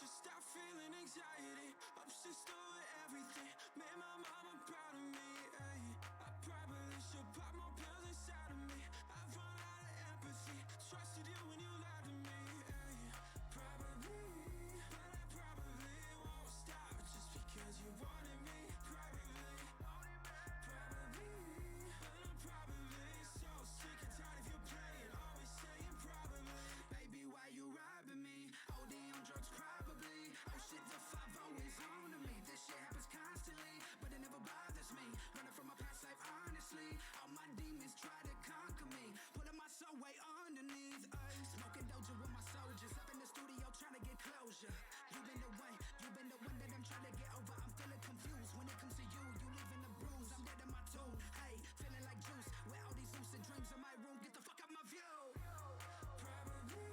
should stop feeling anxiety. Obsessed with everything, made my mama proud of me. Ay. I probably should pop more pills inside of me. I've run out of empathy, trusted you when you lied to me. Ay. Probably, but I probably won't stop just because you wanted me. Probably, but I'm probably so sick and tired of you playing, always saying probably. Baby, why you robbing me? OD on drugs probably. Oh shit, the 5-0 is on to me. This shit happens constantly, but it never bothers me. Running from my past life, honestly. All my demons try to conquer me, putting my soul way underneath. Smoking doja with my soldiers, up in the studio trying to get closure. You've been the one that I'm trying to get over. I'm feeling confused when it comes to you. You leaving the bruise, I'm dead in my tune. Hey, feeling like juice with all these lucid dreams in my room. Get the fuck out my view. Probably,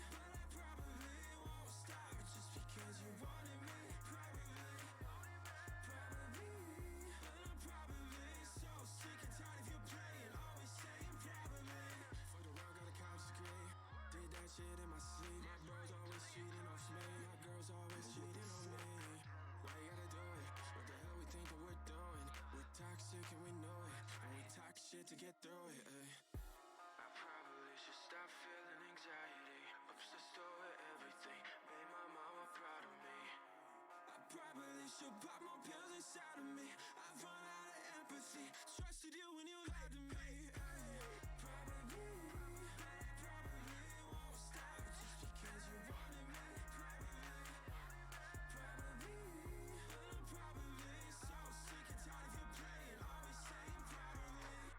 but I probably won't stop just because you wanted me. Probably, but I'm probably so sick and tired of you playing, always saying probably. Fuck the world, got a college degree. Did that shit in my sleep. My bros always cheating off me. My girls always cheating on me. Why you gotta do it? What the hell we think that we're doing? We're toxic and we know it, and we talk shit to get through it. I probably should stop feeling anxiety. Obsessed with everything, made my mama proud of me. I probably should pop more pills inside of me. I've run out of empathy, trusted you when you lied to me. Probably, but I probably won't stop just because you wanted me. Probably, but I'm probably so sick and tired of you playing, always saying probably.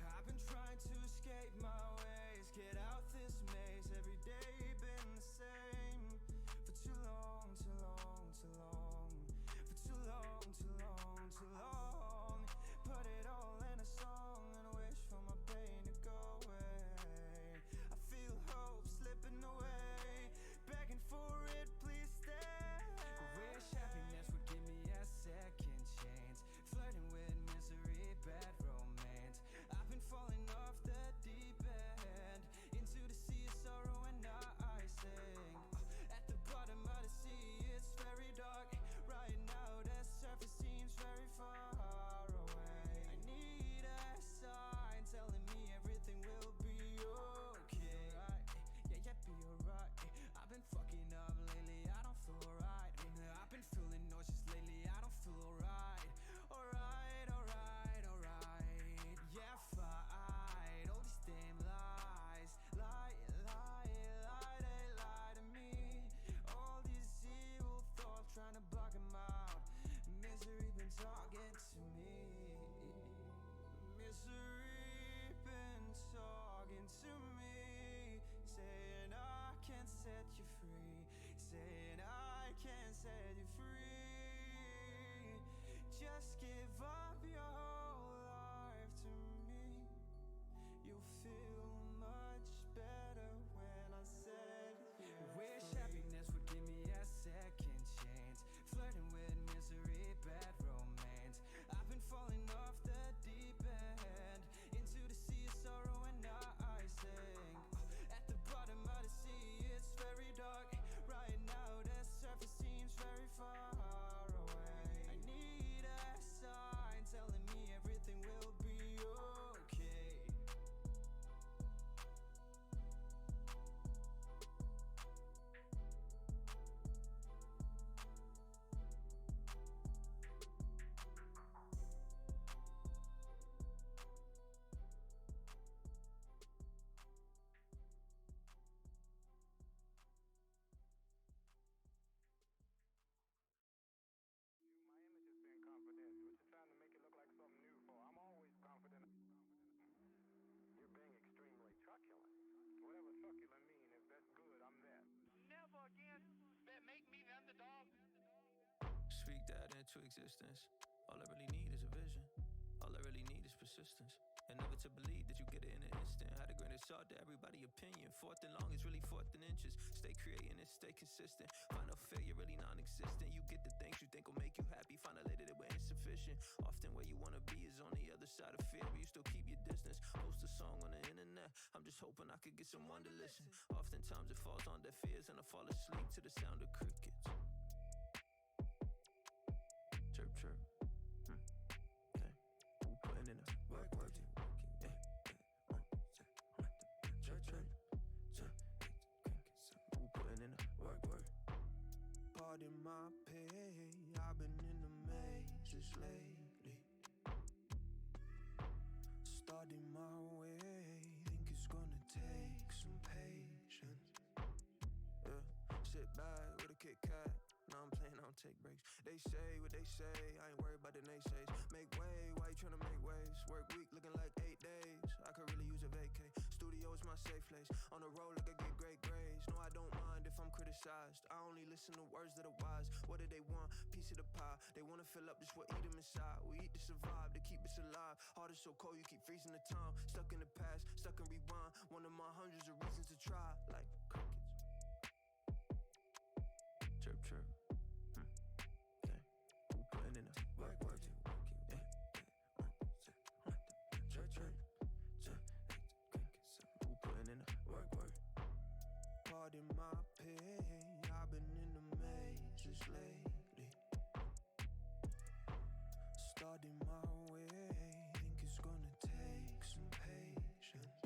I've been trying to escape my ways, get out this maze. Every day been the same for too long, too long, too long. For too long, too long, too long. Put it all in a song and wish for my pain to go away. I feel hope slipping away, begging for it, please stay. Wish happiness would give me a second chance. Flirting with misery, bad romance. I've been falling off the deep end into the sea of sorrow, and now I sing. At the bottom of the sea, it's very dark. Right now, the surface seems very far away. I need a sign telling me everything will be okay. Yeah, be alright. I've been fucking up lately, I don't feel right. I've been feeling nauseous lately, I don't feel alright. Alright, alright, alright. Yeah, fight all these damn lies. Lie, lie, lie, they lie to me. All these evil thoughts trying to block them out. Misery been talking to me. Misery been talking to me, saying I can't set you free, saying I can't set you free. Just give up your whole life to me. You'll feel much better when I said you're Wish free. Happiness would give me a second chance. Flirting with misery, bad romance. I've been falling off the deep end into the sea of sorrow, and now I sing. At the bottom of the sea, it's very dark. Right now, the surface seems very far Speak that into existence. All I really need is a vision. All I really need is persistence. And never to believe that you get it in an instant. Had a grain of salt to everybody's opinion. Fourth and long is really fourth and inches. Stay creating and stay consistent. Find a failure really non-existent. You get the things you think will make you happy. Find out later that we're insufficient. Often where you wanna be is on the other side of fear, but you still keep your distance. Post a song on the internet. I'm just hoping I could get someone to listen. Oftentimes it falls on deaf ears and I fall asleep to the sound of crickets. Chirp, chirp. Okay. Who putting in the work, working? Yeah. Chirp, chirp. Chirp. Who putting in the work, work? Pardon my pay, I've been in the mazes lately. Starting my way, think it's gonna take some patience. Yeah. Sit back with a Kit Kat. Now I'm playing, I don't take breaks. They say what they say, I ain't worried about the naysays. Make way, why you tryna make waves? Work week looking like 8 days. I could really use a vacay. Studio is my safe place. On the road, like I get great grades. No, I don't mind if I'm criticized. I only listen to words that are wise. What do they want? Piece of the pie. They wanna fill up just what eat them inside. We eat to survive, to keep us alive. Heart is so cold, you keep freezing the time. Stuck in the past, stuck in rewind. One of my hundreds of reasons to try. Like crickets. Chirp, chirp. Putting in the work, working, yeah. Church, church, who putting in the work, work? Pardon my pay, I've been in the mazes lately. Starting my way, think it's gonna take some patience.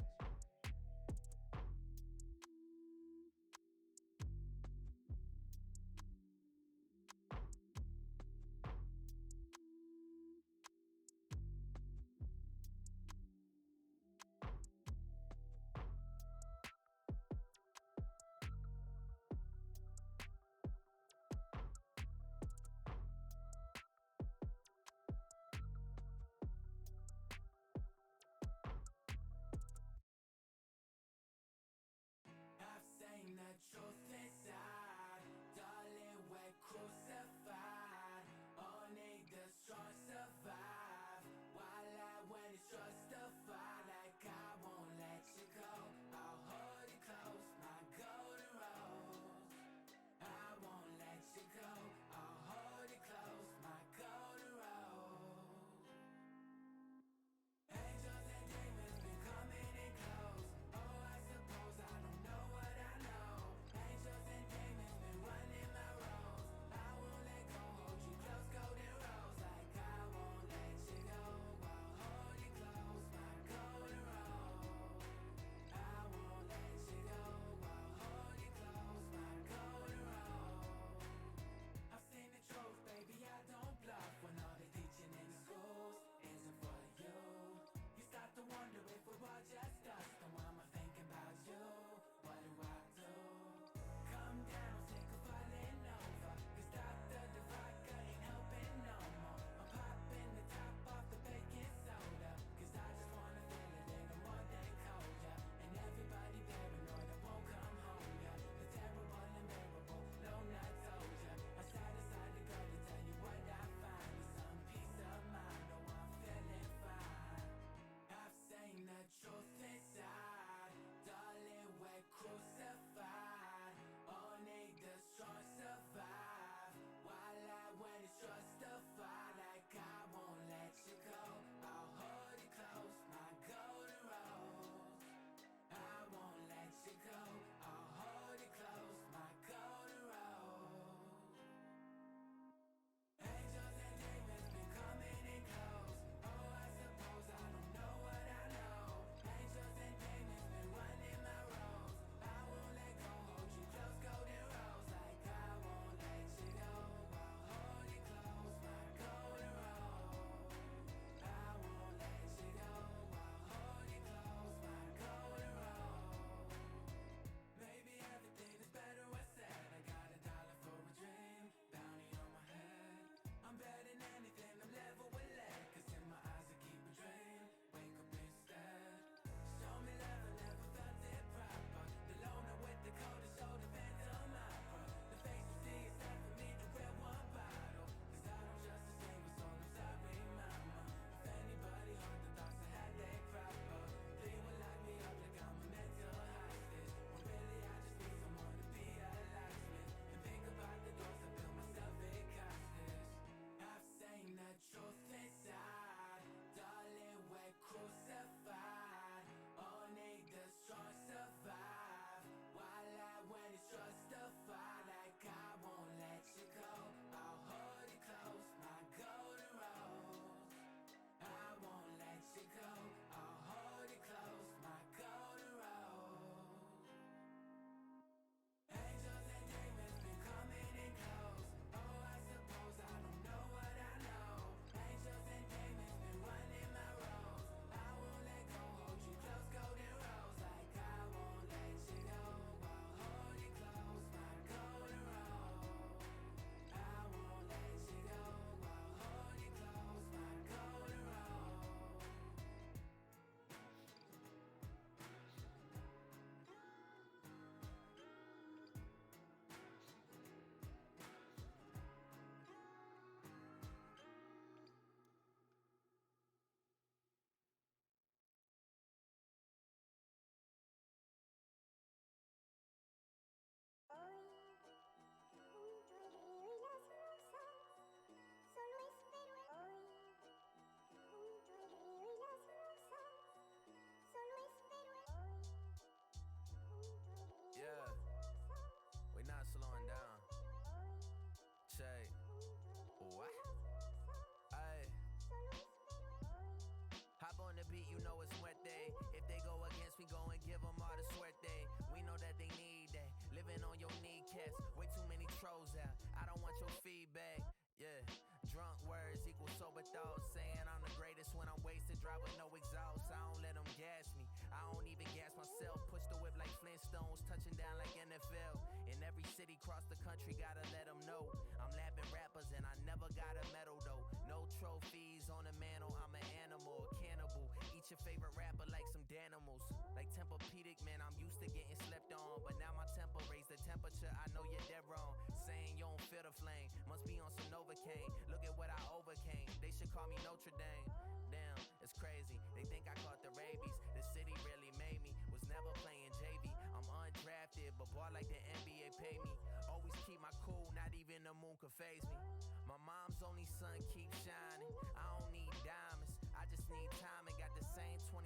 can go and give them all the suerte. We know that they need that. Living on your kneecaps, way too many trolls out. I don't want your feedback. Yeah, drunk words equal sober thoughts. Saying I'm the greatest when I'm wasted, drive with no exhaust. I don't let them gas me. I don't even gas myself. Push the whip like Flintstones, touching down like NFL. In every city, cross the country, gotta let them know. I'm lapping rappers and I never got a medal though. No trophies on the mantle, I'm an animal, a cannibal. Eat your favorite rapper like some Danimals. Like Tempur-Pedic, man, I'm used to getting slept on. But now my temper raised the temperature, I know you're dead wrong. Saying you don't feel the flame, must be on some Novocaine. Look at what I overcame, they should call me Notre Dame. Damn, it's crazy, they think I caught the rabies. The city really made me, was never playing JV. I'm undrafted, but ball like the NBA pay me. Always keep my cool, not even the moon could phase me. My mom's only son keeps shining. I don't need diamonds, I just need time and got the same 24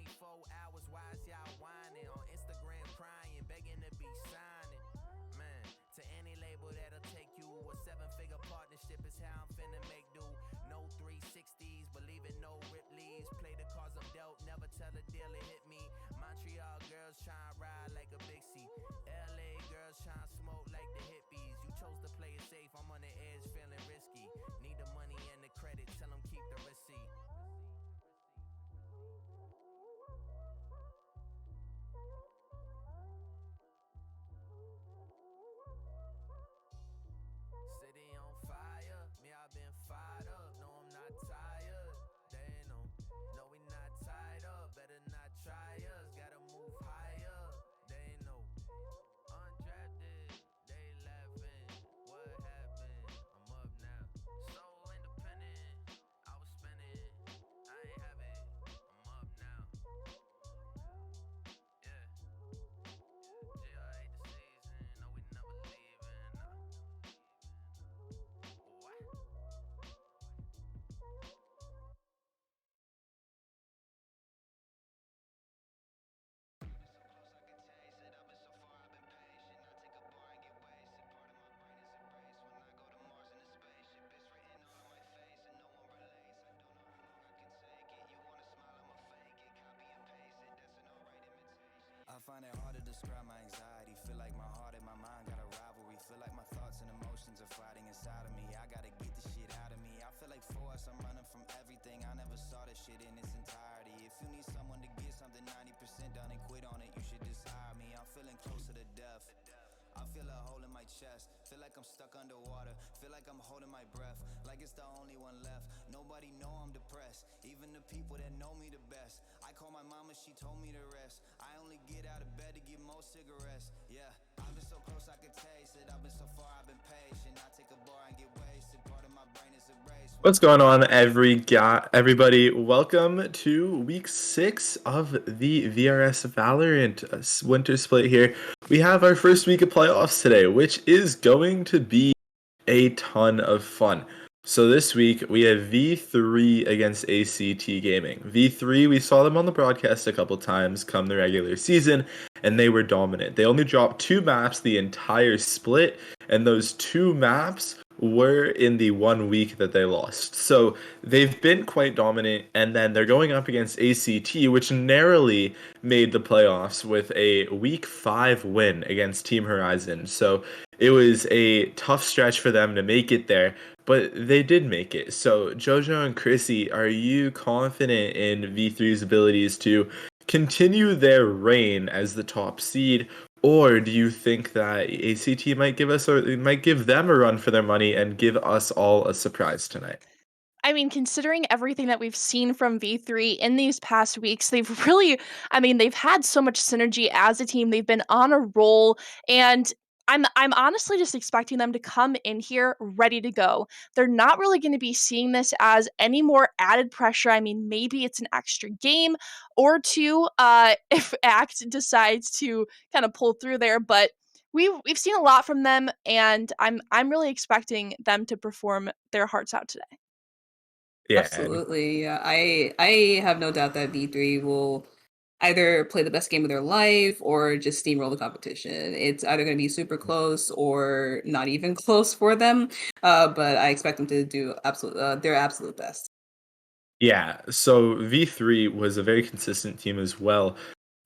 hours. Why is y'all whining on Instagram crying, begging to be signing? Man, to any label that'll take you, a 7-figure partnership is how I'm finna make do. No 360s, believe it, no Ripley's. Play the cards I'm dealt, never tell a deal it hit me. Montreal girls tryna ride like a Big C. LA girls tryna smoke like the hippies. You chose to play it safe, I'm on the edge feeling risky. Need the money and the credit, tell them keep the receipt. City on fire, me I've been fired up. No, I'm not tired. They know, no we not tied up. Better not try us. Gotta move higher. They know, undrafted. They laughing. What happened? I'm up now. So independent. I was spinning. I ain't have it. I'm up now. Yeah. GR8 the season. No, we never leaving. What? I find it hard to describe my anxiety. Feel like my heart and my mind got a rivalry. Feel like my thoughts and emotions are fighting inside of me. I gotta get the shit out of me. I feel like for us, I'm running from everything. I never saw this shit in its entirety. If you need someone to get something 90% done and quit on it, you should just hire me. I'm feeling closer to death. I feel a hole in my chest, feel like I'm stuck underwater, feel like I'm holding my breath, like it's the only one left. Nobody know I'm depressed, even the people that know me the best. I call my mama, she told me to rest. I only get out of bed to get more cigarettes. Yeah, I've been so close I could taste it. I've been so far, I've been patient. I take a bar and get wasted, part of my brain is erased. What's going on, everybody? Welcome to week 6 of the VRS Valorant winter split here. We have our first week of playoffs today, which is going to be a ton of fun. So this week we have V3 against ACT Gaming. V3, we saw them on the broadcast a couple times come the regular season, and they were dominant. They only dropped 2 maps the entire split, and those 2 maps were in the 1 week that they lost. So they've been quite dominant, and then they're going up against ACT, which narrowly made the playoffs with a week 5 win against Team Horizon. So it was a tough stretch for them to make it there, but they did make it. So Jojo and Chrissy, are you confident in V3's abilities to continue their reign as the top seed? Or do you think that ACT might give them a run for their money and give us all a surprise tonight? I mean, considering everything that we've seen from V3 in these past weeks, they've really, they've had so much synergy as a team. They've been on a roll, and I'm honestly just expecting them to come in here ready to go. They're not really going to be seeing this as any more added pressure. I mean, maybe it's an extra game or two if Act decides to kind of pull through there, but we've seen a lot from them, and I'm really expecting them to perform their hearts out today. Yeah, Absolutely. Yeah. I have no doubt that V3 will either play the best game of their life or just steamroll the competition. It's either going to be super close or not even close for them. But I expect them to do their absolute best. yeah. So V3 was a very consistent team as well.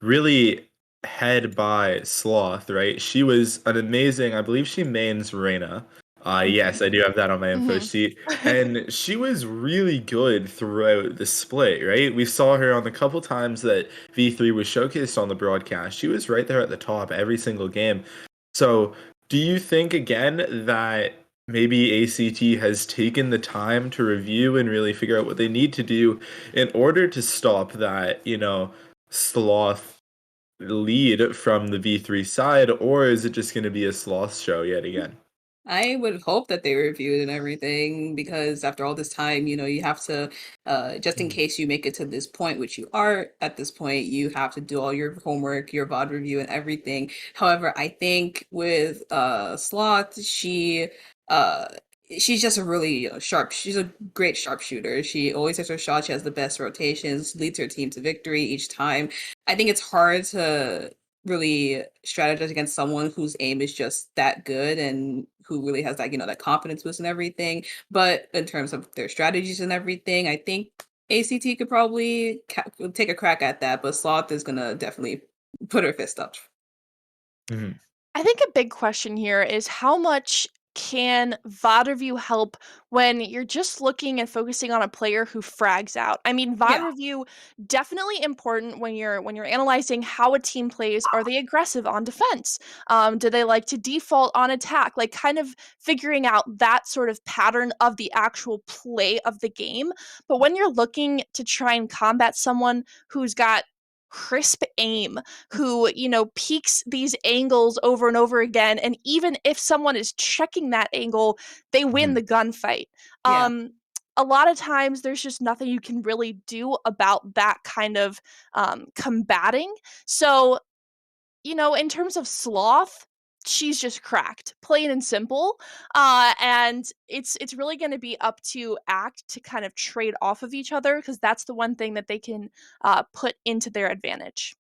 really head by Sloth, right? She was an amazing, I believe she mains Reyna. Yes, I do have that on my info Mhm. sheet. And she was really good throughout the split, right? We saw her on the couple times that V3 was showcased on the broadcast. She was right there at the top every single game. So, do you think again that maybe ACT has taken the time to review and really figure out what they need to do in order to stop that, sloth lead from the V3 side, or is it just going to be a sloth show yet again? I would hope that they reviewed and everything because after all this time, you have to, just in Mhm. case you make it to this point, which you are at this point, you have to do all your homework, your VOD review, and everything. However, I think with Sloth, uh, she's just a really she's a great sharpshooter. She always hits her shot. She has the best rotations, leads her team to victory each time. I think it's hard to really strategize against someone whose aim is just that good and who really has that confidence boost and everything. But in terms of their strategies and everything, I think ACT could probably take a crack at that. But Sloth is gonna definitely put her fist up. Mhm. I think a big question here is how much can VOD review help when you're just looking and focusing on a player who frags out? I mean, VOD Yeah. review definitely important when you're analyzing how a team plays. Are they aggressive on defense? Do they like to default on attack? Like kind of figuring out that sort of pattern of the actual play of the game. But when you're looking to try and combat someone who's got crisp aim, who, peaks these angles over and over again. And even if someone is checking that angle, they win Mhm. the gunfight. Yeah. Um, a lot of times there's just nothing you can really do about that kind of combating. So, in terms of sloth, she's just cracked, plain and simple. And it's really going to be up to Act to kind of trade off of each other because that's the one thing that they can put into their advantage.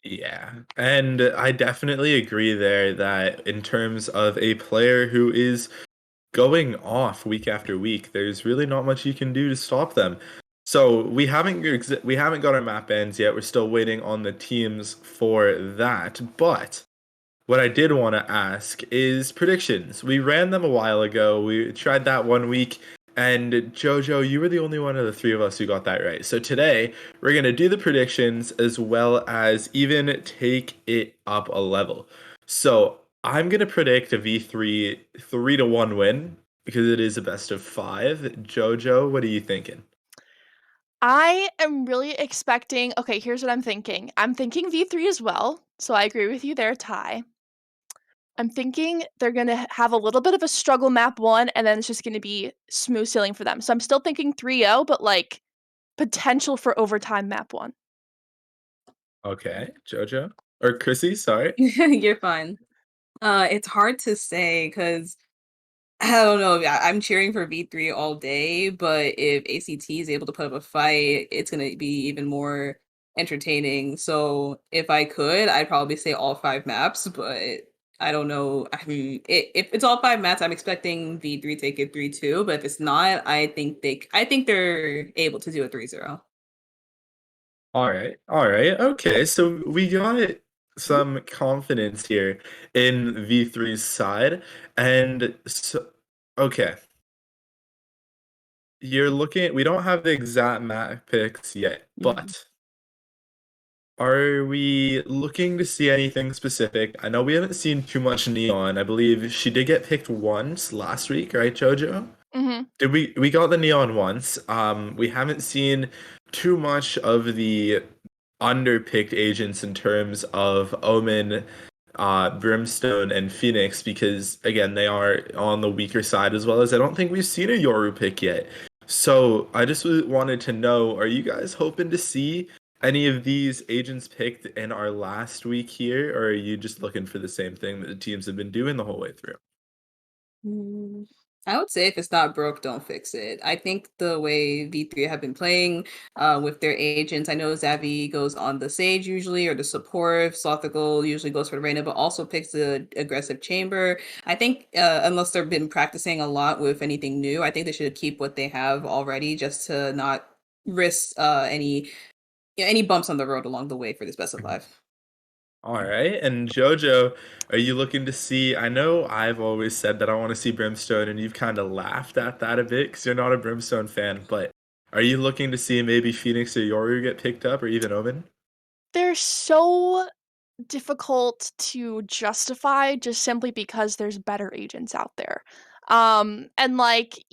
Yeah, and I definitely agree there that in terms of a player who is going off week after week, there's really not much you can do to stop them. So we haven't got our map ends yet. We're still waiting on the teams for that. But what I did want to ask is predictions. We ran them a while ago. We tried that one week, and Jojo, you were the only one of the three of us who got that right. So today, we're going to do the predictions as well as even take it up a level. So I'm going to predict a V3 3-1 win because it is a best of five. Jojo, what are you thinking? I am really expecting okay, here's what I'm thinking. I'm thinking V3 as well, so I agree with you there, Ty. I'm thinking they're gonna have a little bit of a struggle map 1, and then it's just gonna be smooth sailing for them. So I'm still thinking 3-0, but, like, potential for overtime map 1. Okay, Jojo or Chrissy, sorry. You're fine. It's hard to say because I don't know. I'm cheering for V3 all day, but if ACT is able to put up a fight, it's gonna be even more entertaining. So if I could, I'd probably say all five maps, but I don't know. I mean, if it's all five maps, I'm expecting V3 to take it 3-2. But if it's not, I think they're able to do a 3-0. All right. All right. Okay. So we got some confidence here in V3's side. And so, okay. We don't have the exact map picks yet, Mhm. but are we looking to see anything specific? I know we haven't seen too much Neon. I believe she did get picked once last week, right, Jojo? Mhm. Did we got the Neon once. We haven't seen too much of the underpicked agents in terms of Omen, Brimstone, and Phoenix because again they are on the weaker side as well as I don't think we've seen a Yoru pick yet. So I just wanted to know, are you guys hoping to see any of these agents picked in our last week here, or are you just looking for the same thing that the teams have been doing the whole way through? Mm, I would say if it's not broke, don't fix it. I think the way V3 have been playing with their agents, I know Zavi goes on the Sage usually or the support, Slothical usually goes for the Reyna, but also picks the aggressive chamber. I think unless they've been practicing a lot with anything new, I think they should keep what they have already just to not risk any any bumps on the road along the way for this best of Mhm. 5. All right. And Jojo, are you looking to see? I know I've always said that I want to see Brimstone, and you've kind of laughed at that a bit because you're not a Brimstone fan. But are you looking to see maybe Phoenix or Yoru get picked up, or even Omen? They're so difficult to justify just simply because there's better agents out there. And like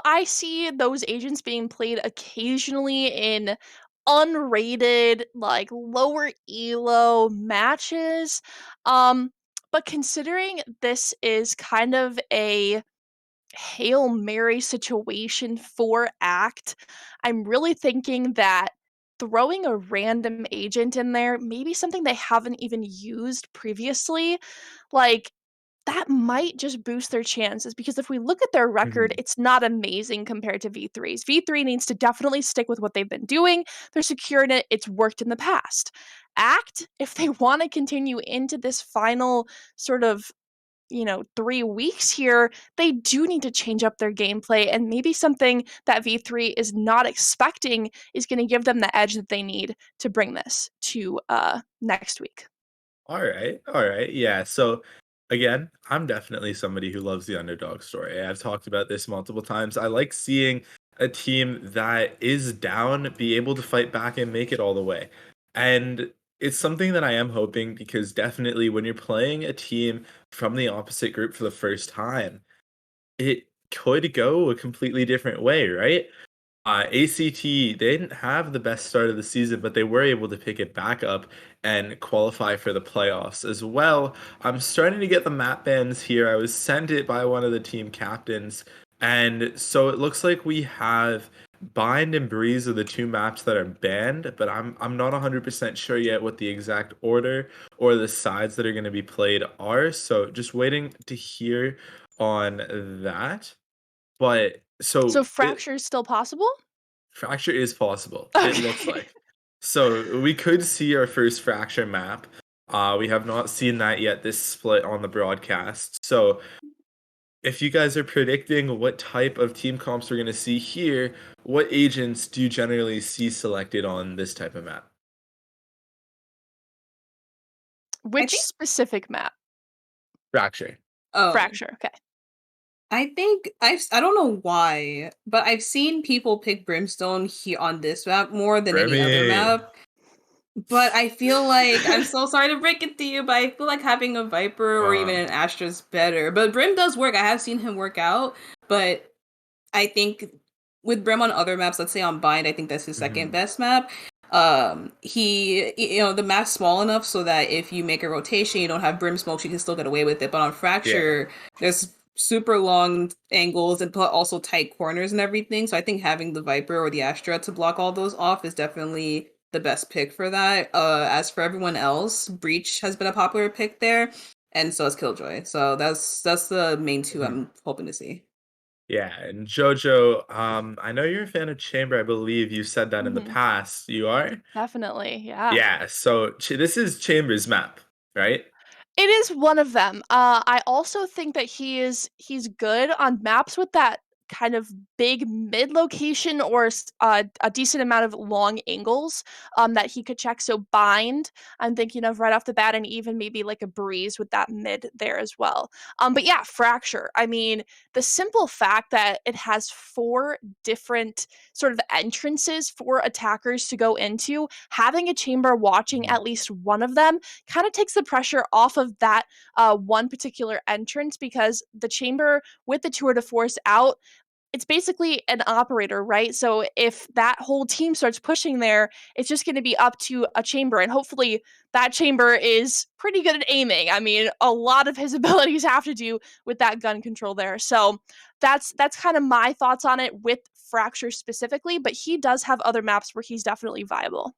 I see those agents being played occasionally in unrated, like lower elo matches. Um, but considering this is kind of a Hail Mary situation for Act, I'm really thinking that throwing a random agent in there, maybe something they haven't even used previously, like that might just boost their chances because if we look at their record, Mhm. it's not amazing compared to V3's. V3 needs to definitely stick with what they've been doing. They're secure in it. It's worked in the past. Act, if they want to continue into this final sort of 3 weeks here, they do need to change up their gameplay. And maybe something that V3 is not expecting is going to give them the edge that they need to bring this to next week. All right. All right. Yeah. So again, I'm definitely somebody who loves the underdog story. I've talked about this multiple times. I like seeing a team that is down be able to fight back and make it all the way. And it's something that I am hoping because definitely when you're playing a team from the opposite group for the first time, it could go a completely different way, right? ACT, they didn't have the best start of the season, but they were able to pick it back up and qualify for the playoffs as well. I'm starting to get the map bans here. I was sent it by one of the team captains. And so it looks like we have Bind and Breeze are the two maps that are banned, but I'm not 100% sure yet what the exact order or the sides that are going to be played are. So just waiting to hear on that. But So so it fracture is still possible? Fracture is possible, it looks Okay. like. So we could see our first fracture map. We have not seen that yet, this split on the broadcast. So if you guys are predicting what type of team comps we're going to see here, what agents do you generally see selected on this type of map? I Which think specific map? Fracture. oh, Fracture. Okay. I think I don't know why, but I've seen people pick Brimstone here on this map more than any other Remy. map. But I feel like I'm so sorry to break it to you, but I feel like having a Viper or even Uh, an Astra's better. But Brim does work. I have seen him work out, but I think with Brim on other maps, let's say on Bind, I think that's his second mhm. best map. He, the map's small enough so that if you make a rotation, you don't have Brim smokes, you can still get away with it. But on Yeah, Fracture, there's super long angles and also tight corners and everything. So I think having the Viper or the Astra to block all those off is definitely the best pick for that. As for everyone else, Breach has been a popular pick there, and so is Killjoy. So that's the main two mhm. I'm hoping to see. Yeah, and Jojo, I know you're a fan of Chamber. I believe you said that in the Hmm. past. You are? Definitely. Yeah. Yeah, so this is Chambers' map, right? It is one of them. I also think that he's good on maps with that kind of big mid location or a decent amount of long angles that he could check. So bind, I'm thinking of right off the bat, and even maybe like a breeze with that mid there as well. But yeah, fracture. I mean, the simple fact that it has four different sort of entrances for attackers to go into, having a chamber watching Mhm. at least one of them kind of takes the pressure off of that one particular entrance because the chamber with the tour de force out, it's basically an operator, right? So if that whole team starts pushing there, it's just going to be up to a chamber, and hopefully that chamber is pretty good at aiming. I mean, a lot of his abilities have to do with that gun control there. So that's kind of my thoughts on it with Fracture specifically, but he does have other maps where he's definitely viable.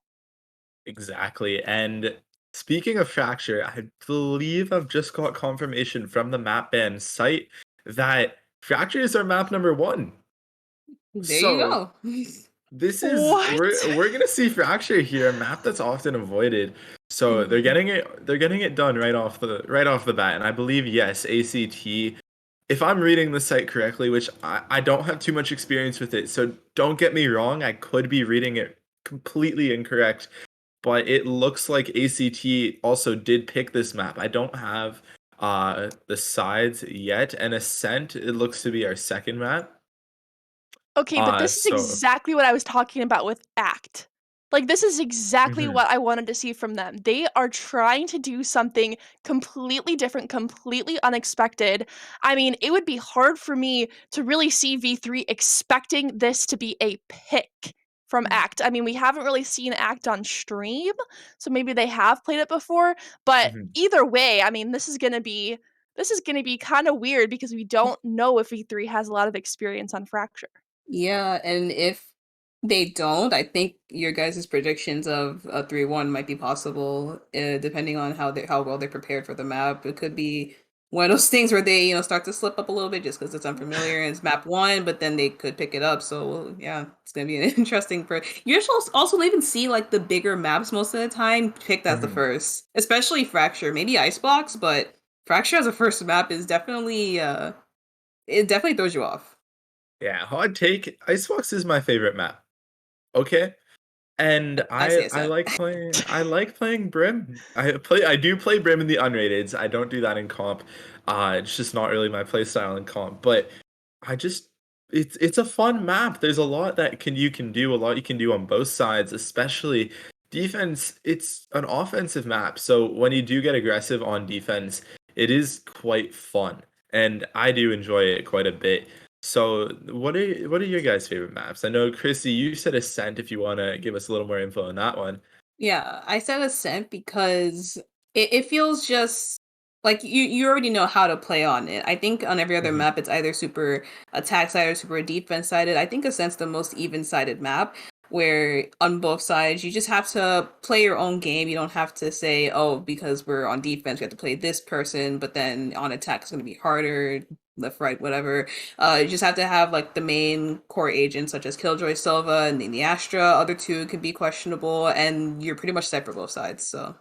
Exactly. And speaking of Fracture, I believe I've just got confirmation from the map ban site that Fracture is our map number one. There you So go. this is What? we're gonna see Fracture here, a map that's often avoided. So Mhm. they're getting it done right off the bat. And I believe yes, ACT. If I'm reading the site correctly, which I don't have too much experience with it, so don't get me wrong, I could be reading it completely incorrect, but it looks like ACT also did pick this map. I don't have the sides yet, and Ascent, it looks to be our second map. Okay, but this is So exactly what I was talking about with ACT. Like, this is exactly mhm, what I wanted to see from them. They are trying to do something completely different, completely unexpected. I mean, it would be hard for me to really see V3 expecting this to be a pick from ACT. I mean, we haven't really seen ACT on stream, so maybe they have played it before, but mhm. either way, I mean, this is going to be kind of weird because we don't know if V3 has a lot of experience on Fracture. Yeah, and if they don't, I think your guys' predictions of a 3-1 might be possible, depending on how well they're prepared for the map. It could be one of those things where they, start to slip up a little bit just because it's unfamiliar and it's map one, but then they could pick it up. So yeah, it's gonna be an interesting. You also don't even see like the bigger maps most of the time picked as the Mhm. first, especially Fracture, maybe Icebox, but Fracture as a first map is definitely it definitely throws you off. Yeah, hot take. Icebox is my favorite map. Okay. And I I say I Ascent. like playing Brim. I do play Brim in the unrateds. I don't do that in comp. It's just not really my play style in comp. But I just it's a fun map. There's a lot that you can do, a lot you can do on both sides, especially defense. It's an offensive map. So when you do get aggressive on defense, it is quite fun. And I do enjoy it quite a bit. So what are your guys' favorite maps? I know Chrissy, you said Ascent if you want to give us a little more info on that one. Yeah, I said Ascent because it feels just like you already know how to play on it. I think on every other Mhm. map it's either super attack sided or super defense sided. I think Ascent's the most even sided map where on both sides you just have to play your own game. You don't have to say, oh, because we're on defense, we have to play this person, but then on attack it's gonna be harder, left, right, whatever. You just have to have like the main core agents such as Killjoy Silva and the Astra. Other two can be questionable, and you're pretty much set for both sides. So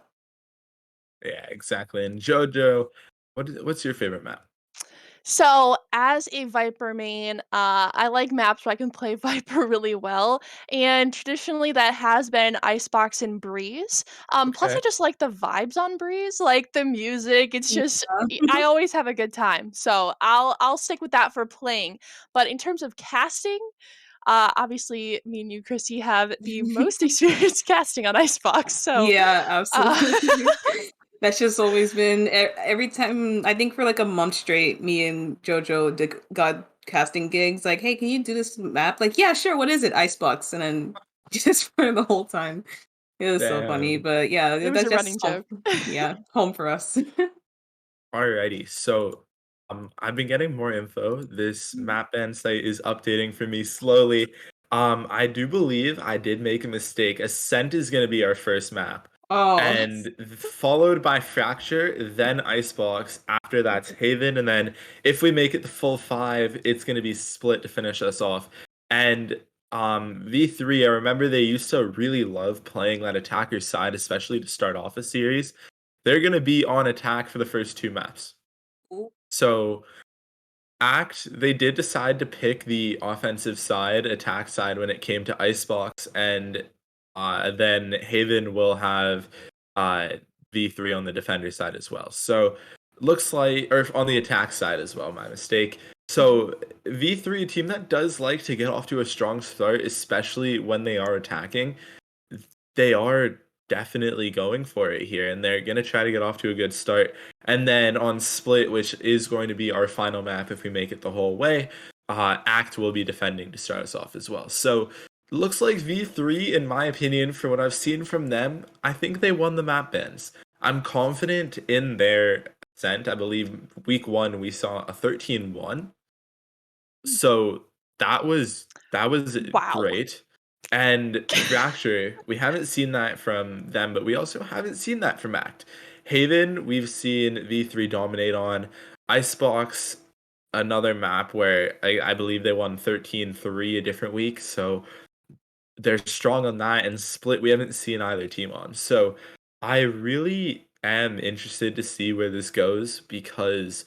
Yeah, exactly. And Jojo, what's your favorite map? So, as a Viper main, I like maps where I can play Viper really well, and traditionally that has been Icebox and Breeze. Plus I Okay. just like the vibes on Breeze, like the music. It's just I always have a good time, so I'll stick with that for playing. But in terms of casting, obviously me and you, Chrissy, have the most experience casting on Icebox. So, yeah, uh, absolutely. That's just always been every time. I think for like a month straight, me and JoJo got casting gigs. Like, hey, can you do this map? Like, yeah, sure. What is it? Icebox, and then just for the whole time. It was so funny, Damn. but it yeah, was that's a just running home. joke. Yeah, home for us. Alrighty, so I've been getting more info. This map band site is updating for me slowly. I do believe I did make a mistake. Ascent is going to be our first map, Oh, and followed by Fracture, then Icebox. After that's Haven, and then if we make it the full five, it's going to be Split to finish us off. And V3, I remember they used to really love playing that attacker side, especially to start off a series. They're going to be on attack for the first two maps. So they did decide to pick the offensive side, attack side when it came to Icebox, and then Haven will have uh, V3 on the defender side as well. So looks like, or on the attack side as well, my mistake. So V3, a team that does like to get off to a strong start, especially when they are attacking, they are definitely going for it here, and they're going to try to get off to a good start. And then on Split, which is going to be our final map if we make it the whole way, Act will be defending to start us off as well. So looks like V3, in my opinion, from what I've seen from them, I think they won the map bans. I'm confident in their ascent. I believe week one we saw a 13-1. So that was Wow. great. And Fracture, we haven't seen that from them, but we also haven't seen that from Act. Haven, we've seen V3 dominate on. Icebox, another map where I believe they won 13-3 a different week. So they're strong on that. And Split, we haven't seen either team on. So I really am interested to see where this goes because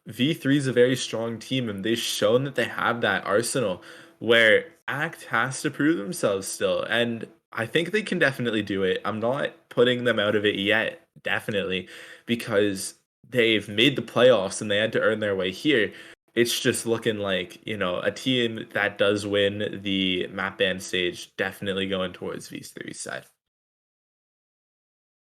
V3 is a very strong team, and they've shown that they have that arsenal where Act has to prove themselves still. And I think they can definitely do it. I'm not putting them out of it yet, definitely, because they've made the playoffs and they had to earn their way here. It's just looking like, a team that does win the map band stage definitely going towards V3's side.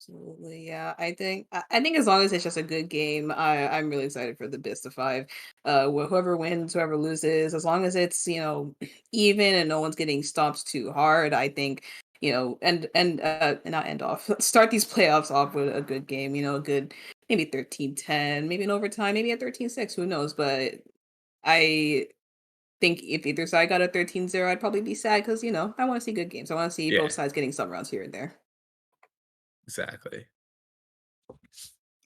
Absolutely, yeah. I think as long as it's just a good game, I'm really excited for the best of five. Whoever wins, whoever loses, as long as it's even and no one's getting stomped too hard, I think and not end off. Start these playoffs off with a good game. A good maybe 13-10, maybe in overtime, maybe a 13-6. Who knows? But I think if either side got a 13-0, I'd probably be sad because I want to see good games. I want to see Yeah, both sides getting some rounds here and there. exactly.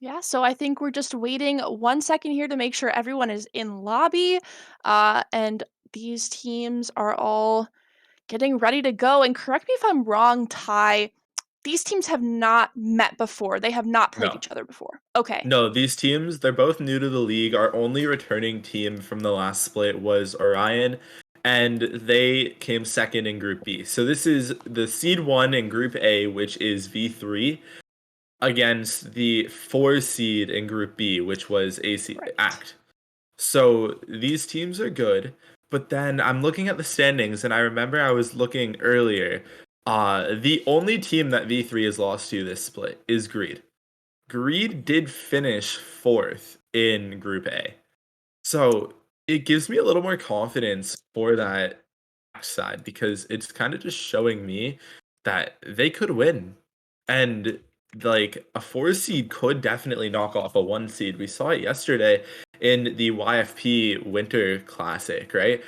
Yeah, so I think we're just waiting 1 second here to make sure everyone is in lobby, and these teams are all getting ready to go. And correct me if I'm wrong, Ty. These teams have not met before. They have not played No. each other before. Okay. No, these teams, they're both new to the league. Our only returning team from the last split was Orion, and they came second in Group B. So this is the seed one in Group A, which is V3, against the 4 seed in Group B, which was AC Right. Act. So these teams are good, but then I'm looking at the standings, and I remember I was looking earlier. The only team that V3 has lost to this split is Greed. Greed did finish fourth in Group A. So it gives me a little more confidence for that side because it's kind of just showing me that they could win. And like a 4 seed could definitely knock off a 1 seed. We saw it yesterday in the YFP Winter Classic, right?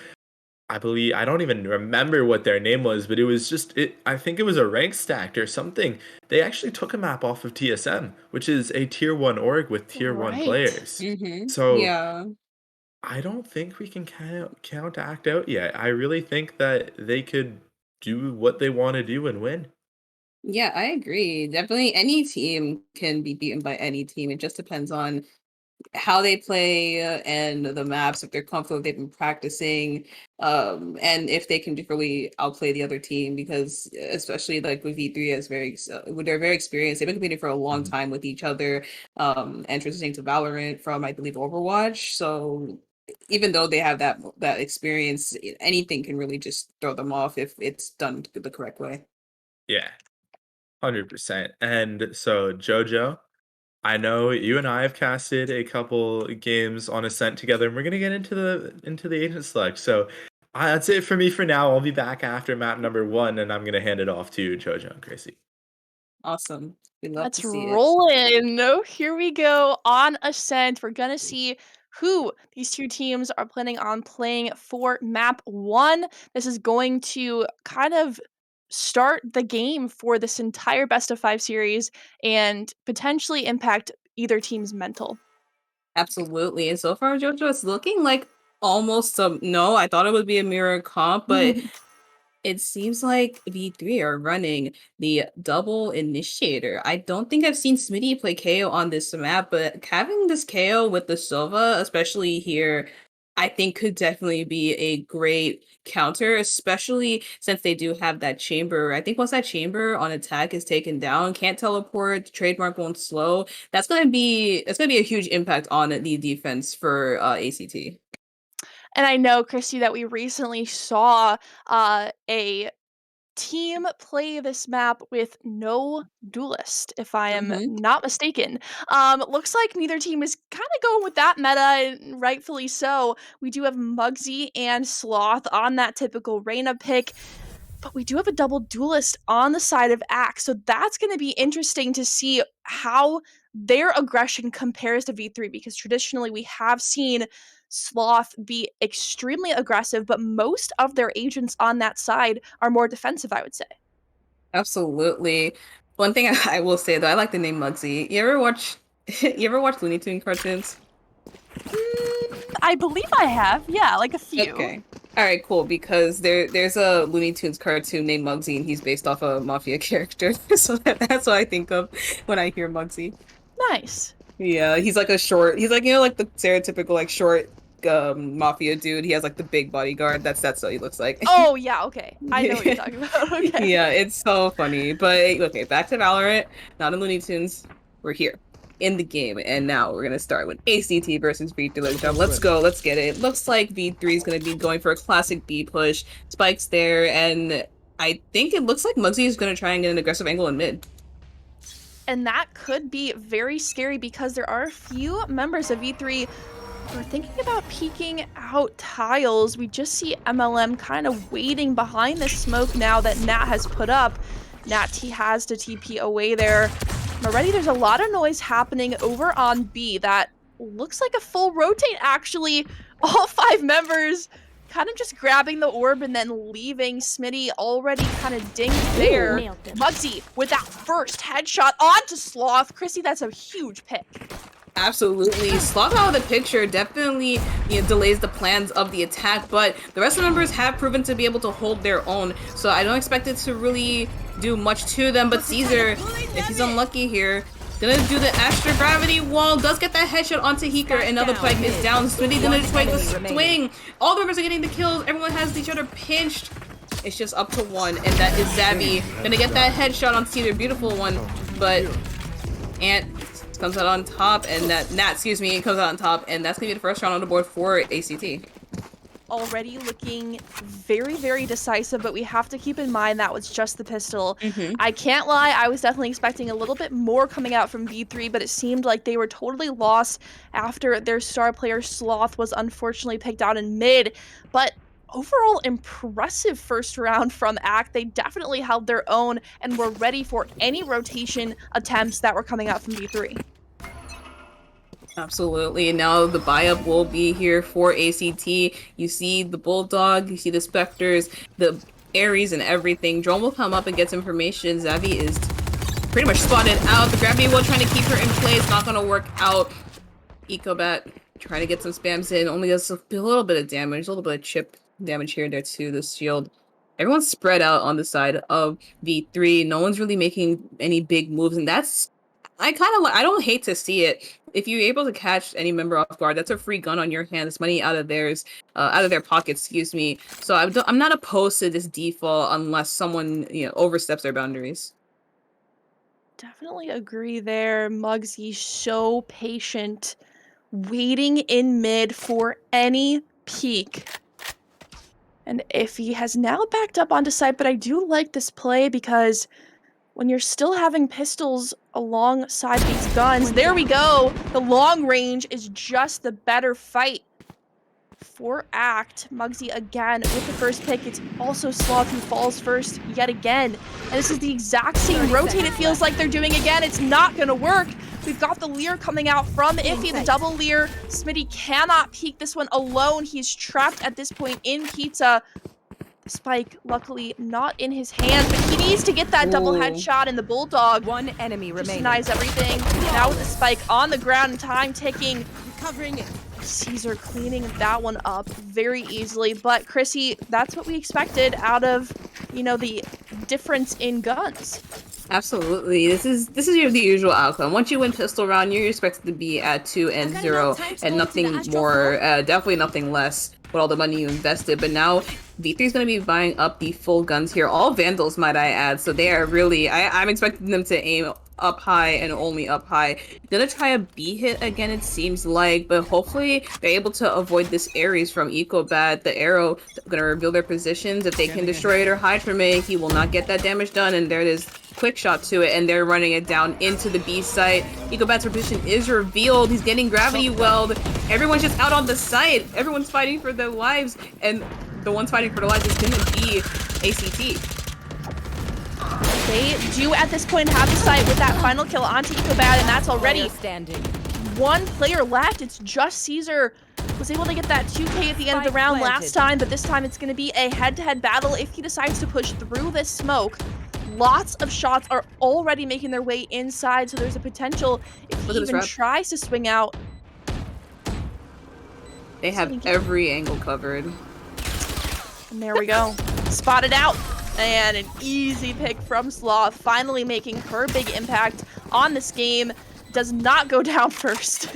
I don't even remember what their name was, but it was just it I think it was a rank stacked or something. They actually took a map off of TSM, which is a tier 1 org with tier 1 Right. players. Mm-hmm. So Yeah. I don't think we can count Act out yet. I really think that they could do what they want to do and win. Yeah, I agree. Definitely any team can be beaten by any team. It just depends on how they play and the maps, if they're comfortable, if they've been practicing, and if they can really outplay the other team. Because especially like with V3 as they're very experienced. They've been competing for a long Mhm. time with each other, and transitioning to Valorant from I believe Overwatch. So even though they have that experience, anything can really just throw them off if it's done the correct way. Yeah, 100%. And so Jojo, I know you and I have casted a couple games on Ascent together, and we're gonna get into the agent select. So that's it for me for now. I'll be back after map number 1, and I'm gonna hand it off to Jojo and Gracie. Awesome. We love to Let's see it. roll in. No, here we go on Ascent. We're gonna see who these two teams are planning on playing for map one. This is going to kind of start the game for this entire best of five series and potentially impact either team's mental. Absolutely. And so far, JoJo, it's looking like almost some. No, I thought it would be a mirror comp, but it seems like V3 are running the double initiator. I don't think I've seen Smitty play KO on this map, but having this KO with the Sova, especially here, I think could definitely be a great counter, especially since they do have that chamber. I think once that chamber on attack is taken down, can't teleport, trademark won't slow. That's gonna be a huge impact on the defense for ACT. And I know, Christy, that we recently saw a team play this map with no duelist, if I am Mm-hmm. not mistaken. Looks like neither team is kind of going with that meta, and rightfully so. We do have Muggsy and Sloth on that typical Reyna pick, but we do have a double duelist on the side of Axe, so that's going to be interesting to see how their aggression compares to V3 because traditionally we have seen Sloth be extremely aggressive, but most of their agents on that side are more defensive, I would say. Absolutely. One thing I will say though, I like the name Muggsy. You ever watch you ever watch Looney Tune cartoons? I believe I have, yeah, like a few. Okay. All right, cool. Because there's a Looney Tunes cartoon named Muggsy, and he's based off a mafia character. So that's what I think of when I hear Muggsy. Nice. Yeah, he's like a short. He's like like the stereotypical like short, mafia dude. He has like the big bodyguard. That's what he looks like. Oh yeah, okay. I know what you're talking about. Okay. Yeah, it's so funny. But okay, back to Valorant. Not in Looney Tunes. We're here in the game, and now we're gonna start with ACT versus V3. Let's go. Let's get it. Looks like V3 is gonna be going for a classic B push. Spike's there, and I think it looks like Muggsy is gonna try and get an aggressive angle in mid. And that could be very scary because there are a few members of V3 who are thinking about peeking out tiles. We just see MLM kind of waiting behind the smoke now that Nat has put up. Nat T has to TP away there. And already there's a lot of noise happening over on B that looks like a full rotate actually. All 5 members kind of just grabbing the orb and then leaving. Smitty already kind of dinged there. Muggsy with that first headshot onto Sloth. Chrissy, that's a huge pick. Absolutely. Sloth out of the picture definitely delays the plans of the attack, but the rest of the members have proven to be able to hold their own, so I don't expect it to really do much to them. But Caesar, if he's unlucky here, gonna do the extra gravity wall, does get that headshot onto Heeker. Another Spike is down. Smitty gonna try the swing. All the members are getting the kills. Everyone has each other pinched. It's just up to 1, and that is Zabby. Gonna get that headshot on Caesar. Beautiful one, but Ant comes out on top, and Nat, comes out on top, and that's gonna be the first round on the board for ACT. Already looking very, very decisive, but we have to keep in mind that was just the pistol. I can't lie, I was definitely expecting a little bit more coming out from V3, but it seemed like they were totally lost after their star player Sloth was unfortunately picked out in mid. But overall, impressive first round from ACT. They definitely held their own and were ready for any rotation attempts that were coming out from V3. Absolutely. Now the buy-up will be here for ACT. You see the Bulldog, you see the Spectres, the Ares and everything. Drone will come up and gets information. Zabby is pretty much spotted out. The gravity wall trying to keep her in place, not gonna work out. Ecobat trying to get some spams in, only does a little bit of damage, a little bit of chip damage here and there to the shield. Everyone's spread out on the side of V3. No one's really making any big moves, and that's I don't hate to see it. If you're able to catch any member off guard, that's a free gun on your hand. It's money out of theirs, out of their pockets. Excuse me. So I'm not opposed to this default unless someone oversteps their boundaries. Definitely agree there. Muggsy so patient, waiting in mid for any peek. And Iffy has now backed up onto site, but I do like this play because when you're still having pistols alongside these guns, there we go. The long range is just the better fight for ACT. Muggsy again with the first pick. It's also Sloth who falls first yet again. And this is the exact same rotate it feels like they're doing again. It's not gonna work. We've got the Leer coming out from Iffy, the double Leer. Smitty cannot peek this one alone. He's trapped at this point in Pizza. Spike, luckily not in his hands, but he needs to get that double headshot, and the Bulldog 1 enemy remaining. denies everything. Now with the Spike on the ground and time ticking. Covering it. Caesar cleaning that one up very easily, but Chrissy, that's what we expected out of, the difference in guns. Absolutely. This is the usual outcome. Once you win pistol round, you're expected to be at 2 and 0 and nothing more, definitely nothing less with all the money you invested. But now V3 is going to be buying up the full guns here. All Vandals, might I add. So they are really, I'm expecting them to aim up high and only up high. Gonna try a B hit again, it seems like, but hopefully they're able to avoid this Ares from Ecobat. The arrow gonna reveal their positions. If they can destroy it or hide from it, he will not get that damage done, and there it is. Quick shot to it, and they're running it down into the B site. Ecobat's position is revealed. He's getting gravity weld. Everyone's just out on the site. Everyone's fighting for their lives, and the ones fighting for their lives is gonna be ACT. They do at this point have the site with that final kill onto Ecobat, and that's already one player left. It's just Caesar was able to get that 2K at the end of the round last time, but this time it's going to be a head-to-head battle if he decides to push through this smoke. Lots of shots are already making their way inside, so there's a potential if he even tries to swing out. They have every angle covered. And there we go. Spotted out. And an easy pick from Sloth, finally making her big impact on this game. does not go down first.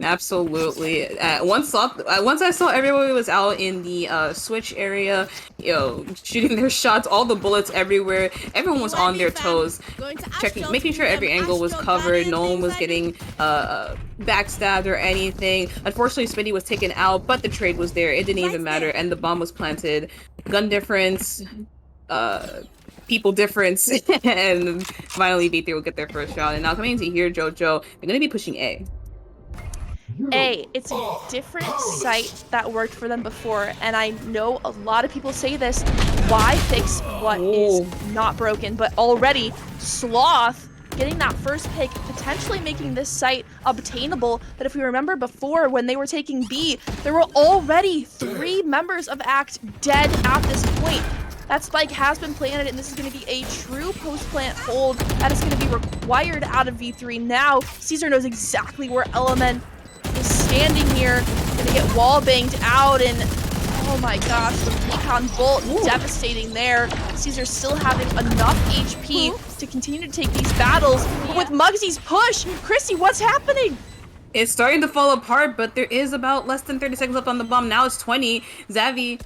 Absolutely. Once I saw everybody was out in the switch area, shooting their shots, all the bullets everywhere. Everyone was on their toes, making sure every angle was covered. No one was getting backstabbed or anything. Unfortunately, Smitty was taken out, but the trade was there. It didn't even matter, and the bomb was planted. Gun difference, people difference, and finally V3 will get their first shot. And now coming into here, JoJo, they're gonna be pushing A. It's a different site that worked for them before, and I know a lot of people say this, why fix what is not broken? But already, Sloth getting that first pick, potentially making this site obtainable. But if we remember before, when they were taking B, there were already 3 members of ACT dead at this point. That spike has been planted, and this is going to be a true post-plant hold that is going to be required out of V3. Now, Caesar knows exactly where Element is standing here, gonna get wall banged out, and oh my gosh, the recon bolt devastating there. Caesar still having enough HP to continue to take these battles, but with Muggsy's push, Chrissy, what's happening? It's starting to fall apart, but there is about less than 30 seconds left on the bomb. Now it's 20. Xavi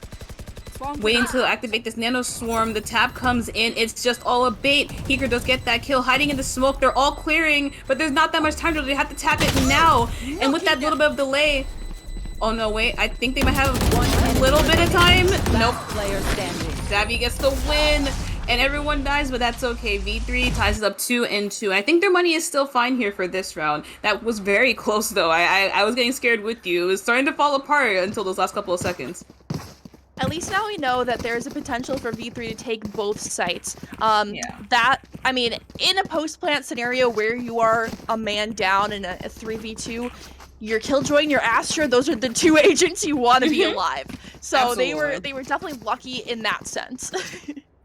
waiting to activate this nano swarm. The tap comes in. It's just all a bait. Heeker does get that kill, hiding in the smoke. They're all clearing, but there's not that much time. They have to tap it now. And with that little bit of delay, oh no, wait, I think they might have one little bit of time. Nope. Xavi gets the win, and everyone dies, but that's okay. V3 ties it up 2-2. I think their money is still fine here for this round. That was very close though. I was getting scared with you. It was starting to fall apart until those last couple of seconds. At least now we know that there's a potential for V3 to take both sites. That, I mean, in a post-plant scenario where you are a man down in a 3v2, your Killjoy and your Astra, those are the 2 agents you want to be alive. So they were definitely lucky in that sense.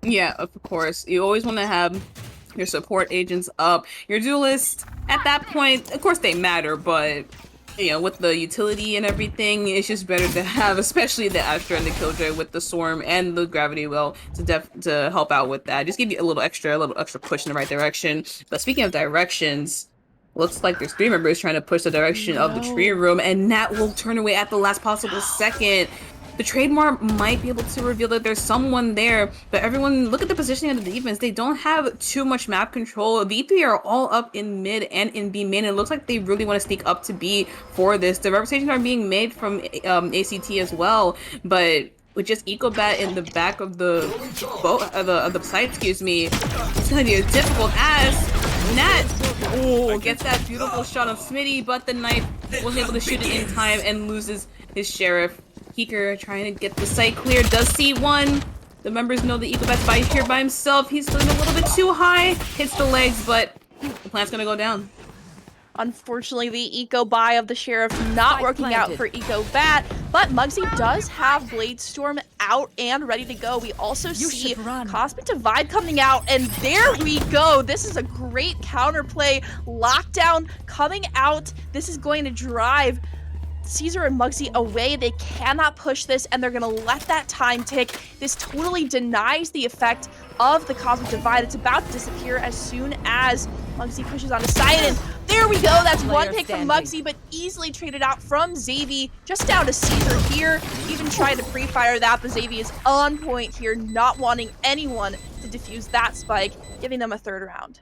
Yeah, of course. You always want to have your support agents up. Your duelists, at that point, of course they matter, but with the utility and everything, it's just better to have, especially the Astra and the Killjoy with the Swarm and the Gravity Well to help out with that. Just give you a little extra push in the right direction. But speaking of directions, looks like there's 3 members trying to push the direction of the tree room, and Nat will turn away at the last possible second. The trademark might be able to reveal that there's someone there, but everyone, look at the positioning of the defense. They don't have too much map control. V3 are all up in mid and in B main. It looks like they really want to sneak up to B for this. The representations are being made from ACT as well, but with just Ecobat in the back of the site, excuse me, it's gonna be a difficult ass. Nat gets that beautiful shot of Smitty, but the knife wasn't able to shoot it in time and loses his sheriff. Heeker trying to get the site clear, does see one. The members know the Ecobat's by here by himself. He's going a little bit too high, hits the legs, but the plant's gonna go down. Unfortunately, the eco buy of the sheriff not working out for Ecobat, but Muggsy does have Blade Storm out and ready to go. We also see Cosmic Divide coming out, and there we go. This is a great counterplay. Lockdown coming out. This is going to drive Caesar and Muggsy away. They cannot push this, and they're gonna let that time tick. This totally denies the effect of the Cosmic Divide. It's about to disappear as soon as Muggsy pushes on a side, and there we go. That's one pick from Muggsy, but easily traded out from Xavi. Just down to Caesar here. Even tried to pre-fire that, but Xavi is on point here, not wanting anyone to defuse that spike, giving them a 3rd round.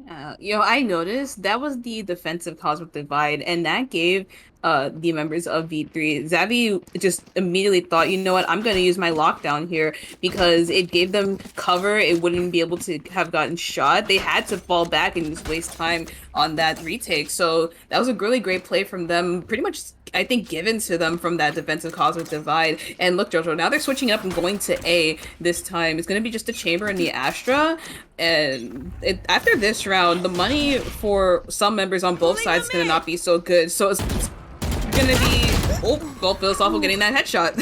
I noticed that was the defensive Cosmic Divide, and that gave the members of V3. Xavi just immediately thought, you know what, I'm going to use my lockdown here because it gave them cover. It wouldn't be able to have gotten shot. They had to fall back and just waste time on that retake. So that was a really great play from them. Pretty much, I think, given to them from that defensive Cosmic Divide. And look, JoJo, now they're switching up and going to A this time. It's going to be just the Chamber and the Astra. And after this round, the money for some members on both sides is going to not be so good. So it's gonna be philosophical getting that headshot.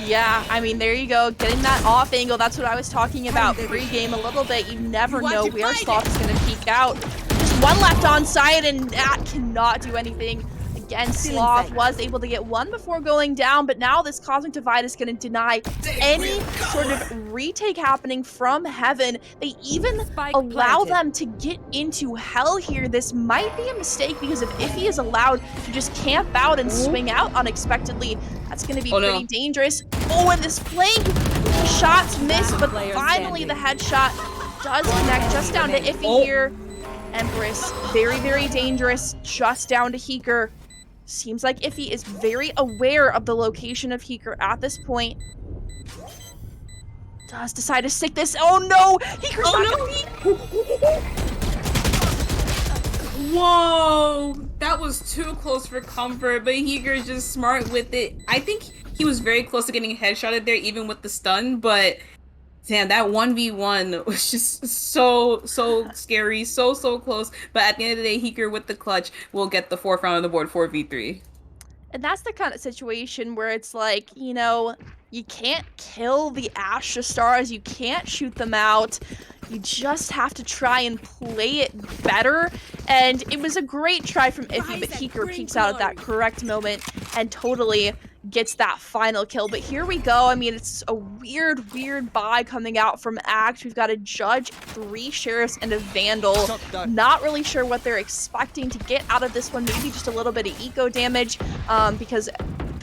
Yeah, I mean, there you go, getting that off angle. That's what I was talking about pre-game a little bit. You never know where Sloth is gonna peek out. Just one left on side, and that cannot do anything again. Sloth was able to get one before going down, but now this Cosmic Divide is going to deny any sort of retake happening from Heaven. They even allow them to get into Hell here. This might be a mistake because if Iffy is allowed to just camp out and swing out unexpectedly, that's going to be pretty dangerous. Oh, and this flank, the shots missed, but finally the headshot does connect just down to Iffy here. Empress, very, very dangerous, just down to Heeker. Seems like Iffy is very aware of the location of Heeker at this point. Does decide to stick this. Oh no! Heeker's not gonna be. Whoa! That was too close for comfort, but Heeker is just smart with it. I think he was very close to getting headshotted there, even with the stun, but damn, that 1v1 was just so scary, so close. But at the end of the day, Heeker with the clutch will get the 4th round on the board for V3. And that's the kind of situation where it's like, you know, you can't kill the Astra Stars, you can't shoot them out. You just have to try and play it better. And it was a great try from Iffy, but Heeker peeks out at that correct moment and totally gets that final kill. But here we go. I mean, it's a weird buy coming out from Act. We've got a Judge, 3 Sheriffs, and a Vandal. Not really sure what they're expecting to get out of this one. Maybe just a little bit of eco damage because,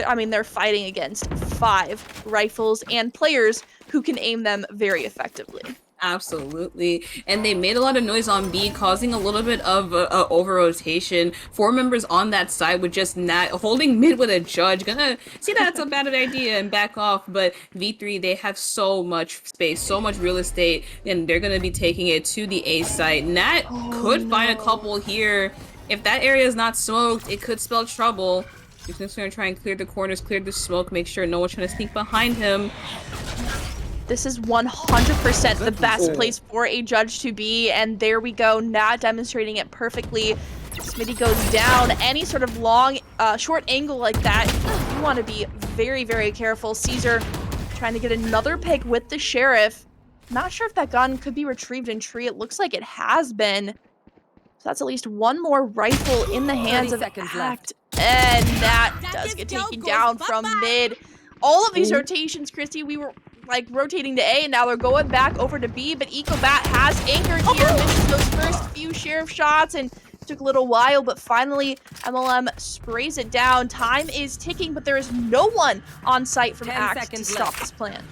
I mean, they're fighting against 5 rifles and players who can aim them very effectively. Absolutely. And they made a lot of noise on B, causing a little bit of over-rotation. 4 members on that side with just not holding mid with a Judge. Gonna see that's a bad idea and back off. But V3, they have so much space, so much real estate, and they're gonna be taking it to the A site. Nat could find a couple here. If that area is not smoked, it could spell trouble. He's just gonna try and clear the corners, clear the smoke, make sure no one's trying to sneak behind him. This is 100% the best place for a Judge to be, and there we go, Nat demonstrating it perfectly. Smitty goes down. Any sort of long, short angle like that, you want to be very, very careful. Caesar trying to get another pick with the Sheriff. Not sure if that gun could be retrieved in tree. It looks like it has been. So that's at least one more rifle in the hands of Act. And Nat does get taken down from mid. All of these rotations, Christy, we were like rotating to A, and now they're going back over to B, but Ecobat has anchored here, misses those first few Sheriff shots, and took a little while, but finally MLM sprays it down. Time is ticking, but there is no one on site from Act to stop this plan.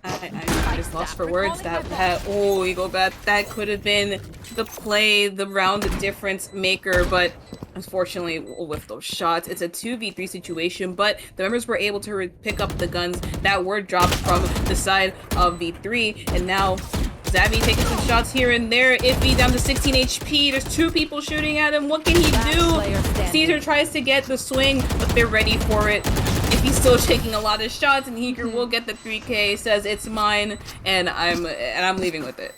I just lost for words. Ecobat, that could have been the play, the round difference maker, but unfortunately, with those shots, it's a 2v3 situation, but the members were able to pick up the guns that were dropped from the side of V3, and now Zavvy taking some shots here and there. Iffy down to 16 HP. There's 2 people shooting at him. What can he do? Caesar tries to get the swing, but they're ready for it. Iffy's still taking a lot of shots, and Heeker will get the 3K, says it's mine, and I'm leaving with it.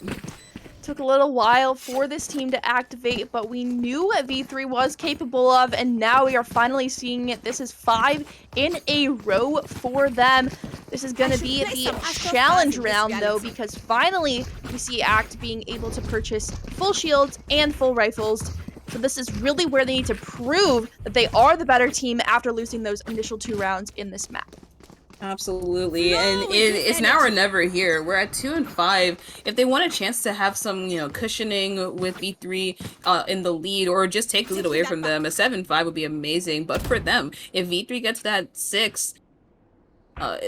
Took a little while for this team to activate, but we knew what V3 was capable of, and now we are finally seeing it. This is 5 in a row for them. This is going to be the challenge round, though, because finally we see Act being able to purchase full shields and full rifles. So this is really where they need to prove that they are the better team after losing those initial 2 rounds in this map. Absolutely, and it's now or never here. We're at 2 and 5. If they want a chance to have some, cushioning with V3 in the lead, or just take the lead away from them, a 7-5 would be amazing. But for them, if V3 gets that 6,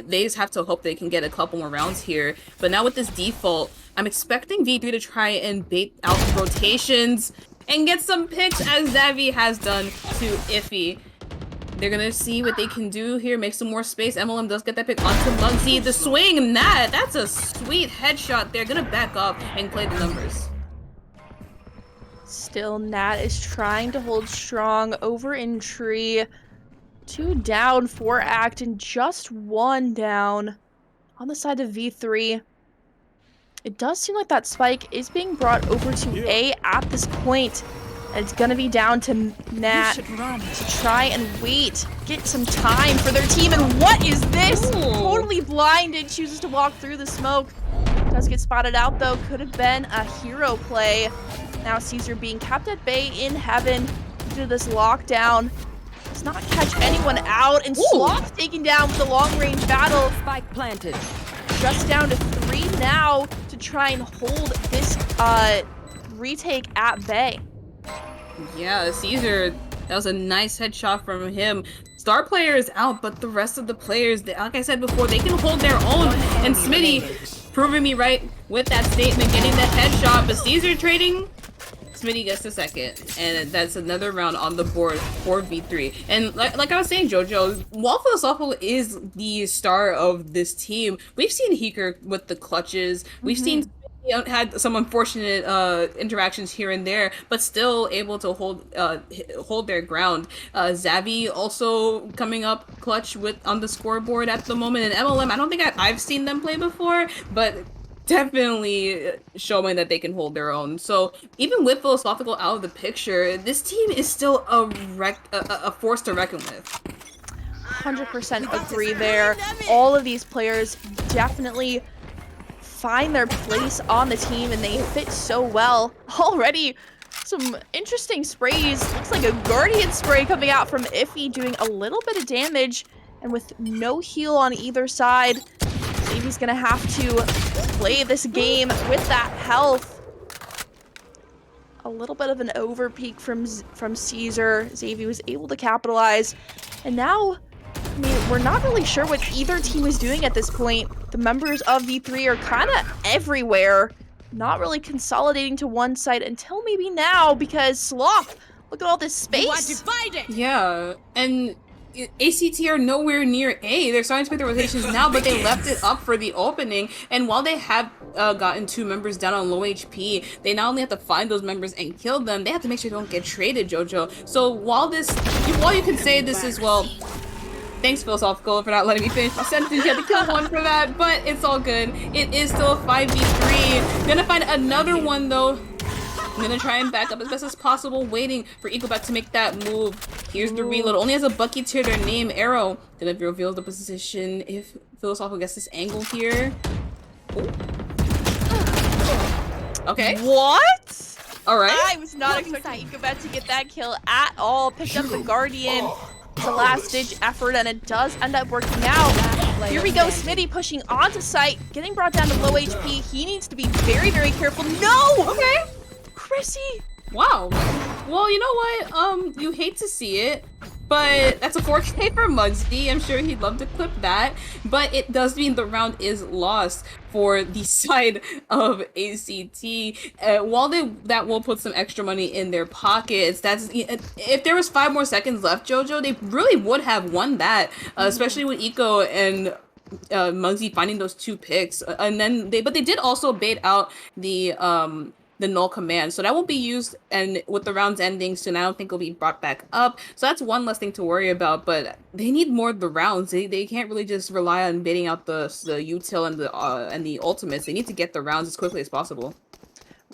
they just have to hope they can get a couple more rounds here. But now with this default, I'm expecting V3 to try and bait out the rotations and get some picks, as Zavvy has done to Iffy. They're gonna see what they can do here, make some more space. MLM does get that pick onto Muggsy. The swing, Nat, that's a sweet headshot. They're gonna back up and play the numbers. Still, Nat is trying to hold strong over in tree. 2 down for Act and just 1 down on the side of V3. It does seem like that spike is being brought over to A at this point. And it's gonna be down to Nat to try and wait, get some time for their team. And what is this? Ooh. Totally blinded, chooses to walk through the smoke. Does get spotted out though, could have been a hero play. Now Caesar being kept at bay in Heaven due to this lockdown. does not catch anyone out, and Sloth taken down with a long-range battle. Spike planted. Just down to 3 now to try and hold this retake at bay. Yeah, Caesar, that was a nice headshot from him. Star player is out, but the rest of the players, like I said before, they can hold their own. And Smitty proving me right with that statement, getting the headshot, but Caesar trading. Smitty gets the second, and that's another round on the board for V3. And like I was saying, JoJo, while Philosophical is the star of this team, we've seen Heeker with the clutches. We've seen had some unfortunate interactions here and there, but still able to hold their ground. Zavi also coming up clutch on the scoreboard at the moment. And MLM, I don't think I've seen them play before, but definitely showing that they can hold their own. So even with Philosophical out of the picture, this team is still a force to reckon with. 100% agree there. All of these players definitely find their place on the team, and they fit so well. Already some interesting sprays. Looks like a Guardian spray coming out from Iffy, doing a little bit of damage, and with no heal on either side, Xavie's gonna have to play this game with that health. A little bit of an overpeak from Caesar. Xavier was able to capitalize, and now, I mean, we're not really sure what either team is doing at this point. The members of V3 are kind of everywhere, not really consolidating to one side until maybe now, because Sloth, look at all this space. Yeah, and ACT are nowhere near A. They're starting to make the rotations now, but they left it up for the opening. And while they have gotten 2 members down on low HP, they not only have to find those members and kill them, they have to make sure they don't get traded, JoJo. So while you can say this is, well, thanks, Philosophical, for not letting me finish my sentence. You had to kill one for that, but it's all good. It is still a 5v3. Gonna find another one, though. I'm gonna try and back up as best as possible, waiting for Eaglebat to make that move. Here's the reload. Only has a Bucky tier their name, Arrow. Gonna reveal the position if Philosophical gets this angle here. Ooh. Okay. What? Alright. I was not expecting Eaglebat to get that kill at all. Picked up the Guardian. It's a last-ditch effort, and it does end up working out. Here we go, Smitty pushing onto site, getting brought down to low HP. He needs to be very, very careful. No! Okay. Chrissy! Wow. Well, you know what? You hate to see it, but that's a 4K for Muggsy. I'm sure he'd love to clip that, but it does mean the round is lost for the side of ACT. While that will put some extra money in their pockets, if there was 5 more seconds left, JoJo, they really would have won that, especially with Eco and Muggsy finding those 2 picks. And then but they did also bait out the null command, so that won't be used, and with the rounds ending soon, I don't think it'll be brought back up, so that's one less thing to worry about. But they need more of the rounds. They can't really just rely on baiting out the util and the ultimates. They need to get the rounds as quickly as possible.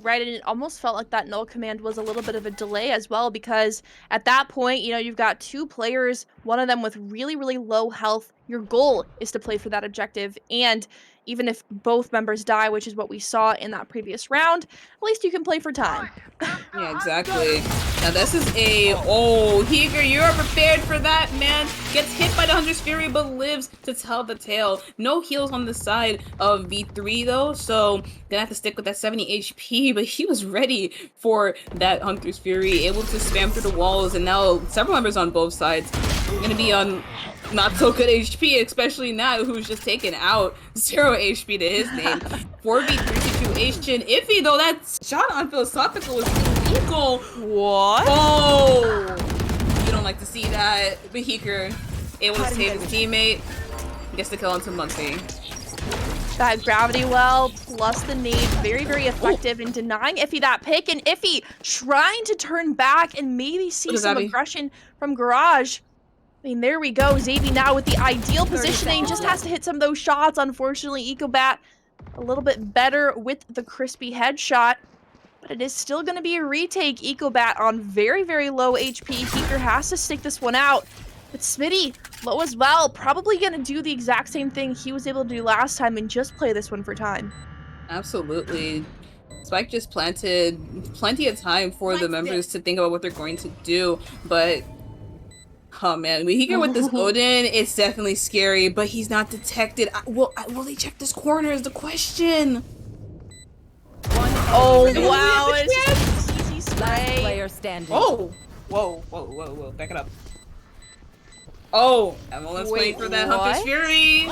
Right, and it almost felt like that null command was a little bit of a delay as well, because at that point, you know, you've got 2 players, one of them with really, really low health. Your goal is to play for that objective, and even if both members die, which is what we saw in that previous round, at least you can play for time. Yeah, exactly. Now this is Heeker, you're prepared for that, man. Gets hit by the Hunter's Fury, but lives to tell the tale. No heals on the side of V3 though, so gonna have to stick with that 70 HP, but he was ready for that Hunter's Fury, able to spam through the walls, and now several members on both sides gonna be on not so good HP, especially now who's just taken out 0 HP to his name. 4v3 situation. Iffy though, that shot on Philosophical was illegal. What? Oh, you don't like to see that. But Heeker able to save his teammate. Gets the kill onto Muggsy. That gravity well plus the nade, very, very effective in denying Iffy that pick, and Iffy trying to turn back and maybe see some aggression from Garage. I mean, there we go. Xavier now with the ideal positioning, just has to hit some of those shots. Unfortunately, Ecobat a little bit better with the crispy headshot, but it is still going to be a retake. Ecobat on very, very low HP. Heeker has to stick this one out, but Smitty low as well. Probably going to do the exact same thing he was able to do last time and just play this one for time. Absolutely. Spike just planted plenty of time for the members to think about what they're going to do, but Oh man, when he get with this Odin, it's definitely scary, but he's not detected. Will they check this corner is the question. Oh wow, it's just easy spray. Player standing. Oh! Whoa. Back it up. Oh! Evelyn's waiting for that Hunter's Fury!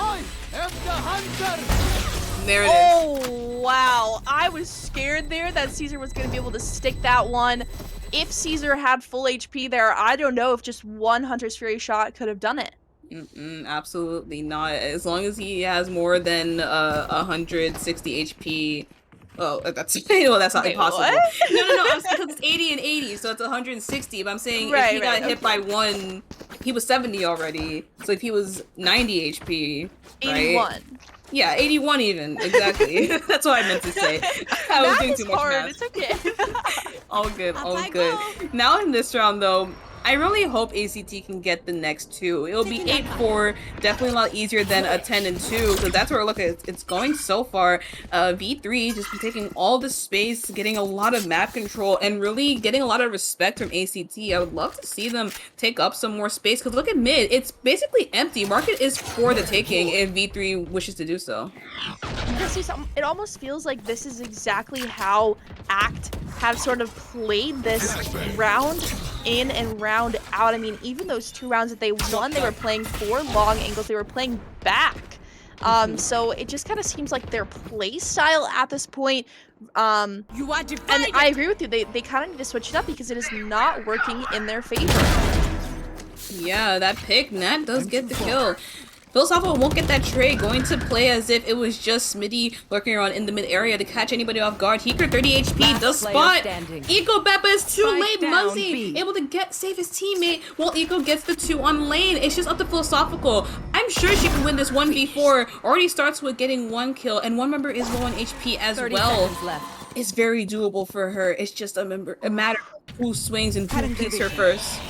There it is. Oh wow, I was scared there that Caesar was going to be able to stick that one. If Caesar had full HP there, I don't know if just one Hunter's Fury shot could have done it. Absolutely not. As long as he has more than 160 HP. Oh, that's that's not impossible. What? No. I'm saying because it's 80 and 80, so it's 160. But I'm saying if he got hit by one, he was 70 already. So if he was 90 HP, 81. Right? Yeah, 81 even. Exactly. That's what I meant to say. I was doing too much hard. math. It's okay. All good. Now in this round though, I really hope ACT can get the next two. It'll be 8-4, definitely a lot easier than a 10-2, so that's where it's going so far. V3 just been taking all the space, getting a lot of map control, and really getting a lot of respect from ACT. I would love to see them take up some more space, because look at mid, it's basically empty. Market is for the taking if V3 wishes to do so. It almost feels like this is exactly how ACT have sort of played this round in and round out. I mean, even those 2 rounds that they won, they were playing 4 long angles. They were playing back. So it just kind of seems like their play style at this point. And I agree with you. They kind of need to switch it up because it is not working in their favor. Yeah, that pick, Nat does get the kill. Philosophical won't get that trade, going to play as if it was just Smitty lurking around in the mid area to catch anybody off guard. Heeker 30 HP, the spot. Eco Beppa is too late. Muzzy able to save his teammate while Eco gets the 2 on lane. It's just up to Philosophical. I'm sure she can win this 1v4. Already starts with getting 1 kill, and one member is low on HP as well. It's very doable for her. It's just a matter of who swings and who picks her first.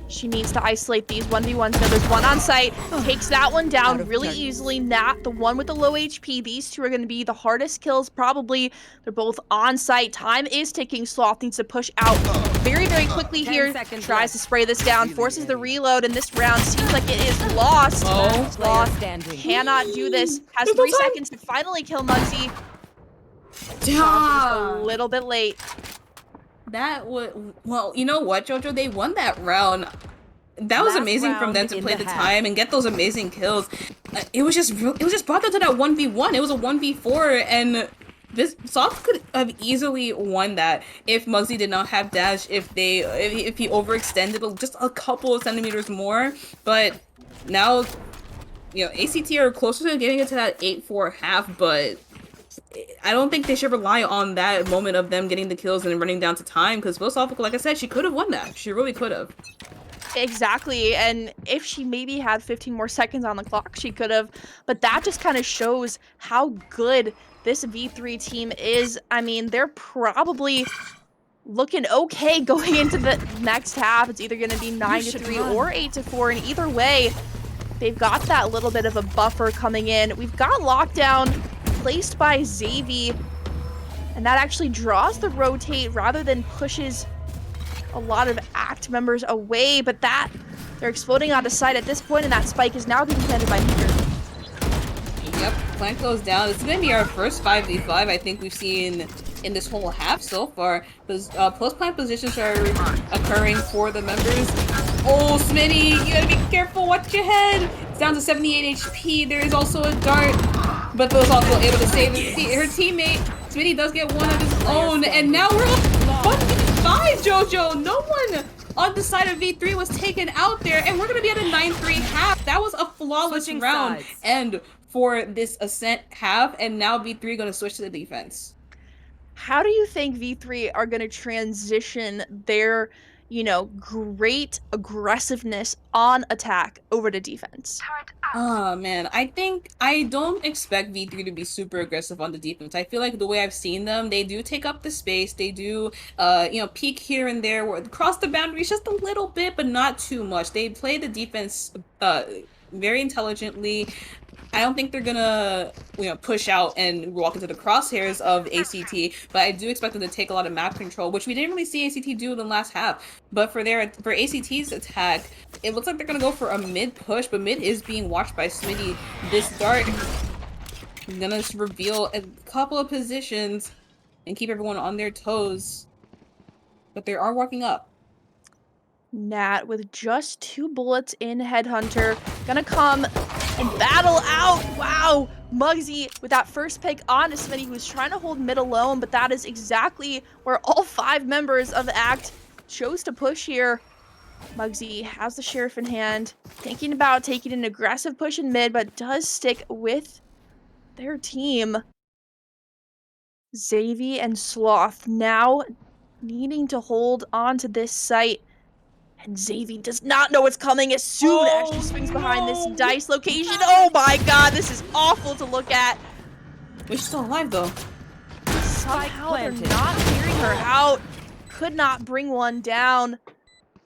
She needs to isolate these 1v1s. Now there's one on site. Takes that one down really easily. Nat, the one with the low HP. These two are going to be the hardest kills probably. They're both on site. Time is ticking. Sloth needs to push out very, very quickly here. Tries to spray this down. Forces the reload. And this round seems like it is lost. Sloth cannot do this. Has 3 seconds to finally kill Muggsy. A little bit late. That would, well, you know what, Jojo? They won that round. That was amazing from them to play the time and get those amazing kills. It was just brought them to that 1v1. It was a 1v4, and this Soft could have easily won that if Muggsy did not have dash. If he overextended just a couple of centimeters more. But now, you know, ACT are closer to getting it to that 8-4 half, but I don't think they should rely on that moment of them getting the kills and running down to time, because Philosophical, like I said, she could have won that. She really could have. Exactly, and if she maybe had 15 more seconds on the clock, she could have. But that just kind of shows how good this V3 team is. I mean, they're probably looking okay going into the next half. It's either going to be 9-3 or 8-4, and either way, they've got that little bit of a buffer coming in. We've got Lockdown placed by Xavi, and that actually draws the rotate rather than pushes a lot of ACT members away, but they're exploding out of sight at this point, and that spike is now being planted by Heeker. Yep, plant goes down. This is going to be our first 5v5 I think we've seen in this whole half so far, because post-plant positions are occurring for the members. Oh, Smitty, you gotta be careful, watch your head! It's down to 78 HP, there is also a dart, but Phil's also able to save her teammate. Smitty does get one of his own, and now we're up 1v5, Jojo! No one on the side of V3 was taken out there, and we're gonna be at a 9-3 half. That was a flawless round, and for this Ascent half, and now V3 gonna switch to the defense. How do you think V3 are gonna transition their, you know, great aggressiveness on attack over to defense? Oh man, I don't expect V3 to be super aggressive on the defense. I feel like the way I've seen them, they do take up the space, they do you know, peek here and there, or cross the boundaries just a little bit, but not too much. They play the defense very intelligently. I don't think they're gonna, push out and walk into the crosshairs of ACT, but I do expect them to take a lot of map control, which we didn't really see ACT do in the last half. But for ACT's attack, it looks like they're gonna go for a mid push, but mid is being watched by Smitty. This dart is gonna reveal a couple of positions and keep everyone on their toes, but they are walking up. Nat with just 2 bullets in Headhunter, gonna come and battle out. Wow, Muggsy with that first pick on Smitty, who was trying to hold mid alone, but that is exactly where all 5 members of ACT chose to push here. Muggsy has the Sheriff in hand, thinking about taking an aggressive push in mid, but does stick with their team. Xavi and Sloth now needing to hold on to this site. And Xavi does not know what's coming as soon as she swings behind this dice location. Oh my god, this is awful to look at. She's still alive though. Somehow they're not clearing her out. Could not bring one down.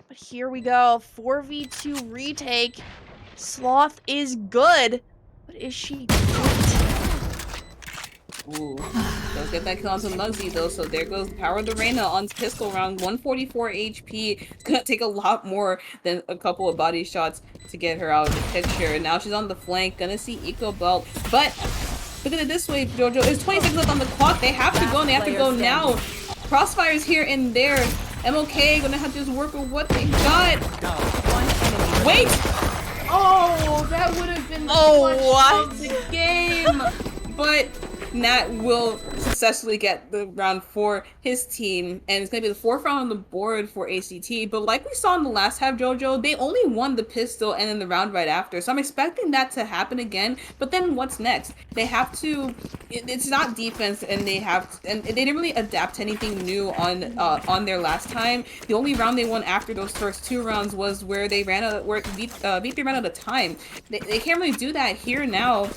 But here we go, 4v2 retake. Sloth is good, but is she great? Ooh, does get that kill onto Muggsy though, so there goes the power of the Reyna on pistol round. 144 HP. It's gonna take a lot more than a couple of body shots to get her out of the picture. And now she's on the flank, gonna see Eco Belt. But look at it this way, Jojo. It's 26 left on the clock. They have to go and they have to go now. Crossfires here and there. MLK gonna have to just work with what they got. Wait! Oh, that would have been the clutch of the game. But Nat will successfully get the round for his team, and it's going to be the 4th round on the board for ACT. But like we saw in the last half, Jojo, they only won the pistol and then the round right after. So I'm expecting that to happen again. But then what's next? They have to. It's not defense, and they didn't really adapt to anything new on their last time. The only round they won after those first 2 rounds was where they V3 ran out of time. They can't really do that here now.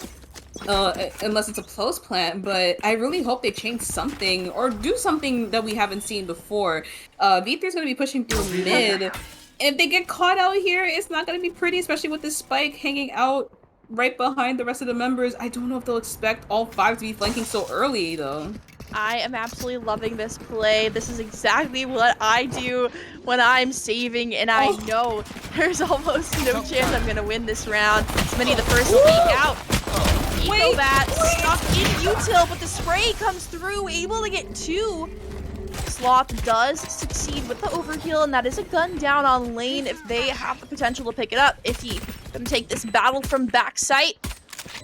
Unless it's a close plant, but I really hope they change something or do something that we haven't seen before. V3 is going to be pushing through mid. And if they get caught out here, it's not going to be pretty, especially with this spike hanging out right behind the rest of the members. I don't know if they'll expect all 5 to be flanking so early, though. I am absolutely loving this play. This is exactly what I do when I'm saving, and I know there's almost no chance I'm going to win this round. Smitty the first to peek out. Eco Bat stuck in util, but the spray comes through, able to get 2. Sloth does succeed with the overheal, and that is a gun down on lane if they have the potential to pick it up. If he can take this battle from backside,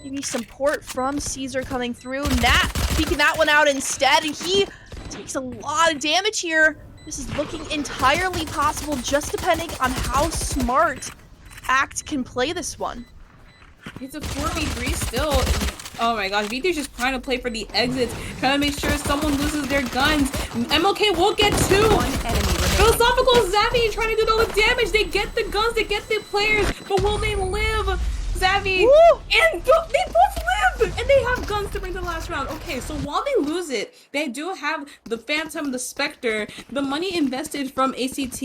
maybe support from Caesar coming through. Nat peeking that one out instead, and he takes a lot of damage here. This is looking entirely possible, just depending on how smart ACT can play this one. It's a 4v3 still. Oh my gosh, V3's just trying to play for the exits, trying to make sure someone loses their guns. MLK will get 2. Philosophical Xavi trying to do all the damage. They get the guns, they get the players, but will they live? Xavi and they both live, and they have guns to bring to the last round. Okay, so while they lose it, they do have the Phantom, the Spectre. The money invested from ACT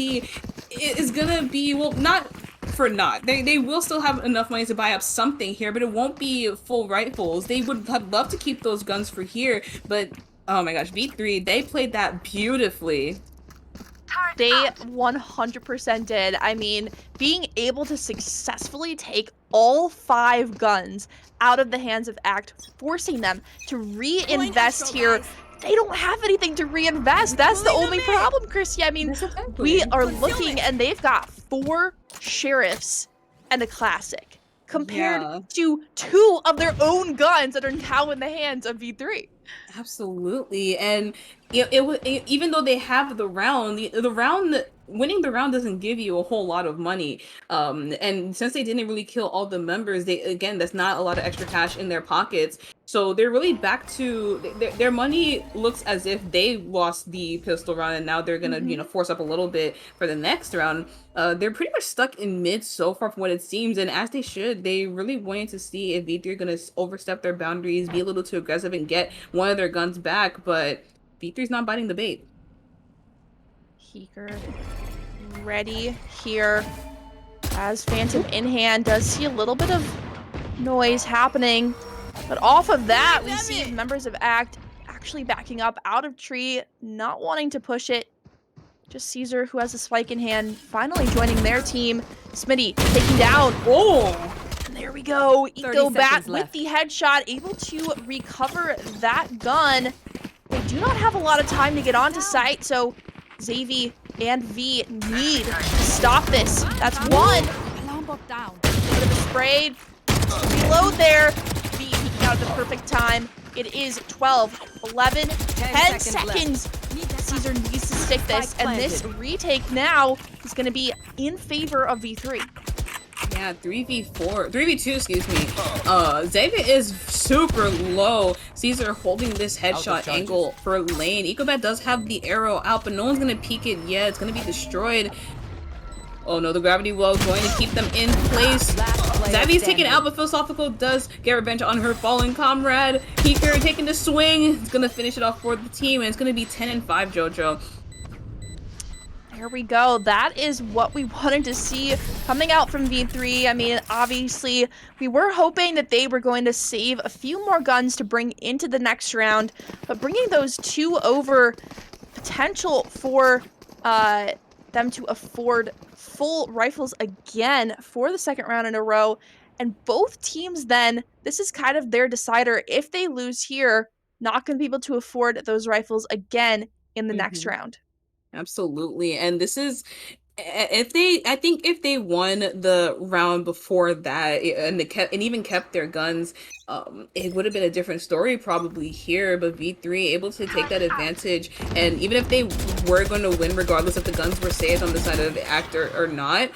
is gonna be, well, not for naught. They will still have enough money to buy up something here, but it won't be full rifles. They would have loved to keep those guns for here, but oh my gosh, V3, they played that beautifully. They 100% did. I mean, being able to successfully take all 5 guns out of the hands of ACT, forcing them to reinvest here. They don't have anything to reinvest. That's the only problem, Chrissy. I mean, we are looking and they've got 4 sheriffs and a classic compared to 2 of their own guns that are now in the hands of V3. Absolutely, and even though they have the round, winning the round doesn't give you a whole lot of money. And since they didn't really kill all the members, that's not a lot of extra cash in their pockets. So they're really back to their money. Looks as if they lost the pistol round, and now they're gonna force up a little bit for the next round. They're pretty much stuck in mid so far from what it seems, and as they should. They really wanted to see if V3 are gonna overstep their boundaries, be a little too aggressive, and get one of their guns back, but V3's not biting the bait. Heeker ready here as Phantom in hand. Does see a little bit of noise happening. But off of that, we see members of ACT actually backing up out of tree, not wanting to push it. Just Caesar, who has a spike in hand, finally joining their team. Smitty taking down. Oh! And there we go. Eco Bat with the headshot, able to recover that gun. They do not have a lot of time to get onto site, so Xavi and V need to stop this. That's one. Alarm bot down. Bit of a spray. Reload there. V peeking out at the perfect time. It is 12, 11, 10 seconds. Caesar needs to stick this, and this retake now is going to be in favor of V3. Yeah, 3v2, excuse me. Xavier is super low. Caesar holding this headshot angle for lane. Ecobat does have the arrow out, but no one's gonna peek it yet. It's gonna be destroyed. Oh no, the gravity well is going to keep them in place. Xavier's taken out, but Philosophical does get revenge on her fallen comrade. Heeker taking the swing. It's gonna finish it off for the team, and it's gonna be 10-5, JoJo. There we go. That is what we wanted to see coming out from V3. I mean, obviously, we were hoping that they were going to save a few more guns to bring into the next round, but bringing those two over, potential for them to afford full rifles again for the second round in a row. And both teams then, this is kind of their decider. If they lose here, not going to be able to afford those rifles again in the next round. Absolutely. And this is, I think if they won the round before that and even kept their guns, it would have been a different story probably here. But V3 able to take that advantage, and even if they were going to win, regardless if the guns were saved on the side of the actor or not,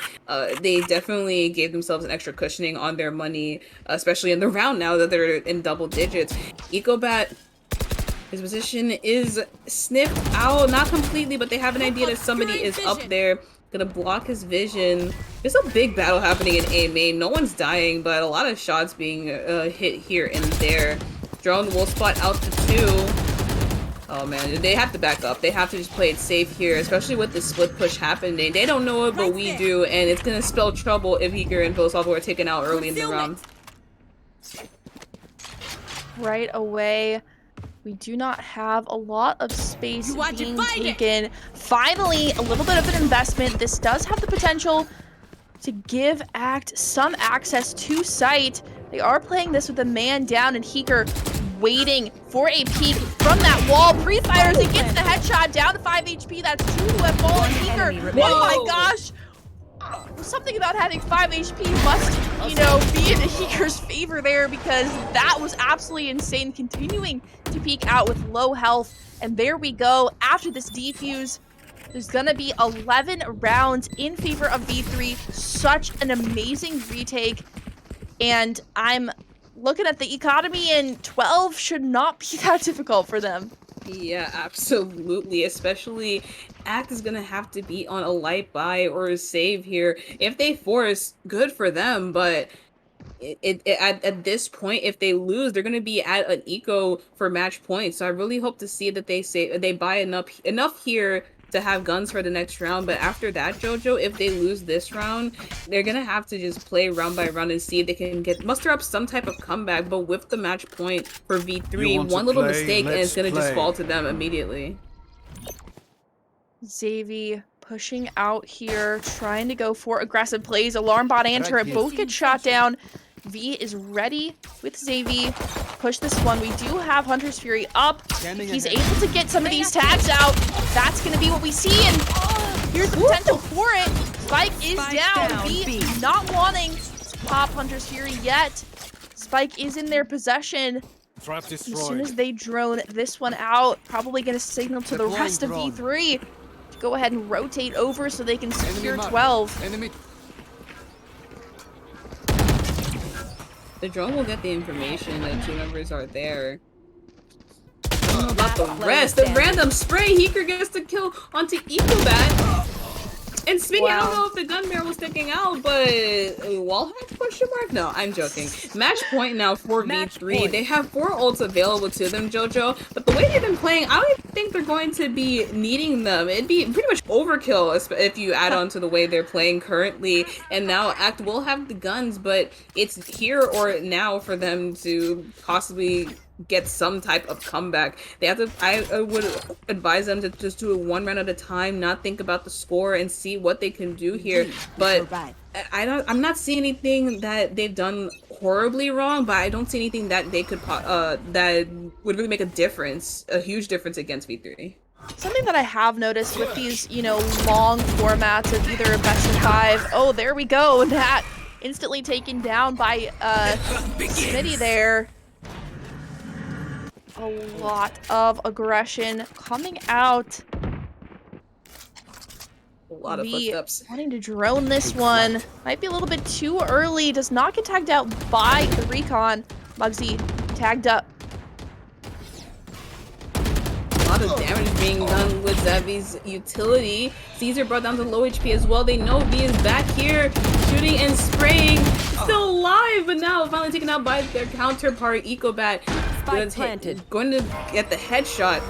they definitely gave themselves an extra cushioning on their money, especially in the round now that they're in double digits. Ecobat, his position is sniffed out, not completely, but they have an idea that somebody is up there, gonna block his vision. There's a big battle happening in A main. No one's dying, but a lot of shots being hit here and there. Drone will spot out the 2. Oh man, they have to back up. They have to just play it safe here, especially with the split push happening. They don't know it, but we do, and it's gonna spell trouble if Heeker and Philosophical are taken out early in the round. Right away. We do not have a lot of space being taken. Finally, a little bit of an investment. This does have the potential to give ACT some access to site. They are playing this with a man down, and Heeker waiting for a peek from that wall. Pre-fires, he gets the headshot down to 5 HP. That's 2 who have fallen. Heeker, oh my gosh. Something about having 5 HP must, you know, be in Heeker's favor there, because that was absolutely insane. Continuing to peek out with low health. And there we go. After this defuse, there's gonna be 11 rounds in favor of V3. Such an amazing retake. And I'm looking at the economy, and 12 should not be that difficult for them. Yeah, absolutely. Especially ACT is gonna have to be on a light buy or a save here. If they force, good for them, but at this point, if they lose, they're gonna be at an eco for match points. So I really hope to see that they buy enough here to have guns for the next round. But after that, JoJo, if they lose this round, they're gonna have to just play round by round and see if they can muster up some type of comeback. But with the match point for V3, one little mistake and it's gonna just fall to them immediately. Xavi pushing out here, trying to go for aggressive plays. Alarm bot and turret both get shot down. V is ready with Xavi. Push this one. We do have Hunter's Fury up. He's able to get some of these tags out. That's going to be what we see, and here's the potential for it. Spike is down. V not wanting to pop Hunter's Fury yet. Spike is in their possession. As soon as they drone this one out, probably going to signal to the rest of V3 to go ahead and rotate over so they can secure 12. The drone will get the information that 2 members are there. I don't know about the rest. The random spray, Heeker gets the kill onto Ecobat. And speaking, I don't Wow. know if the gun barrel was sticking out, but wall hack question mark? No, I'm joking. Match point now for V3. They have 4 ults available to them, Jojo. But the way they've been playing, I don't even think they're going to be needing them. It'd be pretty much overkill if you add on to the way they're playing currently. And now Act will have the guns, but it's here or now for them to possibly get some type of comeback. They have to. I would advise them to just do it one round at a time, not think about the score, and see what they can do here. But I'm not seeing anything that they've done horribly wrong, but I don't see anything that they could that would really make a difference, a huge difference against V3. Something that I have noticed with these, long formats of either a best of 5. Oh, there we go. That instantly taken down by Smitty there. A lot of aggression coming out. A lot of footsteps. Wanting to drone this one. Might be a little bit too early. Does not get tagged out by the recon. Muggsy tagged up. A lot of damage being done with Zavi's utility. Caesar brought down to low HP as well. They know V is back here, shooting and spraying. Still alive, but now finally taken out by their counterpart, Ecobat. Going to get the headshot.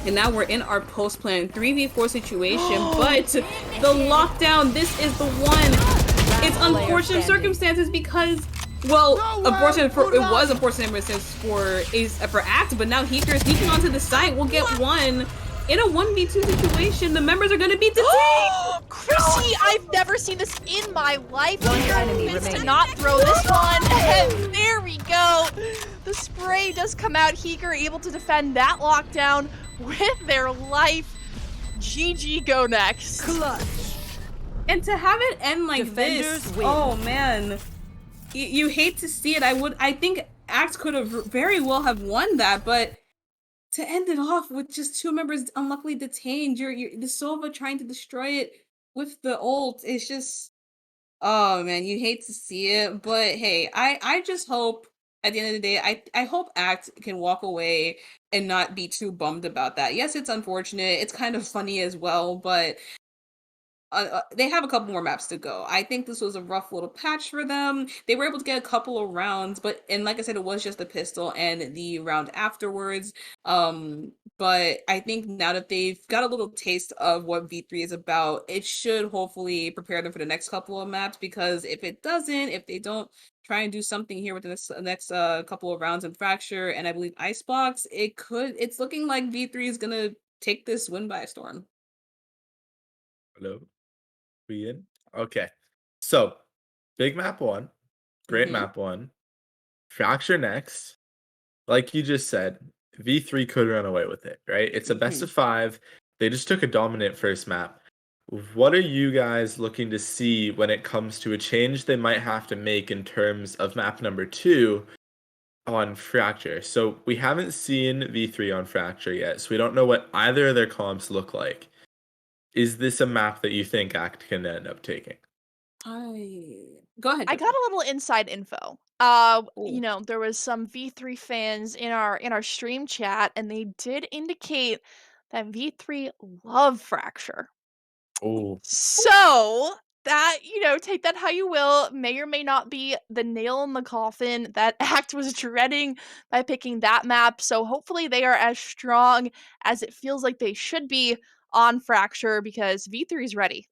And now we're in our post plan 3v4 situation, but the lockdown, this is the one. It's unfortunate circumstances because, well, it was unfortunate circumstances for Act, but now Heater sneaking onto the site will get one. In a 1v2 situation, the members are going to be detained. Chrissy, I've never seen this in my life. Heater to not throw this one. And there we go. The spray does come out. Heater able to defend that lockdown with their life. GG, go next. Clutch. And to have it end like this, oh man, you hate to see it. I think Act could have very well have won that, but to end it off with just 2 members unluckily detained, you're the Sova trying to destroy it with the ult. It's just, oh man, you hate to see it. But hey, I just hope at the end of the day, I hope Act can walk away and not be too bummed about that. Yes, it's unfortunate. It's kind of funny as well, but they have a couple more maps to go. I think this was a rough little patch for them. They were able to get a couple of rounds, and like I said, it was just the pistol and the round afterwards. But I think now that they've got a little taste of what V3 is about, it should hopefully prepare them for the next couple of maps, because if they don't try and do something here with the next couple of rounds in Fracture and I believe Icebox, it's looking like V3 is gonna take this win by storm. Hello? We in? Okay. So, big map 1. Great map 1. Fracture next. Like you just said, V3 could run away with it, right? It's a best of 5. They just took a dominant first map. What are you guys looking to see when it comes to a change they might have to make in terms of map number 2 on Fracture? So we haven't seen V3 on Fracture yet, so we don't know what either of their comps look like. Is this a map that you think Act can end up taking? Go ahead. I got a little inside info. There was some V3 fans in our stream chat, and they did indicate that V3 love Fracture. Oh. So that, take that how you will, may or may not be the nail in the coffin that Act was dreading by picking that map. So hopefully they are as strong as it feels like they should be on Fracture, because V3 is ready.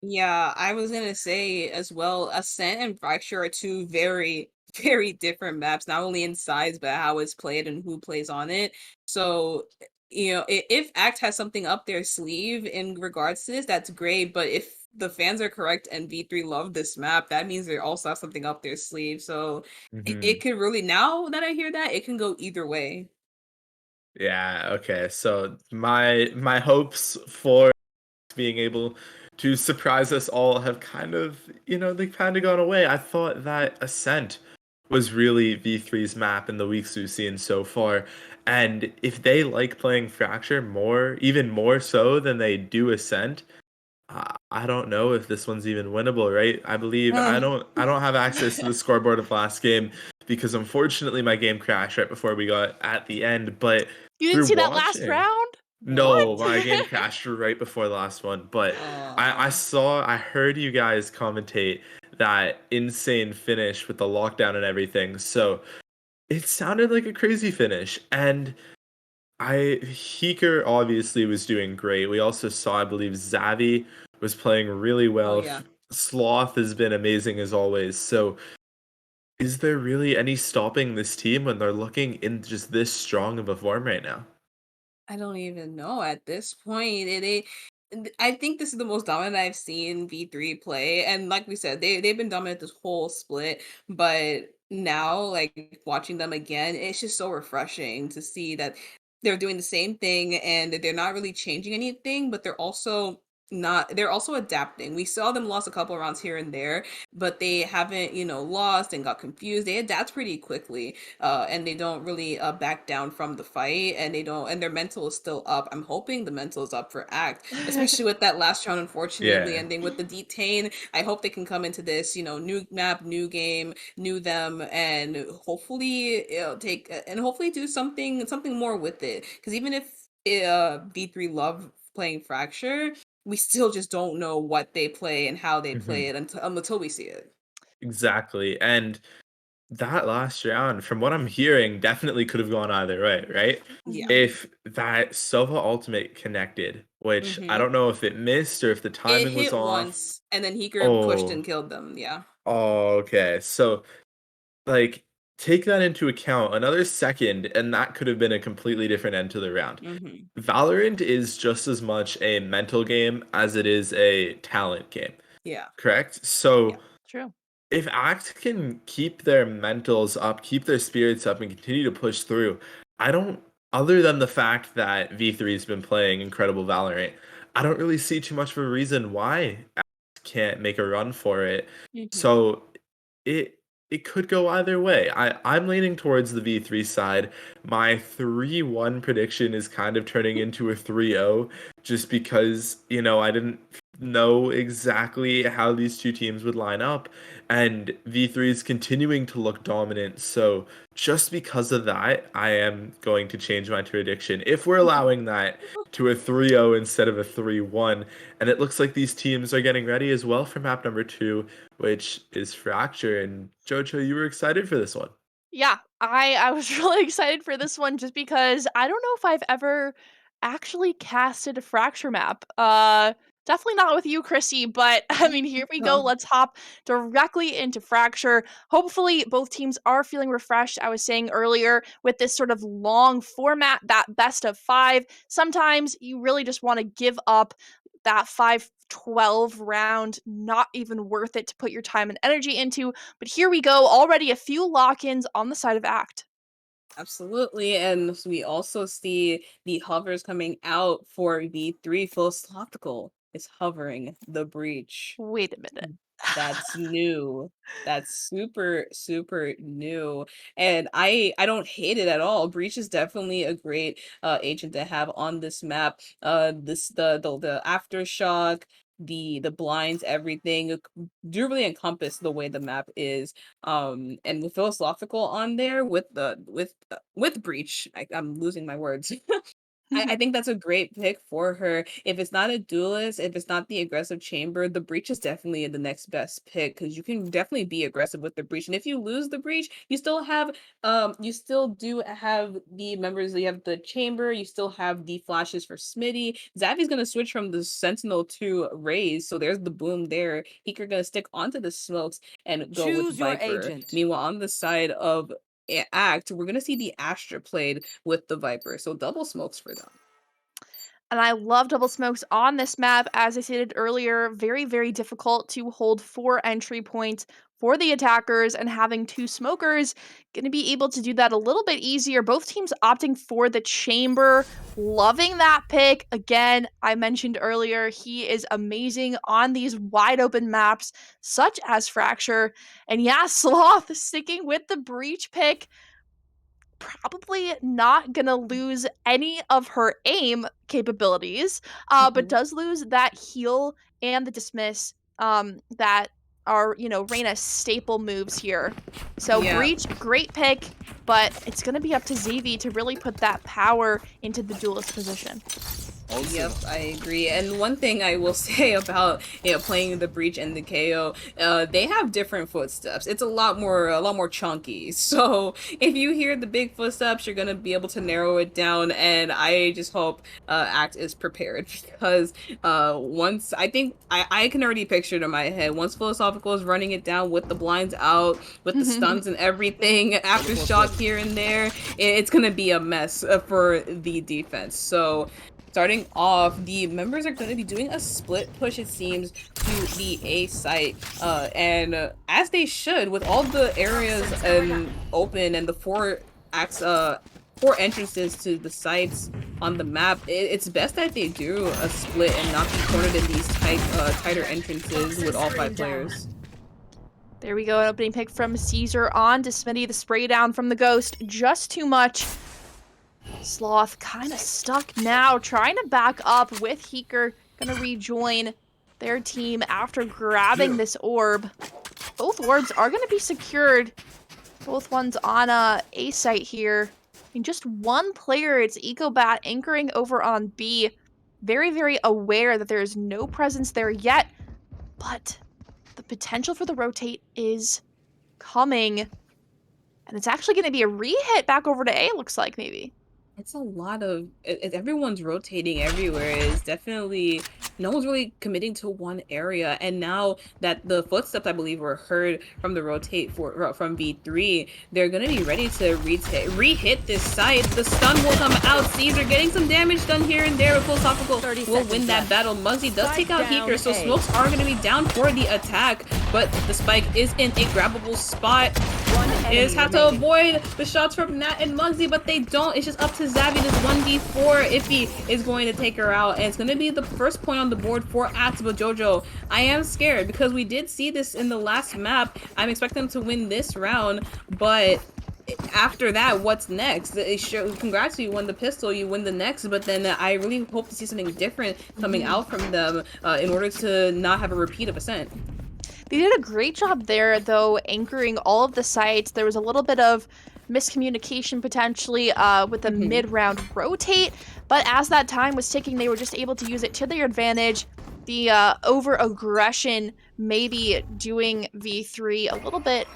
Yeah, I was gonna say as well, Ascent and Fracture are 2 very, very different maps, not only in size, but how it's played and who plays on it. So, if Act has something up their sleeve in regards to this, that's great. But if the fans are correct and V3 love this map, that means they also have something up their sleeve. So it could really, now that I hear that, it can go either way. Yeah, okay. So my hopes for being able to surprise us all have kind of, they've kind of gone away. I thought that Ascent was really V3's map in the weeks we've seen so far. And if they like playing Fracture even more so than they do Ascent, I don't know if this one's even winnable, right? I believe I don't have access to the scoreboard of last game because unfortunately my game crashed right before we got at the end. But you didn't see that last round? No, What? my game crashed right before the last one, but Uh, I heard you guys commentate that insane finish with the lockdown and everything. So it sounded like a crazy finish. And Heeker obviously was doing great. We also saw, I believe, Zavi was playing really oh well. yeah. Sloth has been amazing as always. So is there really any stopping this team when they're looking in just this strong of a form right now? I don't even know at this point. I think this is the most dominant I've seen V3 play, and like we said, they've been dominant this whole split. But now, like watching them again, it's just so refreshing to see that they're doing the same thing and they're not really changing anything, but they're also adapting. We saw them lost a couple rounds here and there, but they haven't, lost and got confused. They adapt pretty quickly, and they don't really back down from the fight, and they don't, and their mental is still up. I'm hoping the mental is up for Act, especially with that last round, unfortunately Yeah. ending with the detain. I hope they can come into this, new map, new game, new them, and hopefully hopefully do something more with it. Because even if V3 love playing Fracture, we still just don't know what they play and how they play Mhm. it until we see it. Exactly. And that last round, from what I'm hearing, definitely could have gone either way, right? Yeah. Mhm. If that Sova ultimate connected, which I Mm-hmm. don't know if it missed or if the It timing was hit off. once, and then Heeker pushed Oh, and killed them. Yeah. oh, okay. So, like, take that into account. Another second, and that could have been a completely different end to the round. Mm-hmm. Valorant is just as much a mental game as it is a talent game, Yeah. correct? So, Yeah. True. if Act can keep their mentals up, keep their spirits up, and continue to push through, I don't, other than the fact that V3 has been playing incredible Valorant, I don't really see too much of a reason why Act can't make a run for it. Mm-hmm. So it it could go either way. I'm leaning towards the V3 side. My 3-1 prediction is kind of turning into a 3-0 just because, I didn't know exactly how these two teams would line up and V3 is continuing to look dominant. So just because of that, I am going to change my prediction. If we're allowing that to a 3-0 instead of a 3-1, and it looks like these teams are getting ready as well for map number 2, which is Fracture. And Jojo, you were excited for this one. Yeah, I was really excited for this one just because I don't know if I've ever actually casted a fracture map. Definitely not with you, Chrissy, but I mean, here we go. Oh. Let's hop directly into fracture. Hopefully, both teams are feeling refreshed. I was saying earlier with this sort of long format, that best of 5, sometimes you really just want to give up that 5-12 round, not even worth it to put your time and energy into. But here we go, already a few lock-ins on the side of Act. Absolutely. And we also see the hovers coming out for V3. Philosophical is hovering the breach. Wait a minute. That's new. That's super, super new. And I don't hate it at all. Breach is definitely a great agent to have on this map. This the aftershock, the blinds, everything do really encompass the way the map is. And with philosophical on there with breach, I'm losing my words. I think that's a great pick for her. If it's not a duelist, if it's not the aggressive chamber, the breach is definitely the next best pick because you can definitely be aggressive with the breach. And if you lose the breach, you still do have the members. You have the chamber. You still have the flashes for Smitty. Zavi's gonna switch from the Sentinel to Raze, so there's the boom there. Heeker gonna stick onto the smokes and go with Choose your Viper. agent. Meanwhile, on the side of Act, we're gonna see the Astra played with the Viper. So double smokes for them. And I love double smokes on this map. As I stated earlier, very, very difficult to hold 4 entry points for the attackers, and having 2 smokers going to be able to do that a little bit easier. Both teams opting for the chamber. Loving that pick. Again, I mentioned earlier, he is amazing on these wide open maps, such as Fracture. And yeah, Sloth sticking with the breach pick, probably not gonna lose any of her aim capabilities, but Mhm. does lose that heal and the dismiss, that are, you know, Reyna's staple moves here. So Yeah. Breach, great pick, but it's going to be up to Xavi to really put that power into the duelist position. Yep, I agree. And one thing I will say about playing the Breach and the KO, they have different footsteps. It's a lot more chunky. So if you hear the big footsteps, you're gonna be able to narrow it down. And I just hope Act is prepared because once I think I can already picture it in my head. Once Philosophical is running it down with the blinds out, with the stuns and everything, aftershock here and there, it's gonna be a mess for the defense. So. Starting off, the members are going to be doing a split push, it seems, to the A site, and as they should, with all the areas open and the four entrances to the sites on the map, it's best that they do a split and not be cornered in these tighter entrances with all 5 players. There we go, an opening pick from Caesar on to Smitty, the spray down from the Ghost, just too much. Sloth kind of stuck now, trying to back up with Heeker, gonna rejoin their team after grabbing this orb. Both orbs are gonna be secured. Both ones on A site here. I mean, just one player, it's Ecobat anchoring over on B. Very, very aware that there is no presence there yet, but the potential for the rotate is coming. And it's actually gonna be a re-hit back over to A, looks like, maybe. It's a lot of everyone's rotating everywhere. It's definitely no one's really committing to one area. And now that the footsteps, I believe, were heard from the rotate from V3, they're gonna be ready to re-hit this site. The stun will come out. Caesar getting some damage done here and there. Philosophical will win that battle. Muggsy does take out Heeker, so smokes are gonna be down for the attack, but the spike is in a grabbable spot. Is have to avoid the shots from Nat and Muggsy, but they don't. It's just up to Xavi. This 1v4 Iffy is going to take her out, and it's going to be the first point on the board for Act. But Jojo, I am scared because we did see this in the last map. I'm expecting them to win this round, but after that, what's next? Congrats, you won the pistol, you win the next, but then I really hope to see something different coming out from them in order to not have a repeat of Ascent. They did a great job there, though, anchoring all of the sites. There was a little bit of miscommunication potentially with the mid-round rotate, but as that time was ticking, they were just able to use it to their advantage. The over-aggression maybe doing V3 a little bit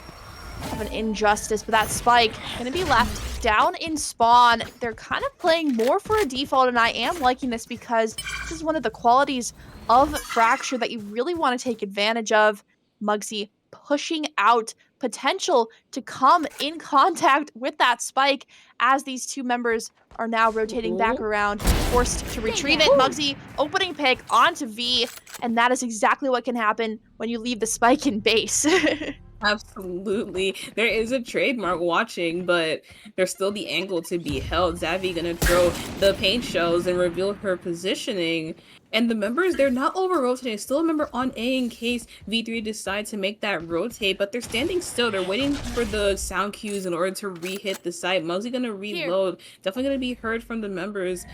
of an injustice, but that spike going to be left down in spawn. They're kind of playing more for a default, and I am liking this because this is one of the qualities of Fracture that you really want to take advantage of. Muggsy pushing out potential to come in contact with that spike as these two members are now rotating back around, forced to retrieve it. Muggsy opening pick onto V, and that is exactly what can happen when you leave the spike in base. Absolutely. There is a trademark watching, but there's still the angle to be held. Xavi gonna throw the paint shells and reveal her positioning. And the members, they're not over-rotating. Still a member on A in case V3 decides to make that rotate, but they're standing still. They're waiting for the sound cues in order to re-hit the site. Muggsy gonna reload. Definitely gonna be heard from the members.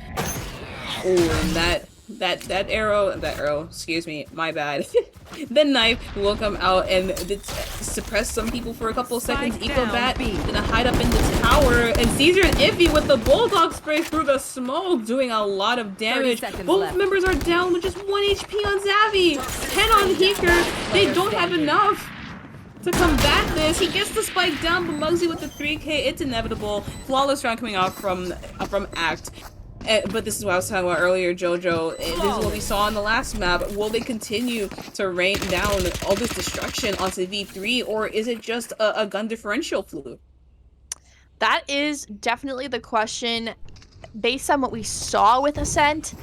Oh, and that arrow, excuse me, my bad. The knife will come out and suppress some people for a couple of seconds. Ecobat gonna hide up in the tower, and Caesar and Iffy with the bulldog spray through the smoke, doing a lot of damage. Both members are down with just 1 HP on Xavi. 10 on Heeker. They don't have enough to combat this. He gets the spike down, but Muggsy with the 3K. It's inevitable. Flawless round coming out from Act. But this is what I was talking about earlier, Jojo. This is what we saw on the last map. Will they continue to rain down all this destruction onto V3, or is it just a gun differential fluke? That is definitely the question. Based on what we saw with Ascent,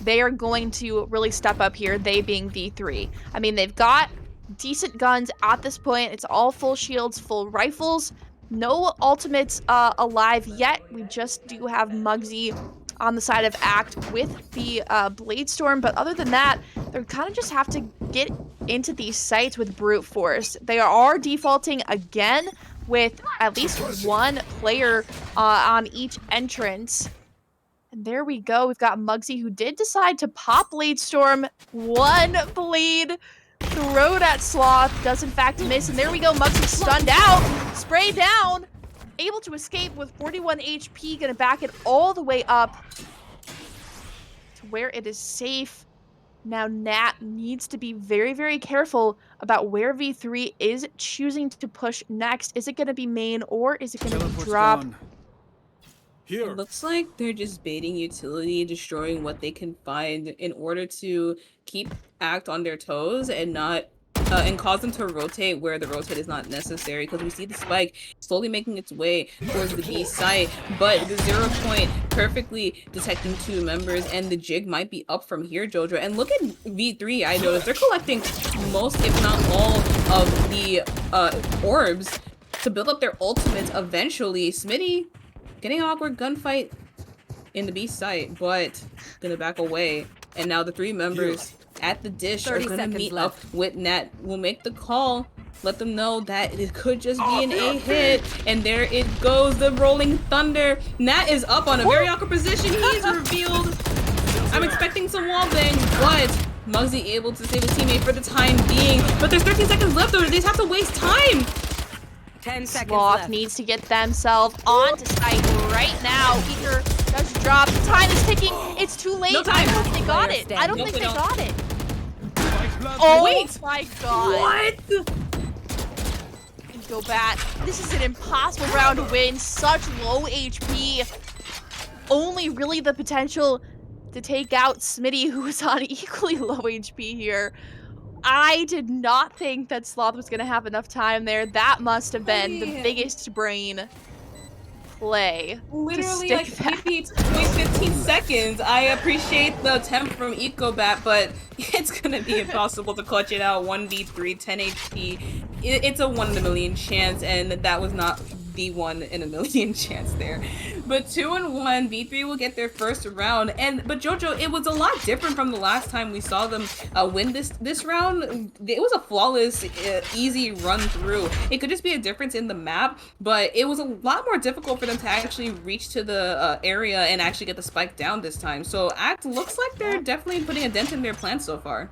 they are going to really step up here, they being V3. I mean, they've got decent guns at this point. It's all full shields, full rifles. No ultimates alive yet. We just do have Muggsy on the side of Act with the Blade Storm, but other than that, they kind of just have to get into these sites with brute force. They are defaulting again with at least one player on each entrance. And there we go. We've got Muggsy, who did decide to pop Blade Storm. One bleed thrown at Sloth. Does in fact miss, and there we go. Muggsy stunned out, sprayed down, able to escape with 41 HP. Gonna back it all the way up to where it is safe. Now Nat needs to be very, very careful about where V3 is choosing to push next. Is it going to be main or is it going to be drop? It looks like they're just baiting utility, destroying what they can find in order to keep Act on their toes and not and cause them to rotate where the rotate is not necessary, because we see the spike slowly making its way towards the B site, but the 0 point perfectly detecting 2 members, and the jig might be up from here, Jojo. And look at V3, I noticed they're collecting most, if not all, of the orbs to build up their ultimates eventually. Smitty getting an awkward gunfight in the B site, but gonna back away. And now the 3 members at the dish are gonna meet up with Nat. We'll make the call, let them know that it could just be an A hit. And there it goes, the rolling thunder. Nat is up on a very awkward position. He's revealed. I'm expecting some wall bang, but Muggsy able to save his teammate for the time being. But there's 13 seconds left, though. They just have to waste time. 10 seconds Sloth left. needs to get themselves onto site right now. Eager does drop. The time is ticking. It's too late. No time. I don't think they got it. I don't Nope, think they they don't. got it. Oh Wait. my god. What? Go back. This is an impossible round to win. Such low HP. Only really the potential to take out Smitty, who is on equally low HP here. I did not think that Sloth was going to have enough time there. That must have been the biggest brain play. Literally, to like, stick that. maybe it's only 15 seconds. I appreciate the attempt from EcoBat, but it's gonna be impossible to clutch it out. 1v3, 10 HP. It's a 1 in a million chance, and that was not the 1 in a million chance there. But 2-1, V3 will get their first round. But Jojo, it was a lot different from the last time we saw them win this round. It was a flawless, easy run through. It could just be a difference in the map, but it was a lot more difficult for them to actually reach to the area and actually get the spike down this time. So Act looks like they're definitely putting a dent in their plans so far.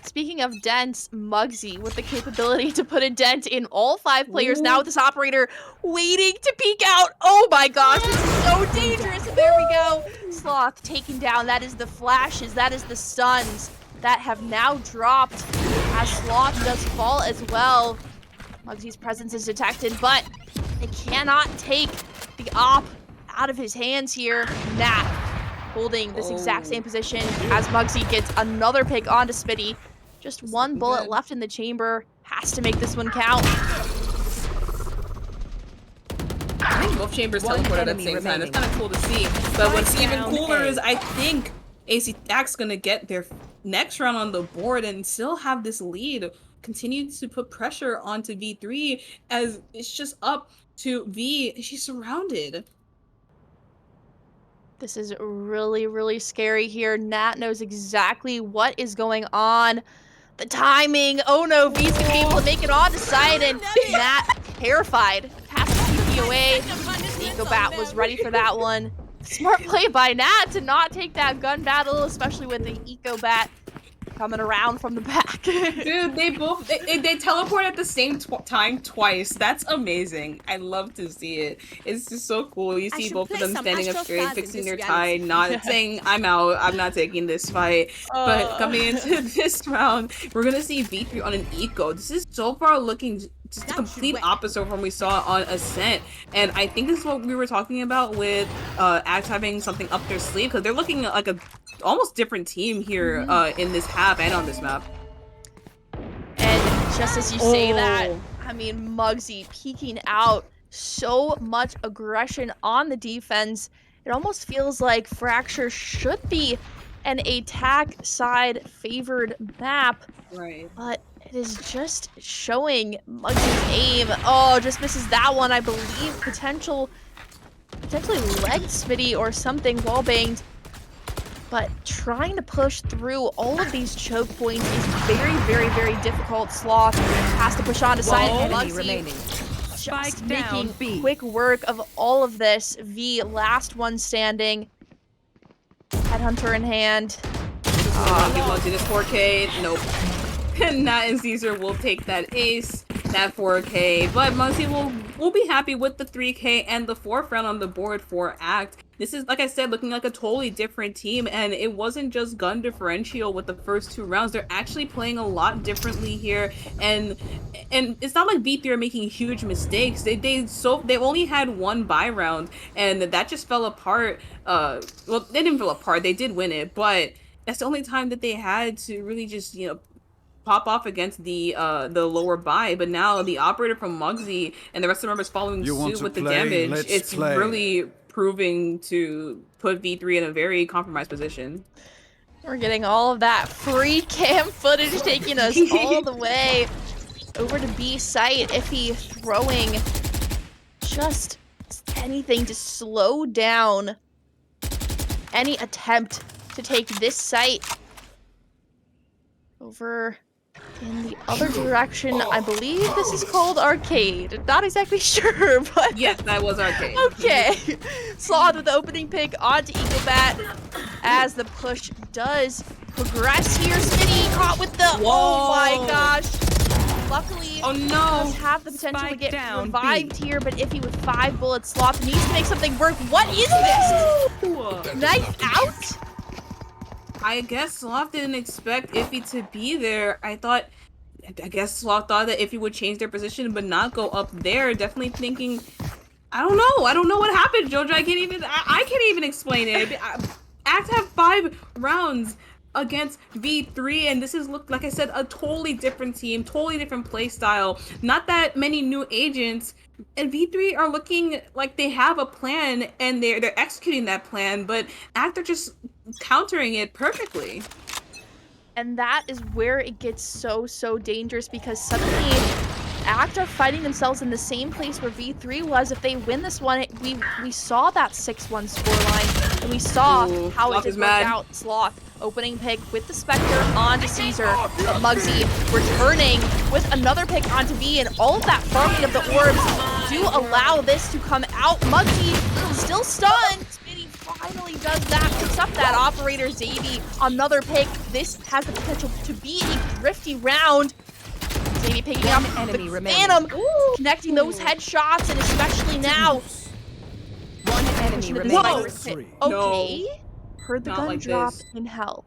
Speaking of dents, Muggsy with the capability to put a dent in all 5 players. Now with this operator waiting to peek out. Oh my gosh, this is so dangerous. And there we go. Sloth taken down. That is the flashes. That is the stuns that have now dropped as Sloth does fall as well. Muggsy's presence is detected, but they cannot take the op out of his hands here. Nat holding this exact same position as Muggsy gets another pick onto Smitty. Just 1 bullet left in the chamber. Has to make this one count. I think both chambers teleported at the same time. That's kind of cool to see. But what's even cooler is I think AC Act's gonna get their next round on the board and still have this lead. Continue to put pressure onto V3 as it's just up to V. She's surrounded. This is really, really scary here. Nat knows exactly what is going on. The timing. Oh no, V's gonna be able to make it onto site, and Nat terrified. Pass the TP away. EcoBat was ready for that one. Smart play by Nat to not take that gun battle, especially with the EcoBat coming around from the back. Dude, they both they teleport at the same time twice. That's amazing. I love to see it. It's just so cool. You see both of them standing up straight, fixing their tie, not saying I'm out, I'm not taking this fight. But coming into this round, we're gonna see V3 on an eco. This is so far looking just the complete opposite from we saw on Ascent. And I think this is what we were talking about with Act having something up their sleeve, because they're looking like a almost different team here in this half and on this map. And just as you say that, I mean, Muggsy peeking out, so much aggression on the defense. It almost feels like Fracture should be an attack side favored map. Right. But it is just showing Muggsy's aim. Oh, just misses that one, I believe. Potentially legged Smitty or something, wall banged. But trying to push through all of these choke points is very, very, very difficult. Sloth has to push on to side. Muggsy just making quick work of all of this. V, last one standing. Headhunter in hand. Give Muggsy this 4K. Nope. And Nat and Caesar will take that ace, that 4K, but Muzzy will be happy with the 3K and the 4th round on the board for Act. This is, like I said, looking like a totally different team, and it wasn't just gun differential with the first 2 rounds. They're actually playing a lot differently here, and it's not like V3 are making huge mistakes. They only had 1 buy round, and that just fell apart. Well, they didn't fall apart. They did win it, but that's the only time that they had to really just, pop off against the lower buy. But now the operator from Muggsy and the rest of the members following suit with the damage, it's really proving to put V3 in a very compromised position. We're getting all of that free cam footage taking us all the way over to B site. Iffy throwing just anything to slow down any attempt to take this site. Over in the other direction, I believe this is called Arcade. Not exactly sure, but... Yes, that was Arcade. Okay. Sloth with the opening pick onto Eaglebat as the push does progress here. Smitty caught with the... Whoa. Oh my gosh. Luckily, oh no, does have the potential to get revived here, but Iffy with 5 bullets, Sloth needs to make something work. What is this? Knife out? I guess Sloth didn't expect Iffy to be there. I guess Sloth thought that Iffy would change their position but not go up there. Definitely thinking, I don't know what happened, Jojo. I can't even explain it. Act have 5 rounds against V3, and this is, like I said, a totally different team, totally different play style. Not that many new agents, and V3 are looking like they have a plan and they're executing that plan, but Act are just countering it perfectly. And that is where it gets so dangerous, because suddenly Act are fighting themselves in the same place where V3 was. If they win this one, we saw that 6-1 scoreline, and we saw how it did work out. Sloth opening pick with the Spectre onto Caesar, but Muggsy returning with another pick onto V, and all of that farming of the orbs do allow this to come out. Muggsy still stunned. Smitty finally does that, picks up that operator. Xavi, another pick. This has the potential to be a thrifty round. Xavi picking up the Phantom, connecting those headshots, and especially now. One enemy remaining. Okay. Heard the Not gun like drop this. in hell.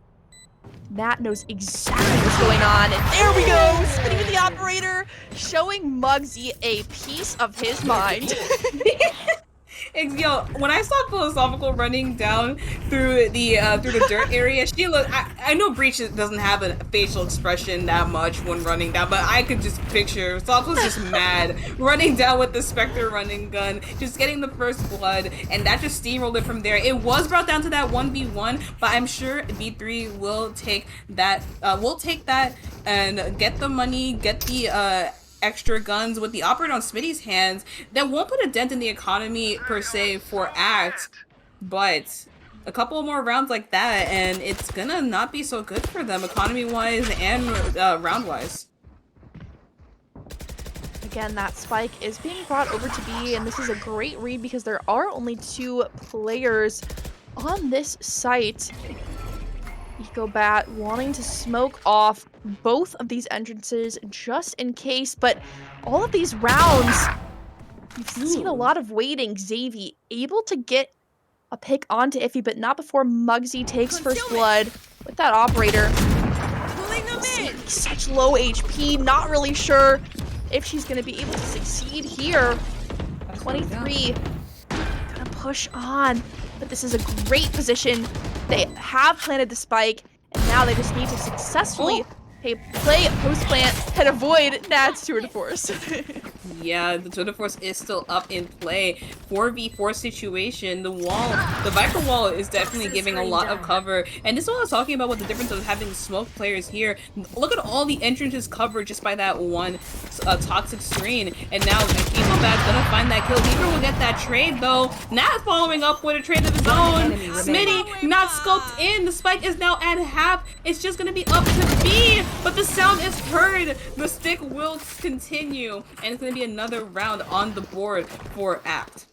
Matt knows exactly what's going on, and there we go! Spinning with the operator, showing Muggsy a piece of his mind. Yo, when I saw Philosophical running down through the dirt area, she looked. I know Breach doesn't have a facial expression that much when running down, but I could just picture Philosophical was just mad running down with the Spectre running gun, just getting the first blood, and that just steamrolled it from there. It was brought down to that 1v1, but I'm sure V3 will take that. And get the money, get the extra guns with the operator on Smitty's hands. That won't put a dent in the economy per se for Act, but a couple more rounds like that and it's gonna not be so good for them economy wise and round wise. Again, that spike is being brought over to B, and this is a great read because there are only 2 players on this site. Ecobat wanting to smoke off both of these entrances just in case, but all of these rounds, you've seen a lot of waiting. Xavi able to get a pick onto Iffy, but not before Muggsy takes first blood with that operator. Such low HP, not really sure if she's going to be able to succeed here. 23, gonna push on, but this is a great position. They have planted the spike, and now they just need to successfully play post-plant and avoid Nat's tour de force. Yeah, the tour de force is still up in play. 4v4 situation. The Viper wall is definitely giving a lot of cover. And this is what I was talking about with the difference of having smoke players here. Look at all the entrances covered just by that one toxic screen. And now Eaglebat's gonna find that kill. Beaver will get that trade though. Nat following up with a trade of his own. Smitty not scoped in. The spike is now at half. It's just gonna be up to B. But the sound is heard. The stick will continue. And it's gonna be another round on the board for Act.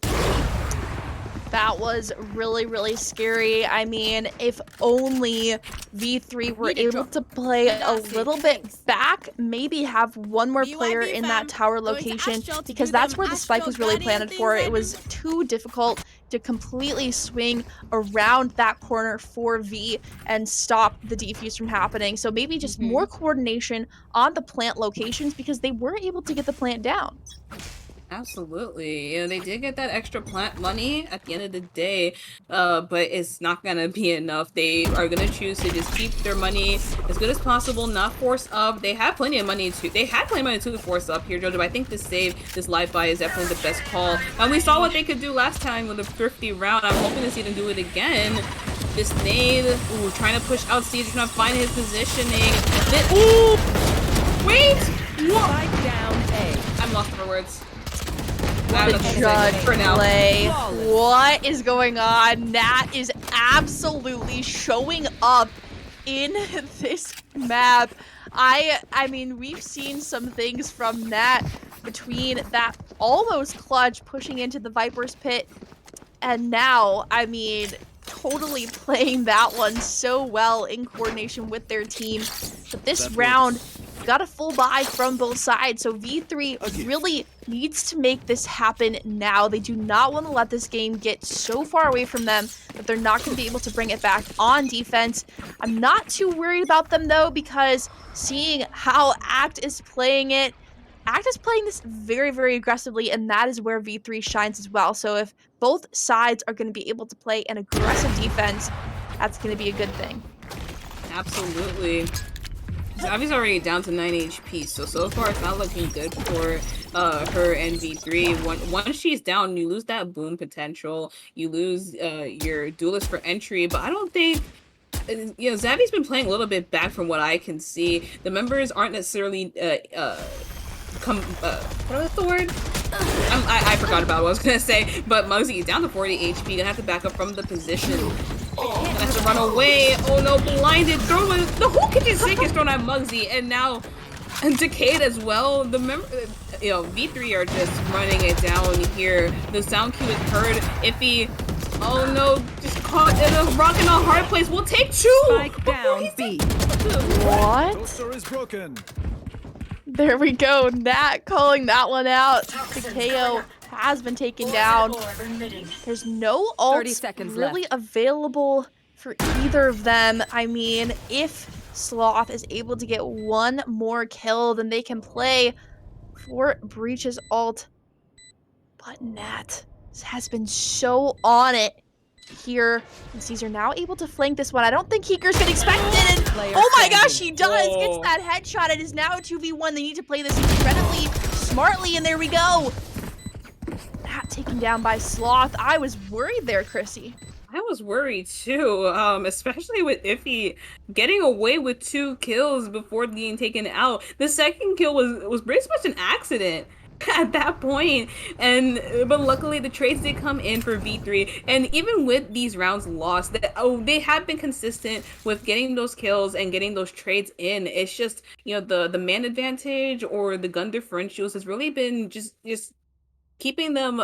That was really, really scary. I mean, if only V3 were Need a able drop. to play a Fantastic, little bit thanks. back, maybe have one more BYB player in that fam, tower going to location, Astral to because do that's them where the spike Astral was really Guardian planted things for. It random. was too difficult to completely swing around that corner for V and stop the defuse from happening. So maybe just more coordination on the plant locations, because they were able to get the plant down. Absolutely. You know, they did get that extra plant money at the end of the day, but it's not gonna be enough. They are gonna choose to just keep their money as good as possible, not force up. They have plenty of money to. They had plenty of money to force up here, Jojo. But I think this save, this live buy, is definitely the best call. And we saw what they could do last time with a thrifty round. I'm hoping to see them do it again. This nade, ooh, trying to push out Siege, trying to find his positioning. Ooh, wait, what? Spike down A. I'm lost for words. The judge play. What is going on? Nat is absolutely showing up in this map. I mean, we've seen some things from Nat between that almost clutch pushing into the Viper's pit, and now, I mean, totally playing that one so well in coordination with their team. But this round got a full buy from both sides, so V3 really needs to make this happen now. They do not want to let this game get so far away from them that they're not going to be able to bring it back on defense. I'm not too worried about them, though, because seeing how Act is playing it, Act is playing this very, very aggressively, and that is where V3 shines as well. So if both sides are going to be able to play an aggressive defense, that's going to be a good thing. Absolutely. Zavi's already down to 9 HP, so far it's not looking good for her and V3. Once she's down, you lose that boom potential, you lose your duelist for entry, but I don't think, you know, Zavi's been playing a little bit back from what I can see. The members aren't necessarily what was the word? I forgot about what I was gonna say, but Muggsy is down to 40 HP, gonna have to back up from the position. Gonna have to run away. Oh no, blinded. The whole kitchen sink is thrown at Muggsy, and now Decayed as well. The you know, V3 are just running it down here. The sound cue is heard. Iffy, oh no, just caught in a rock in a hard place. We'll take two. Spike down B. What? Toaster is broken. There we go. Nat calling that one out. The KO has been taken down. There's no 30 ults seconds really left. available for either of them. I mean, if Sloth is able to get one more kill, then they can play for Breach's ult. But Nat has been so on it here. And Caesar now able to flank this one. I don't think Heeker's been expected. And oh my gosh, he does! Gets that headshot. It is now a 2v1. They need to play this incredibly smartly, and there we go. Nat taken down by Sloth. I was worried there, Chrissy. I was worried too, especially with Iffy getting away with 2 kills before being taken out. The second kill was pretty much an accident at that point, but luckily the trades did come in for V3, and even with these rounds lost, they have been consistent with getting those kills and getting those trades in. It's just, you know, the man advantage or the gun differentials has really been just keeping them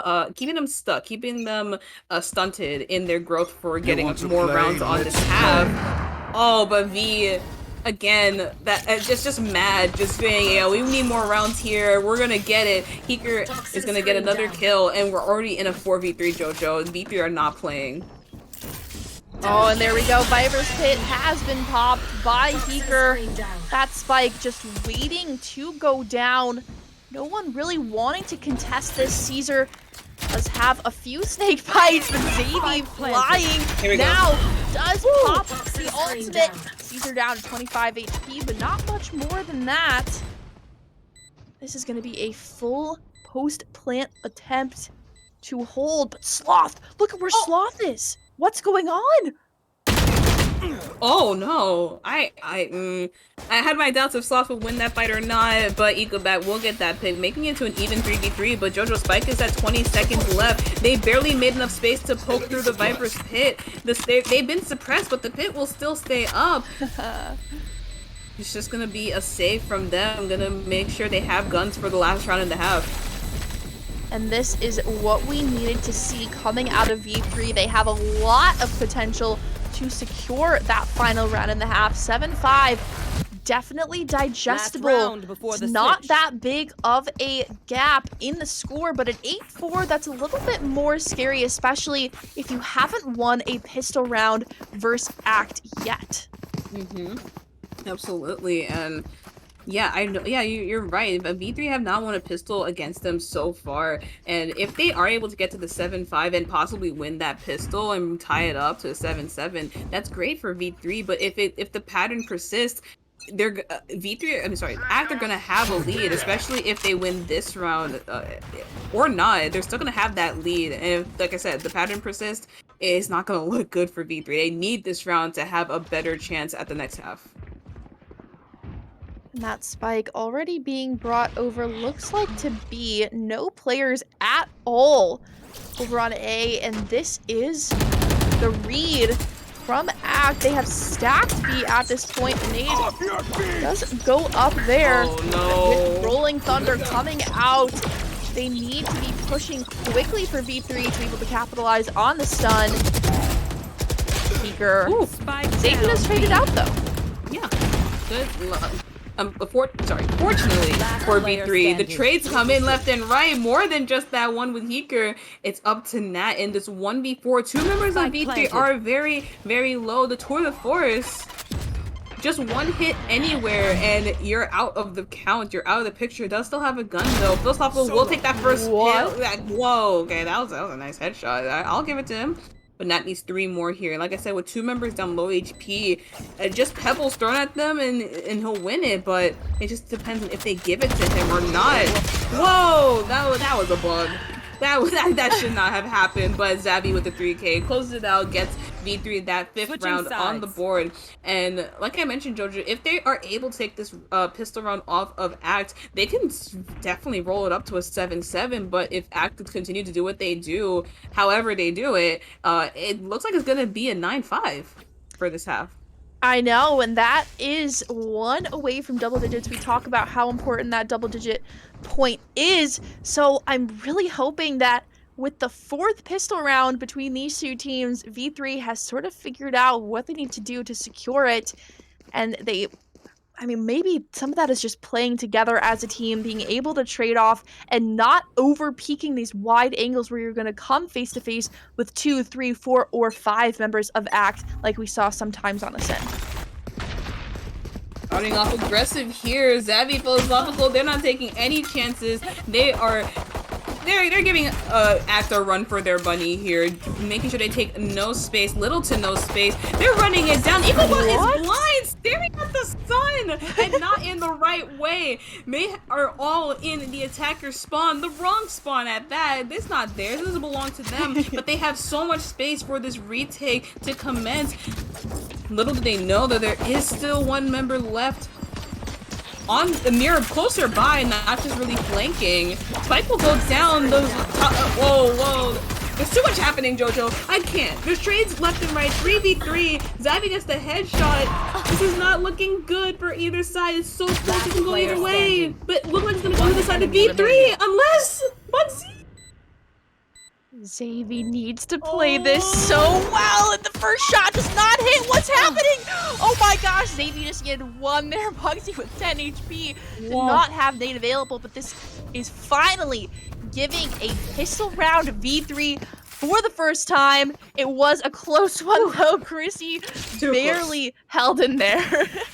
stuck, keeping them stunted in their growth for getting more rounds on this half. Oh, but V, again, that just mad, just saying, yeah, we need more rounds here. We're gonna get it. Heeker is gonna get another kill, and we're already in a 4v3, JoJo. V3 are not playing. Oh, and there we go. Viper's Pit has been popped by Heeker. That spike just waiting to go down. No one really wanting to contest this. Caesar does have a few snake bites, but Xavi flying now does pop the ultimate. Caesar down to 25 HP, but not much more than that. This is going to be a full post-plant attempt to hold, but Sloth, look at where Sloth is. What's going on? Oh no, I had my doubts if Sloth would win that fight or not, but Ecobat will get that pick, making it to an even 3v3, but JoJo Spike is at 20 seconds left. They barely made enough space to poke through the Viper's pit. They've been suppressed, but the pit will still stay up. It's just gonna be a save from them. I'm gonna make sure they have guns for the last round and a half. And this is what we needed to see coming out of V3. They have a lot of potential to secure that final round in the half. 7-5, definitely digestible. It's not that big of a gap in the score, but at 8-4, that's a little bit more scary, especially if you haven't won a pistol round versus Act yet. Absolutely, and yeah, I know. Yeah, you're right. But V3 have not won a pistol against them so far, and if they are able to get to the 7-5 and possibly win that pistol and tie it up to a 7-7, that's great for V3. But if the pattern persists, they're V3. I'm sorry, Act are gonna have a lead, especially if they win this round or not. They're still gonna have that lead, and if, like I said, the pattern persists, it's not gonna look good for V3. They need this round to have a better chance at the next half. And that spike already being brought over looks like to be no players at all over on A, and this is the read from Act. They have stacked B at this point. Nade doesn't go up there. Oh no. With Rolling Thunder coming out, they need to be pushing quickly for V3 to be able to capitalize on the stun. Eager. Zayden is traded out though. Yeah, good luck. Fortunately for V3, the trades come in left and right, more than just that one with Heeker. It's up to Nat in this 1v4. Two members of V3 are very, very low. The tour de force, just one hit anywhere and you're out of the count. You're out of the picture. Does still have a gun though. Philosophical will take that first hit. Whoa, okay, that was a nice headshot. I'll give it to him. But Nat needs 3 more here. Like I said, with 2 members down low HP, just pebbles thrown at them and he'll win it. But it just depends on if they give it to him or not. Whoa, that was a bug. That should not have happened. But Zabby with the 3K closes it out, gets V3 that 5th round on the board. And like I mentioned, Jojo, if they are able to take this pistol round off of Act, they can definitely roll it up to a 7-7. But if Act continue to do what they do, however they do it, it looks like it's gonna be a 9-5 for this half. I know, and that is 1 away from double digits. We talk about how important that double digit point is. So I'm really hoping that with the 4th pistol round between these two teams, V3 has sort of figured out what they need to do to secure it. And maybe some of that is just playing together as a team, being able to trade off and not over peaking these wide angles where you're going to come face to face with 2, 3, 4, or 5 members of Act like we saw sometimes on Ascent. Starting off aggressive here, Zabby, Philosophical, they're not taking any chances. They're giving Act a run for their money here, making sure they take no space, little to no space. They're running it down. Eaglebot is blind, staring at the sun, and not in the right way. They are all in the attacker spawn, the wrong spawn at that. It's not theirs, it doesn't belong to them, but they have so much space for this retake to commence. Little do they know that there is still 1 member left on the mirror, closer by, not just really flanking. Spike will go down. Those whoa. There's too much happening, Jojo. I can't. There's trades left and right. 3v3. Zabby gets the headshot. This is not looking good for either side. It's so close. It can go either way. But look like it's gonna go to the side of V3 unless Xavi needs to play this so well, and the first shot does not hit. What's happening? Oh my gosh, Xavi just getting 1 there. Bugsy with 10 HP did not have nade available, but this is finally giving a pistol round V3 for the first time. It was a close one though. Chrissy barely held in there.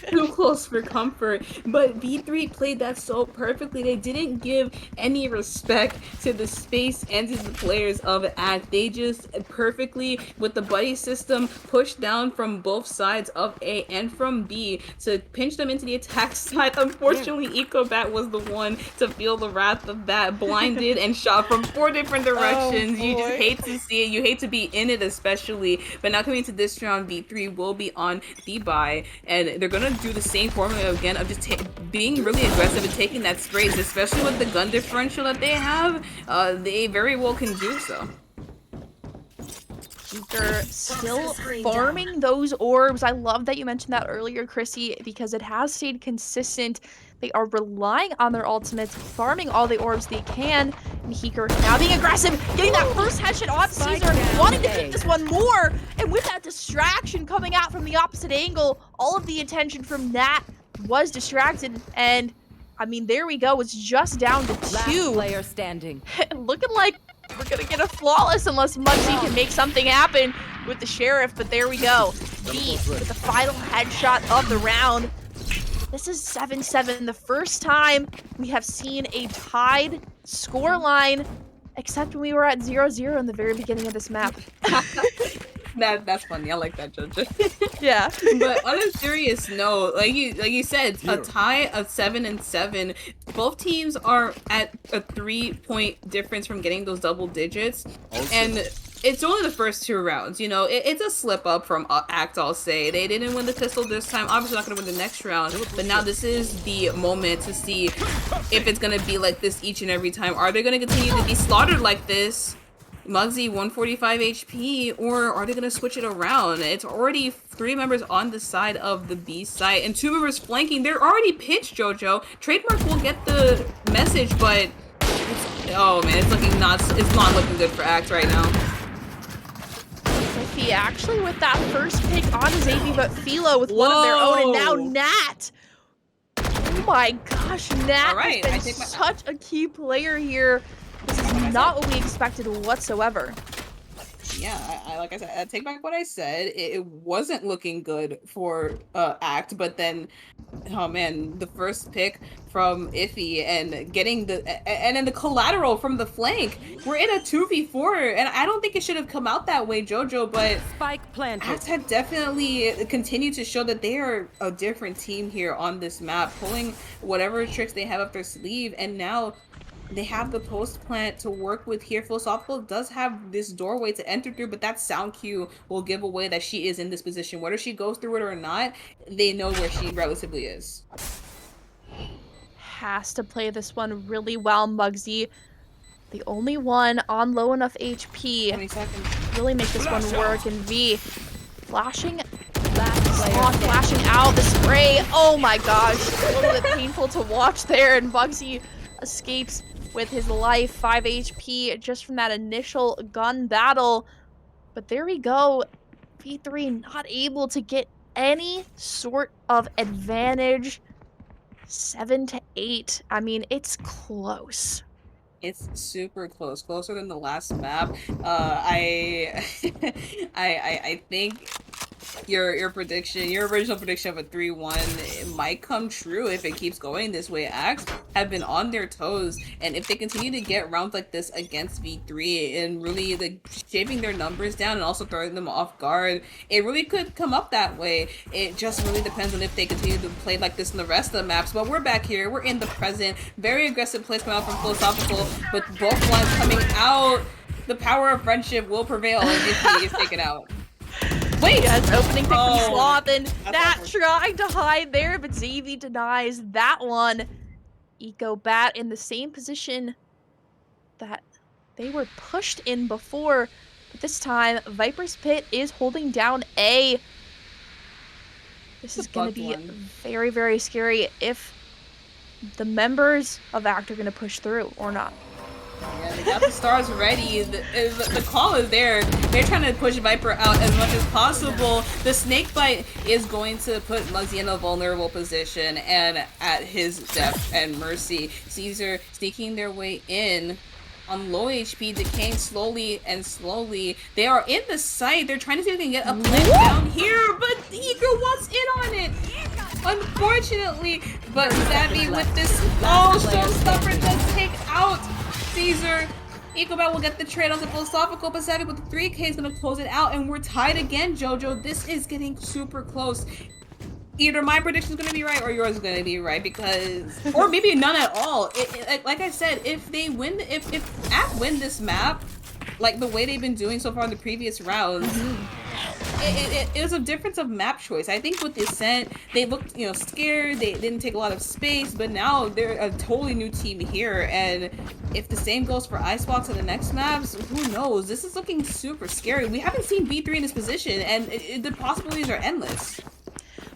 Too close for comfort. But V3 played that so perfectly. They didn't give any respect to the space and to the players of Act. They just perfectly, with the buddy system, pushed down from both sides of A and from B to pinch them into the attack side. Unfortunately, EcoBat was the one to feel the wrath of that, blinded and shot from 4 different directions. You just hate to see it. You hate to be in it, especially. But now coming into this round, V3 will be on the buy, and they're gonna do the same formula again of just being really aggressive and taking that sprays, especially with the gun differential that they have. They very well can do so. They're still farming those orbs. I love that you mentioned that earlier, Chrissy, because it has stayed consistent. They are relying on their ultimates, farming all the orbs they can. And Heeker now being aggressive, getting that first headshot on Spike Caesar, down wanting to A. keep this one more. And with that distraction coming out from the opposite angle, all of the attention from Nat was distracted. And I mean, there we go. It's just down to Last 2. player standing. Looking like we're gonna get a flawless unless Muggsy can make something happen with the Sheriff, but there we go. V with the final headshot of the round. This is 7-7, the first time we have seen a tied scoreline, except when we were at 0-0 in the very beginning of this map. That's funny. I like that, Jojo. Yeah. But on a serious note, like you said, a tie of 7-7. Both teams are at a 3-point difference from getting those double digits, and it's only the first 2 rounds. You know, it's a slip up from Act. I'll say they didn't win the pistol this time. Obviously, not gonna win the next round. But now this is the moment to see if it's gonna be like this each and every time. Are they gonna continue to be slaughtered like this? Muggsy 145 HP, or are they gonna switch it around? It's already 3 members on the side of the B site and 2 members flanking. They're already pitched, Jojo. Trademark will get the message, but oh man, it's not looking good for Act right now. He actually with that first pick on his AV, but Philo with one of their own, and now Nat. Oh my gosh, Nat Alright, has been such a key player here. This is not what we expected whatsoever. Yeah, like I said, I take back what I said. It wasn't looking good for Act, but then, oh man, the first pick from Iffy and getting and then the collateral from the flank. We're in a 2v4, and I don't think it should have come out that way, Jojo. But Spike planted. Act had definitely continued to show that they are a different team here on this map, pulling whatever tricks they have up their sleeve, and now they have the post plant to work with here. Philosophical does have this doorway to enter through, but that sound cue will give away that she is in this position. Whether she goes through it or not, they know where she relatively is. Has to play this one really well, Muggsy. The only one on low enough HP. 20 seconds. Really make this one work. And V flashing, Player flashing out the spray. Oh my gosh, a little bit painful to watch there. And Muggsy escapes with his life, 5 HP just from that initial gun battle. But there we go. V3 not able to get any sort of advantage. 7-8. I mean, it's close. It's super close, closer than the last map. I think your prediction, your original prediction of a 3-1 might come true if it keeps going this way. Axe have been on their toes, and if they continue to get rounds like this against V3 and really like shaping their numbers down and also throwing them off guard, it really could come up that way. It just really depends on if they continue to play like this in the rest of the maps. But we're back here, we're in the present. Very aggressive plays coming out from Philosophical, but both lines coming out. The power of friendship will prevail if he is taken out. Wait, yes, opening pick from Oh, Sloth, and that awkward. trying to hide there, but Xavi denies that one. Eco Bat in the same position that they were pushed in before, but this time Viper's Pit is holding down A. This is going to be very, very scary if the members of ACT are going to push through or not. Yeah, they got the stars ready. The call is there. They're trying to push Viper out as much as possible. The snake bite is going to put Muggsy in a vulnerable position and at his depth and mercy. Caesar sneaking their way in on low HP, decaying slowly and slowly. They are in the site. They're trying to see if they can get a plant down here, but Eager wants in on it. Unfortunately, but Savvy with this showstopper does take out Caesar. Ecobat will get the trade on the Philosophical, but Savvy with the 3K is going to close it out, and we're tied again, Jojo. This is getting super close. Either my prediction is going to be right or yours is going to be right, because, or maybe none at all. Like I said, if they win, if ACT win this map, like the way they've been doing so far in the previous rounds, it was a difference of map choice. I think with the Ascent, they looked, scared. They didn't take a lot of space, but now they're a totally new team here. And if the same goes for Icebox in the next maps, who knows? This is looking super scary. We haven't seen V3 in this position, and the possibilities are endless.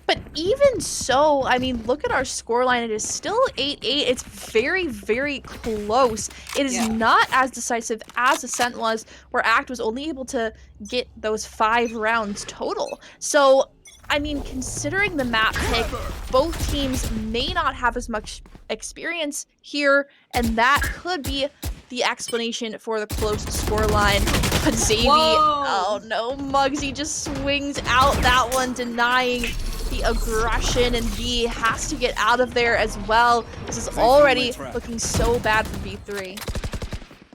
But even so, I mean, look at our scoreline. It is still 8-8. It's very, very close. It is not as decisive as Ascent was, where Act was only able to get those 5 rounds total. So, I mean, considering the map pick, both teams may not have as much experience here, and that could be the explanation for the close scoreline. But Xavi, oh no, Muggsy just swings out that one, denying the aggression, and V has to get out of there as well. This is already looking so bad for V3.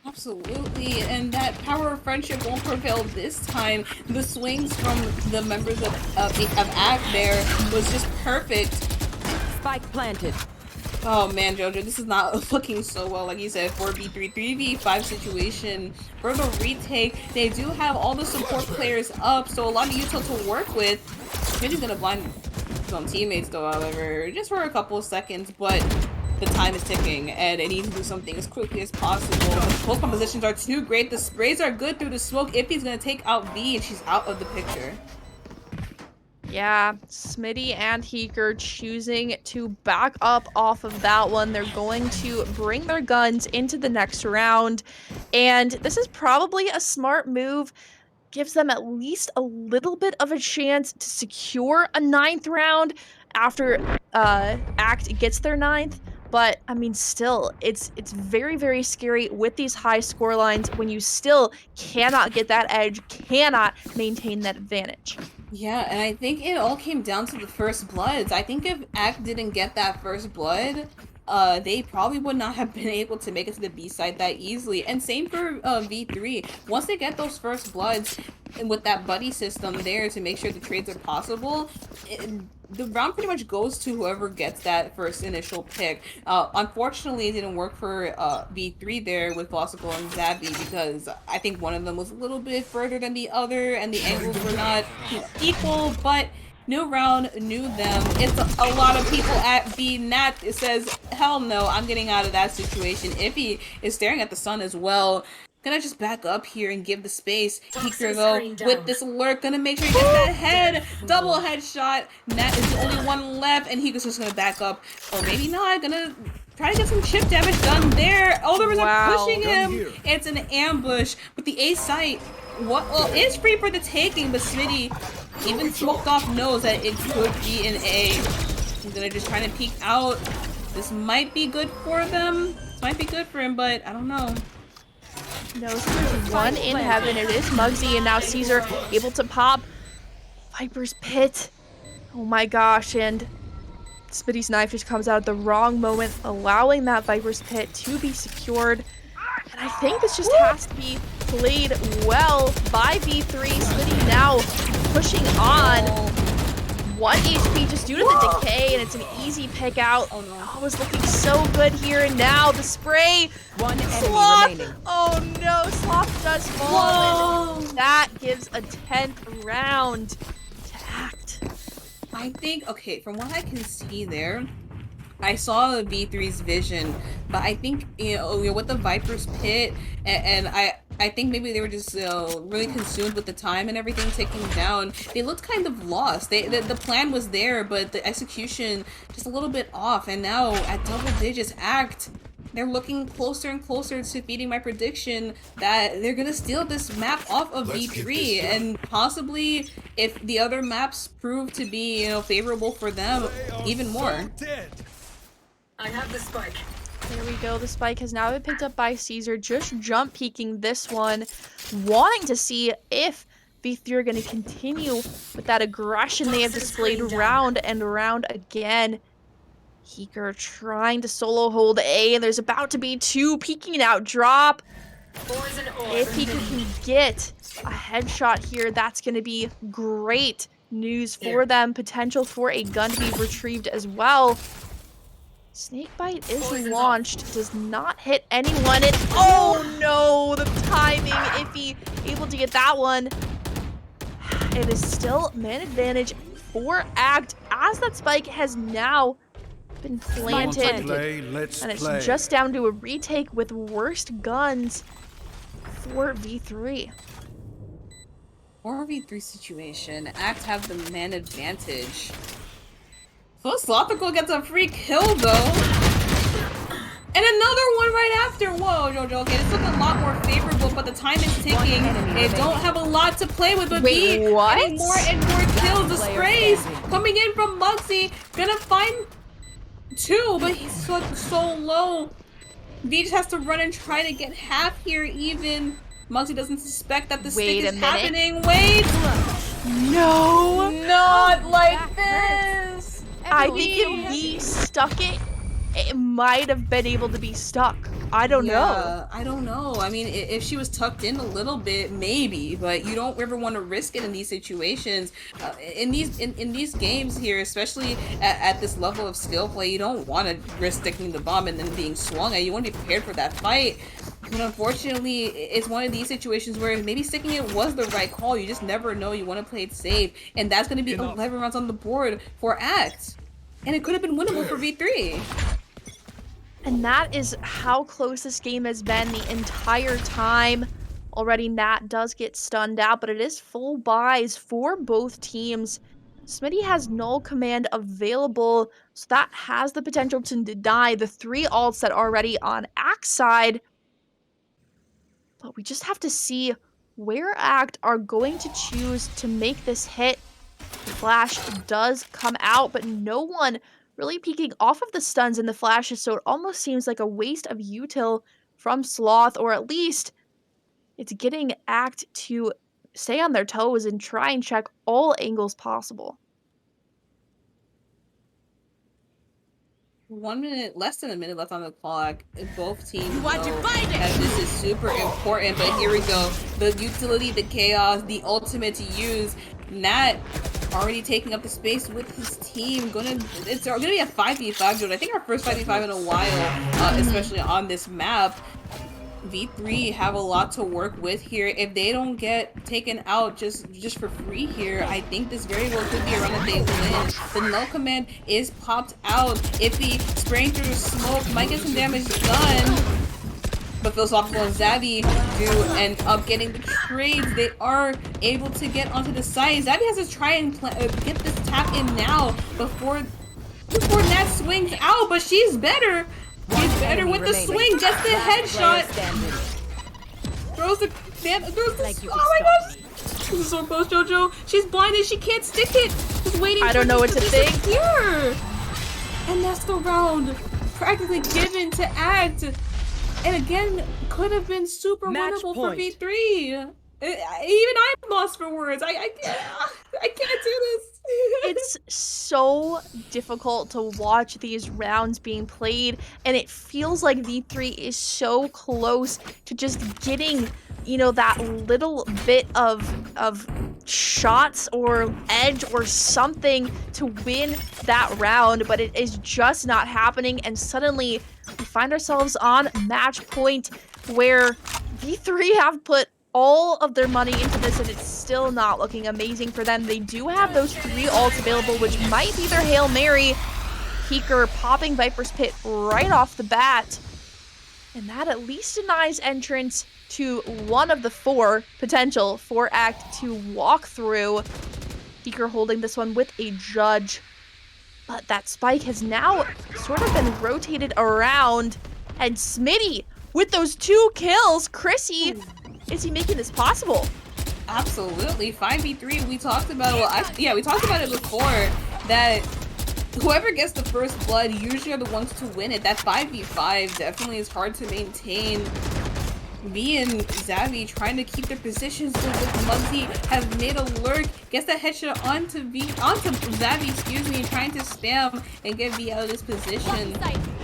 Absolutely, and that power of friendship won't prevail this time. The swings from the members of Act there was just perfect. Spike planted. Oh man, Jojo, this is not looking so well. Like you said, 4v3, 3v5 situation for the retake. They do have all the support players up, so a lot of util to work with. Smitty's gonna blind his own teammates though, however, just for a couple of seconds, but the time is ticking and it needs to do something as quickly as possible. The post compositions are too great. The sprays are good through the smoke. Iffy's gonna take out V and she's out of the picture. Yeah, Smitty and Heeker choosing to back up off of that one. They're going to bring their guns into the next round, and this is probably a smart move. Gives them at least a little bit of a chance to secure a 9th round after Act gets their 9th. But I mean, still, it's very, very scary with these high score lines when you still cannot get that edge, cannot maintain that advantage. Yeah, and I think it all came down to the first bloods. I think if Act didn't get that first blood, they probably would not have been able to make it to the B side that easily. And same for V3. Once they get those first bloods, and with that buddy system there to make sure the trades are possible, the round pretty much goes to whoever gets that first initial pick. Unfortunately, it didn't work for V3 there with Glossical and Zabby because I think one of them was a little bit further than the other and the angles were not equal, but new round, new them. It's a lot of people at B. Nat says, hell no, I'm getting out of that situation. Iffy is staring at the sun as well. Gonna just back up here and give the space. Heeker though, with this lurk, gonna make sure he gets that head. Double headshot. Nat is the only one left, and Heeker's just gonna back up. Or maybe not, gonna try to get some chip damage done there. Oh, there was a pushing him. It's an ambush. With the A site, well, it's free for the taking, but Smitty, even smoked off, knows that it could be an A. He's gonna just try to peek out. This might be good for them. This might be good for him, but I don't know. No, so there's one in heaven. It is Muggsy, and now Caesar able to pop Viper's Pit. Oh my gosh, and Smitty's knife just comes out at the wrong moment, allowing that Viper's Pit to be secured. And I think this just has to be played well by V3. Smitty now pushing on. 1 HP just due to the decay, and it's an easy pick out. Oh no. Oh, it was looking so good here, and now the spray. One enemy Sloth. remaining. Oh no, Sloth does fall. And that gives a 10th round to Act. I think, okay, from what I can see there, I saw V3's vision, but I think, with the Viper's Pit, and I think maybe they were just really consumed with the time and everything ticking down. They looked kind of lost. The plan was there, but the execution just a little bit off. And now at double digits, Act, they're looking closer and closer to beating my prediction that they're gonna steal this map off of V3, and possibly if the other maps prove to be favorable for them, even more. I have the spike. There we go. The spike has now been picked up by Caesar, just jump peeking this one, wanting to see if V3 are going to continue with that aggression they have displayed round and round again. Heeker trying to solo hold A, and there's about to be 2 peeking out drop. If Heeker can get a headshot here, that's going to be great news for them. Potential for a gun to be retrieved as well. Snakebite is launched, does not hit anyone, and oh no, the timing, Iffy able to get that one. it is still man advantage for Act as that spike has now been planted. Let's And it's just down to a retake with worst guns for V3. 4v3 situation. Act have the man advantage. Philosophical gets a free kill though. And another one right after. Whoa, Jojo. Okay, this looks a lot more favorable, but the time is ticking. They don't have a lot to play with, but Wait, B what? getting more and more kills. The sprays coming in from Muggsy. Gonna find 2, but he's so low. V just has to run and try to get half here even. Muggsy doesn't suspect that the stick is happening. Wait! No! Not like this! I think if he stuck it, it might have been able to be stuck. I don't know. I don't know. I mean, if she was tucked in a little bit, maybe, but you don't ever want to risk it in these situations. In these games here, especially at this level of skill play, you don't want to risk sticking the bomb and then being swung at. You want to be prepared for that fight. But unfortunately, it's one of these situations where maybe sticking it was the right call. You just never know. You want to play it safe. And that's going to be 11 rounds on the board for Act. And it could have been winnable for V3. And that is how close this game has been the entire time. Already Nat does get stunned out, but it is full buys for both teams. Smitty has null command available, so that has the potential to deny the 3 ults that are already on Act's side. But we just have to see where Act are going to choose to make this hit. The flash does come out, but no one really peeking off of the stuns and the flashes, so it almost seems like a waste of util from Sloth, or at least it's getting Act to stay on their toes and try and check all angles possible. 1 minute, less than a minute left on the clock. Both teams know that this is super important, but here we go. The utility, the chaos, the ultimate to use. Nat already taking up the space with his team. It's gonna be a 5v5, dude. I think our first 5v5 in a while, especially on this map. V3 have a lot to work with here. If they don't get taken out just for free here, I think this very well could be a run that they win. The null command is popped out. Iffy spraying through the smoke might get some damage done. But Philosophical and Zabby do end up getting the trades. They are able to get onto the site. Zabby has to try and get this tap in now before Nat swings out, but she's better. She's better with the swing, gets the headshot. Throws the oh my gosh! This is so close, Jojo. She's blinded, she can't stick it. Just waiting I don't know what to think. Here. And that's the round practically given to Act. And again, could have been super winnable for V3. Even I'm lost for words. I can't do this. It's so difficult to watch these rounds being played, and it feels like V3 is so close to just getting, you know, that little bit of shots or edge or something to win that round, but it is just not happening, and suddenly we find ourselves on match point where V3 have put all of their money into this, and it's still not looking amazing for them. They do have those 3 ults available, which might be their Hail Mary. Peeker popping Viper's Pit right off the bat. And that at least denies entrance to one of the 4 potential for Act to walk through. Peeker holding this one with a judge. But that spike has now sort of been rotated around. And Smitty with those 2 kills. Chrissy, is he making this possible? Absolutely. 5v3, we talked about it. We talked about it before, that whoever gets the first blood usually are the ones to win it. That 5v5 definitely is hard to maintain. V and Zabby trying to keep their positions, but with Muggsy have made a lurk, gets that headshot onto Zabby, excuse me, trying to spam and get V out of this position.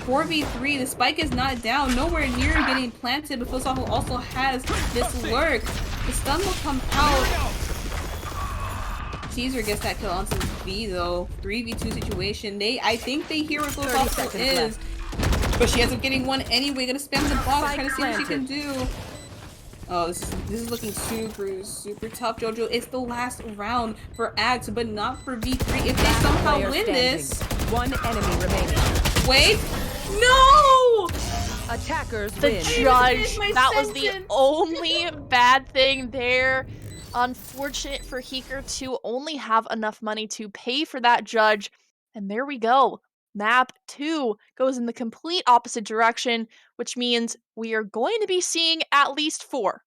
4v3, the spike is not down, nowhere near getting planted, but Philosophical also has this lurk. The stun will come out. Caesar gets that kill onto V though. 3v2 situation. I think they hear what Philosophical is. But she ends up getting one anyway. Gonna spam the box, trying to see what she can do. Oh, this is looking super tough, Jojo. It's the last round for Act, but not for V3. If they somehow Player win standing. this, One enemy remaining. wait, no! Attackers The win. judge, my that was the sentence. only bad thing there. Unfortunate for Heeker to only have enough money to pay for that judge. And there we go. Map 2 goes in the complete opposite direction, which means we are going to be seeing at least 4.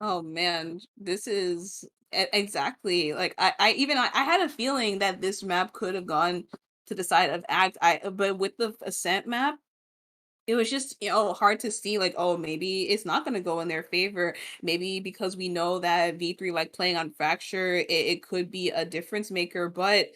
Oh man, this is exactly like I had a feeling that this map could have gone to the side of Act. But with the Ascent map, it was just, hard to see like, oh, maybe it's not going to go in their favor. Maybe because we know that V3 like playing on Fracture, it could be a difference maker, but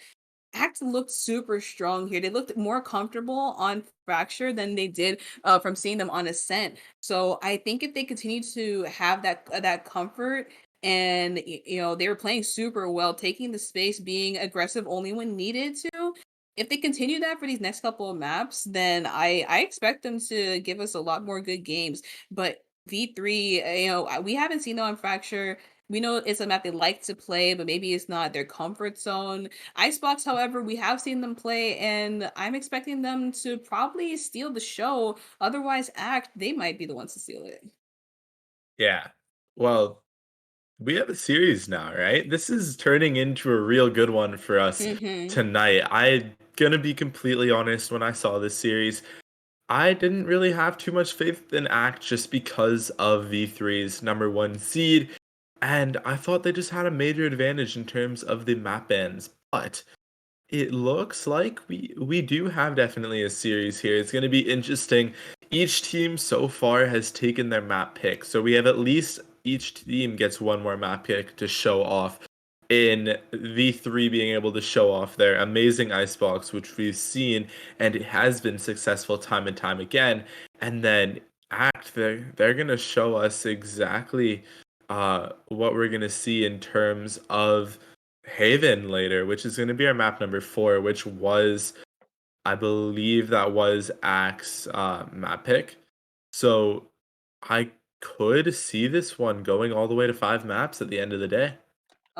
Act looked super strong here. They looked more comfortable on Fracture than they did from seeing them on Ascent. So I think if they continue to have that comfort, and they were playing super well, taking the space, being aggressive only when needed to. If they continue that for these next couple of maps, then I expect them to give us a lot more good games. But V3, we haven't seen them on Fracture. We know it's a map they like to play, but maybe it's not their comfort zone. Icebox, however, we have seen them play, and I'm expecting them to probably steal the show. Otherwise, Act, they might be the ones to steal it. Yeah. Well, we have a series now, right? This is turning into a real good one for us Mm-hmm. tonight. I'm gonna be completely honest, when I saw this series, I didn't really have too much faith in Act just because of V3's number one seed, and I thought they just had a major advantage in terms of the map bans. But it looks like we do have definitely a series here. It's going to be interesting. Each team so far has taken their map pick, so we have at least each team gets one more map pick to show off. In V3 being able to show off their amazing icebox, which we've seen, and it has been successful time and time again. And then Act, they're gonna show us exactly what we're gonna see in terms of Haven later, which is going to be our map number 4, which was, I believe, that was Axe map pick. So I could see this one going all the way to 5 maps at the end of the day.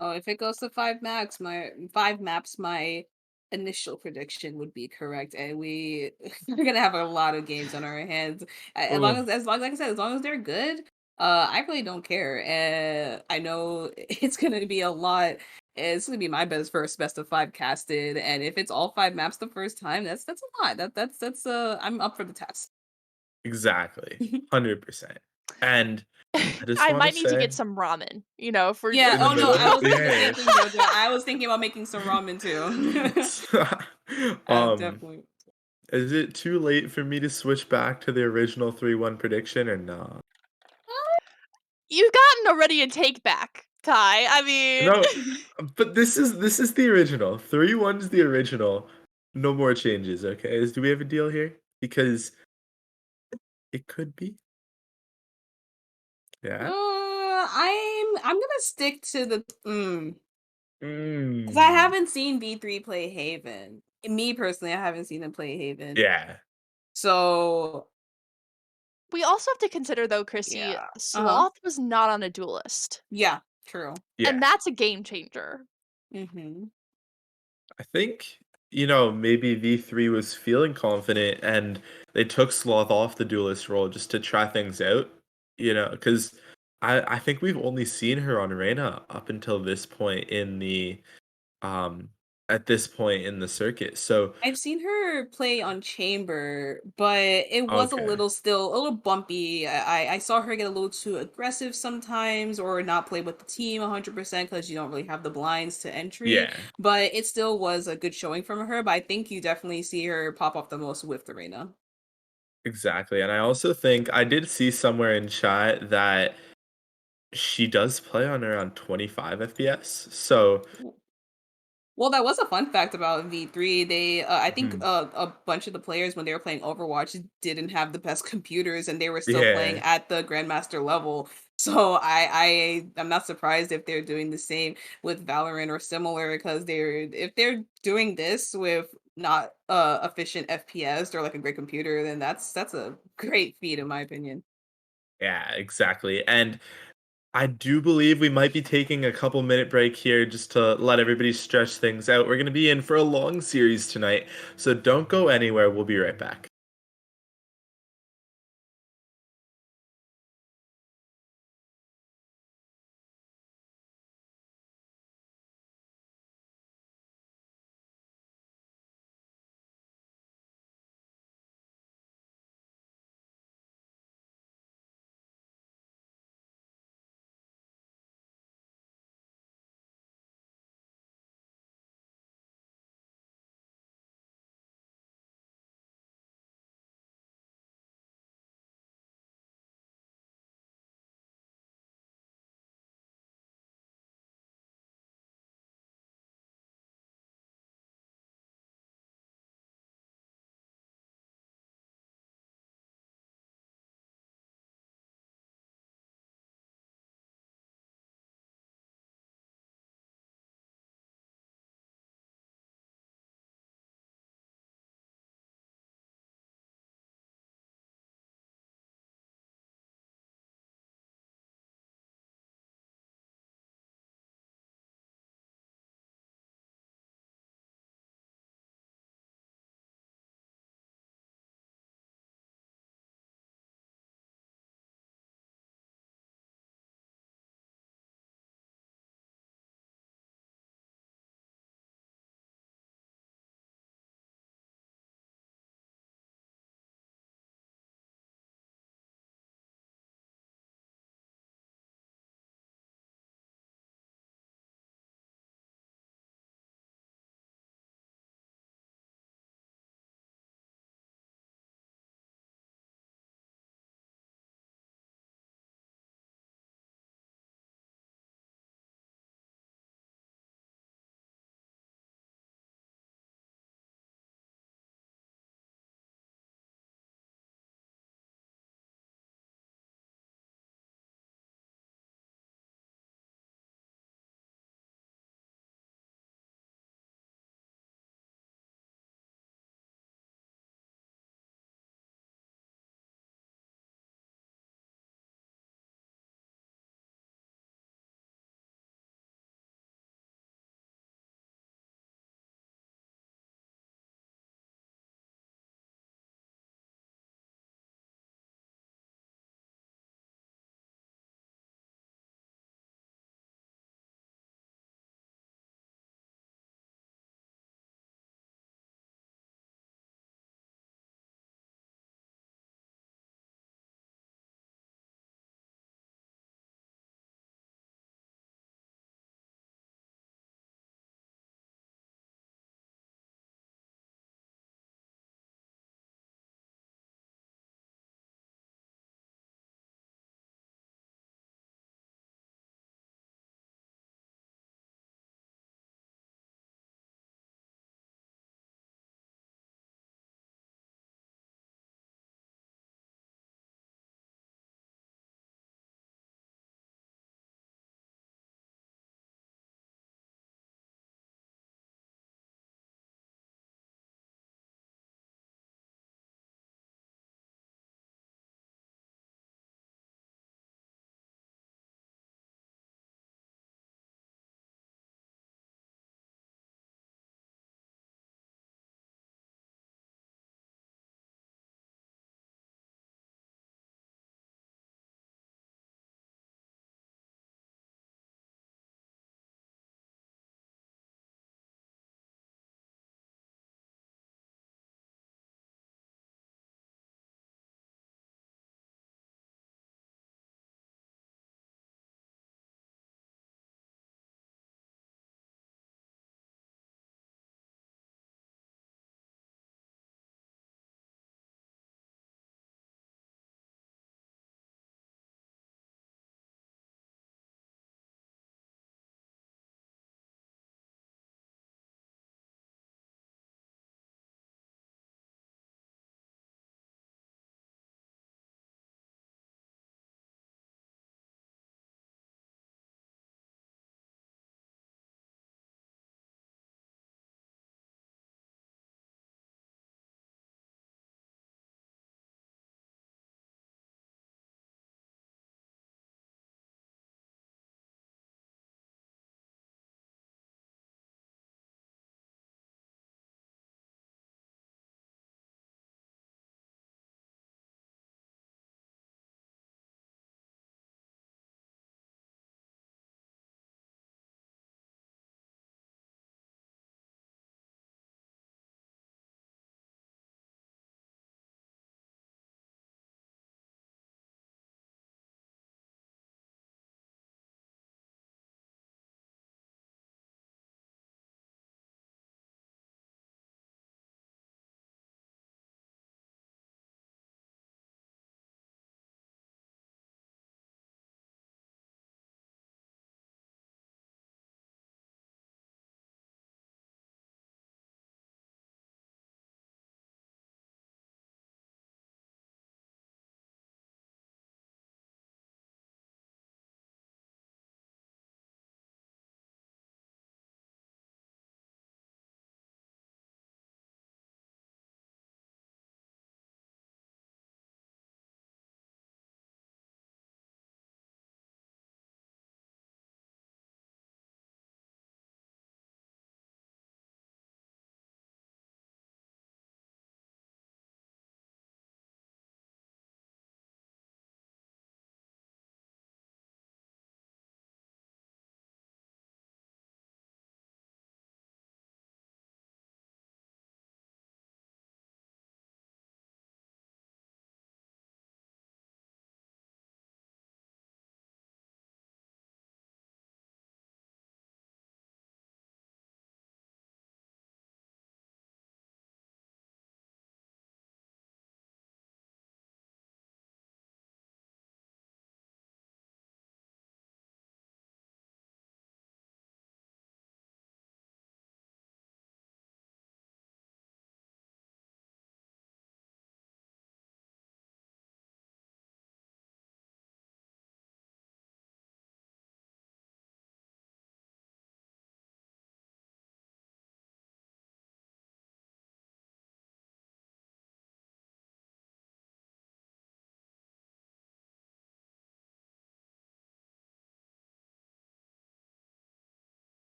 Oh, if it goes to 5 maps, my initial prediction would be correct, and we're gonna have a lot of games on our hands. As long Oh, as like I said, as long as they're good, I really don't care. I know it's gonna be a lot. It's gonna be my best of 5 casted, and if it's all 5 maps the first time, that's a lot. That's I'm up for the test. exactly. 100%. And I just I want to might need to get say, some ramen, Yeah. in the Oh no, middle I of was thinking the same the thing, Jojo. I was thinking about making some ramen too. um, Definitely. is it too late for me to switch back to the original 3-1 prediction or not? You've gotten already a take back, Ty. I mean, No, but this is the original. 3-1 is the original. No more changes, okay? Do we have a deal here? Because it could be. Yeah. I'm gonna stick to the because I Mm. haven't seen V3 play Haven. Me personally, I haven't seen them play Haven. Yeah. So we also have to consider though, Chrissy, yeah. Uh-huh. Sloth was not on a duelist. Yeah, true. And Yeah. that's a game changer. Mm-hmm. I think, maybe V3 was feeling confident and they took Sloth off the duelist role just to try things out, because I think we've only seen her on Reyna up until this point in the um at this point in the circuit. So, I've seen her play on Chamber, but it was okay. a little bumpy. I saw her get a little too aggressive sometimes, or not play with the team 100% because you don't really have the blinds to entry. Yeah. But it still was a good showing from her. But I think you definitely see her pop off the most with Arena. Exactly. And I also think I did see somewhere in chat that she does play on around 25 FPS. So, Well, that was a fun fact about V3. I think mhm. a bunch of the players when they were playing Overwatch didn't have the best computers, and they were still playing Yeah, at the Grandmaster level. So I'm not surprised if they're doing the same with Valorant or similar, because if they're doing this with not efficient FPS or like a great computer, then that's a great feat in my opinion. Yeah, exactly. And I do believe we might be taking a couple minute break here just to let everybody stretch things out. We're going to be in for a long series tonight, so don't go anywhere. We'll be right back.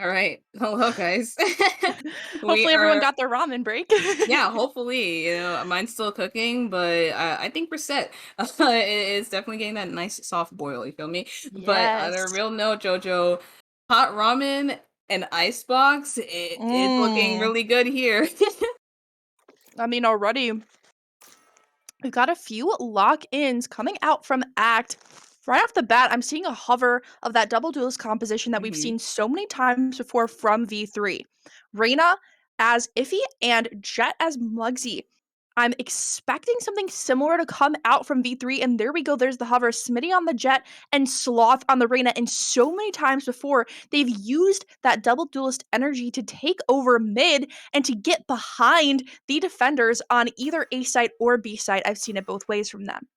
All right. Hello, guys. Hopefully everyone got their ramen break. Yeah, hopefully, mine's still cooking, but I think we're set. It's definitely getting that nice soft boil, you feel me? But on a Yes. real note, Jojo, hot ramen and icebox, it's looking Mm. really good here. I mean, already we've got a few lock-ins coming out from Act. Right off the bat, I'm seeing a hover of that double duelist composition that we've Mhm. seen so many times before from V3. Reyna as Iffy and Jet as Muggsy. I'm expecting something similar to come out from V3, and there we go. There's the hover, Smitty on the Jet, and Sloth on the Reyna. And so many times before, they've used that double duelist energy to take over mid and to get behind the defenders on either A side or B side. I've seen it both ways from them.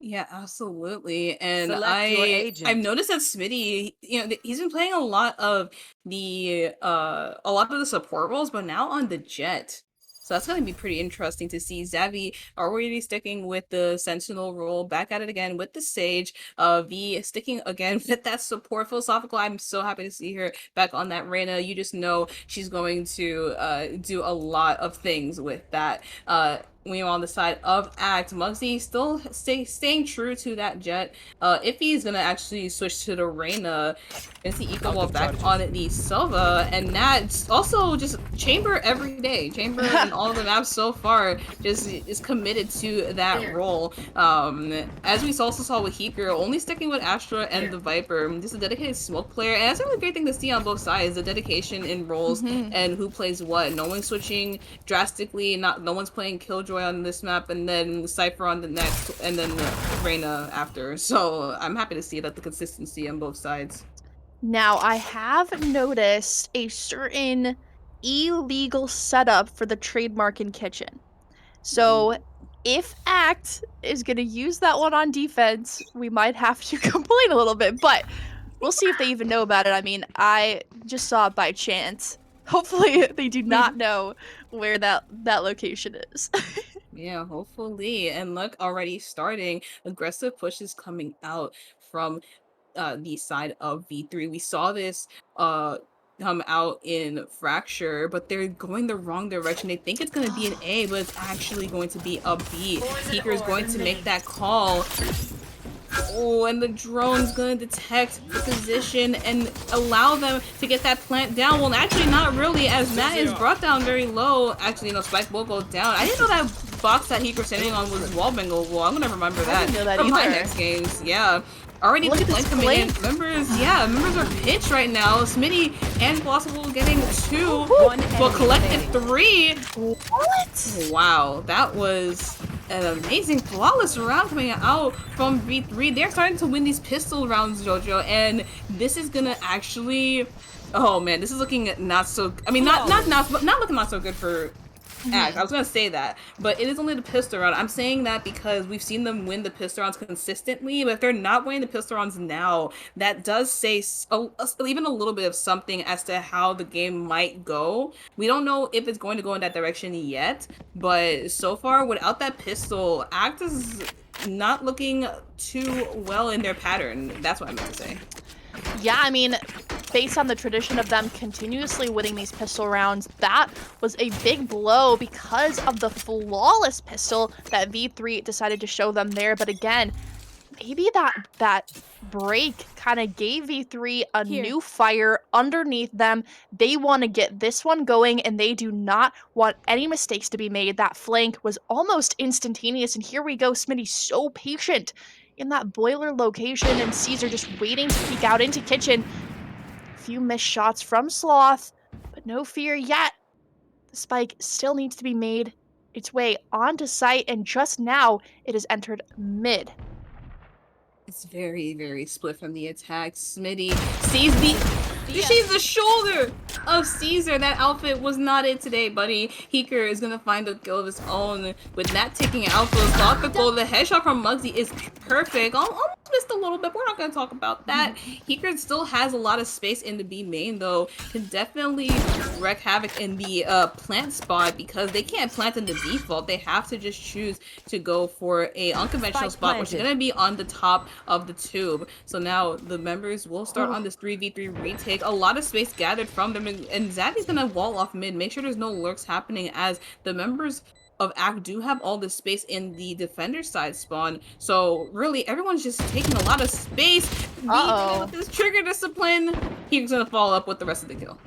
Yeah, absolutely. And Select your I've agent. noticed that Smitty, he's been playing a lot of the support roles, but now on the Jet. So that's gonna be pretty interesting to see. Zavi already sticking with the Sentinel role, back at it again with the Sage. V sticking again with that support philosophical. I'm so happy to see her back on that Reyna. You just know she's going to do a lot of things with that. When you're on the side of Act, Muggsy still staying true to that Jet. If he's gonna actually switch to the Reyna, and see Eco Wall back on the Sova, and Nat also just Chamber every day. Chamber in all of the maps so far just is committed to that role. As we also saw with Heat Girl, only sticking with Astra and the Viper. Just a dedicated smoke player, and that's a really great thing to see on both sides, the dedication in roles and who plays what. No one's switching drastically, no one's playing Killjoy on this map, and then Cypher on the next, and then Reyna after. So I'm happy to see that the consistency on both sides. Now, I have noticed a certain illegal setup for the trademark in Kitchen. So, if Act is going to use that one on defense, we might have to complain a little bit, but we'll see if they even know about it. I mean, I just saw it by chance. Hopefully, they do not know where that location is. Yeah, hopefully. And look, already starting aggressive pushes coming out from the side of V3. We saw this come out in Fracture, but they're going the wrong direction. They think it's going to be an A, but it's actually going to be a B. Peeker is going to make that call. Oh, and the drone's gonna detect the position and allow them to get that plant down. Well, actually not really, as Matt is brought down very low. Actually, Spike will go down. I didn't know that box that he was standing on was wallbangleable. Well, I'm gonna remember that, didn't know that for my either. next games. Yeah. Already Look the at this flank coming in. flank. Members are pitched right now. Smitty and Blossom getting 2, One but enemy collected remaining. 3. What? Wow, that was an amazing flawless round coming out from V3. They're starting to win these pistol rounds, Jojo, and this is gonna actually, oh man, this is looking not so, I mean, not looking not so good for Act. I was gonna say that, but it is only the pistol round. I'm saying that because we've seen them win the pistol rounds consistently, but if they're not winning the pistol rounds now, that does say even a little bit of something as to how the game might go. We don't know if it's going to go in that direction yet, but so far, without that pistol, Act is not looking too well in their pattern. That's what I meant to say. Yeah, I mean, based on the tradition of them continuously winning these pistol rounds, that was a big blow because of the flawless pistol that V3 decided to show them there. But again, maybe that break kind of gave V3 a new fire underneath them. They want to get this one going, and they do not want any mistakes to be made. That flank was almost instantaneous, and here we go. Smitty's so patient in that boiler location, and Caesar just waiting to peek out into kitchen. A few missed shots from Sloth, but no fear yet. The spike still needs to be made its way onto site, and just now it has entered mid. It's very, very split from the attack. Smitty sees the shoulder of Caesar. That outfit was not it today, buddy. Heeker is gonna find a kill of his own with Nat taking Alpha. Thoughtful. The headshot from Muggsy is perfect. Almost missed a little bit. We're not gonna talk about that. Heeker still has a lot of space in the B main though. Can definitely wreak havoc in the plant spot because they can't plant in the default. They have to just choose to go for a unconventional spot, which is gonna be on the top of the tube. So now the members will start on this 3v3 retake. pick. A lot of space gathered from them, and Zaddy's gonna wall off mid. Make sure there's no lurks happening as the members of ACT do have all this space in the defender side spawn. So really, everyone's just taking a lot of space. V3 with this trigger discipline, he's gonna follow up with the rest of the kill.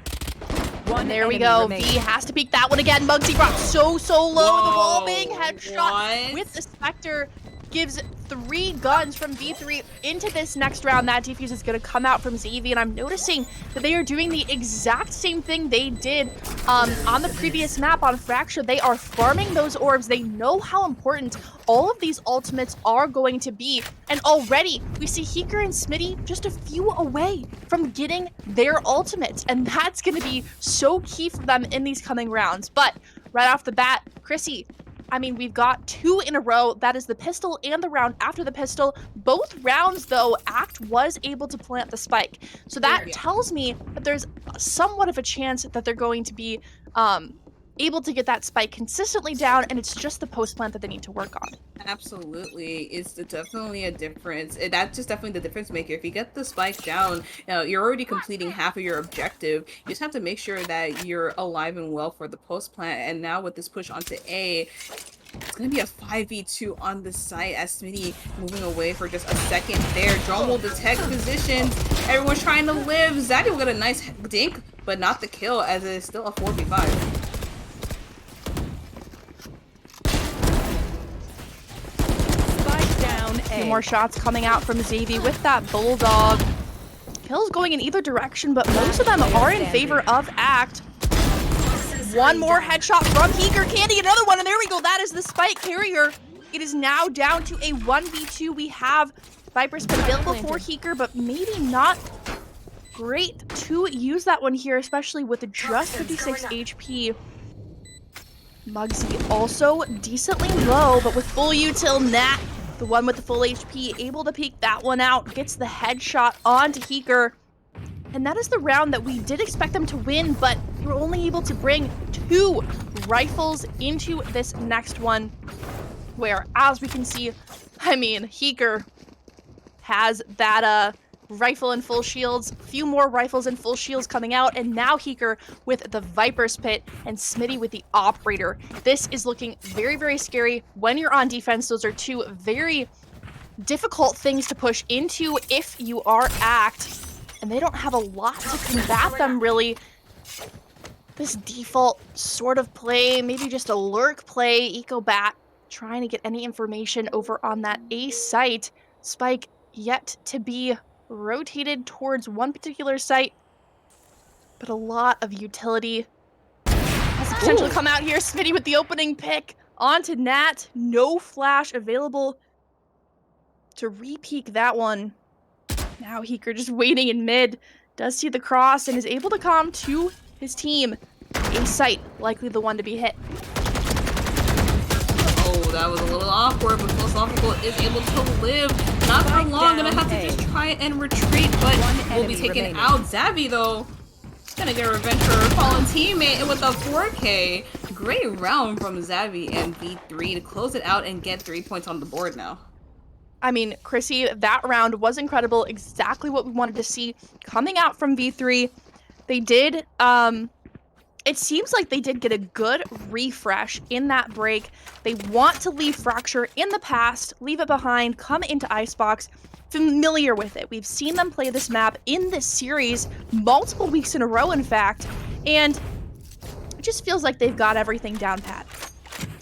And there we go. V has to peek that one again. Muggsy dropped so low. Whoa, the wall being headshot what? with the Spectre gives 3 guns from V3 into this next round. That defuse is going to come out from ZV, and I'm noticing that they are doing the exact same thing they did on the previous map on Fracture. They are farming those orbs. They know how important all of these ultimates are going to be, and already we see Heeker and Smitty just a few away from getting their ultimates, and that's going to be so key for them in these coming rounds. But right off the bat, Chrissy, I mean, we've got 2 in a row. That is the pistol and the round after the pistol. Both rounds, though, ACT was able to plant the spike. So that tells me that there's somewhat of a chance that they're going to be able to get that spike consistently down, and it's just the post plant that they need to work on. Absolutely, it's definitely a difference. That's just definitely the difference maker. If you get the spike down, you're already completing half of your objective. You just have to make sure that you're alive and well for the post plant. And now with this push onto A, it's gonna be a 5v2 on the site as Smitty moving away for just a second there. Drone will detect positions. Everyone's trying to live. Zaddy will get a nice dink, but not the kill as it is still a 4v5. A few more shots coming out from Xavi with that Bulldog. Kills going in either direction, but most of them are in favor of ACT. One more headshot from Heeker. Can he get another one? And there we go. That is the spike carrier. It is now down to a 1v2. We have Viper Spin available for Heeker, but maybe not great to use that one here, especially with just 56 HP. Muggsy also decently low, but with full util. Nat, the one with the full HP, able to peek that one out, gets the headshot onto Heeker. And that is the round that we did expect them to win, but they were only able to bring 2 rifles into this next one, where, as we can see, I mean, Heeker has that rifle and full shields, few more rifles and full shields coming out, and now Heeker with the Viper's Pit and Smitty with the Operator. This is looking very, very scary. When you're on defense, those are 2 very difficult things to push into if you are ACT, and they don't have a lot to combat them, really. This default sort of play, maybe just a lurk play, EcoBat trying to get any information over on that A site. Spike yet to be rotated towards one particular site, but a lot of utility has the potential to come out here. Smitty with the opening pick onto Nat. No flash available to re-peek that one. Now Heeker just waiting in mid. Does see the cross and is able to come to his team. A site, likely the one to be hit. Oh, that was a little awkward, but Philosophical is able to live. Not for long, gonna have to just try and retreat, but will be taken out. Zabby, though, gonna get revenge for her fallen teammate with a 4K. Great round from Zabby and V3 to close it out and get 3 points on the board now. I mean, Chrissy, that round was incredible. Exactly what we wanted to see coming out from V3. They did, it seems like they did get a good refresh in that break. They want to leave Fracture in the past, leave it behind, come into Icebox, familiar with it. We've seen them play this map in this series multiple weeks in a row, in fact, and it just feels like they've got everything down pat.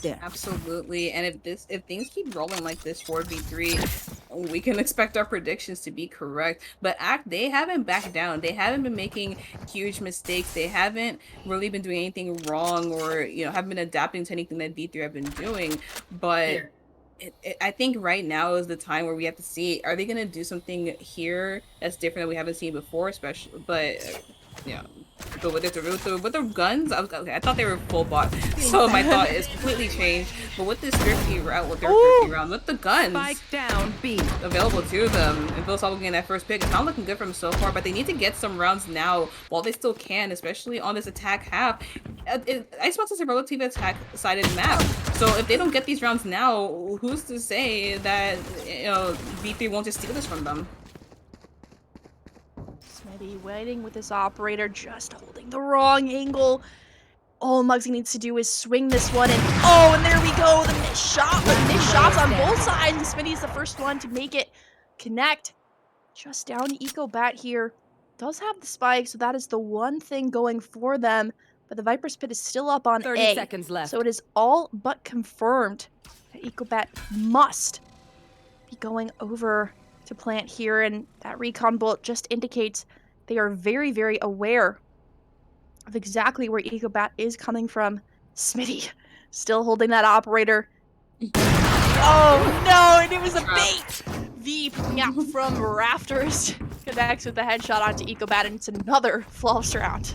Yeah, absolutely. And if things keep rolling like this 4v3, we can expect our predictions to be correct. But ACT, they haven't backed down. They haven't been making huge mistakes. They haven't really been doing anything wrong, or haven't been adapting to anything that V3 have been doing. But I think right now is the time where we have to see, are they gonna do something here that's different that we haven't seen before, especially, but but with their guns, I thought they were full bot, so my thought is completely changed. But with this thrifty round, with the guns Spike down B available to them, and Philosophical getting that first pick, it's not looking good for them so far. But they need to get some rounds now while they still can, especially on this attack half. Icebox is a relatively attack-sided map, so if they don't get these rounds now, who's to say that V3 won't just steal this from them? Smitty waiting with his operator, just holding the wrong angle. All Muggsy needs to do is swing this one, and there we go, the missed shot, but missed shots on both sides, and Smitty's the first one to make it connect. Just down to EcoBat here. Does have the spike, so that is the one thing going for them, but the Viper's Pit is still up on 30 A. seconds left. So it is all but confirmed that EcoBat must be going over to plant here, and that recon bolt just indicates they are very, very aware of exactly where EcoBat is coming from. Smitty still holding that operator. Oh no, and it was a bait! V picking out from Rafters. Connects with the headshot onto EcoBat, and it's another flawless round.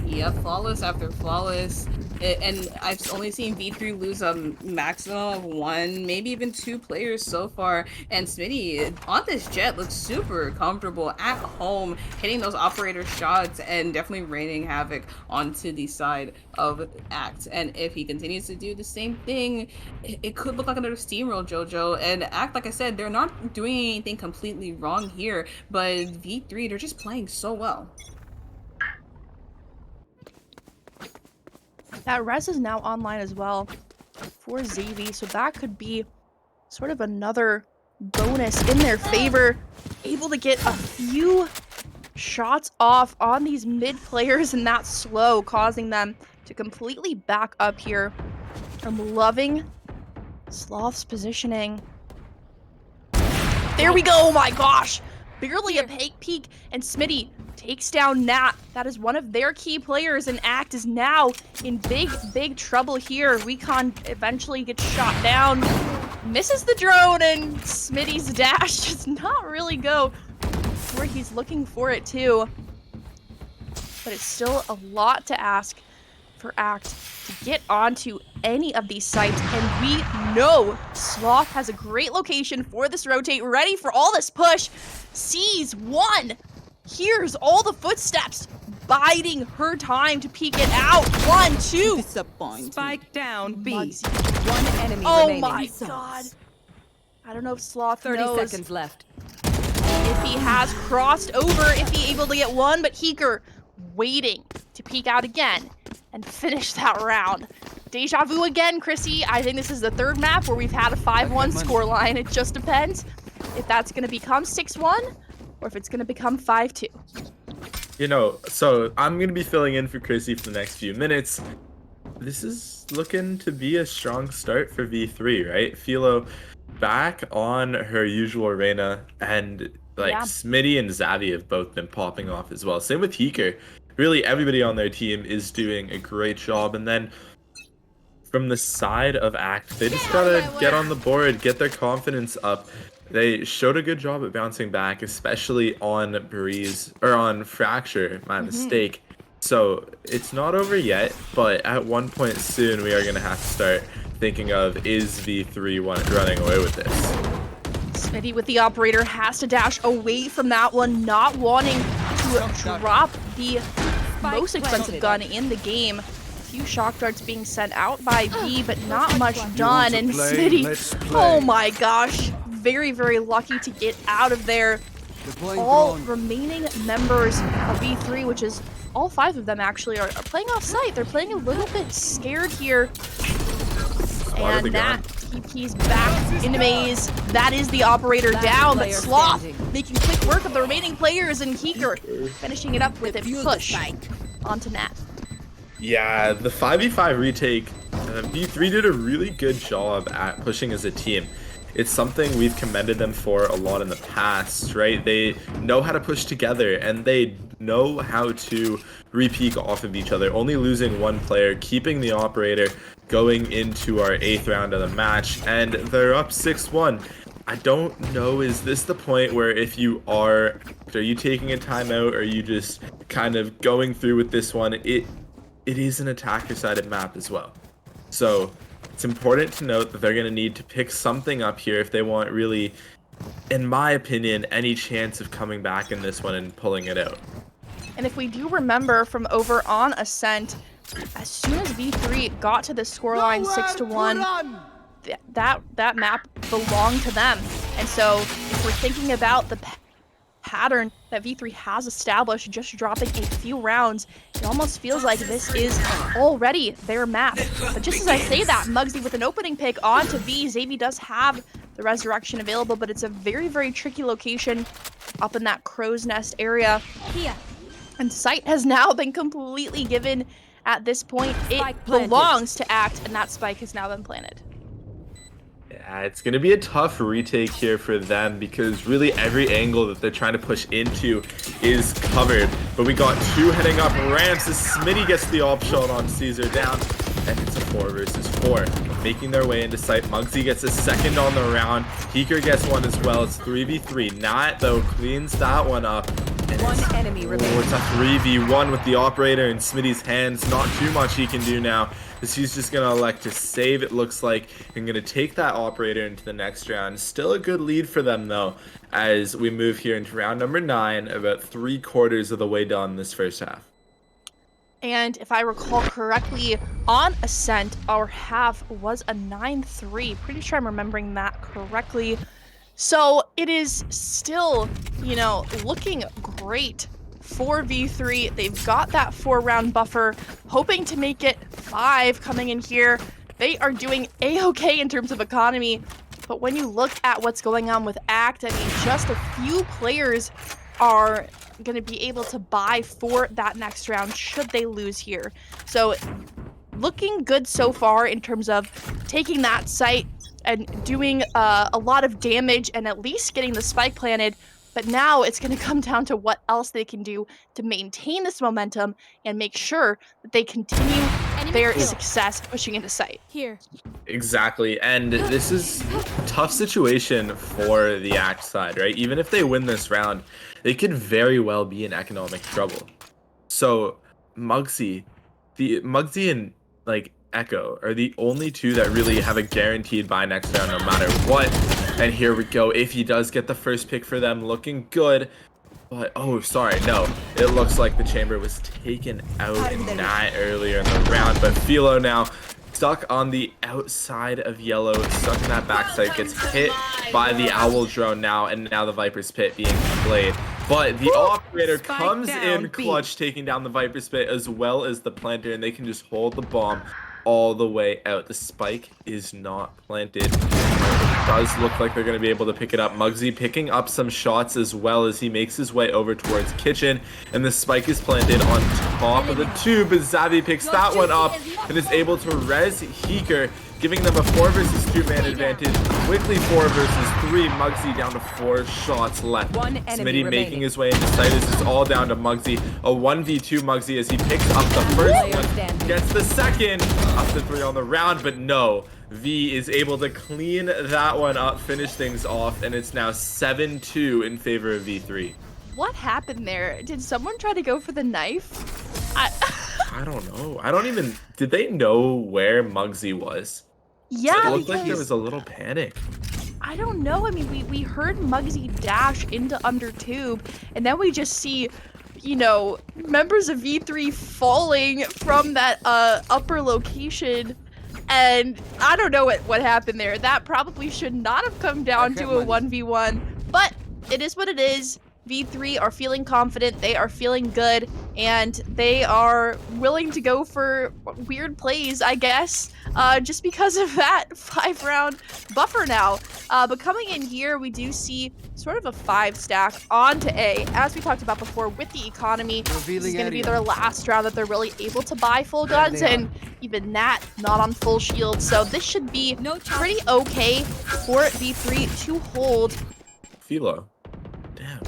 Yep, flawless after flawless. And I've only seen V3 lose a maximum of 1, maybe even 2 players so far. And Smitty on this jet looks super comfortable at home, hitting those operator shots and definitely raining havoc onto the side of Act. And if he continues to do the same thing, it could look like another steamroll, JoJo. And Act, like I said, they're not doing anything completely wrong here, but V3, they're just playing so well. That res is now online as well for ZV, so that could be sort of another bonus in their favor. Able to get a few shots off on these mid players and that slow, causing them to completely back up here. I'm loving Sloth's positioning. There we go, oh my gosh! Barely a peek, and Smitty takes down Nat. That is one of their key players, and Act is now in big, big trouble here. Recon eventually gets shot down, misses the drone, and Smitty's dash does not really go where he's looking for it to. But it's still a lot to ask for Act to get onto any of these sites, and we know Sloth has a great location for this rotate, ready for all this push. Sees one, hears all the footsteps, biding her time to peek it out. 1, 2. Disappointing. Spike down B. Muggsy. One enemy Oh remaining. my god. I don't know if Sloth 30 knows seconds left. if he has crossed over, if he able to get one, but Heeker waiting to peek out again and finish that round. Deja vu again, Chrissy. I think this is the third map where we've had a 5-1 scoreline. It just depends if that's going to become 6-1 or if it's going to become 5-2. You know, so I'm going to be filling in for Chrissy for the next few minutes. This is looking to be a strong start for V3, right? Philo back on her usual arena, and Smitty and Zavi have both been popping off as well. Same with Heeker. Really, everybody on their team is doing a great job. And then from the side of Act, they just gotta get on the board, get their confidence up. They showed a good job at bouncing back, especially on Breeze, or on Fracture, my mistake. So it's not over yet, but at one point soon, we are gonna have to start thinking of, is V3 running away with this? Smitty with the operator has to dash away from that one, not wanting to drop the most expensive gun in the game. A few shock darts being sent out by V, but not much done. And Smitty, oh my gosh, very, very lucky to get out of there. All remaining members of V3, which is all 5 of them actually, are playing off site. They're playing a little bit scared here. And that TP's back into maze. That is the operator down, but Sloth making quick work of the remaining players, and Heeker finishing it up with a push onto Nat. Yeah, the 5v5 retake, V3 did a really good job at pushing as a team. It's something we've commended them for a lot in the past, right? They know how to push together, and they know how to re-peek off of each other, only losing one player, keeping the operator going into our 8th round of the match, and they're up 6-1. I don't know, is this the point where if you are you taking a timeout, or are you just kind of going through with this one? It is an attacker-sided map as well. So it's important to note that they're going to need to pick something up here if they want really, in my opinion, any chance of coming back in this one and pulling it out. And if we do remember from over on Ascent, as soon as V3 got to the scoreline 6-1, that map belonged to them. And so if we're thinking about the pattern that V3 has established, just dropping a few rounds. It almost feels like this is already their map. But just as I say that, Muggsy with an opening pick onto V. Xavi does have the resurrection available, but it's a very, very tricky location up in that crow's nest area. And sight has now been completely given at this point. It belongs to Act, and that spike has now been planted. Yeah, it's going to be a tough retake here for them because really every angle that they're trying to push into is covered. But we got two heading up ramps as Smitty gets the op shot on Caesar down. And it's a 4 versus 4. Making their way into sight. Muggsy gets a second on the round. Heeker gets one as well. It's 3v3. Nat, though, cleans that one up. One enemy remaining. It's a 3v1 with the operator in Smitty's hands. Not too much he can do now, as he's just going to elect to save, it looks like, and going to take that operator into the next round. Still a good lead for them, though, as we move here into round number 9, about 3/4 of the way done this first half. And if I recall correctly, on Ascent, our half was a 9-3. Pretty sure I'm remembering that correctly. So it is still, you know, looking great for V3. They've got that 4-round buffer, hoping to make it 5 coming in here. They are doing a-okay in terms of economy. But when you look at what's going on with Act, I mean, just a few players are going to be able to buy for that next round should they lose here. So looking good so far in terms of taking that site and doing a lot of damage and at least getting the spike planted. But now it's going to come down to what else they can do to maintain this momentum and make sure that they continue their success pushing into sight. Here. Exactly, and this is a tough situation for the Act side, right? Even if they win this round, they could very well be in economic trouble. So Muggsy and like Echo are the only two that really have a guaranteed buy next round no matter what. And here we go. If he does get the first pick for them, looking good. But, oh, sorry, no. It looks like the chamber was taken out in that earlier in the round. But Philo now stuck on the outside of yellow, stuck in that backside, gets hit by the Owl drone now, and now the Viper's Pit being played. But the operator comes in clutch, taking down the Viper's Pit as well as the planter, and they can just hold the bomb all the way out. The spike is not planted. It does look like they're going to be able to pick it up. Muggsy picking up some shots as well as he makes his way over towards Kitchen, and the spike is planted on top of the tube, but Xavi picks that one up and is able to res Heeker, giving them a 4 versus 2 man advantage. Quickly 4 versus 3. Muggsy down to 4 shots left. Smitty making his way into sight. This is all down to Muggsy. A 1v2 Muggsy as he picks up the first one, gets the second, up to 3 on the round, but no. V is able to clean that one up, finish things off, and it's now 7-2 in favor of V3. What happened there? Did someone try to go for the knife? I don't know. Did they know where Muggsy was? Yeah, it looked like there was a little panic. I don't know. I mean, we heard Muggsy dash into under tube, and then we just see, you know, members of V3 falling from that upper location. And I don't know what happened there. That probably should not have come down to a 1v1. But it is what it is. V3 are feeling confident. They are feeling good. And they are willing to go for weird plays, I guess. Just because of that 5-round buffer now. But coming in here, we do see sort of a 5-stack onto A. As we talked about before, with the economy, this is going to be their last round that they're really able to buy full guns. And even that, not on full shield. So this should be pretty okay for V3 to hold. Philo. Damn.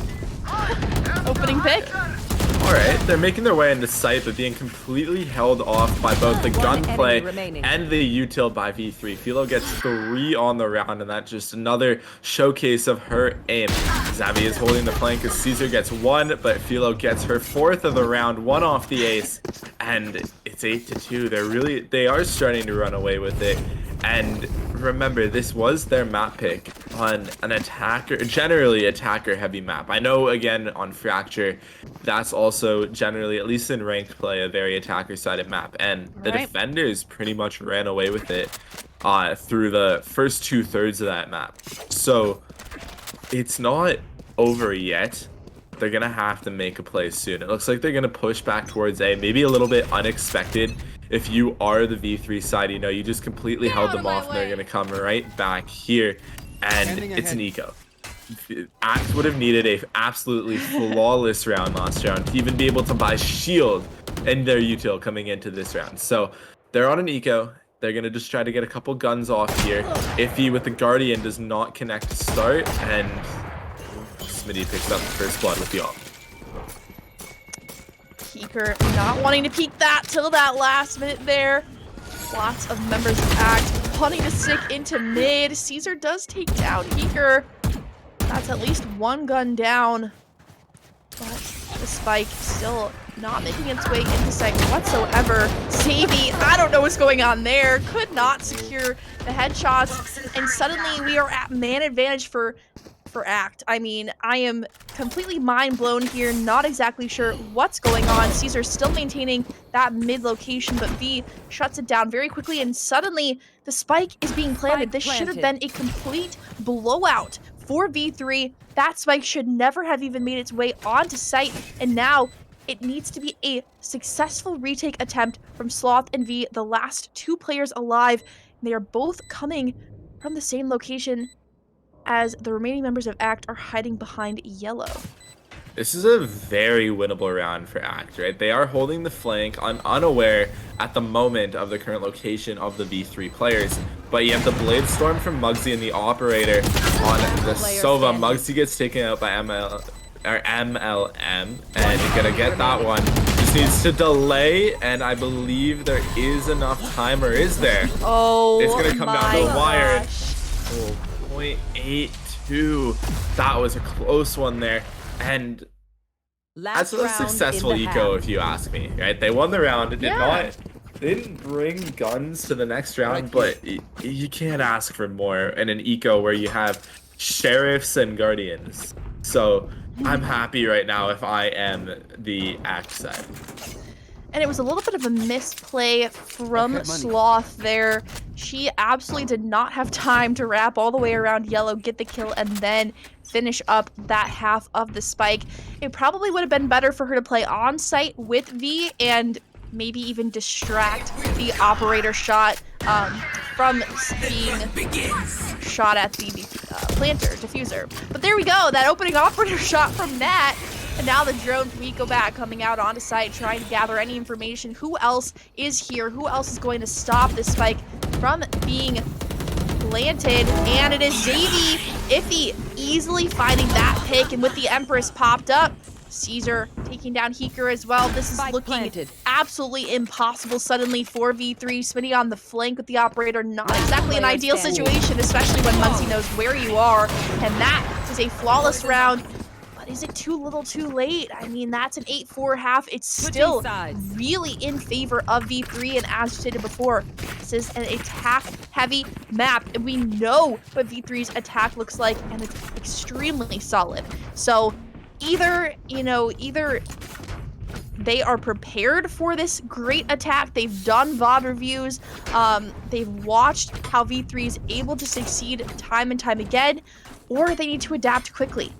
Opening pick. Alright, they're making their way into sight, but being completely held off by both the gunplay and the util by V3. Philo gets 3 on the round, and that's just another showcase of her aim. Xavi is holding the flank as Caesar gets 1, but Philo gets her 4th of the round, 1 off the ace, and it's 8-2. They are starting to run away with it. And remember, this was their map pick on an generally attacker heavy map. I know, again, on Fracture, that's also generally, at least in ranked play, a very attacker sided map. And the defenders pretty much ran away with it through the first 2/3 of that map. So it's not over yet, they're going to have to make a play soon. It looks like they're going to push back towards A, maybe a little bit unexpected. If you are the V3 side, you know, you just completely held them off and they're going to come right back here. And it's an eco. Act would have needed a absolutely flawless round last round to even be able to buy shield and their util coming into this round. So they're on an eco. They're going to just try to get a couple guns off here. Iffy with the Guardian does not connect to start, and Smitty picks up the first blood with the ult. Keeker not wanting to peek that till that last minute there. Lots of members of Act wanting to stick into mid. Caesar does take down Keeker. That's at least one gun down. But the spike still not making its way into sight whatsoever. Savy, I don't know what's going on there. Could not secure the headshots. And suddenly we are at man advantage for Act. I mean, I am completely mind blown here. Not exactly sure what's going on. Caesar still maintaining that mid location, but V shuts it down very quickly. And suddenly the spike is being planted. This should have been a complete blowout for V3. That spike should never have even made its way onto site. And now it needs to be a successful retake attempt from Sloth and V, the last two players alive. They are both coming from the same location as the remaining members of Act are hiding behind yellow. This is a very winnable round for Act, right? They are holding the flank, unaware at the moment of the current location of the V3 players. But you have the Blade Storm from Muggsy and the Operator on the Sova. Muggsy gets taken out by MLM, and you're gonna get that one. Just needs to delay, and I believe there is enough time, or is there? Oh, it's gonna come down to the wire. Gosh. 0.82. That was a close one there, and that's a successful eco, if you ask me. Right? They won the round. It did not. They didn't bring guns to the next round, but you can't ask for more in an eco where you have sheriffs and guardians. So I'm happy right now if I am the Act side. And it was a little bit of a misplay from Sloth there. She absolutely did not have time to wrap all the way around yellow, get the kill, and then finish up that half of the spike. It probably would have been better for her to play on site with V and maybe even distract the Operator shot from being shot at the planter, diffuser. But there we go, that opening Operator shot from Nat. And now the drone from Eco back coming out onto site, trying to gather any information. Who else is here? Who else is going to stop this spike from being planted? And it is Zavy. Iffy easily finding that pick, and with the Empress popped up, Caesar taking down Heeker as well. This is looking absolutely impossible suddenly for V3. Smitty on the flank with the Operator. Not exactly an ideal situation, especially when Muggsy knows where you are. And that is a flawless round. Is it too little too late? I mean, that's an 8-4 half. It's still really in favor of V3, and as stated before, this is an attack-heavy map, and we know what V3's attack looks like, and it's extremely solid. So either they are prepared for this great attack, they've done VOD reviews, they've watched how V3 is able to succeed time and time again, or they need to adapt quickly.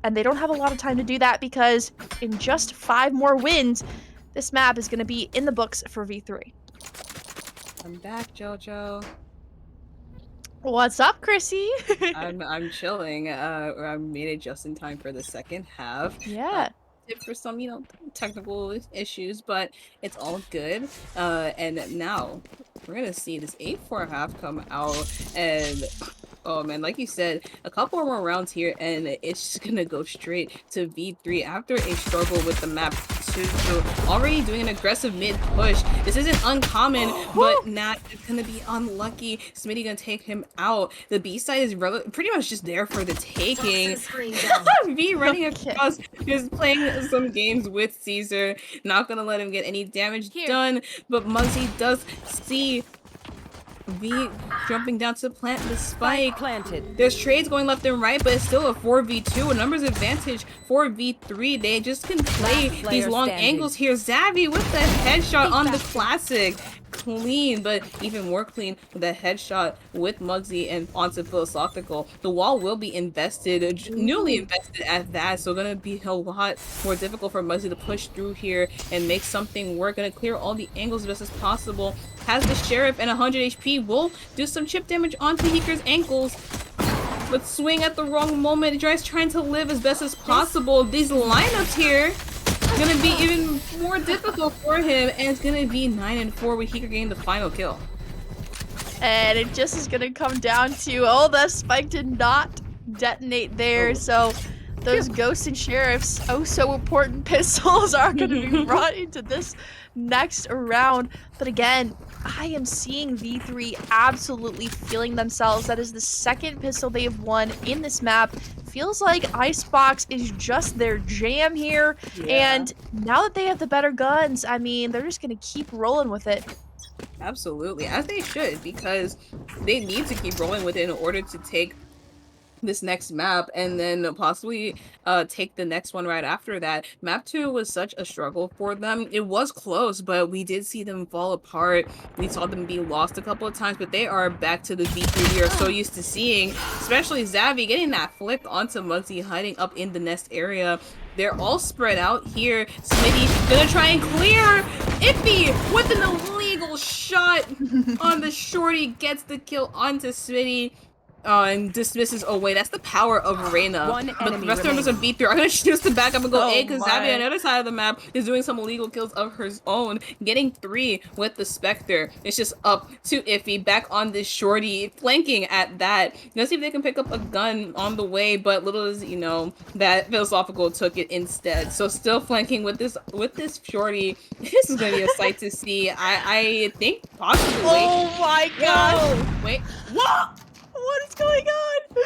And they don't have a lot of time to do that because in just 5 more wins, this map is going to be in the books for V3. I'm back, JoJo. What's up, Chrissy? I'm chilling. I made it just in time for the second half. Yeah. For some, technical issues, but it's all good. And now we're gonna see this 8-4 half come out, and oh man, like you said, a couple more rounds here, and it's just gonna go straight to V3 after a struggle with the map 2. Already doing an aggressive mid push. This isn't uncommon, but Nat is gonna be unlucky. Smitty gonna take him out. The B side is pretty much just there for the taking. V running across, just playing some games with Caesar. Not gonna let him get any damage done, but Muggsy does see V jumping down to plant the spike. Planted. There's trades going left and right, but it's still a 4v2, a numbers advantage for V3. They just can play these long angles here. Zavy with the headshot on the classic. clean, but even more clean with a headshot with Muggsy and onto Philosophical. The wall will be invested, newly invested at that, so gonna be a lot more difficult for Muggsy to push through here and make something work. Gonna clear all the angles as best as possible. Has the Sheriff and 100 HP, will do some chip damage onto Heeker's ankles, but swing at the wrong moment. Dry's trying to live as best as possible. These lineups here gonna be even more difficult for him, and it's gonna be 9-4 with Heeker getting the final kill. And it just is gonna come down to, oh, the spike did not detonate there, so those Ghosts and Sheriffs, oh so important pistols, are gonna be brought into this next round. But again, I am seeing V3 absolutely feeling themselves. That is the second pistol they have won in this map. Feels like Icebox is just their jam here. And now that they have the better guns, I mean, they're just gonna keep rolling with it. Absolutely, as they should, because they need to keep rolling with it in order to take this next map and then possibly take the next one right after that. Map 2 was such a struggle for them. It was close, but we did see them fall apart. We saw them be lost a couple of times, but they are back to the V3 we are so used to seeing, especially Xavi getting that flick onto Muggsy hiding up in the nest area. They're all spread out here. Smitty gonna try and clear. Iffy with an illegal shot on the shorty, gets the kill onto Smitty. And dismisses away. That's the power of Reyna. But the rest of members of B3 are gonna choose to back up and go A, because Xavi on the other side of the map is doing some illegal kills of her own, getting 3 with the Spectre. It's just up to Iffy, back on this shorty, flanking at that. Let's see if they can pick up a gun on the way, but little as you know, that Philosophical took it instead. So still flanking with this shorty. This is gonna be a sight to see. I think possibly. Oh my god! Whoa! Wait. What? What is going on?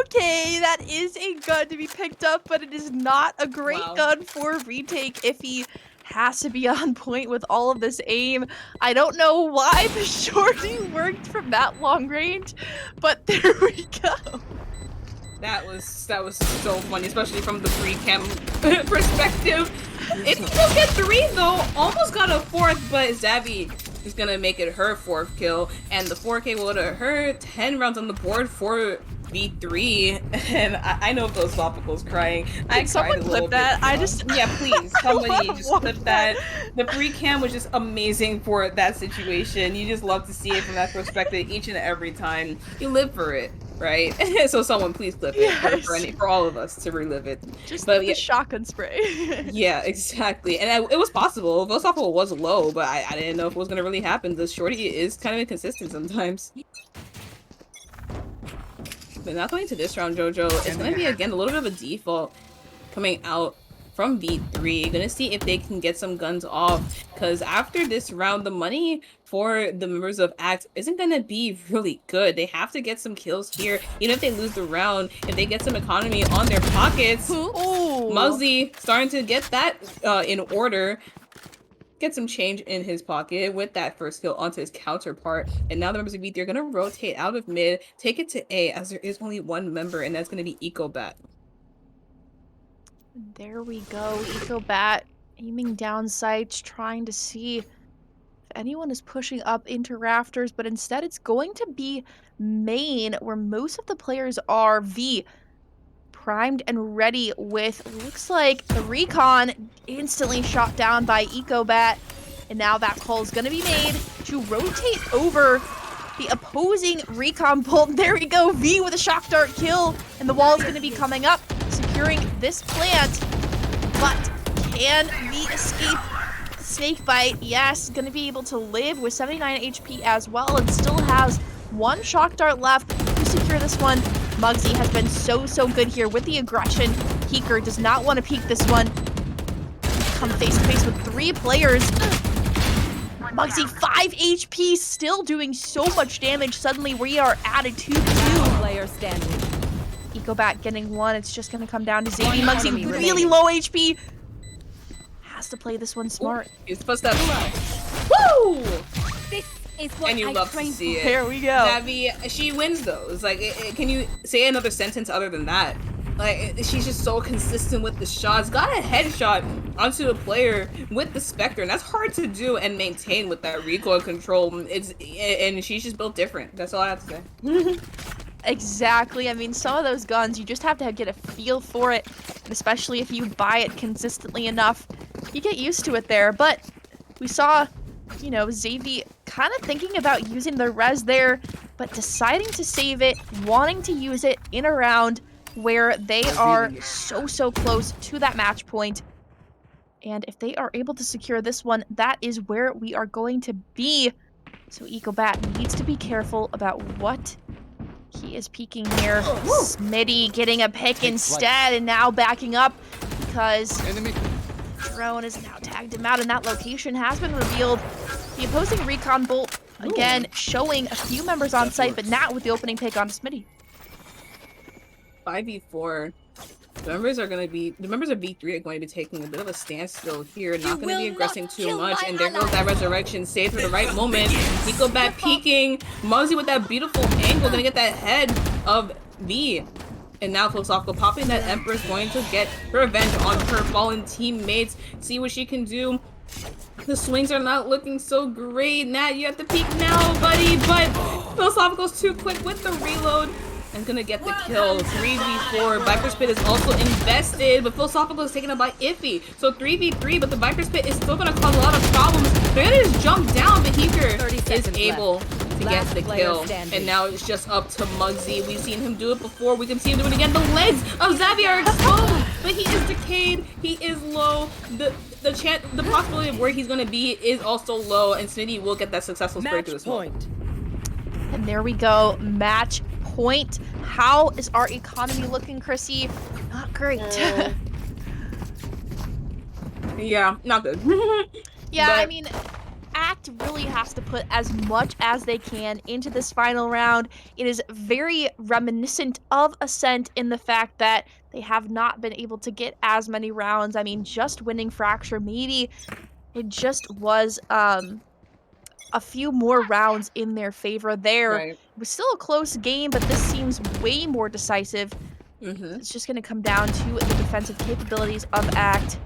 Okay, that is a gun to be picked up, but it is not a great gun for retake if he has to be on point with all of this aim. I don't know why the shorty worked from that long range, but there we go. That was so funny, especially from the free cam perspective. It still get 3 though, almost got a 4th, but Xavi is gonna make it her 4th kill, and the 4K will let her 10 rounds on the board for V3. And I know Philosophical's crying. I cried a little bit. That? Yeah, please, somebody just clip that. The free cam was just amazing for that situation. You just love to see it from that perspective each and every time. You live for it, right? So someone please clip it for all of us to relive it. Just the shotgun spray. Yeah, exactly. And it was possible. Philosophical was low, but I didn't know if it was gonna really happen. The shorty is kind of inconsistent sometimes. But not going to this round, Jojo. It's gonna be again a little bit of a default coming out from V3. Gonna see if they can get some guns off, because after this round, the money for the members of Act isn't gonna be really good. They have to get some kills here, even if they lose the round. If they get some economy on their pockets, Muggsy starting to get that in order. Get some change in his pocket with that first kill onto his counterpart. And now the members of V3 are going to rotate out of mid, take it to A, as there is only one member, and that's going to be EcoBat. There we go. EcoBat aiming down sights, trying to see if anyone is pushing up into rafters, but instead it's going to be main, where most of the players are. V primed and ready with, looks like the recon, instantly shot down by EcoBat. And now that call is going to be made to rotate over the opposing recon bolt. There we go, V with a shock dart kill, and the wall is going to be coming up, securing this plant. But can V escape Snakebite? Yes, going to be able to live with 79 HP as well, and still has 1 shock dart left to secure this one. Muggsy has been so good here with the aggression. Heeker does not want to peek this one. Come face to face with 3 players. Muggsy 5 HP, still doing so much damage. Suddenly we are at a 2-2. Player standing. EcoBat getting 1. It's just going to come down to Xavi. Muggsy really low HP. Has to play this one smart. He's supposed to Woo! Is what and you love to see it. There we go. Xavi, she wins those. Like, can you say another sentence other than that? Like, she's just so consistent with the shots. Got a headshot onto a player with the Spectre, and that's hard to do and maintain with that recoil control. And she's just built different. That's all I have to say. Exactly. I mean, some of those guns, you just have to get a feel for it, and especially if you buy it consistently enough, you get used to it there. But we saw, Xavi kind of thinking about using the res there, but deciding to save it, wanting to use it in a round where they are so close to that match point. And if they are able to secure this one, that is where we are going to be. So EcoBat needs to be careful about what he is peeking here. Smitty getting a pick instead and now backing up because drone has now tagged him out and that location has been revealed. The opposing recon bolt again showing a few members on site, but not with the opening pick on Smitty. 5v4. The members of V3 are going to be taking a bit of a standstill here, not going to be aggressing too much, and there goes that resurrection saved for the right moment. EcoBat peeking, Muzzy with that beautiful angle, gonna get that head of V. And now Philosophical popping that Empress, going to get revenge on her fallen teammates, see what she can do. The swings are not looking so great. Nat, you have to peek now, buddy, but Philosophical's too quick with the reload. And gonna get the kill. 3v4. Viper's Pit is also invested, but Philosophical is taken up by Iffy. So 3v3, but the Viper's Pit is still gonna cause a lot of problems. They're gonna just jump down, but Heaker is able to get the kill. And now it's just up to Muggsy. We've seen him do it before. We can see him do it again. The legs of Xavier are exposed, but he is decayed. He is low. The possibility of where he's gonna be is also low, and Smitty will get that successful spray to the smoke. And there we go. Match point. How is our economy looking, Chrissy? Not great. Yeah, not good. Yeah, but I mean, Act really has to put as much as they can into this final round. It is very reminiscent of Ascent in the fact that they have not been able to get as many rounds. I mean, just winning Fracture, maybe it just was a few more rounds in their favor there. Right. It was still a close game, but this seems way more decisive. It's just going to come down to the defensive capabilities of Act.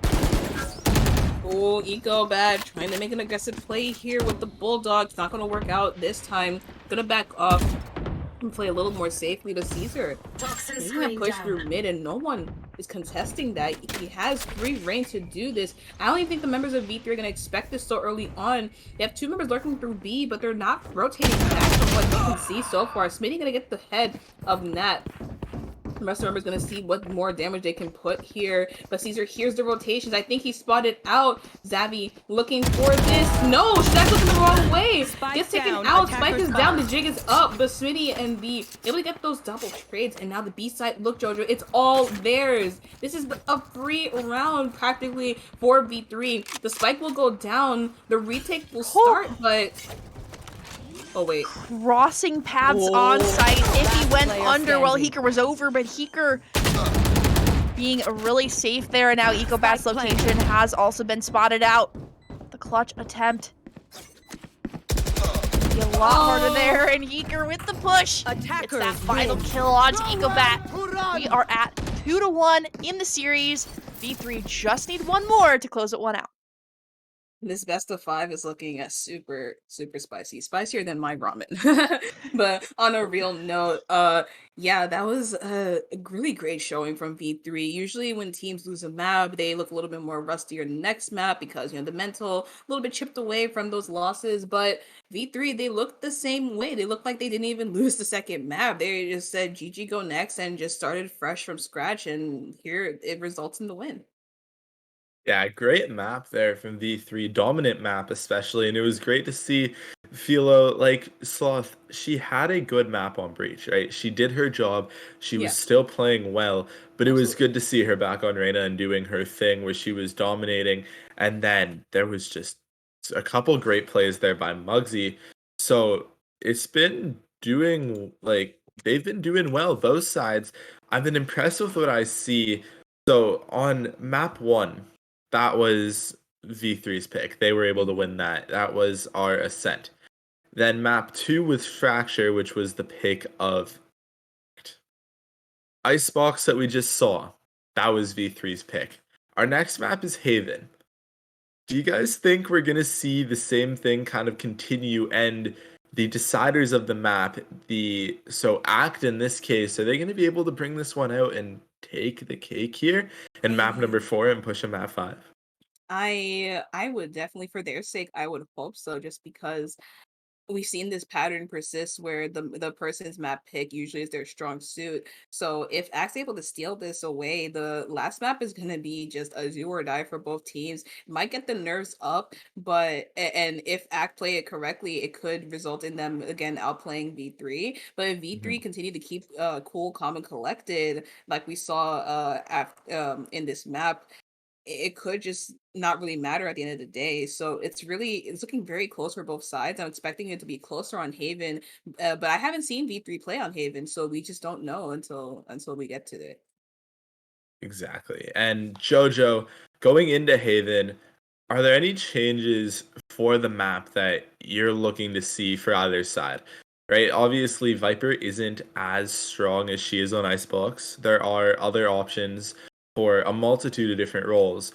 Oh, EcoBat trying to make an aggressive play here with the Bulldog. It's not going to work out this time. Gonna back off and play a little more safely to Caesar. He's gonna push through mid and no one is contesting that. He has free reign to do this. I don't even think the members of V3 are gonna expect this so early on. They have two members lurking through B, but they're not rotating back from what you can see so far. Smitty gonna get the head of Nat. The rest of the members gonna see what more damage they can put here. But Caesar hears the rotations. I think he spotted out Xavi looking for this. No, she's actually looking the wrong way. Gets taken out. Spike is down. The jig is up. But Smitty and B able to get those double trades. And now the B side, look, Jojo, it's all theirs. This is a free round practically for V3. The spike will go down. The retake will start, but oh wait. Crossing paths on site. Iffy went under while Heeker was over, but Heeker being really safe there. And now EcoBat's location has also been spotted out. The clutch attempt. Be a lot harder there, and Heeker with the push. It's that final kill onto EcoBat. We are at 2-1 in the series. V3 just need one more to close it one out. This best of 5 is looking at super spicy, spicier than my ramen. But on a real note, yeah, that was a really great showing from V3. Usually when teams lose a map, they look a little bit more rustier in the next map because, you know, the mental a little bit chipped away from those losses. But V3, they looked the same way. They looked like they didn't even lose the second map. They just said GG go next and just started fresh from scratch, and here it results in the win. Yeah, great map there from V3, dominant map especially, and it was great to see Philo, like Sloth, she had a good map on Breach, right? She did her job, she was still playing well, but it was good to see her back on Reyna and doing her thing where she was dominating, and then there was just a couple great plays there by Muggsy. So it's been doing, like, they've been doing well, both sides. I've been impressed with what I see. So on map 1, that was V3's pick. They were able to win that. That was our Ascent. Then map 2 was Fracture, which was the pick of Icebox that we just saw, that was V3's pick. Our next map is Haven. Do you guys think we're going to see the same thing kind of continue, and the deciders of the map, Act in this case, are they going to be able to bring this one out and take the cake here in map number 4 and push a map 5? I would definitely, for their sake, I would hope so, just because we've seen this pattern persist where the person's map pick usually is their strong suit. So if Axe able to steal this away, the last map is gonna be just a do or die for both teams. It might get the nerves up, but and if Axe play it correctly, it could result in them again outplaying V3. But if V3 continue to keep cool, calm, and collected, like we saw in this map, it could just not really matter at the end of the day. So it's looking very close for both sides. I'm expecting it to be closer on Haven, but I haven't seen V3 play on Haven, so we just don't know until we get to it. Exactly. And Jojo, going into Haven, are there any changes for the map that you're looking to see for either side? Right? Obviously, Viper isn't as strong as she is on Icebox. There are other options for a multitude of different roles.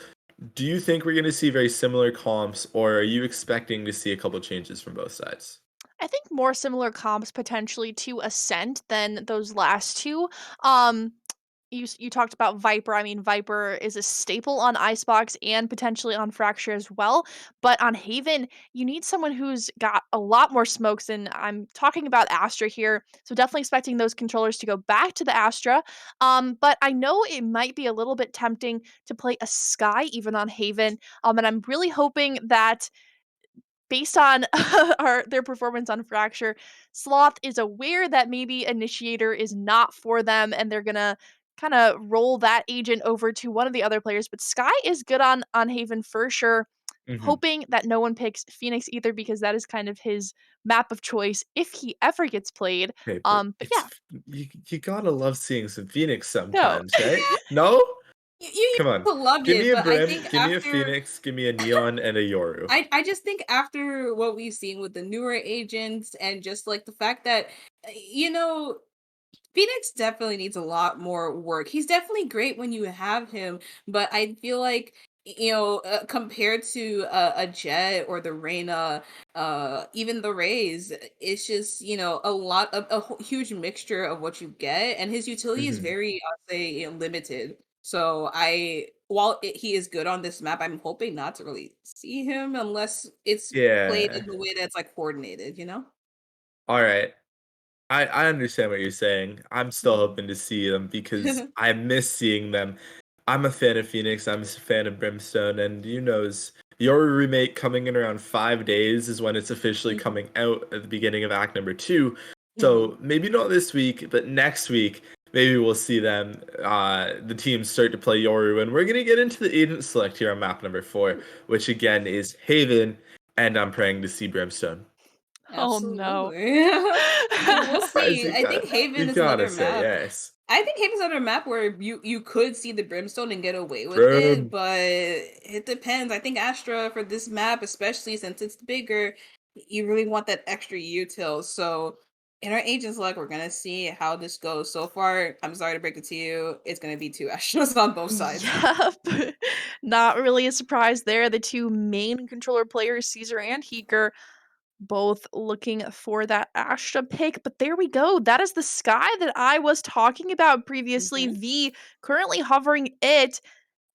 Do you think we're going to see very similar comps, or are you expecting to see a couple changes from both sides? I think more similar comps potentially to Ascent than those last two. Um, you talked about Viper. I mean, Viper is a staple on Icebox and potentially on Fracture as well. But on Haven, you need someone who's got a lot more smokes. And I'm talking about Astra here. So definitely expecting those controllers to go back to the Astra. But I know it might be a little bit tempting to play a Sky even on Haven. And I'm really hoping that based on their performance on Fracture, Sloth is aware that maybe Initiator is not for them, and they're gonna kind of roll that agent over to one of the other players. But Sky is good on Haven for sure. Hmm. Hoping that no one picks Phoenix either because that is kind of his map of choice if he ever gets played. Okay, but But yeah, you gotta love seeing some Phoenix no. sometimes, right? No? You Come on. to love Give me it, a but I Brim, think give me a after Phoenix, give me a Neon, and a Yoru. I just think after what we've seen with the newer agents and just like the fact that you know Phoenix definitely needs a lot more work. He's definitely great when you have him, but I feel like compared to a Jet or the Reyna, even the Rays, it's just a lot of huge mixture of what you get, and his utility is Hmm. very, I'll say, limited. So he is good on this map, I'm hoping not to really see him unless it's played Yeah. in the way that's like coordinated, you know? All right. I understand what you're saying. I'm still hoping to see them because I miss seeing them. I'm a fan of Phoenix. I'm a fan of Brimstone, and your remake coming in around 5 days is when it's officially Mhm, coming out at the beginning of Act number 2. mhm. So maybe not this week, but next week, maybe we'll see them. The teams start to play Yoru, and we're gonna get into the agent select here on map number 4, which again is Haven, and I'm praying to see Brimstone. Oh no. Absolutely. We'll Guys, see. I think Haven you is gotta another say map. yes. I think Haven's another map where you could see the Brimstone and get away with it, Brim. but it depends. I think Astra for this map, especially since it's bigger, you really want that extra util. So in our agents luck, we're gonna see how this goes. So far, I'm sorry to break it to you, it's gonna be two Astras on both sides. Yep. Not really a surprise there. The two main controller players, Caesar and Heeker, both looking for that Astra pick. But there we go. That is the Sky that I was talking about previously. Hmm. V currently hovering it,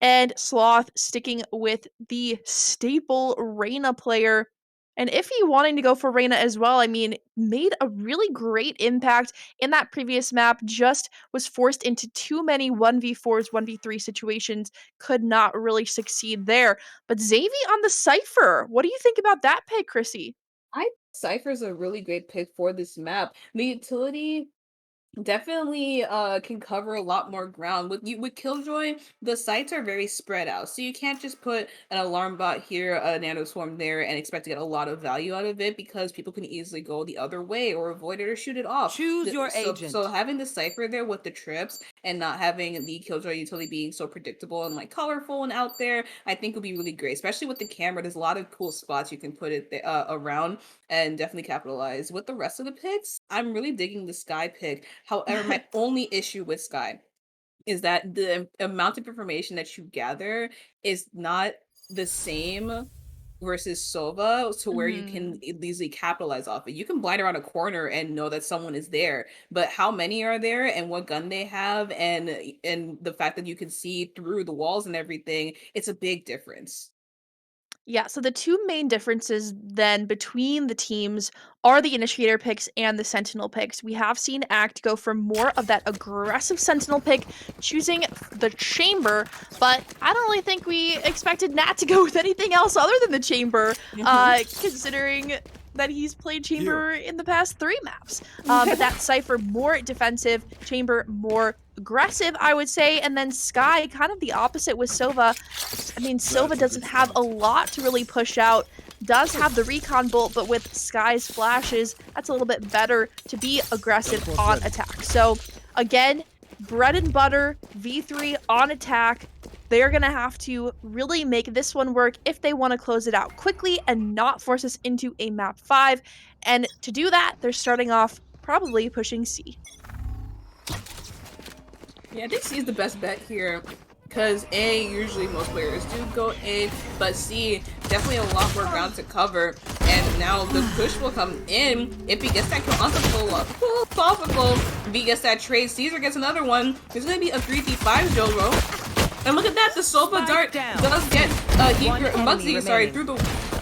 and Sloth sticking with the staple Reyna player. And if he wanting to go for Reyna as well, I mean, made a really great impact in that previous map, just was forced into too many 1v4s, 1v3 situations, could not really succeed there. But Xavi on the Cypher, what do you think about that pick, Chrissy? I Cypher's a really great pick for this map. The utility definitely can cover a lot more ground. With Killjoy, the sites are very spread out. So you can't just put an alarm bot here, a nano swarm there, and expect to get a lot of value out of it because people can easily go the other way or avoid it or shoot it off. Choose your So agent. having the cipher there with the trips and not having the Killjoy utility being so predictable and like colorful and out there, I think would be really great, especially with the camera. There's a lot of cool spots you can put it around and definitely capitalize. With the rest of the picks, I'm really digging the Sky pick. However, my only issue with Sky is that the amount of information that you gather is not the same versus Sova, to where you can easily capitalize off it. You can blind around a corner and know that someone is there, but how many are there and what gun they have, and the fact that you can see through the walls and everything, it's a big difference. Yeah, so the two main differences then between the teams are the initiator picks and the sentinel picks. We have seen Act go for more of that aggressive sentinel pick, choosing the chamber, but I don't really think we expected Nat to go with anything else other than the chamber, considering that he's played chamber in the past 3 maps. But that Cypher more defensive, chamber more aggressive, I would say, and then Sky kind of the opposite with Sova. I mean, Sova doesn't have a lot to really push out, does have the recon bolt, but with Sky's flashes, that's a little bit better to be aggressive on attack. So again, bread and butter, V3 on attack. They're going to have to really make this one work if they want to close it out quickly and not force us into a map 5. And to do that, they're starting off probably pushing C. Yeah, I think C is the best bet here, because A, usually most players do go A, but C, definitely a lot more ground to cover, and now the push will come in. If he gets that kill on the philosophical, if he gets that trade, Caesar gets another one. There's going to be a 3v5 Jolo. And look at that, the Sopa dart does get Bugsy, through the...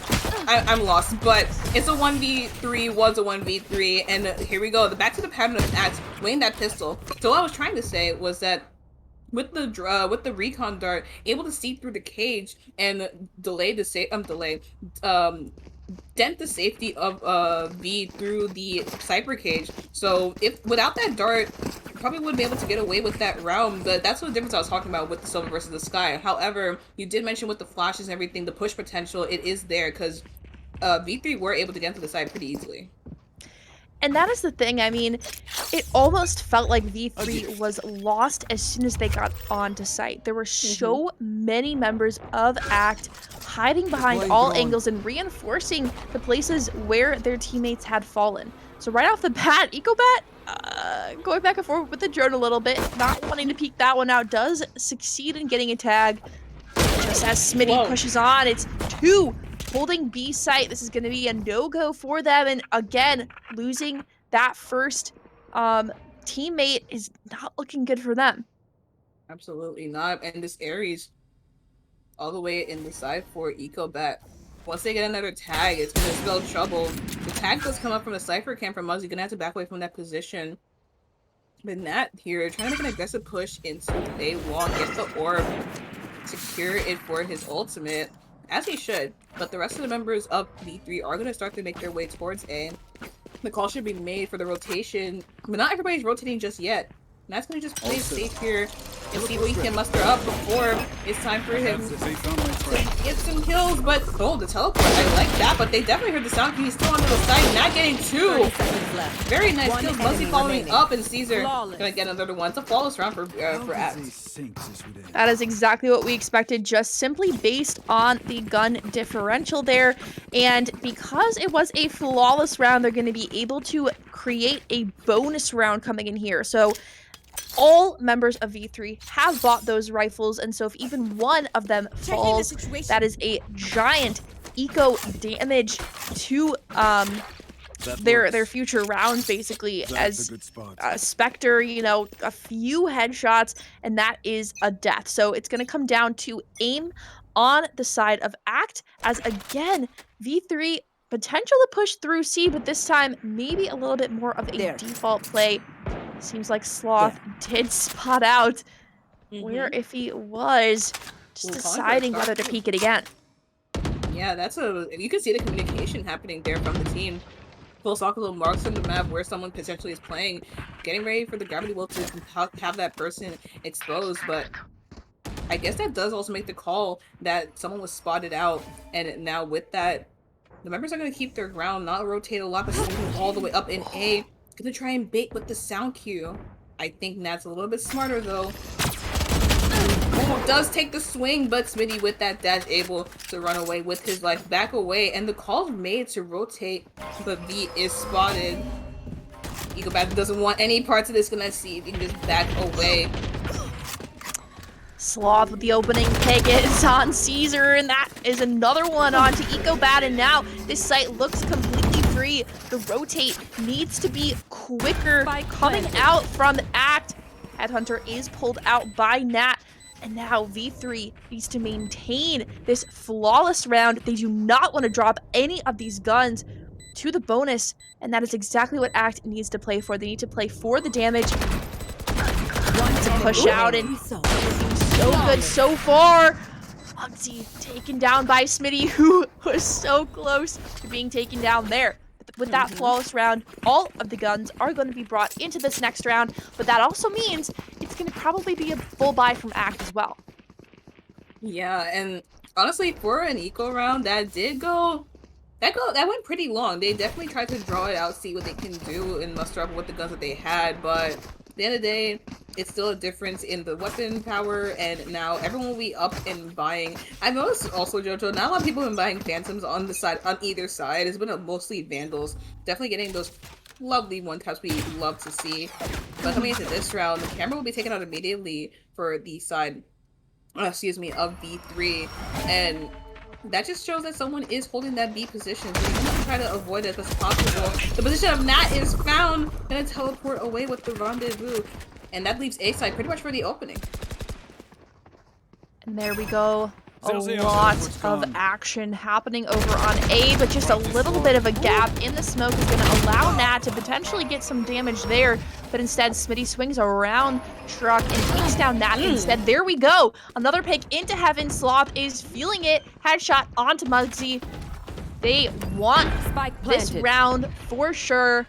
I'm lost, but it's a 1v3, was a 1v3, and here we go. Back to the pattern of Act, weighing that pistol. So what I was trying to say was that with the recon dart, able to see through the cage and dent the safety of V through the Cypher cage. So if without that dart, probably wouldn't be able to get away with that round, but that's the difference I was talking about with the Silver versus the Sky. However, you did mention with the flashes and everything, the push potential, it is there, because V3 were able to get to the side pretty easily. And that is the thing. I mean, it almost felt like V3 was lost as soon as they got onto site. There were so many members of Act hiding behind all angles and reinforcing the places where their teammates had fallen. So right off the bat, Ecobat, going back and forth with the drone a little bit, not wanting to peek that one out, does succeed in getting a tag. Just as Smitty pushes on, it's 2 holding B site. This is going to be a no-go for them, and again, losing that first teammate is not looking good for them. Absolutely not. And this Ares all the way in the side for Ecobat. Once they get another tag, it's going to spell trouble. The tag does come up from the Cypher camp from Muzzy. Going to have to back away from that position. But Nat here, trying to make an aggressive push into a wall, get the orb, secure it for his ultimate, as he should. But the rest of the members of V3 are going to start to make their way towards A. The call should be made for the rotation, but not everybody's rotating just yet. And that's going to just play safe here and see what he can muster up before it's time for him to get some kills. But, oh, the teleport, I like that, but they definitely heard the sound cue. He's still onto the side, not getting 2. Very nice kills. Muzzy following up, and Caesar going to get another one. It's a flawless round for Act. That is exactly what we expected, just simply based on the gun differential there. And because it was a flawless round, they're going to be able to create a bonus round coming in here. So all members of V3 have bought those rifles, and so if even one of them falls, that is a giant eco damage to their future rounds, basically. As Spectre, you know, a few headshots, and that is a death. So it's going to come down to aim on the side of Act, as again, V3 potential to push through C, but this time maybe a little bit more of a default play. Seems like Sloth did spot out where if he was, just deciding whether to peek it again. Yeah, you can see the communication happening there from the team. Philosophical marks on the map where someone potentially is playing, getting ready for the gravity well to have that person exposed, but I guess that does also make the call that someone was spotted out, and now with that, the members are going to keep their ground, not rotate a lot, but moving all the way up in A. Gonna try and bait with the sound cue. I think Nat's a little bit smarter though. Ooh, does take the swing, but Smitty with that dash able to run away with his life, back away, and the call's made to rotate, but V is spotted. Egobat doesn't want any parts of this, gonna see if he can just back away. Sloth with the opening pick is on Caesar, and that is another one onto Ecobat, and now this site looks completely free. The rotate needs to be quicker. Coming out from Act, Headhunter is pulled out by Nat, and now V3 needs to maintain this flawless round. They do not want to drop any of these guns to the bonus, and that is exactly what Act needs to play for. They need to play for the damage. To push out, and so good so far. Muggsy taken down by Smitty, who was so close to being taken down there. With that flawless round, all of the guns are going to be brought into this next round, but that also means it's going to probably be a full buy from Act as well. Yeah, and honestly, for an eco round, that went pretty long. They definitely tried to draw it out, see what they can do and muster up with the guns that they had, but at the end of the day, it's still a difference in the weapon power, and now everyone will be up and buying. I've noticed also, Jojo, not a lot of people have been buying Phantoms on either side. It's been mostly Vandals. Definitely getting those lovely one-taps we love to see. But coming into this round, the camera will be taken out immediately for the side, of V3, and that just shows that someone is holding that B position, so you can try to avoid it as possible. The position of Nat is found, gonna teleport away with the rendezvous, and that leaves A side pretty much for the opening. And there we go. A lot of action happening over on A, but just a little bit of a gap in the smoke is going to allow Nat to potentially get some damage there, but instead Smitty swings around Truck and takes down Nat instead. There we go. Another pick into heaven. Sloth is feeling it. Headshot onto Muggsy. They want this round for sure.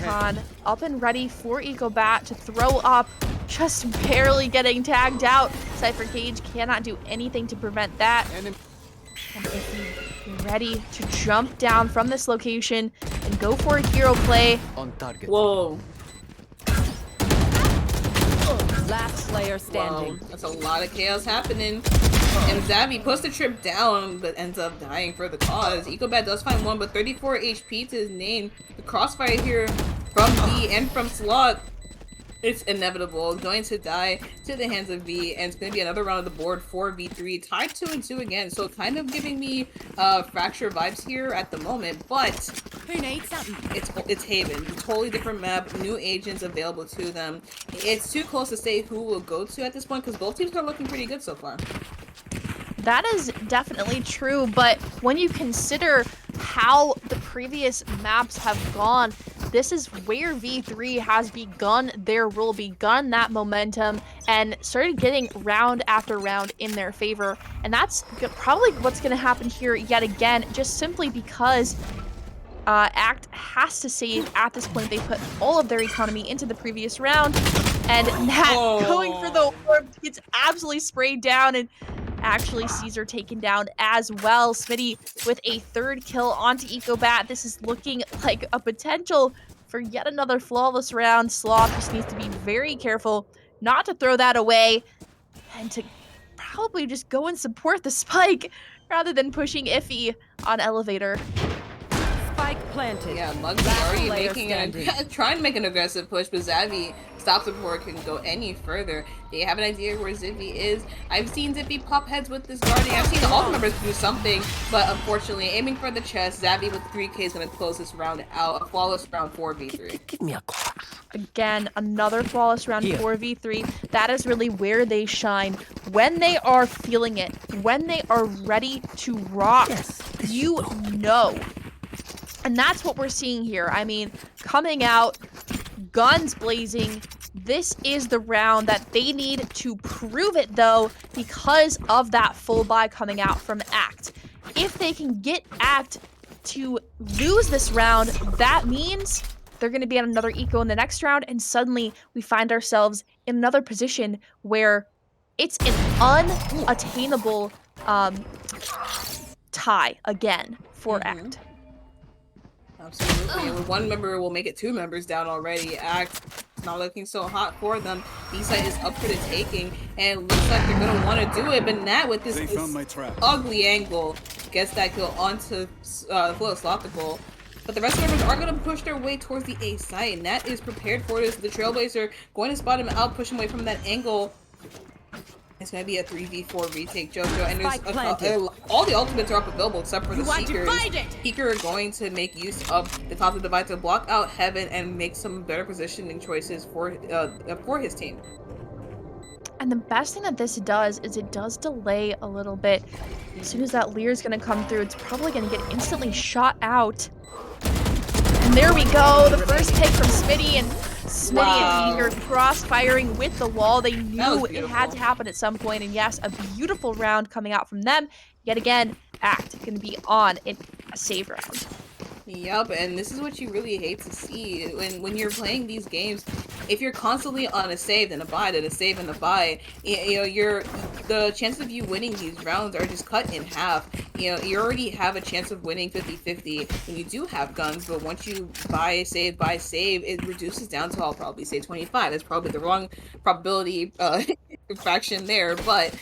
Con up and ready for Ecobat to throw up, just barely getting tagged out. Cypher Cage cannot do anything to prevent that. And Iffy ready to jump down from this location and go for a hero play. On target. Whoa. Last player standing. Wow, that's a lot of chaos happening. And Zavi puts the trip down, but ends up dying for the cause. Ecobat does find one, but 34 HP to his name. The crossfire here from V and from Sloth, it's inevitable. Going to die to the hands of V, and it's going to be another round of the board for V3. Tied 2-2 again, so kind of giving me Fracture vibes here at the moment, but Who needs something? it's Haven. Totally different map, new agents available to them. It's too close to say who will go to at this point, because both teams are looking pretty good so far. That is definitely true, but when you consider how the previous maps have gone, this is where V3 has begun their rule, begun that momentum, and started getting round after round in their favor. And that's probably what's going to happen here yet again, just simply because Act has to save at this point. They put all of their economy into the previous round, and Nat going for the orb gets absolutely sprayed down, and actually Caesar taken down as well. Smitty with a third kill onto Ecobat. This is looking like a potential for yet another flawless round. Sloth just needs to be very careful not to throw that away, and to probably just go and support the spike rather than pushing Iffy on elevator. Spike planted. Yeah, Muggsy already trying to make an aggressive push, but Zavi stops it before it can go any further. They have an idea where Zippy is. I've seen Zippy pop heads with this guarding. I've seen all the members do something, but unfortunately, aiming for the chest, Zavi with 3K is going to close this round out. A flawless round for V3. Give me a call. Again, another flawless round for V3. That is really where they shine. When they are feeling it, when they are ready to rock, you know. And that's what we're seeing here. I mean, coming out, guns blazing. This is the round that they need to prove it, though, because of that full buy coming out from Act. If they can get Act to lose this round, that means they're going to be on another eco in the next round, and suddenly we find ourselves in another position where it's an unattainable tie again for Act. Absolutely. And with one member, will make it 2 members down already. Act not looking so hot for them. B-side is up for the taking, and it looks like they're gonna want to do it. But Nat, with this ugly angle, gets that kill onto Philosophical. But the rest of the members are going to push their way towards the A site. Nat is prepared for this. The Trailblazer going to spot him out, push him away from that angle. It's going to be a 3v4 retake, JoJo. And there's all the ultimates are up available except for the Seekers. Seeker are going to make use of the top of the divide to block out Heaven and make some better positioning choices for his team. And the best thing that this does is it does delay a little bit. As soon as that Lear is going to come through, it's probably going to get instantly shot out. And there we go, the first pick from Smitty, and Smitty and Eager cross-firing with the wall. They knew it had to happen at some point, and yes, a beautiful round coming out from them. Yet again, Act going to be on in a save round. Yup, and this is what you really hate to see when you're playing these games. If you're constantly on a save and a buy, then a save and a buy, you know, the chances of you winning these rounds are just cut in half. You know, you already have a chance of winning 50-50 when you do have guns, but once you buy, save, it reduces down to, I'll probably say 25. That's probably the wrong probability fraction there, but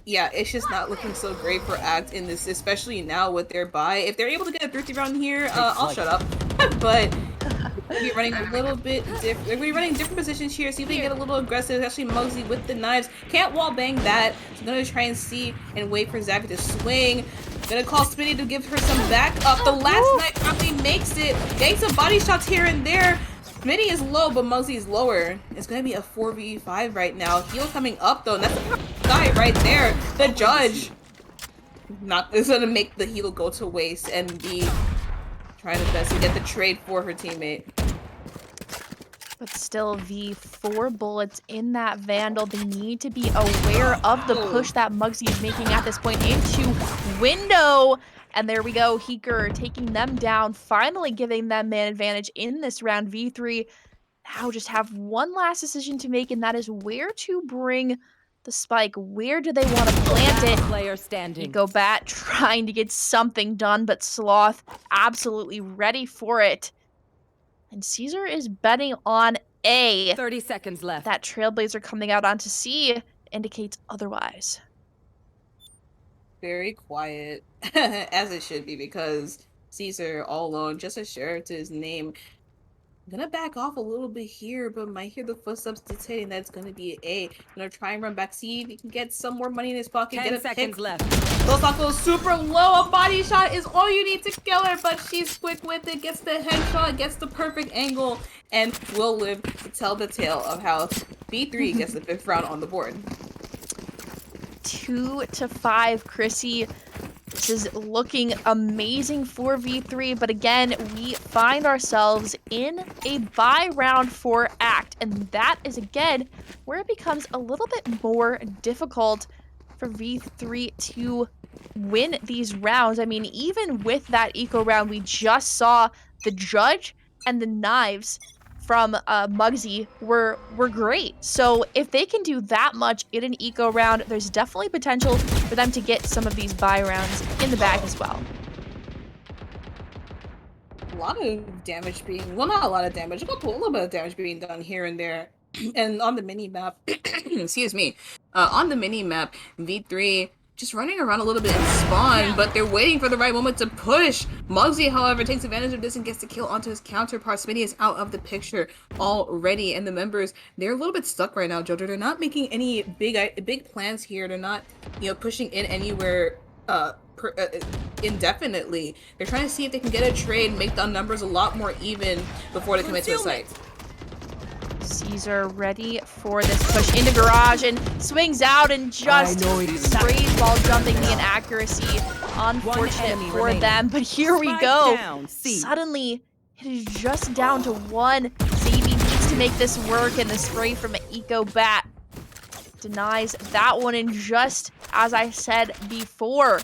yeah, it's just not looking so great for Act in this, especially now with their buy. If they're able to get a thrifty round here, I'll shut up. But we'll be running a little bit different. We're gonna be running different positions here, see if we can get a little aggressive, especially Muggsy with the knives. Can't wall bang that, so I'm gonna try and see and wait for Zappy to swing. Gonna call Smitty to give her some backup. The last knife probably makes it. Getting some body shots here and there. Smitty is low, but Muggsy is lower. It's gonna be a 4v5 right now. Heal coming up though, and that's the guy right there. The judge is gonna make the heal go to waste and be trying his best to get the trade for her teammate. But still, V4 bullets in that Vandal. They need to be aware of the push that Muggsy is making at this point into window. And there we go, Heeker taking them down, finally giving them man advantage in this round. V3 now just have one last decision to make, and that is where to bring the spike. Where do they want to plant it? Player standing. Ecobat trying to get something done, but Sloth absolutely ready for it. And Caesar is betting on A. 30 seconds left. That Trailblazer coming out onto C indicates otherwise. Very quiet, as it should be, because Caesar all alone, just a sheriff to his name. I'm gonna back off a little bit here, but might hear the footsteps dictating that it's gonna be an A. Gonna try and run back, see if he can get some more money in his pocket. 10 get a seconds pick. left. Philosophical super low. A body shot is all you need to kill her, but she's quick with it. Gets the headshot, gets the perfect angle, and will live to tell the tale of how B3 gets the 5th round on the board. 2-5, Chrissy. This is looking amazing for V3, but again, we find ourselves in a bye round for Act, and that is again where it becomes a little bit more difficult for V3 to win these rounds. I mean, even with that eco round, we just saw the judge and the knives from Muggsy were great. So if they can do that much in an eco round, there's definitely potential for them to get some of these buy rounds in the bag as well. A lot of damage being, well, not a lot of damage, a little bit of damage being done here and there. And on the mini map, excuse me, on the mini map, V3 just running around a little bit in spawn, but they're waiting for the right moment to push. Muggsy, however, takes advantage of this and gets the kill onto his counterpart. Smitty is out of the picture already, and the members, they're a little bit stuck right now, Jojo. They're not making any big plans here. They're not, you know, pushing in anywhere indefinitely. They're trying to see if they can get a trade, make the numbers a lot more even before they commit to a site. Caesar ready for this push into garage and swings out and just sprays while jumping the inaccuracy. Unfortunate for them, but here we go. Suddenly, it is just down to one. Xavi needs to make this work, and the spray from Ecobat denies that one. And just as I said before,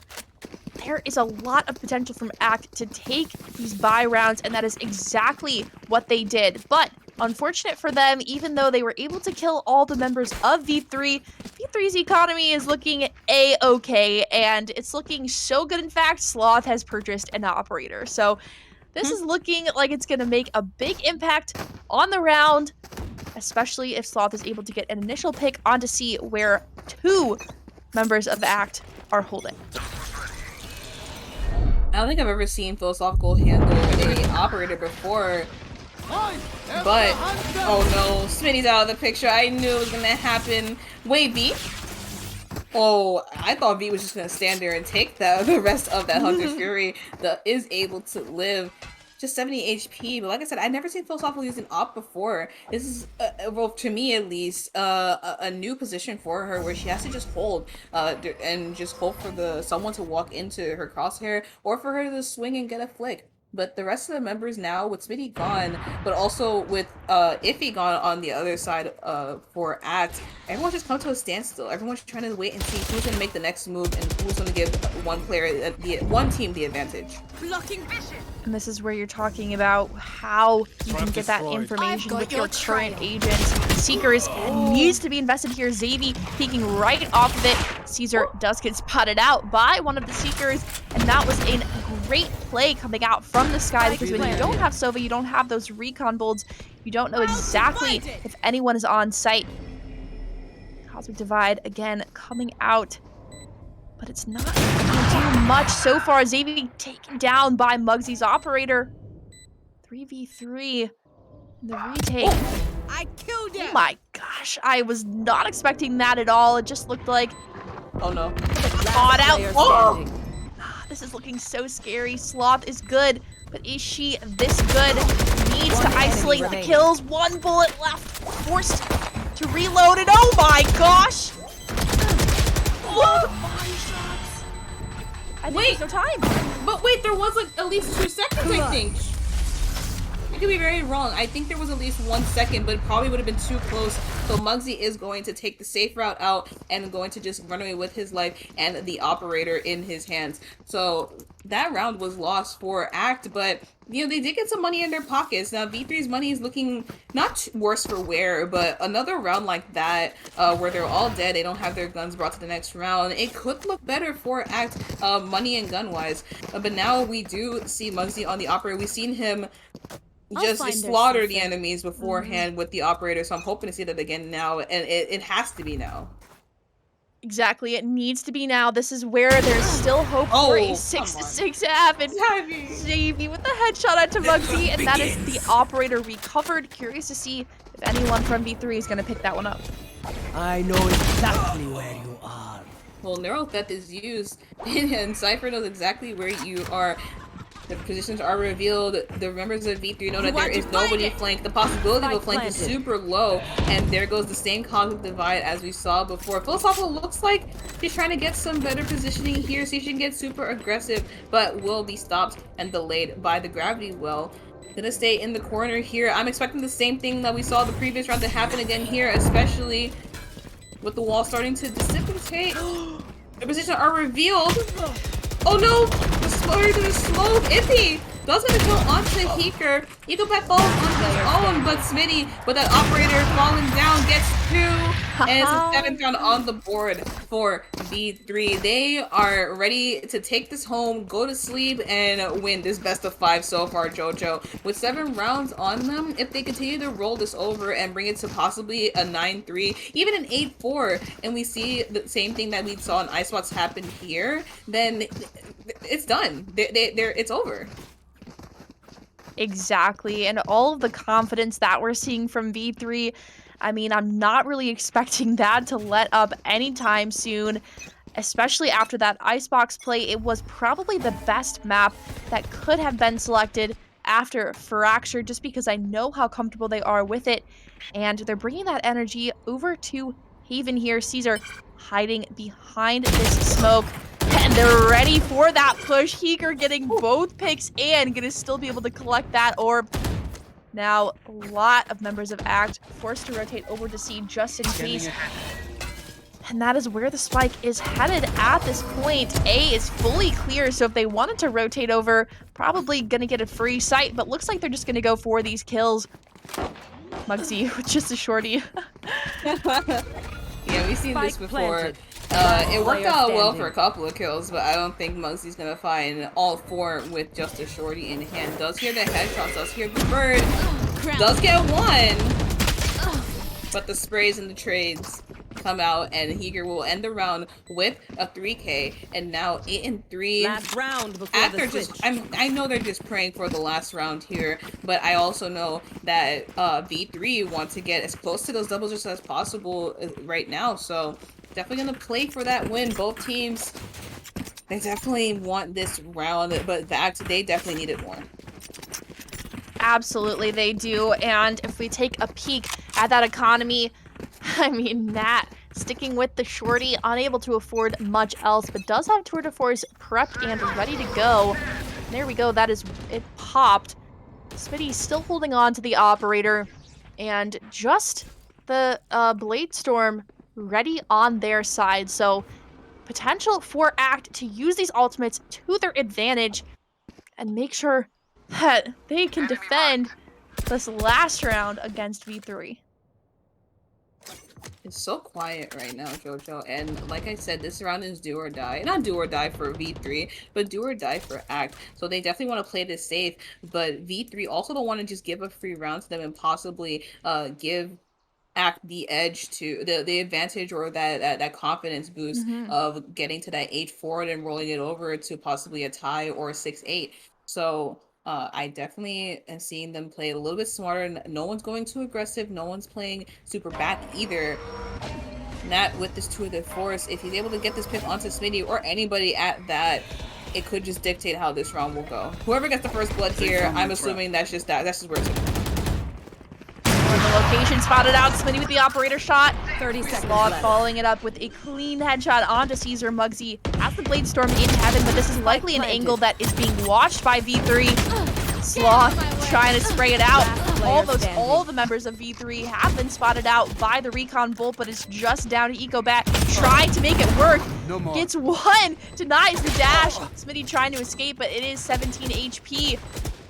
there is a lot of potential from Act to take these buy rounds, and that is exactly what they did. But unfortunate for them, even though they were able to kill all the members of V3, V3's economy is looking A-okay, and it's looking so good. In fact, Sloth has purchased an operator. So This is looking like it's going to make a big impact on the round, especially if Sloth is able to get an initial pick onto C where 2 members of ACT are holding. I don't think I've ever seen Philosophical handle a operator before, but oh no, Smitty's out of the picture. I knew it was gonna happen. Wait, V? Oh, I thought V was just gonna stand there and take the rest of that Hunter's Fury that is able to live. Just 70 HP, but like I said, I've never seen Philosophical use an op before. This is, well, to me at least, a new position for her where she has to just hold, and just hope for someone to walk into her crosshair or for her to swing and get a flick. But the rest of the members now, with Smitty gone, but also with Iffy gone on the other side for ACT, everyone's just come to a standstill. Everyone's trying to wait and see who's going to make the next move and who's going to give one team the advantage. Blocking vision. And this is where you're talking about how you can get that information with your current agents. Seekers needs to be invested here. Xavi peeking right off of it. Caesar does get spotted out by one of the Seekers, and that was a great play coming out from the sky, because when you don't have Sova, you don't have those recon bolts, you don't know exactly if anyone is on site. Cosmic Divide again coming out, but it's not going to do much so far. Xavier taken down by Muggsy's operator. 3v3 in the retake. I killed him. Oh my gosh, I was not expecting that at all. It just looked like, oh no, caught out. Oh! This is looking so scary. Sloth is good, but is she this good? Needs to isolate the kills. 1 bullet left. Forced to reload it. Oh my gosh! I think Wait, there's no time. But wait, there was like at least 2 seconds, I think. I could be very wrong. I think there was at least 1 second, but it probably would have been too close. So Muggsy is going to take the safe route out and going to just run away with his life and the operator in his hands. So that round was lost for ACT, but you know, they did get some money in their pockets. Now V3's money is looking not worse for wear, but another round like that, where they're all dead, they don't have their guns brought to the next round, it could look better for ACT, money and gun wise. But now we do see Muggsy on the operator. We've seen him just slaughter the enemies beforehand with the operator, so I'm hoping to see that again now, and it has to be now. Exactly, it needs to be now. This is where there's still hope for a 6-6 to happen. Xavi with the headshot out to Muggsy, and that is the operator recovered. Curious to see if anyone from V3 is going to pick that one up. I know exactly where you are. Well, Neural Theft is used, and Cypher knows exactly where you are. The positions are revealed. The members of V3 know that there is nobody flank. The possibility of a flank is super low. And there goes the same Cosmic Divide as we saw before. Philosophical looks like she's trying to get some better positioning here so she can get super aggressive, but will be stopped and delayed by the gravity well. Gonna stay in the corner here. I'm expecting the same thing that we saw the previous round to happen again here, especially with the wall starting to dissipate. The positions are revealed. Oh no! The slower to the slope! Iffy! Does gonna go onto Heeker. Eagleback falls on his own, but Smitty, with that operator falling down, gets 2. And it's a 7th round on the board for V3. They are ready to take this home, go to sleep, and win this best of 5 so far, JoJo. With 7 rounds on them, if they continue to roll this over and bring it to possibly a 9-3, even an 8-4, and we see the same thing that we saw in Icebox happen here, then it's done. It's over. Exactly, and all of the confidence that we're seeing from V3, I mean, I'm not really expecting that to let up anytime soon, especially after that Icebox play. It was probably the best map that could have been selected after Fracture, just because I know how comfortable they are with it, and they're bringing that energy over to Haven here. Caesar hiding behind this smoke, and they're ready for that push. Heeker getting both picks and gonna still be able to collect that orb. Now, a lot of members of ACT forced to rotate over to C just in case. And that is where the spike is headed at this point. A is fully clear, so if they wanted to rotate over, probably gonna get a free sight, but looks like they're just gonna go for these kills. Muggsy with just a shorty. Yeah, we've seen this before. It worked Player out well standing. for a couple of kills, but I don't think Muggsy's gonna find all 4 with just a shorty in hand. Does hear the headshots, does hear the bird, does get 1, but the sprays and the trades come out, and Heger will end the round with a 3K, and now 8-3. Last round before After the switch. I know they're just praying for the last round here, but I also know that V3 want to get as close to those double digits as possible right now, so definitely gonna play for that win. Both teams, they definitely want this round, but they definitely need it more. Absolutely, they do. And if we take a peek at that economy, I mean, Nat sticking with the shorty, unable to afford much else, but does have Tour de Force prepped and ready to go. There we go. That is it. Popped. Smitty still holding on to the operator, and just the Blade Storm ready on their side. So potential for Act to use these ultimates to their advantage and make sure that they can defend this last round against V3. It's so quiet right now, Jojo, and like I said, this round is do or die. Not do or die for V3, but do or die for Act. So they definitely want to play this safe, but V3 also don't want to just give a free round to them and possibly give Act the edge to the advantage or that confidence boost of getting to that 8-4 and rolling it over to possibly a tie or a 6-8. So I definitely am seeing them play a little bit smarter. No one's going too aggressive. No one's playing super back either. Nat with this Tour de Force, if he's able to get this pick onto Smitty or anybody at that, it could just dictate how this round will go. Whoever gets the first blood here, I'm assuming that's just where it's going. The location spotted out. Smitty with the operator shot. 30 seconds Slog left. following it up with a clean headshot onto Caesar. Muggsy has the Blade Storm in heaven, but this is likely an angle that is being watched by V3. Sloth trying to spray it out. Almost all the members of V3 have been spotted out by the Recon Bolt, but it's just down to EcoBat trying to make it work. Gets 1, denies the dash. Smitty trying to escape, but it is 17 HP.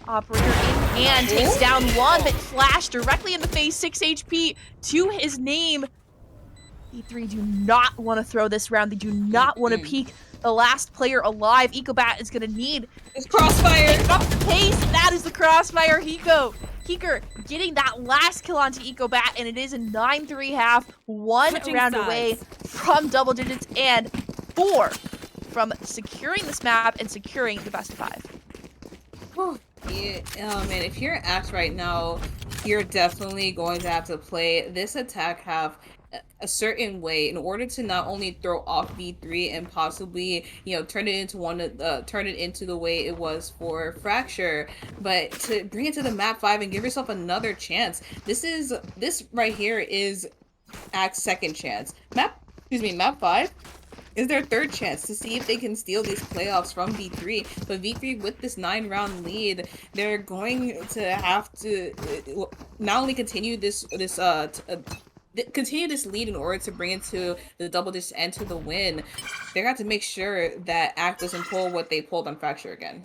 Operator in hand, takes down 1, but flash directly in the face, 6 HP to his name. V3 do not want to throw this round. They do not want to peek the last player alive. EcoBat is going to need this crossfire. Pick up the pace. That is the crossfire. Heger getting that last kill onto EcoBat, and it is a 9-3 half, 1 Switching round sides. away from double digits and 4 from securing this map and securing the best of 5. Yeah, man, if you're Axe right now, you're definitely going to have to play this attack half a certain way in order to not only throw off V3 and possibly, you know, turn it into the way it was for Fracture, but to bring it to the map 5 and give yourself another chance. This right here is Axe's second chance. Map 5 is their third chance to see if they can steal these playoffs from V3. But V3, with this 9-round lead, they're going to have to not only continue this lead in order to bring it to the double digits and to the win. They got to make sure that Act doesn't pull what they pulled on Fracture again.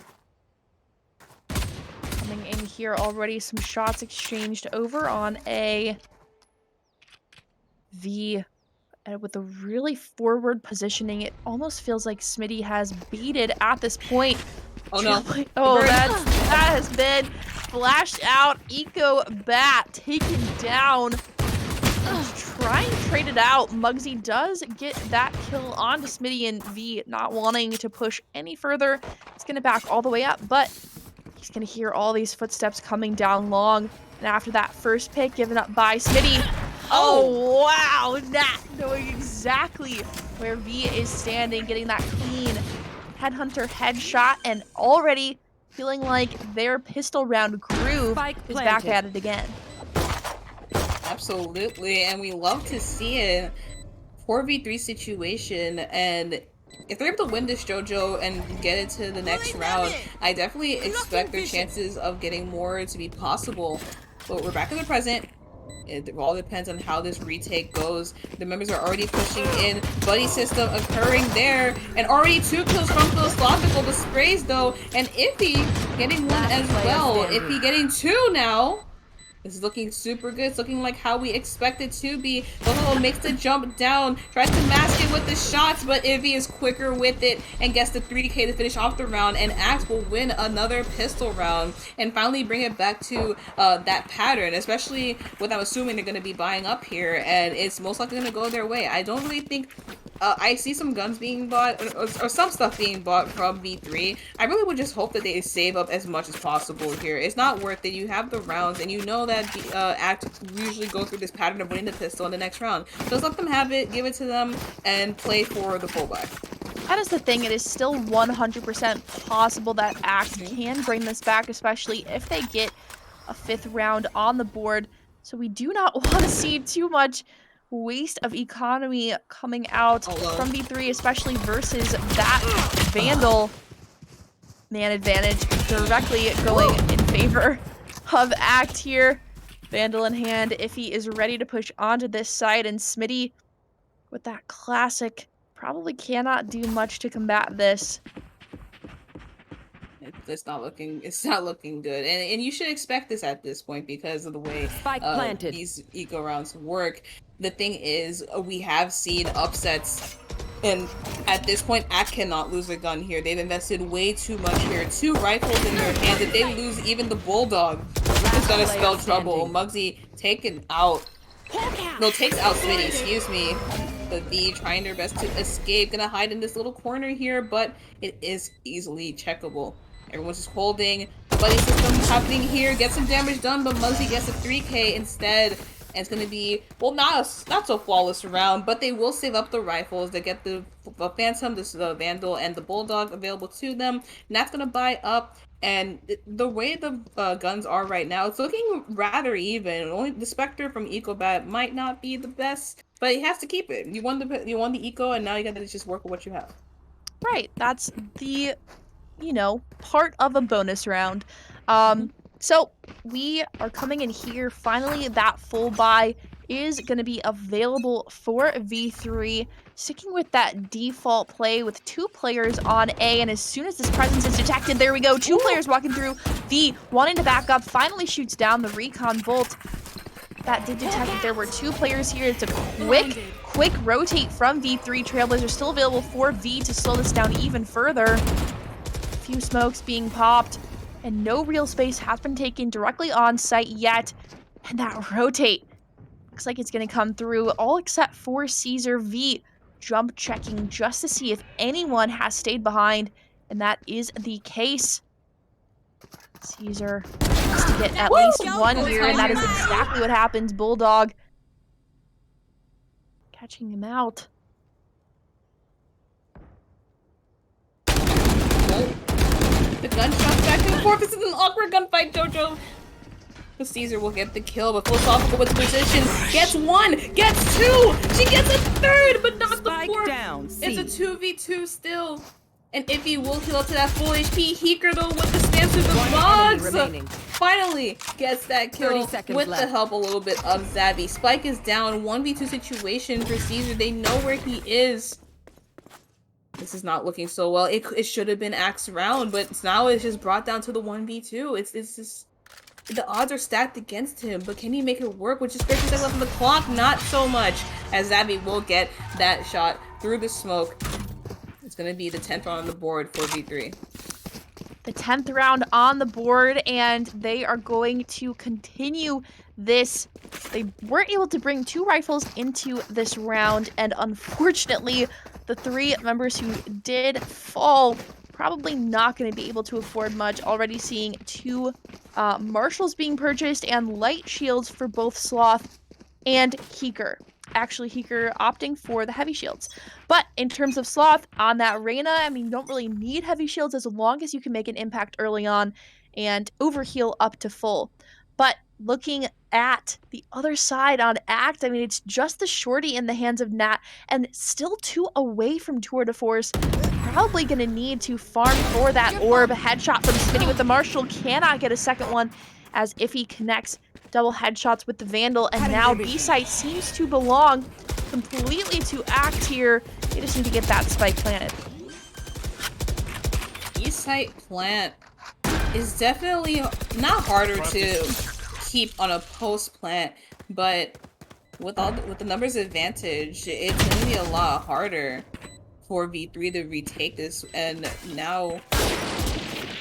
Coming in here already, some shots exchanged over on A. V. With a really forward positioning, it almost feels like Smitty has beaten at this point. Oh no. Oh, that has been flashed out. EcoBat taken down. Try and trade it out. Muggsy does get that kill onto Smitty, and V not wanting to push any further. He's going to back all the way up, but he's going to hear all these footsteps coming down long. And after that first pick given up by Smitty, oh wow, Nat knowing exactly where V is standing, getting that clean headhunter headshot, and already feeling like their pistol round groove is back at it again. Absolutely, and we love to see it. 4v3 situation, and if they're able to win this JoJo and get it to the next round, I definitely expect their chances of getting more to be possible. But we're back in the present. It all depends on how this retake goes. The members are already pushing in. Buddy system occurring there. And already 2 kills from Philosophical. The sprays though. And Iffy getting 1 as well. Iffy getting 2 now. This is looking super good. It's looking like how we expect it to be. Dojo makes the jump down, tries to mask it with the shots, but Ivy is quicker with it and gets the 3K to finish off the round, and Axe will win another pistol round and finally bring it back to that pattern, especially with, I'm assuming they're going to be buying up here, and it's most likely going to go their way. I don't really think... I see some guns being bought, or some stuff being bought from V3. I really would just hope that they save up as much as possible here. It's not worth it. You have the rounds, and you know that the Act usually go through this pattern of winning the pistol in the next round. Just let them have it, give it to them, and play for the full buy. That is the thing. It is still 100% possible that Act can bring this back, especially if they get a 5th round on the board. So we do not want to see too much waste of economy coming out from V3, especially versus that Vandal. Man advantage directly going in favor of Act here. Vandal in hand, if he is ready to push onto this side, and Smitty with that classic probably cannot do much to combat this. It's not looking good, and you should expect this at this point because of the way these eco rounds work. The thing is, we have seen upsets, and at this point, Act cannot lose a gun here. They've invested way too much here. 2 rifles in their hands. If they lose even the Bulldog, it's gonna spell trouble. Muggsy taken out. No, takes out Smitty, excuse me. The V trying their best to escape. Gonna hide in this little corner here, but it is easily checkable. Everyone's just holding. The buddy system happening here. Get some damage done, but Muggsy gets a 3K instead. And it's going to be, well, not so flawless round, but they will save up the rifles. They get the Phantom, the Vandal, and the Bulldog available to them. And that's going to buy up. And the way the guns are right now, it's looking rather even. Only the Spectre from EcoBat might not be the best, but he has to keep it. You won the Eco, and now you got to just work with what you have. Right. That's the, part of a bonus round. So we are coming in here. Finally, that full buy is going to be available for V3. Sticking with that default play with 2 players on A, and as soon as this presence is detected, there we go. 2 players walking through. V wanting to back up, finally shoots down the recon bolt. That did detect that there were 2 players here. It's a quick rotate from V3. Trailblazer still available for V to slow this down even further. A few smokes being popped, and no real space has been taken directly on site yet. And that rotate looks like it's going to come through, all except for Caesar. V jump checking just to see if anyone has stayed behind, and that is the case. Caesar needs to get at least one here, and that is exactly what happens. Bulldog catching him out. The gunshots back and forth. This is an awkward gunfight, Jojo. The Caesar will get the kill, but Philosophical with the position. Gets 1, gets 2. She gets a 3rd, but not the 4th. It's a 2v2 still. And Iffy will heal up to that full HP. Heeker, though, with the stance with the bugs. Finally gets that kill with the help a little bit of Zabby. Spike is down. 1v2 situation for Caesar. They know where he is. This is not looking so well. It should have been Axe round, but now it's just brought down to the 1v2. It's just, the odds are stacked against him, but can he make it work? With just 30 seconds left on the clock, not so much, as Zabby will get that shot through the smoke. It's going to be the 10th round on the board for V3. The 10th round on the board, and they are going to continue this. They weren't able to bring 2 rifles into this round, and unfortunately, the 3 members who did fall probably not going to be able to afford much. Already seeing 2 marshals being purchased and light shields for both Sloth and Heeker. Actually, Heeker opting for the heavy shields. But in terms of Sloth, on that Reyna, I mean, you don't really need heavy shields as long as you can make an impact early on and overheal up to full. But looking at the other side on Act, I mean, it's just the shorty in the hands of Nat, and still 2 away from Tour de Force. Probably going to need to farm for that orb. Headshot from Smitty with the Marshal. Cannot get a second one, as if he connects double headshots with the Vandal, and now B-site seems to belong completely to Act here. They just need to get that spike planted. B-site plant is definitely not harder keep on a post plant, but with the numbers advantage, it's gonna be a lot harder for V3 to retake this. And now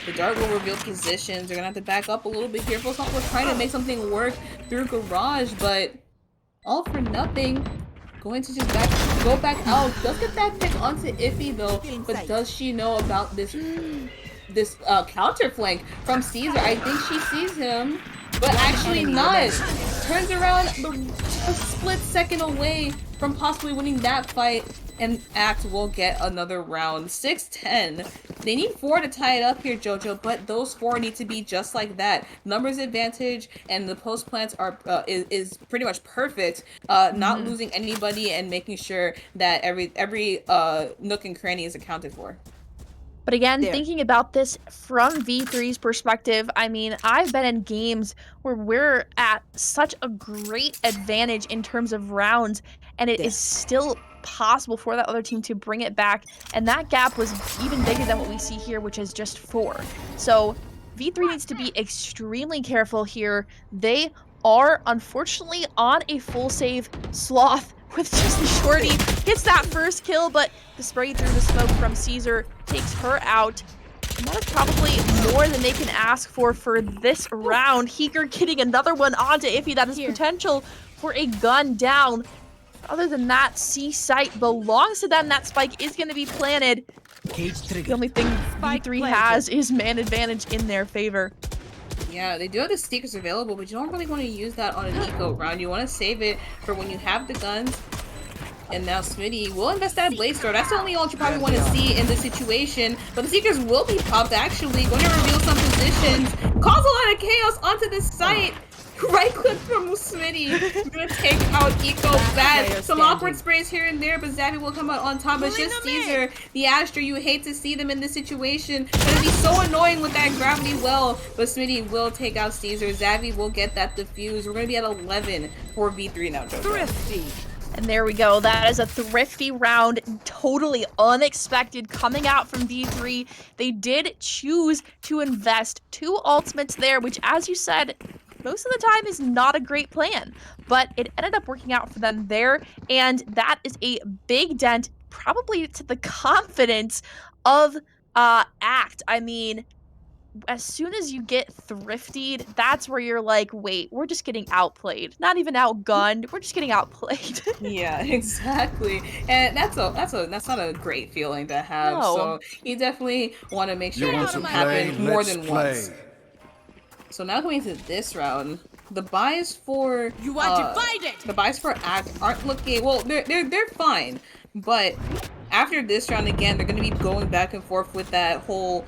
the dart will reveal positions. They're gonna have to back up a little bit here. We're trying to make something work through garage, but all for nothing. Going to just go back out. Does get that pick onto Iffy though, but does she know about this counter flank from Caesar? I think she sees him, but actually not. Turns around a split second away from possibly winning that fight, and Act will get another round. 6-10. They need 4 to tie it up here, JoJo, but those 4 need to be just like that. Numbers advantage, and the post plants are is pretty much perfect. Not losing anybody and making sure that every nook and cranny is accounted for. But again, thinking about this from V3's perspective, I mean, I've been in games where we're at such a great advantage in terms of rounds, and it is still possible for that other team to bring it back, and that gap was even bigger than what we see here, which is just 4. So V3 needs to be extremely careful here. They are unfortunately on a full save. Sloth with just the shorty gets that first kill, but the spray through the smoke from Caesar takes her out. And that is probably more than they can ask for this round. Heeker getting another one onto Iffy. That is potential for a gun down. Other than that, C site belongs to them. That spike is going to be planted. The only thing V3 has is man advantage in their favor. Yeah, they do have the sneakers available, but you don't really want to use that on an eco round. You want to save it for when you have the guns. And now Smitty will invest that Blaze Throw. That's the only ult you probably want to see in this situation. But the Seekers will be popped, actually. Going to reveal some positions. Cause a lot of chaos onto this site. Right click from Smitty. We're going to take out Eco bad. Some awkward sprays here and there, but Zabby will come out on top. It's just Caesar, the Astra. You hate to see them in this situation. Gonna be so annoying with that gravity well. But Smitty will take out Caesar. Zabby will get that defuse. We're going to be at 11 for V3 now, JoJo. Thrifty. And there we go. That is a thrifty round, totally unexpected coming out from V3. They did choose to invest 2 ultimates there, which, as you said, most of the time is not a great plan, but it ended up working out for them there, and that is a big dent, probably to the confidence of Act. I mean, as soon as you get thriftied, that's where you're like, wait, we're just getting outplayed. Not even outgunned, we're just getting outplayed. Yeah, exactly. And that's not a great feeling to have. No. So you definitely want to make sure it doesn't happen more than once. So now going into this round, the buys for the buys for Act aren't looking well. They're fine, but after this round again, they're going to be going back and forth with that whole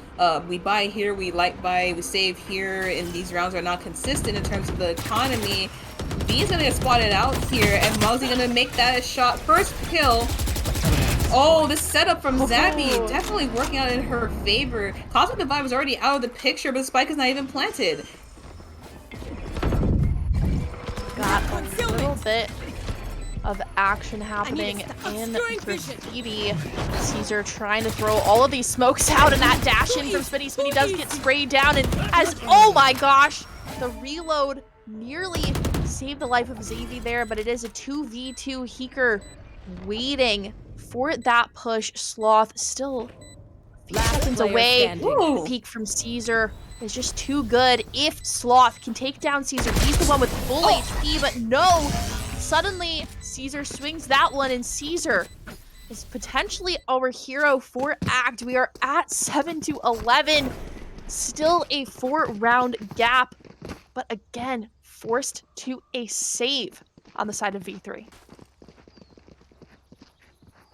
we buy here, we like buy, we save here, and these rounds are not consistent in terms of the economy. B is going to get spotted out here, and Mozzie going to make that a shot. First kill. Oh, the setup from Zabby definitely working out in her favor. Cosmic Divide was already out of the picture, but the spike is not even planted. Got a little bit of action happening in Graffiti. Caesar trying to throw all of these smokes out, and that dash in from Smitty. Smitty does get sprayed down, and as, oh my gosh, the reload nearly saved the life of Xavier there, but it is a 2v2. Heeker waiting for that push. Sloth still a few seconds away. Peek from Caesar is just too good. If Sloth can take down Caesar, he's the one with full HP, but no! Suddenly, Caesar swings that one, and Caesar is potentially our hero for Act. We are at 7-11. Still a 4-round gap, but again, forced to a save on the side of V3.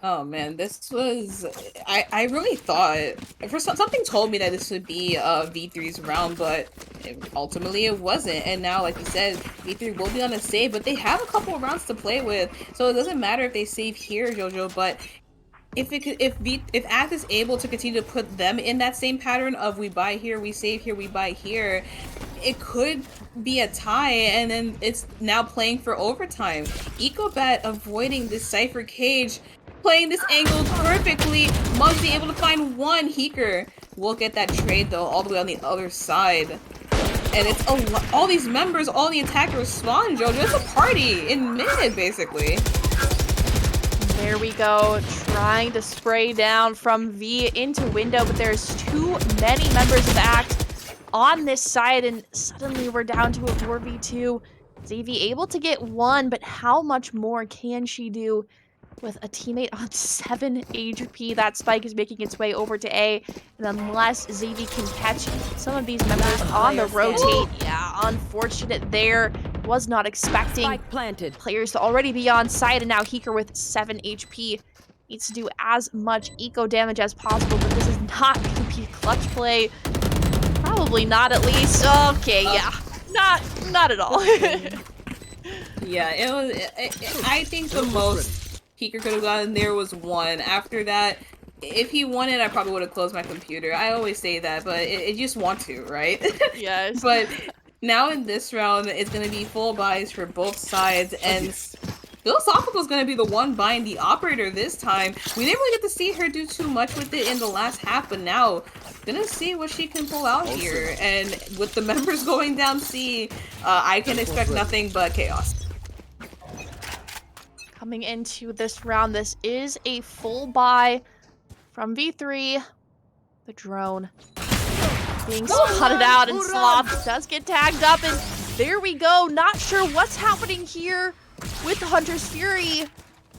Oh man, this was... I really thought... Something told me that this would be V3's round, but ultimately it wasn't. And now, like you said, V3 will be on a save, but they have a couple of rounds to play with. So it doesn't matter if they save here, JoJo, but if Act is able to continue to put them in that same pattern of we buy here, we save here, we buy here, it could be a tie, and then it's now playing for overtime. Ecobat avoiding this Cypher cage, playing this angle perfectly. Muggsy able to find one. Heeker will get that trade though, all the way on the other side. And it's all these members, all the attackers spawn, Jojo. It's a party in mid, basically. There we go, trying to spray down from V into window, but there's too many members of Act on this side, and suddenly we're down to a 4v2. Xavi able to get one, but how much more can she do with a teammate on 7 HP? That spike is making its way over to A, and unless Xavi can catch some of these members on the rotate, yeah, unfortunate there. Was not expecting Spike planted. players to already be on site, and now Heeker with 7 HP needs to do as much eco damage as possible, but this is not going to be a clutch play. Probably not, at least. Okay, yeah. Not at all. Yeah, it was. I think the most Heeker could have gotten there was 1. After that, if he won it, I probably would have closed my computer. I always say that, but it just want to, right? Yes. But now in this round, it's going to be full buys for both sides, and Philosophical is going to be the one buying the operator this time. We didn't really get to see her do too much with it in the last half, but now gonna see what she can pull out here. And with the members going down C, I can expect nothing but chaos. Coming into this round, this is a full buy from V3. The drone being spotted out, and Sloth does get tagged up, and there we go. Not sure what's happening here with the Hunter's Fury.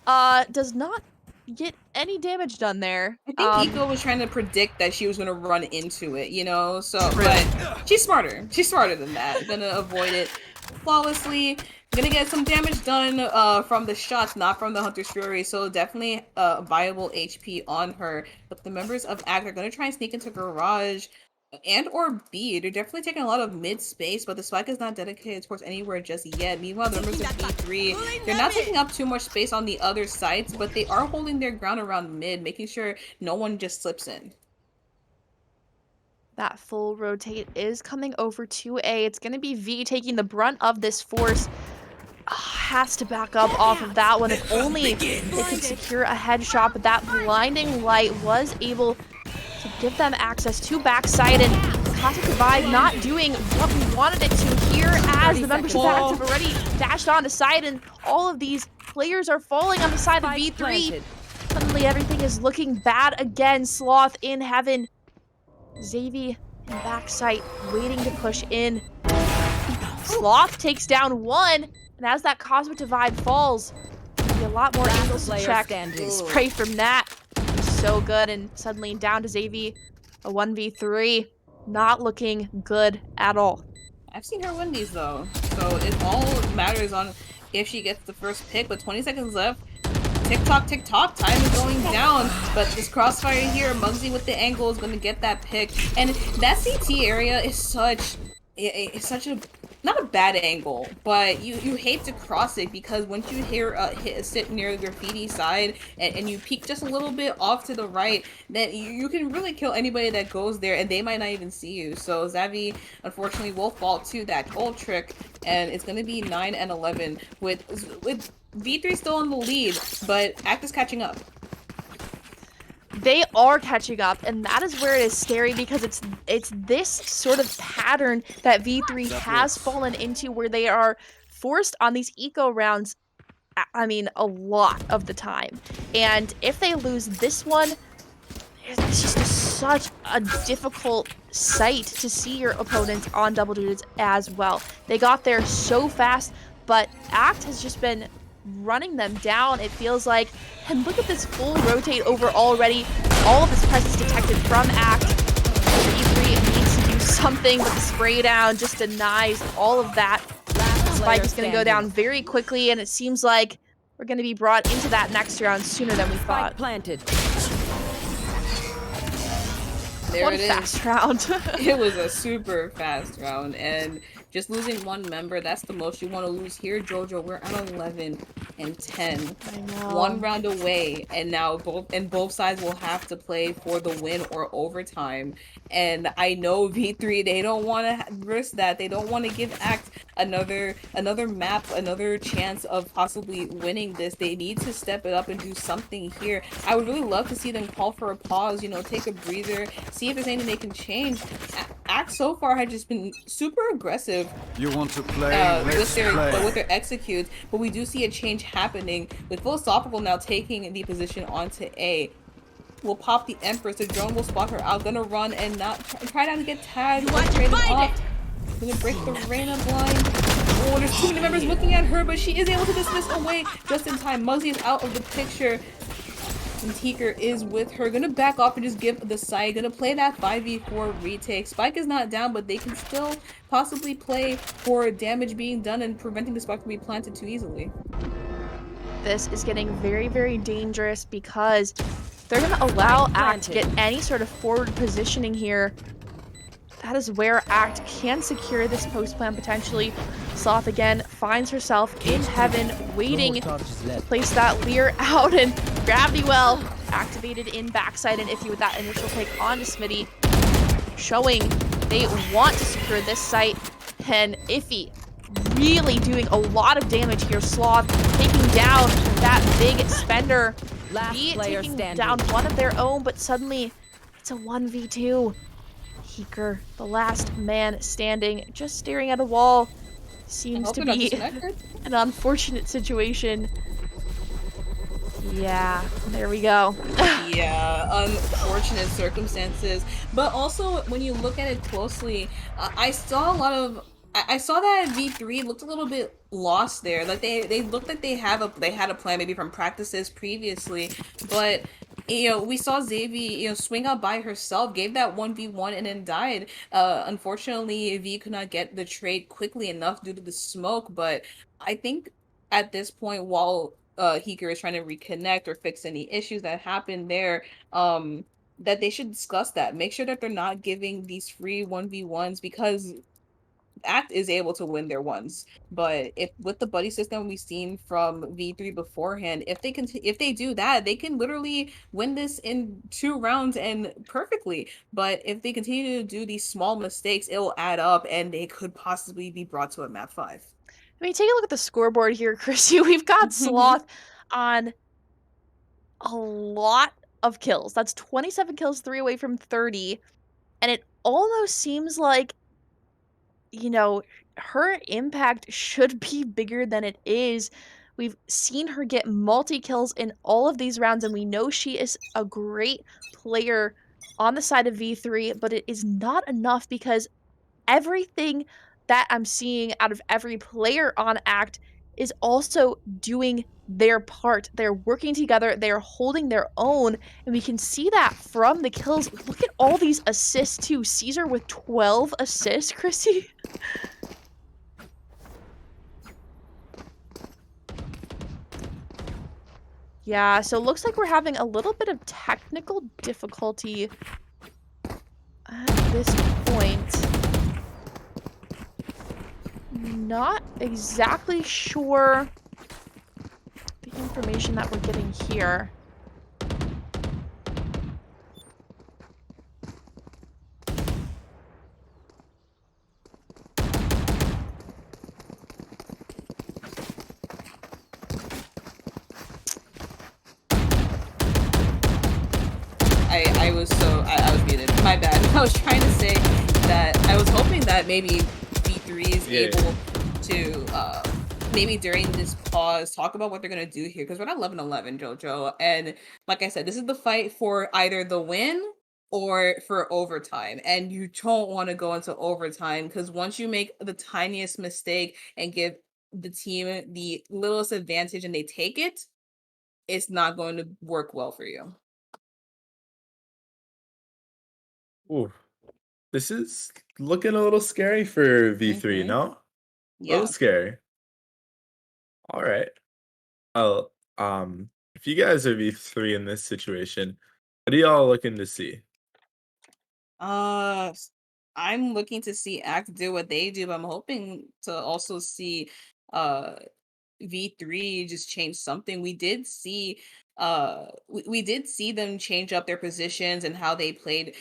Does not get any damage done there. I think Eco was trying to predict that she was going to run into it, you know? So, but she's smarter. She's smarter than that. Gonna avoid it flawlessly. Gonna get some damage done from the shots, not from the Hunter's Fury. So definitely viable HP on her. But the members of ACT are gonna try and sneak into Garage and or B. They're definitely taking a lot of mid space, but the spike is not dedicated towards anywhere just yet. Meanwhile, the members of B3, they're not taking up too much space on the other sides, but they are holding their ground around mid, making sure no one just slips in. That full rotate is coming over to A. It's going to be V taking the brunt of this force. Has to back up off of that one. If only they could secure a headshot, but that blinding light was able to give them access to backside, and Cosmic Divide not doing what we wanted it to here, as the members of ACT have already dashed onto side, and all of these players are falling on the side of V3. Suddenly everything is looking bad again. Sloth in heaven. Xavi in backside waiting to push in. Sloth takes down 1, and as that Cosmic Divide falls, there'll be a lot more angles to check. Spray from Nat. So good, and suddenly down to Xavi, a 1v3, not looking good at all. I've seen her win these though, so it all matters on if she gets the first pick. But 20 seconds left. Tick tock, time is going down. But this crossfire here, Muggsy with the angle is going to get that pick, and that CT area is such a not a bad angle, but you hate to cross it, because once you sit near the graffiti side and you peek just a little bit off to the right, then you can really kill anybody that goes there, and they might not even see you. So Xavi unfortunately will fall to that old trick, and it's gonna be 9 and 11 with V3 still in the lead, but ACT is catching up. They are catching up, and that is where it is scary, because it's this sort of pattern that V3 has fallen into, where they are forced on these eco rounds, I mean, a lot of the time. And if they lose this one, it's just such a difficult sight to see your opponent on double digits as well. They got there so fast, but ACT has just been running them down, it feels like. And look at this full rotate over already. All of this presence detected from ACT. E3 needs to do something, but the spray down just denies all of that. Spike is going to go down very quickly, and it seems like we're going to be brought into that next round sooner than we thought. Planted. There What it a is. fast round. It was a super fast round, and just losing one member, that's the most you want to lose here, Jojo. We're at 11 and 10. I know. One round away, and now both sides will have to play for the win or overtime. And I know V3, they don't want to risk that. They don't want to give ACT another map, another chance of possibly winning this. They need to step it up and do something here. I would really love to see them call for a pause, you know, take a breather, see if there's anything they can change. ACT Act so far had just been super aggressive You want to play? Let's play. with their executes, but we do see a change happening with Philosophical now taking the position onto A. Will pop the Empress. The drone will spot her out. Gonna run and not try not to get tagged. Gonna break the Reyna blind. Oh, there's too many members looking at her, but she is able to dismiss away just in time. Muggsy is out of the picture. And Teaker is with her. Gonna back off and just give the side. Gonna play that 5v4 retake. Spike is not down, but they can still possibly play for damage being done and preventing the spike from being planted too easily. This is getting very, very dangerous because they're going to allow Act to get any sort of forward positioning here. That is where Act can secure this post plan potentially. Sloth again finds herself in heaven, waiting to place that Leer out, and Gravity Well activated in backside and Iffy with that initial take onto Smitty, showing they want to secure this site. And Iffy really doing a lot of damage here. Sloth taking down that big spender. Last player taking standing. down one of their own, but suddenly it's a 1v2. Heeker, the last man standing, just staring at a wall. Seems to be an unfortunate situation. Yeah, there we go. Yeah, unfortunate circumstances. But also, when you look at it closely, I saw a lot of. I saw that V3 looked a little bit lost there. Like they looked like they had a plan maybe from practices previously, but we saw Xavi swing out by herself, gave that 1v1 and then died. Unfortunately, V could not get the trade quickly enough due to the smoke. But I think at this point, while Heeker is trying to reconnect or fix any issues that happened there, that they should discuss that. Make sure that they're not giving these free 1v1s because Act is able to win their ones. But if with the buddy system we've seen from V3 beforehand, if they do that, they can literally win this in 2 rounds and perfectly. But if they continue to do these small mistakes, it will add up and they could possibly be brought to a map 5. I mean, take a look at the scoreboard here, Chrissy. We've got Sloth on a lot of kills. That's 27 kills, 3 away from 30. And it almost seems like, her impact should be bigger than it is. We've seen her get multi-kills in all of these rounds, and we know she is a great player on the side of V3, but it is not enough because everything that I'm seeing out of every player on Act is also doing their part. They're working together, they're holding their own, and we can see that from the kills. Look at all these assists too. Caesar with 12 assists, Chrissy. Yeah, so it looks like we're having a little bit of technical difficulty at this point. Not exactly sure the information that we're getting here. I was muted. My bad. I was trying to say that I was hoping that maybe V3 is able to maybe during this pause talk about what they're gonna do here, because we're not 11-11, JoJo. And like I said, this is the fight for either the win or for overtime. And you don't want to go into overtime because once you make the tiniest mistake and give the team the littlest advantage and they take it, it's not going to work well for you. Ooh, this is looking a little scary for V3, no? A little scary. All right. Oh, if you guys are V3 in this situation, what are y'all looking to see? I'm looking to see Act do what they do, but I'm hoping to also see uh V3 just change something. We did see them change up their positions and how they played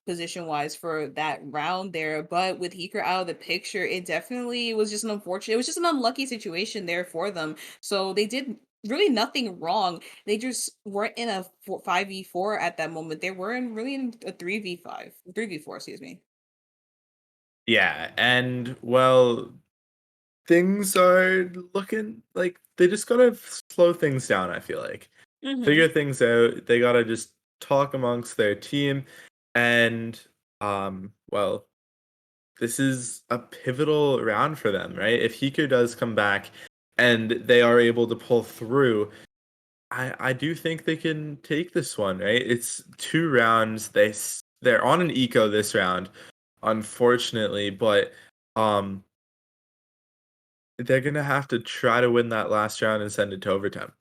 position wise for that round there, but with Heeker out of the picture, it definitely was just it was just an unlucky situation there for them. So they did really nothing wrong. They just weren't in a 5v4 at that moment. They were really in a 3v4, excuse me. Yeah, and well, things are looking like they just gotta slow things down, I feel like. Hmm. Figure things out. They gotta just talk amongst their team and well, this is a pivotal round for them, right? If Hiko does come back and they are able to pull through, I do think they can take this one, right? It's 2 rounds. They're on an eco this round, unfortunately, but um they're gonna have to try to win that last round and send it to overtime.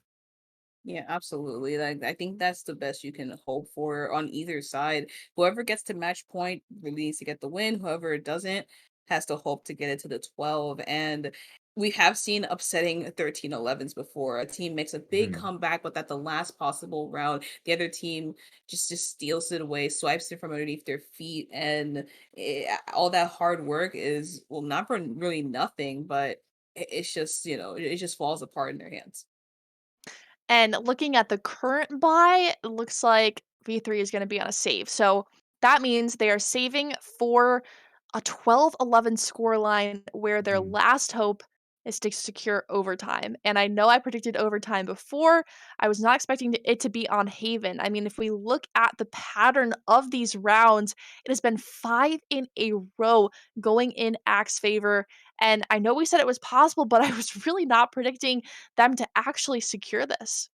Yeah, absolutely. Like I think that's the best you can hope for on either side. Whoever gets to match point really needs to get the win. Whoever doesn't has to hope to get it to the 12. And we have seen upsetting 13-11s before. A team makes a big Mhm. comeback, but at the last possible round, the other team just steals it away, swipes it from underneath their feet, and all that hard work is well not for really nothing, but it's just it just falls apart in their hands. And looking at the current buy, it looks like V3 is going to be on a save. So that means they are saving for a 12-11 score line where their Mhm. last hope is to secure overtime. And I know I predicted overtime before. I was not expecting it to be on Haven. I mean, if we look at the pattern of these rounds, it has been 5 in a row going in Axe favor. And I know we said it was possible, but I was really not predicting them to actually secure this.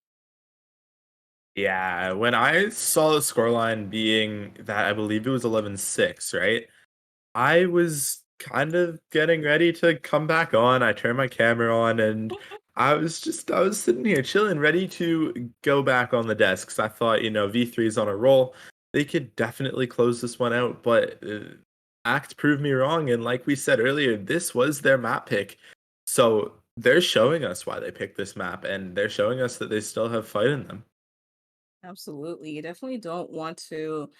Yeah, when I saw the scoreline being that I believe it was 11-6, right? I was kind of getting ready to come back on. I turned my camera on and I was sitting here chilling, ready to go back on the desk. 'Cause I thought, V3 is on a roll. They could definitely close this one out, but Act proved me wrong. And like we said earlier, this was their map pick. So they're showing us why they picked this map, and they're showing us that they still have fight in them. Absolutely. You definitely don't want to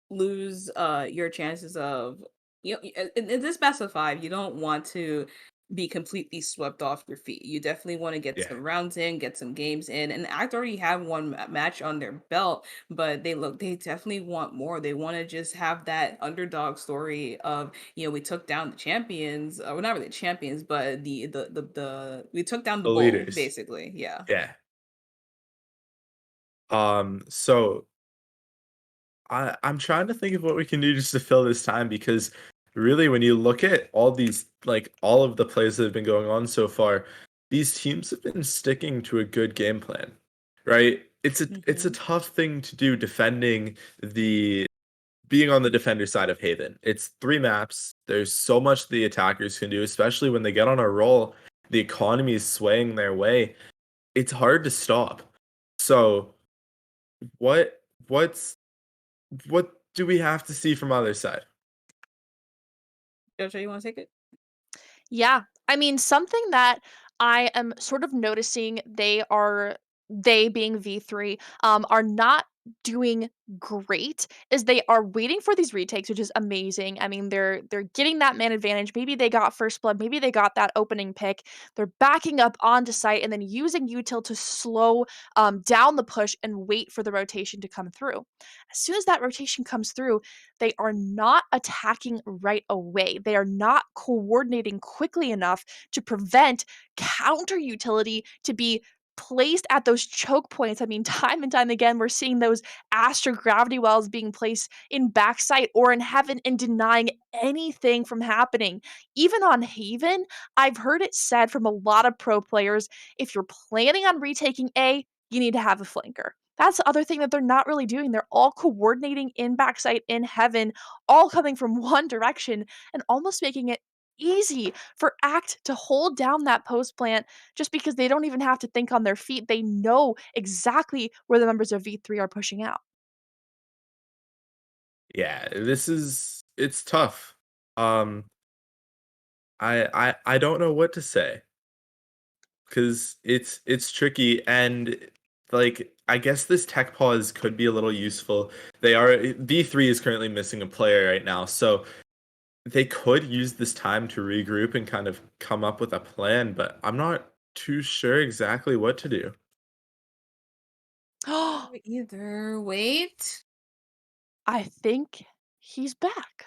lose your chances of in this best of five, you don't want to be completely swept off your feet. You definitely want to get Yeah. some rounds in, get some games in. And Act already have one match on their belt, but they definitely want more. They want to just have that underdog story of, we took down the champions, or well, not really champions, but the we took down the The bull, leaders. basically. Yeah. Yeah. So I'm trying to think of what we can do just to fill this time because really when you look at all these like all of the plays that have been going on so far, these teams have been sticking to a good game plan. Right? It's a Hmm. tough thing to do defending the being on the defender side of Haven. It's 3 maps. There's so much the attackers can do, especially when they get on a roll. The economy is swaying their way. It's hard to stop. So what what's what do we have to see from other side? Jojo, you want to take it? Yeah. I mean, something that I am sort of noticing they being V3 are not doing great is they are waiting for these retakes, which is amazing. I mean, they're getting that man advantage. Maybe they got first blood, maybe they got that opening pick. They're backing up onto site and then using util to slow down the push and wait for the rotation to come through. As soon as that rotation comes through, they are not attacking right away. They are not coordinating quickly enough to prevent counter utility to be placed at those choke points. I mean, time and time again, we're seeing those astro gravity wells being placed in backside or in heaven and denying anything from happening. Even on Haven, I've heard it said from a lot of pro players if you're planning on retaking A, you need to have a flanker. That's the other thing that they're not really doing. They're all coordinating in backside, in heaven, all coming from one direction and almost making it easy for Act to hold down that post plant just because they don't even have to think on their feet. They know exactly where the members of V3 are pushing out. Yeah, it's tough. Um I don't know what to say because it's tricky and like I guess this tech pause could be a little useful. V3 is currently missing a player right now, so they could use this time to regroup and kind of come up with a plan, but I'm not too sure exactly what to do. Either wait. I think he's back.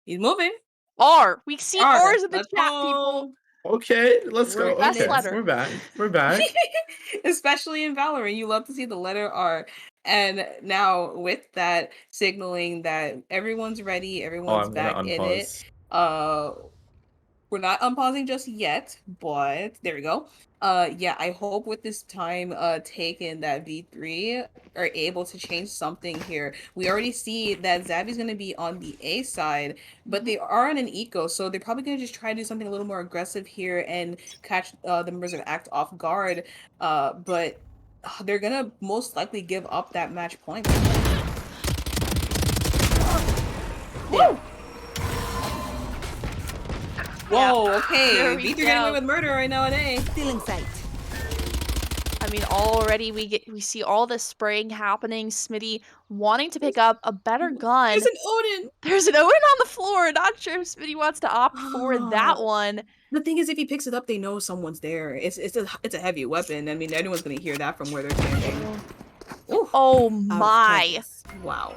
He's moving. We see R's in the Let's chat, go. people. Okay, let's We're go. in Okay, letter. we're back. We're back. Especially in Valorant, you love to see the letter R. And now with that signaling that everyone's ready, everyone's I'm gonna back in it. unpause. We're not unpausing just yet, but there we go. Yeah, I hope with this time taken that V3 are able to change something here. We already see that Zabby's gonna be on the A side, but they are in an eco, so they're probably gonna just try to do something a little more aggressive here and catch the members of Act off guard. But they're gonna most likely give up that match point. Woo! Whoa, okay. V3 getting away with murder right now in A. Still in sight. I mean, already we see all this spraying happening. Smitty wanting to pick up a better gun. There's an Odin. There's an Odin on the floor. Not sure if Smitty wants to opt for that one. The thing is, if he picks it up, they know someone's there. It's a heavy weapon. I mean, everyone's gonna hear that from where they're standing. Ooh. Oh my! Wow.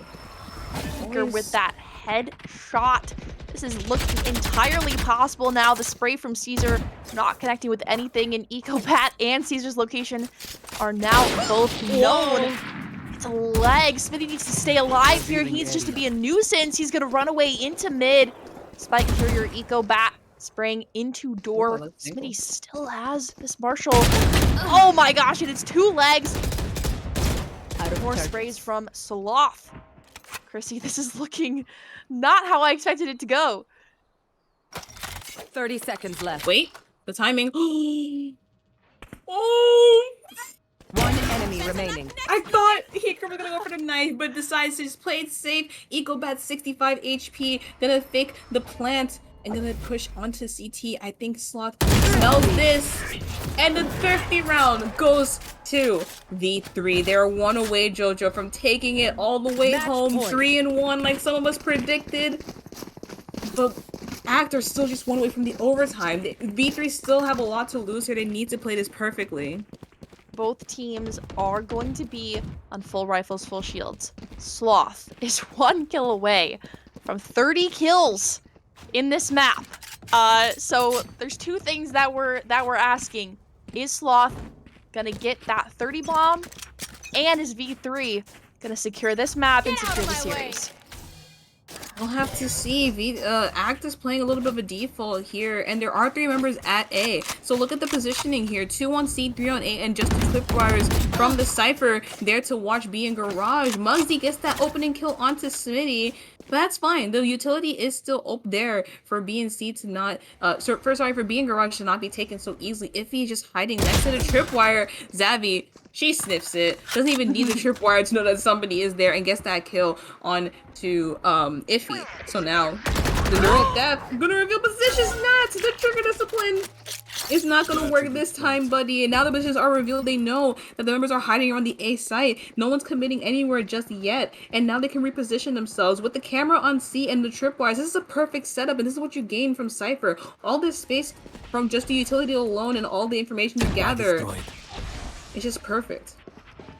With that headshot. This is looking entirely possible now. The spray from Caesar not connecting with anything, and EcoPat and Caesar's location are now both known. It's a leg. Smitty needs to stay alive here. He needs just to be a nuisance. He's gonna run away into mid. Spike Courier, EcoBat spraying into door. Smitty still has this Marshall. Oh my gosh, and it's 2 legs. More sprays from Sloth. Chrissy, this is looking not how I expected it to go. 30 seconds left. Wait, the timing. Oh! One enemy remaining. I thought Hikaru was gonna go for the knife, but decides to just play it safe. EcoBat 65 HP, gonna fake the plant and gonna push onto CT. I think Sloth smells this. And the 50 round goes to V3. They're 1 away, JoJo, from taking it all the way home. 3-1 like some of us predicted. But Act are still just 1 away from the overtime. V3 still have a lot to lose here. They need to play this perfectly. Both teams are going to be on full rifles, full shields. Sloth is 1 kill away from 30 kills in this map. So there's 2 things that we're asking. Is Sloth gonna get that 30 bomb? And is V3 gonna secure this map and secure the series? We'll have to see. Act is playing a little bit of a default here, and there are 3 members at A. So look at the positioning here. 2 on C, 3 on A, and just the tripwires from the Cypher there to watch B in Garage. Muggsy gets that opening kill onto Smitty. But that's fine. The utility is still up there for B and C to not, for B and Garage to not be taken so easily. Iffy is just hiding next to the tripwire. Zabby, she sniffs it. Doesn't even need the tripwire to know that somebody is there and gets that kill on to Iffy. So now the neural death gonna reveal positions. Not the trigger discipline is not gonna work this time, buddy. And now the positions are revealed. They know that the members are hiding around the A site. No one's committing anywhere just yet. And now they can reposition themselves with the camera on C and the tripwires. This is a perfect setup, and this is what you gain from Cypher. All this space from just the utility alone and all the information you gather. It's just perfect.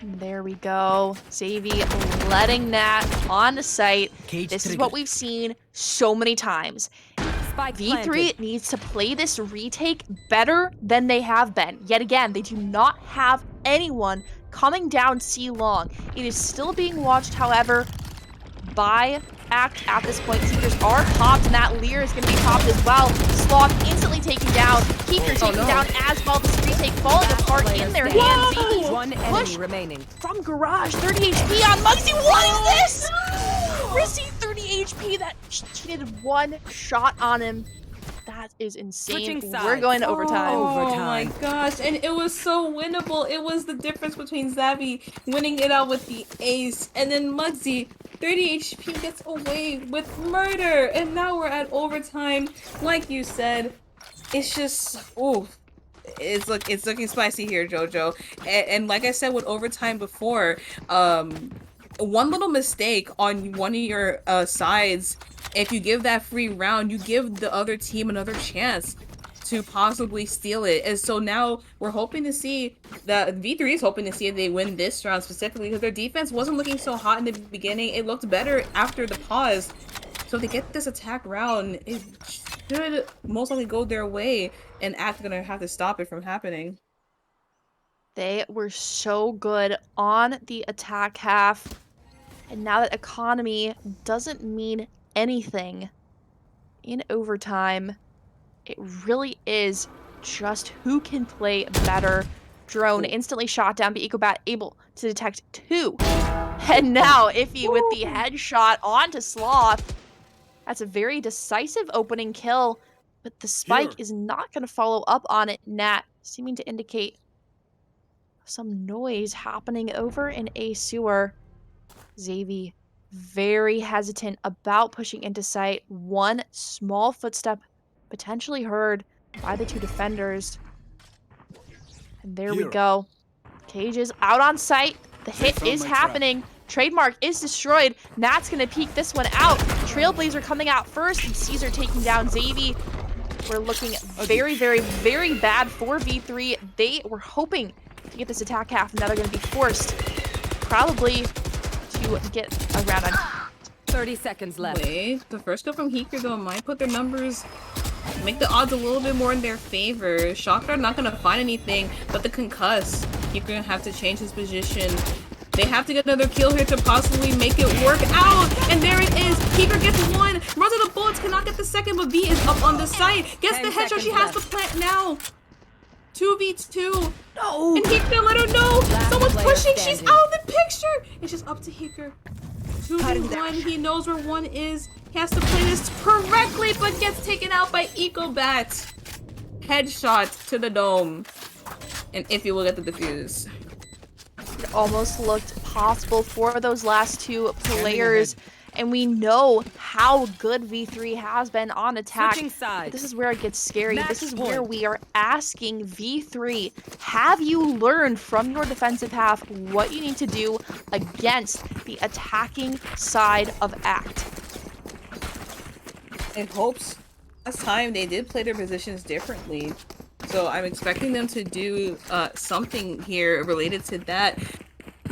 There we go. Savvy letting that on the site. This is what we've seen so many times. V3 needs to play this retake better than they have been. Yet again, they do not have anyone coming down C long. It is still being watched, however, by Act at this point. Seekers are popped, and that Lear is going to be popped as well. Sloth instantly taken down. Keeker taken down as well. This retake falling apart in their hands. Whoa! One enemy remaining. From Garage, 30 HP on Muggsy. What is this? Rissy, 30 HP. That cheated 1 shot on him. That is insane. We're going to overtime. Oh my gosh, and it was so winnable. It was the difference between Zabby winning it out with the ace, and then Muggsy, 30 HP, gets away with murder. And now we're at overtime. Like you said, it's just, ooh. It's looking spicy here, JoJo. And like I said with overtime before, one little mistake on one of your sides, if you give that free round, you give the other team another chance to possibly steal it. And so now we're hoping to see that V3 is hoping to see if they win this round specifically, because their defense wasn't looking so hot in the beginning. It looked better after the pause. So if they get this attack round, it should most likely go their way, and Act gonna have to stop it from happening. They were so good on the attack half. And now that economy doesn't mean anything in overtime, it really is just who can play better. Drone instantly shot down, but Ecobat able to detect 2. And now Iffy with the headshot onto Sloth. That's a very decisive opening kill, but the spike is not going to follow up on it. Nat seeming to indicate some noise happening over in A sewer. Xavi very hesitant about pushing into sight. One small footstep potentially heard by the 2 defenders. And there we go. Cage is out on sight. The hit is happening. Trademark is destroyed. Nat's gonna peek this one out. Trailblazer coming out first, and Caesar taking down Xavi. We're looking very, very, very bad for V3. They were hoping to get this attack half, and now they're gonna be forced probably to get a round on. 30 seconds left. Wait, the first kill from Heeker though might put their numbers, make the odds a little bit more in their favor. Shocker not gonna find anything but the concuss. Heeker gonna have to change his position. They have to get another kill here to possibly make it work out. And there it is. Heeker gets 1. Runs out of bullets, cannot get the second, but V is up on the site. Gets the headshot. She has the plant now. 2v2. No. And Heeker let her know. Someone's pushing. She's out of the picture. It's just up to Heeker. 2v1. He knows where 1 is. He has to play this correctly, but gets taken out by Ecobat. Headshot to the dome. And Iffy will get the defuse. It almost looked possible for those last 2 players. And we know how good V3 has been on attack. But this is where it gets scary. This is where we are asking V3, have you learned from your defensive half what you need to do against the attacking side of Act? In hopes, last time they did play their positions differently. So I'm expecting them to do something here related to that.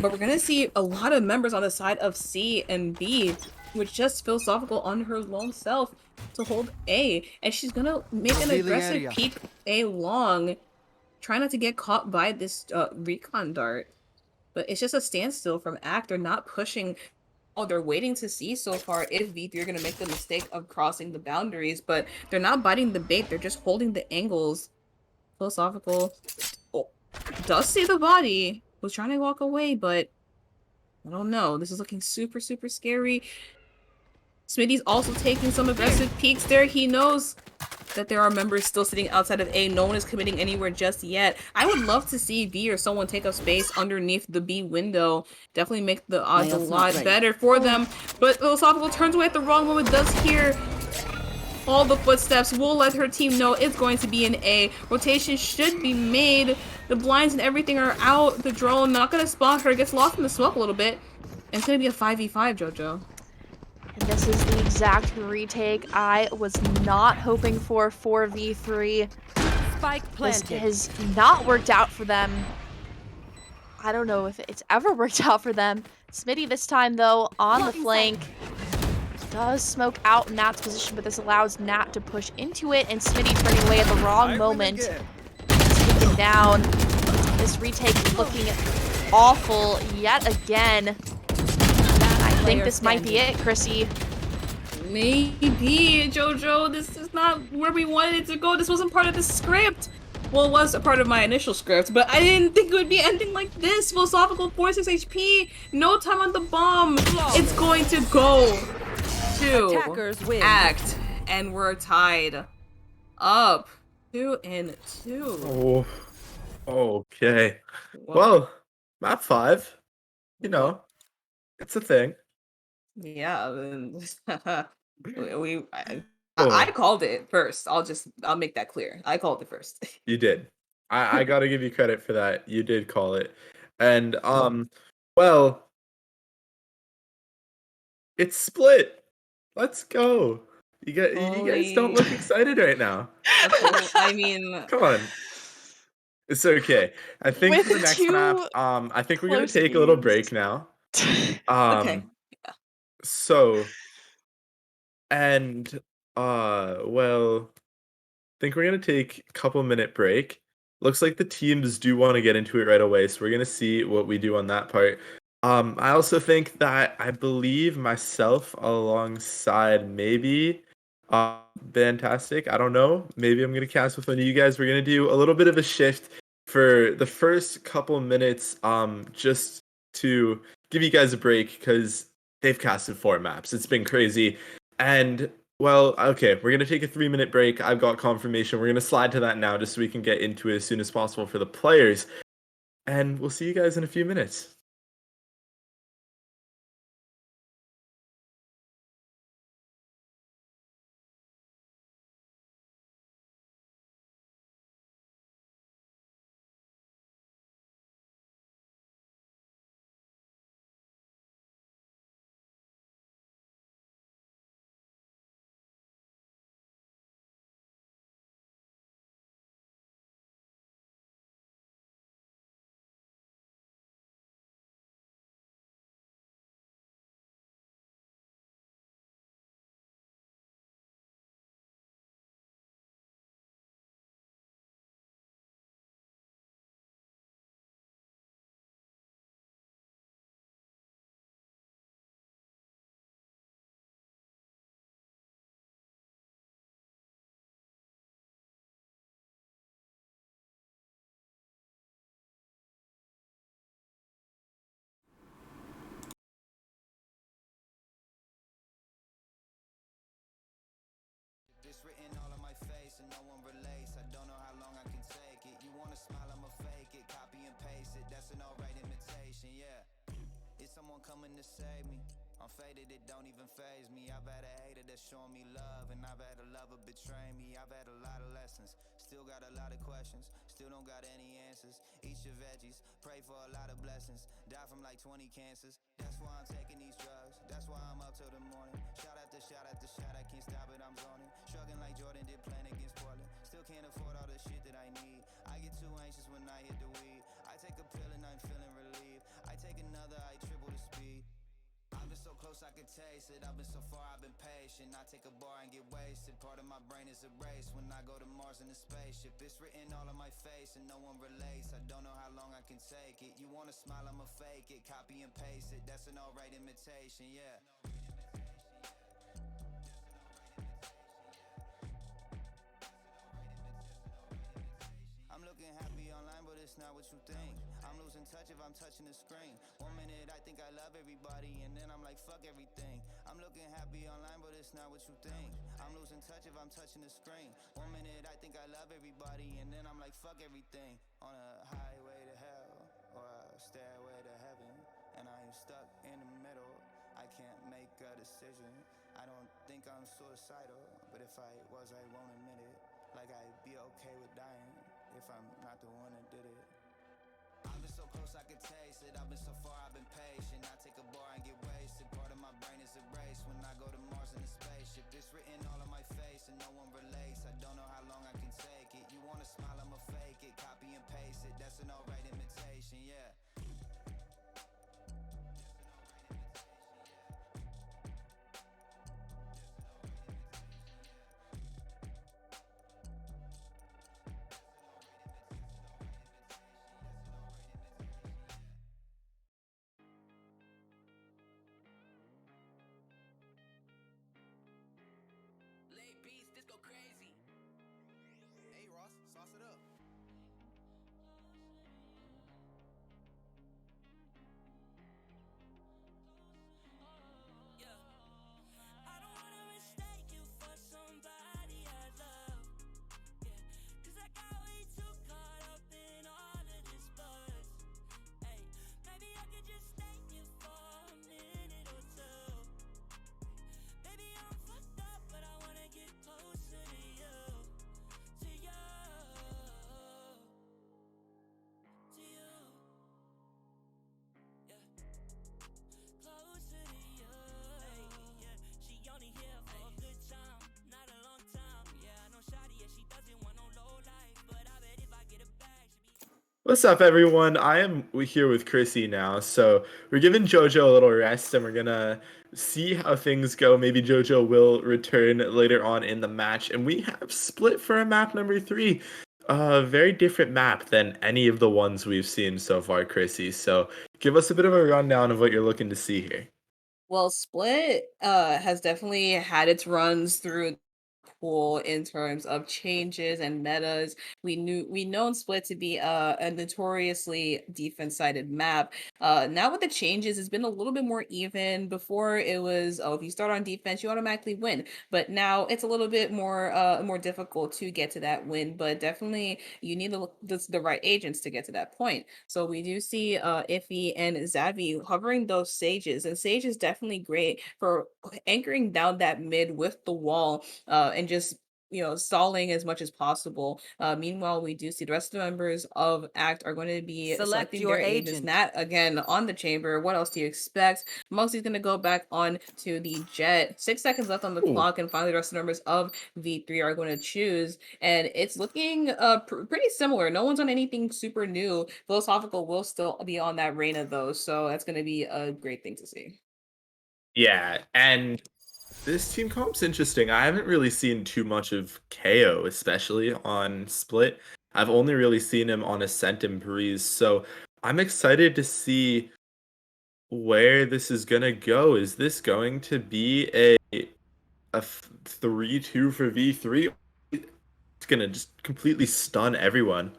But we're gonna see a lot of members on the side of C and B, which just philosophical on her lone self to hold A. And she's gonna make an aggressive peek A long, try not to get caught by this recon dart. But it's just a standstill from Act. They're not pushing. Oh, they're waiting to see so far if V3 are gonna make the mistake of crossing the boundaries, but they're not biting the bait, they're just holding the angles. Philosophical does see the body, was trying to walk away, but I don't know. This is looking super, super scary. Smitty's also taking some aggressive peeks there. He knows that there are members still sitting outside of A. No one is committing anywhere just yet. I would love to see B or someone take up space underneath the B window. Definitely make the odds a lot better for them. But Philosophical turns away at the wrong moment, does hear all the footsteps. Will let her team know it's going to be an A. Rotation should be made. The blinds and everything are out. The drone not going to spot her. Gets lost in the smoke a little bit. And it's going to be a 5v5, JoJo. And this is the exact retake I was not hoping for 4v3. Spike planted. This has not worked out for them. I don't know if it's ever worked out for them. Smitty this time, though, on the flank. Does smoke out Nat's position, but this allows Nat to push into it, and Smitty turning away at the wrong moment. Taken down. This retake looking awful yet again. I think this might be it, Chrissy. Maybe, JoJo. This is not where we wanted it to go. This wasn't part of the script. Well, it was a part of my initial script, but I didn't think it would be ending like this. Philosophical 46 HP. No time on the bomb. It's going to go to Act, and we're tied up 2-2. Oh, okay. Well, map 5, you know, it's a thing. Yeah, I called it first. I'll make that clear. I called it first. You did. I gotta give you credit for that. You did call it. And well, it's split. Let's go. You guys don't look excited right now. I mean, come on. It's okay. I think With for the next two map, I think we're gonna close take a little games. break now. okay. So And well, I think we're gonna take a couple minute break. Looks like the teams do want to get into it right away, so we're gonna see what we do on that part. I also think that I believe myself alongside maybe Fantastic. I don't know. Maybe I'm gonna cast with one of you guys. We're gonna do a little bit of a shift for the first couple minutes, just to give you guys a break because they've casted 4 maps. It's been crazy. And well, okay, we're gonna take a 3 minute break. I've got confirmation. We're gonna slide to that now just so we can get into it as soon as possible for the players. And we'll see you guys in a few minutes. It's written all on my face and no one relates. I don't know how long I can take it. You wanna smile, I'ma fake it. Copy and paste it, that's an alright imitation, yeah. Is someone coming to save me? I'm faded, it don't even faze me. I've had a hater that's showing me love, and I've had a lover betray me. I've had a lot of lessons, still got a lot of questions, still don't got any answers. Eat your veggies, pray for a lot of blessings. Die from like 20 cancers. That's why I'm taking these drugs, that's why I'm up till the morning. Shot after shot after shot, I can't stop it, I'm zoning. Shrugging like Jordan did playing against Portland. Still can't afford all the shit that I need. I get too anxious when I hit the weed. I take a pill and I'm feeling relieved. I take another, I triple the speed. I've been so close I could taste it. I've been so far, I've been patient. I take a bar and get wasted. Part of my brain is erased when I go to Mars in a spaceship. It's written all on my face and no one relates. I don't know how long I can take it. You wanna smile, I'ma fake it. Copy and paste it, that's an alright imitation, yeah. I'm looking happy online, but it's not what you think. I'm losing touch if I'm touching the screen. 1 minute I think I love everybody, and then I'm like, fuck everything. I'm looking happy online, but it's not what you think. I'm losing touch if I'm touching the screen. 1 minute I think I love everybody, and then I'm like, fuck everything. On a highway to hell, or a stairway to heaven, and I am stuck in the middle. I can't make a decision. I don't think I'm suicidal, but if I was, I won't admit it. Like I'd be okay with dying if I'm not the one that did it. I've been so close I could taste it. I've been so far, I've been patient. I take a bar and get wasted. Part of my brain is erased when I go to Mars in a spaceship. It's written all on my face and no one relates. I don't know how long I can take it. You wanna smile, I'ma fake it. Copy and paste it, that's an alright imitation, yeah. Lay beats, this go crazy. Hey Ross, sauce it up. What's up, everyone? I am here with Chrissy now. So we're giving JoJo a little rest and we're gonna see how things go. Maybe JoJo will return later on in the match. And we have split for a map number 3. A very different map than any of the ones we've seen so far, Chrissy. So give us a bit of a rundown of what you're looking to see here. Well, Split has definitely had its runs through pool in terms of changes and metas. We known Split to be a notoriously defense-sided map. Now with the changes, it's been a little bit more even. Before it was, oh, if you start on defense, you automatically win. But now it's a little bit more difficult to get to that win. But definitely you need the right agents to get to that point. So we do see Iffy and Zavi hovering those Sages, and Sage is definitely great for anchoring down that mid with the wall and just stalling as much as possible. Meanwhile, we do see the rest of the members of ACT are going to be Select selecting your their agents. agent. Nat again on the chamber. What else do you expect? Muxie's going to go back on to the Jet. 6 seconds left on the clock, and finally the rest of the members of V3 are going to choose. And it's looking pretty similar. No one's on anything super new. Philosophical will still be on that Reina though, so that's going to be a great thing to see. Yeah, and this team comp's interesting. I haven't really seen too much of KO, especially on Split. I've only really seen him on Ascent and Breeze, so I'm excited to see where this is gonna go. Is this going to be a 3-2 for V3? It's gonna just completely stun everyone.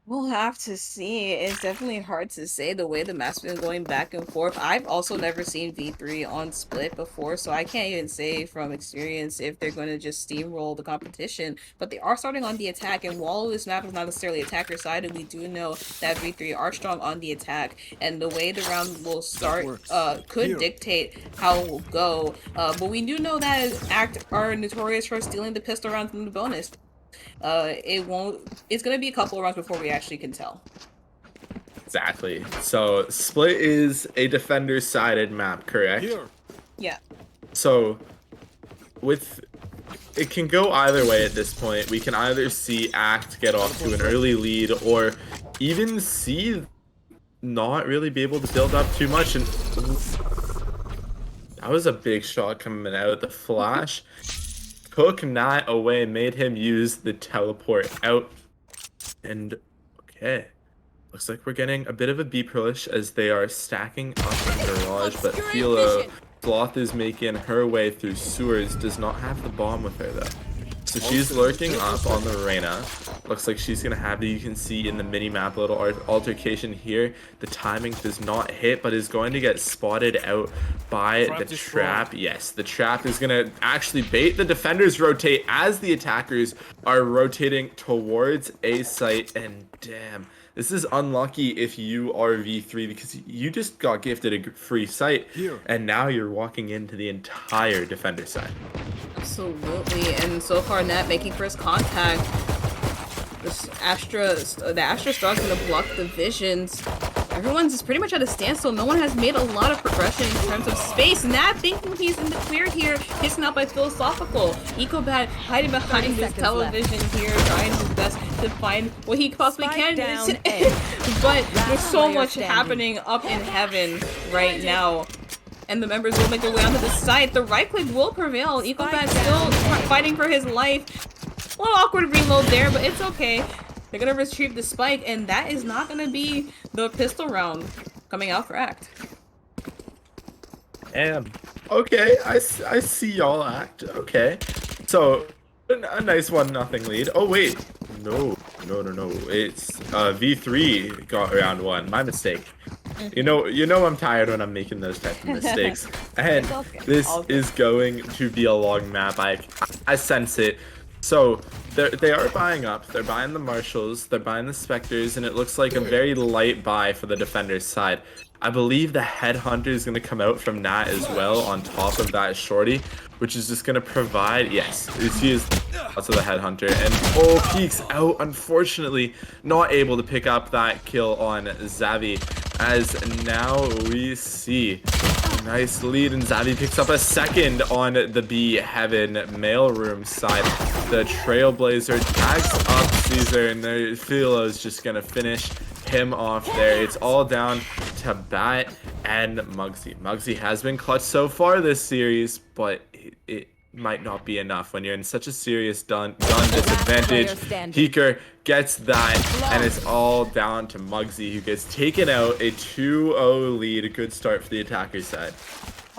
We'll have to see. It's definitely hard to say the way the map's been going back and forth. I've also never seen V3 on Split before, so I can't even say from experience if they're going to just steamroll the competition. But they are starting on the attack, and while this map is not necessarily attacker-sided, we do know that V3 are strong on the attack, and the way the round will start could dictate how it will go. But we do know that ACT are notorious for stealing the pistol rounds from the bonus. It's gonna be a couple of rounds before we actually can tell. Exactly. So Split is a defender-sided map, correct? Yeah. So it can go either way at this point. We can either see ACT get off to an early lead, or even see not really be able to build up too much. And that was a big shot coming out. The flash took Nat away, made him use the teleport out. And okay, looks like we're getting a bit of a B push as they are stacking up in garage, but Philo Sloth is making her way through sewers. Does not have the bomb with her though, so she's lurking up on the Reina. Looks like she's gonna have, you can see in the mini map, a little altercation here. The timing does not hit, but is going to get spotted out by the trap. Yes, the trap is gonna actually bait. The defenders rotate as the attackers are rotating towards A site, and damn, this is unlucky if you are V3, because you just got gifted a free site, and now you're walking into the entire defender side. Absolutely, and so far Nat making first contact. The Astra Star's gonna block the visions. Everyone's just pretty much at a standstill. No one has made a lot of progression in terms of space. Nat thinking he's in the clear here, kissing out by Philosophical. Ecobat hiding behind his television here, trying his best to find what he possibly can. But there's so much happening up in heaven right now. And the members will make their way onto the site. The right click will prevail. Ecobat still fighting for his life. A little awkward reload there, but it's okay. They're gonna retrieve the spike, and that is not gonna be the pistol round coming out for ACT. Okay, I see y'all ACT. Okay, so a nice 1-0 lead. Oh wait, no. It's V3 got round 1. My mistake. You know I'm tired when I'm making those type of mistakes. And this is going to be a long map. I sense it. So they are buying up. They're buying the Marshals, they're buying the Spectres, and it looks like a very light buy for the defenders side. I believe the Headhunter is going to come out from Nat as well on top of that Shorty, which is just going to provide, yes, he is also the Headhunter. And Peaks out, unfortunately, not able to pick up that kill on Zavi, as now we see a nice lead, and Zavi picks up a second on the B Heaven mailroom side. The Trailblazer tags up These are, and Philo's just gonna finish him off there. It's all down to Bat and Muggsy. Muggsy has been clutch so far this series, but it might not be enough when you're in such a serious gun disadvantage. Heeker gets that, and it's all down to Muggsy, who gets taken out. A 2-0 lead. A good start for the attacker side.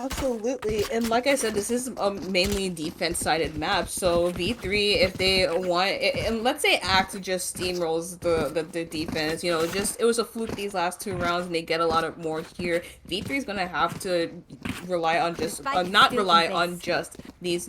Absolutely, and like I said, this is a mainly defense-sided map. So V3, if they want, and let's say Act just steamrolls the defense, you know, just it was a fluke these last 2 rounds, and they get a lot of more here. V3 is gonna have to rely on just not rely on just these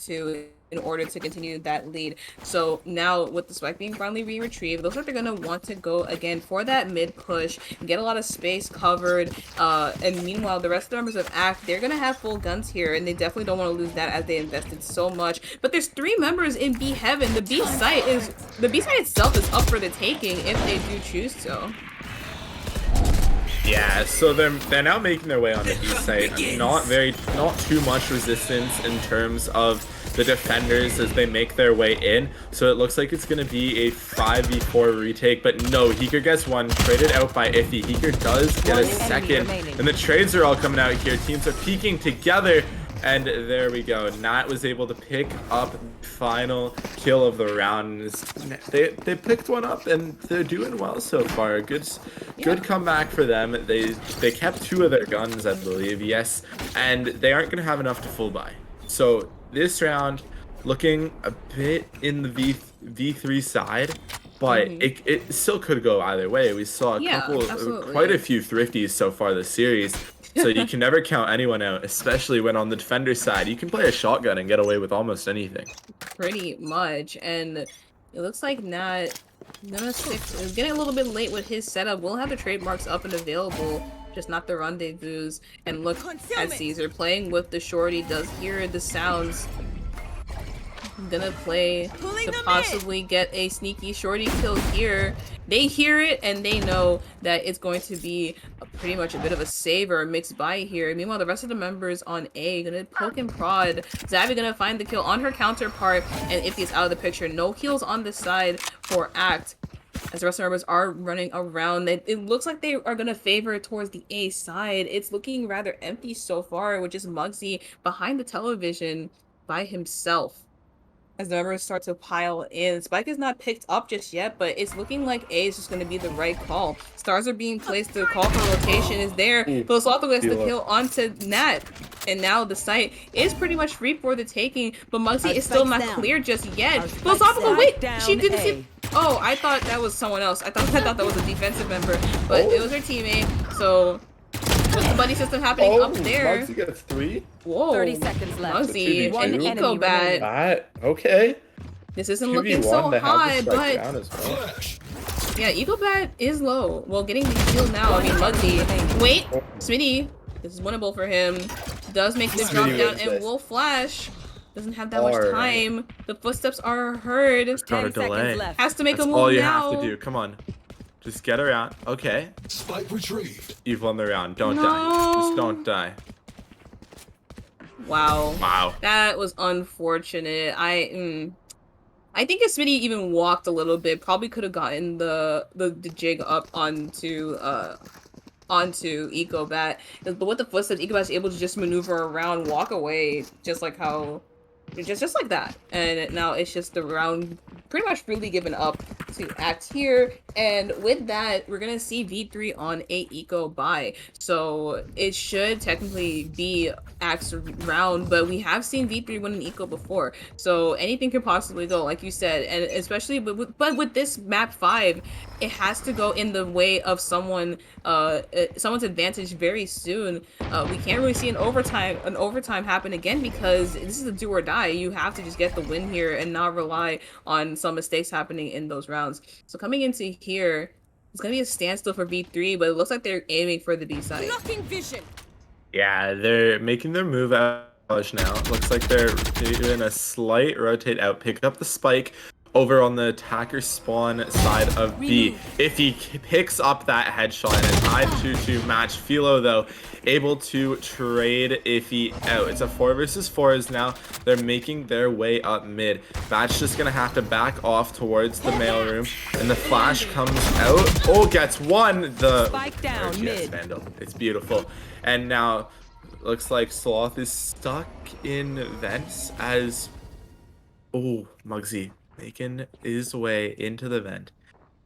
two in order to continue that lead. So now with the spike being finally re-retrieved, looks like they're gonna want to go again for that mid push, get a lot of space covered, and meanwhile the rest of the members of Act, they're gonna have full guns here, and they definitely don't want to lose that as they invested so much. But there's 3 members in B Heaven. The B site itself is up for the taking if they do choose so. Yeah, so they're now making their way on the east side. Not too much resistance in terms of the defenders as they make their way in. So it looks like it's going to be a 5v4 retake, but no, Heeker gets one, traded out by Iffy. Heeker does get a second, and the trades are all coming out here. Teams are peeking together, and there we go. Nat was able to pick up the final kill of the round. They picked one up, and they're doing well so far. Good comeback for them. They kept 2 of their guns, I believe, yes, and they aren't going to have enough to full buy. So this round looking a bit in the V3 side, but it still could go either way. We saw quite a few thrifties so far this series. So you can never count anyone out, especially when on the defender side, you can play a shotgun and get away with almost anything. Pretty much, and it looks like Nat is getting a little bit late with his setup. We'll have the trademarks up and available, just not the rendezvous. And look at Caesar playing with the shorty, does hear the sounds. Gonna play to possibly get a sneaky shorty kill here. They hear it and they know that it's going to be pretty much a bit of a save or a mixed buy here. Meanwhile, the rest of the members on A gonna poke and prod. Zabby gonna find the kill on her counterpart, and Iffy's out of the picture. No kills on this side for Act, as the rest of the members are running around. It looks like they are gonna favor towards the A side. It's looking rather empty so far, with just Muggsy behind the television by himself. As the members start to pile in, Spike is not picked up just yet, but it's looking like A is just going to be the right call. Stars are being placed. The call for rotation is there. Philosophical gets the kill onto Nat, and now the site is pretty much free for the taking, but Muggsy is still not clear just yet. Philosophical, wait, she didn't see. Oh, I thought that was someone else. I thought that was a defensive member, but it was her teammate. So what's the buddy system happening up there? Muggsy gets 3. Whoa, 30 seconds left. Muggsy and Eco Bat. Okay. This isn't looking so hot, but well. yeah, Eco Bat is low. Well, getting the heal now. I mean, Muggsy. Wait, Smitty. This is winnable for him. Does make the drop down and will flash. Doesn't have that much time. The footsteps are heard. Got a delay. Has to make a move all you now. have to do. Come on. Just get around. Okay. Spike retrieved. You've won the round. Don't die. Just don't die. Wow. Wow. That was unfortunate. I think if Smitty even walked a little bit, probably could have gotten the jig up onto Eco Bat. But with the footsteps, Eco Bat's able to just maneuver around, walk away, just like that. And now it's just the round pretty much freely given up to Act here. And with that, we're gonna see V3 on a eco buy. So it should technically be Act's round, but we have seen V3 win an eco before. So anything could possibly go, like you said, and especially with this map 5, it has to go in the way of someone's advantage very soon. We can't really see an overtime happen again, because this is a do or die. You have to just get the win here and not rely on some mistakes happening in those rounds. So coming into here, it's gonna be a standstill for V3, but it looks like they're aiming for the B side. Yeah, they're making their move out now. Looks like they're doing a slight rotate out, pick up the spike over on the attacker spawn side of B. If he picks up that headshot and a tied 2-2 match, Philo though able to trade Iffy out. It's a 4 versus 4s now. They're making their way up mid. Batch just gonna have to back off towards the mailroom, and the flash comes out. Oh, gets one. The Spike down mid. Vandal. It's beautiful. And now looks like Sloth is stuck in vents as Muggsy making his way into the vent.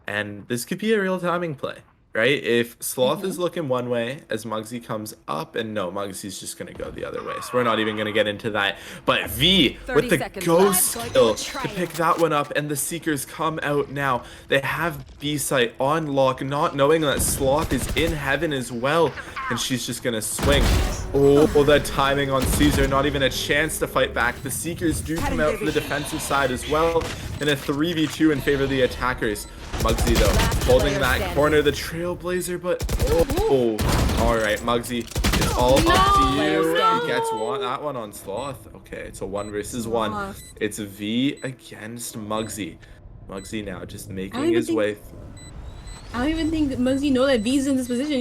And this could be a real timing play, right? If Sloth is looking one way as Muggsy comes up, and no, Muggsy's just going to go the other way. So we're not even going to get into that. But V with the ghost skill to pick that one up, and the Seekers come out now. They have B-site on lock, not knowing that Sloth is in heaven as well. And she's just going to swing. Oh, the timing on Caesar, not even a chance to fight back. The Seekers do come out for the defensive side as well. In a 3v2 in favor of the attackers. Muggsy though, holding that corner, the Trailblazer, but alright, Muggsy, it's all up to you. He gets that one on Sloth. Okay, it's a 1 versus 1. It's V against Muggsy. Muggsy now just making his way. I don't even think Muggsy knows that V's in this position.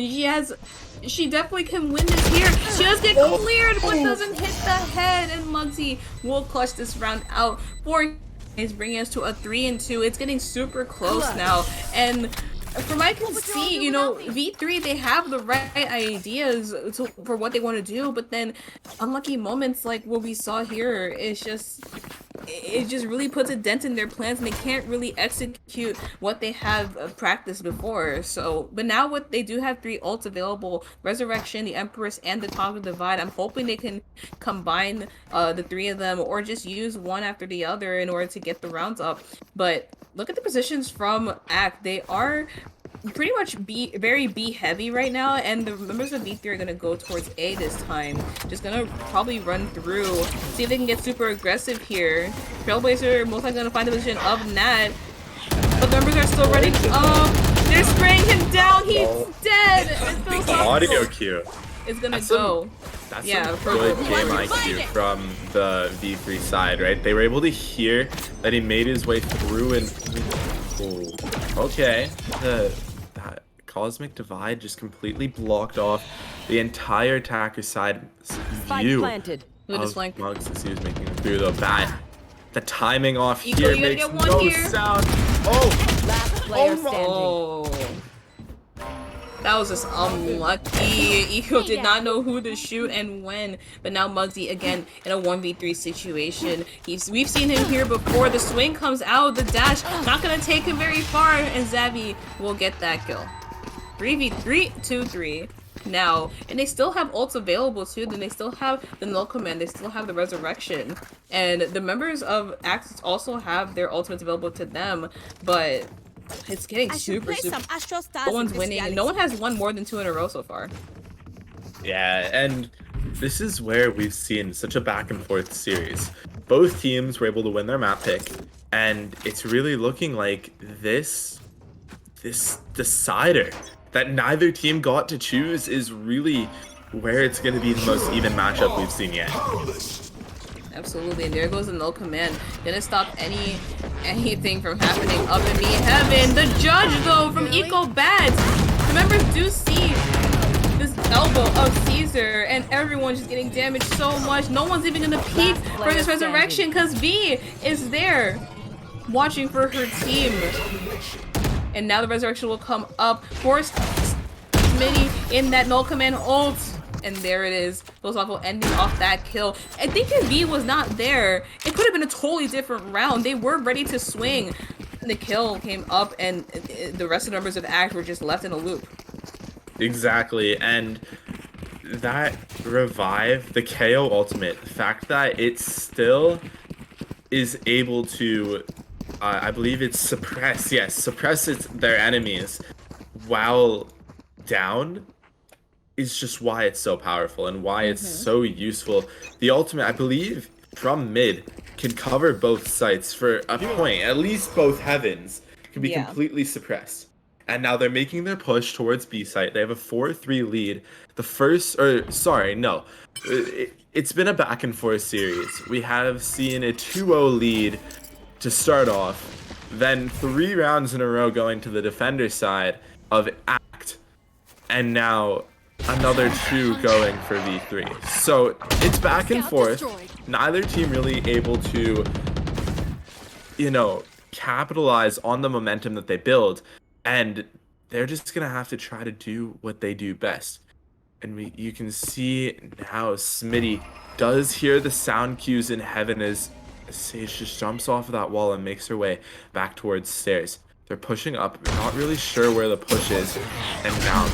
She definitely can win this here. She does get cleared, but doesn't hit the head, and Muggsy will clutch this round out for. Is bringing us to a 3-2. It's getting super close now, and from what I can see, you know, V3, they have the right ideas for what they want to do, but then unlucky moments like what we saw here, it just really puts a dent in their plans, and they can't really execute what they have practiced before. So, but now what they do have 3 ults available: Resurrection, the Empress, and the Toggle Divide. I'm hoping they can combine the 3 of them, or just use one after the other in order to get the rounds up. But look at the positions from ACT. They are pretty much very B heavy right now, and the members of V3 are gonna go towards A this time. Just gonna probably run through, see if they can get super aggressive here. Trailblazer most likely gonna find the position of Nat, but the members are still running up. They're spraying him down. He's dead. Audio cue. It's gonna go. That's some good game IQ from the V3 side, right? They were able to hear that he made his way through, and okay, that Cosmic Divide just completely blocked off the entire attacker side's view of Mugs as he was making it through the bat. The timing off here makes no sound. Last player standing. That was just unlucky. Eco did not know who to shoot and when, but now Muggsy again in a 1v3 situation. We've seen him here before. The swing comes out, the dash not gonna take him very far, and Zabby will get that kill. 3v3, 2-3 now, and they still have ults available too. Then they still have the null command, they still have the resurrection, and the members of Axis also have their ultimates available to them, but it's getting super. No one's winning, and no one has won more than 2 in a row so far. Yeah, and this is where we've seen such a back and forth series. Both teams were able to win their map pick, and it's really looking like this decider that neither team got to choose is really where it's going to be the most even matchup we've seen yet. Absolutely, and there goes the null command. Gonna stop anything from happening up in me heaven. The judge though from Eco Bats. The members do see this elbow of Caesar, and everyone's just getting damaged so much. No one's even gonna peek for this resurrection because V is there watching for her team. And now the resurrection will come up. Force Smitty in that null command ult. And there it is. Philosophical ending off that kill. I think if V was not there, it could have been a totally different round. They were ready to swing. The kill came up, and the rest of the members of ACT were just left in a loop. Exactly, and that revive, the KO ultimate, the fact that it still is able to, I believe it's suppress their enemies while down, is just why it's so powerful and why it's so useful. The ultimate, I believe, from mid can cover both sites for a point. At least both heavens can be completely suppressed. And now they're making their push towards B site. They have a 4-3 lead. It's been a back and forth series. We have seen a 2-0 lead to start off. Then 3 rounds in a row going to the defender side of Act. And now another 2 going for V3. So it's back and forth. Neither team really able to, capitalize on the momentum that they build. And they're just going to have to try to do what they do best. And you can see now Smitty does hear the sound cues in heaven as Sage just jumps off of that wall and makes her way back towards stairs. They're pushing up. We're not really sure where the push is. And now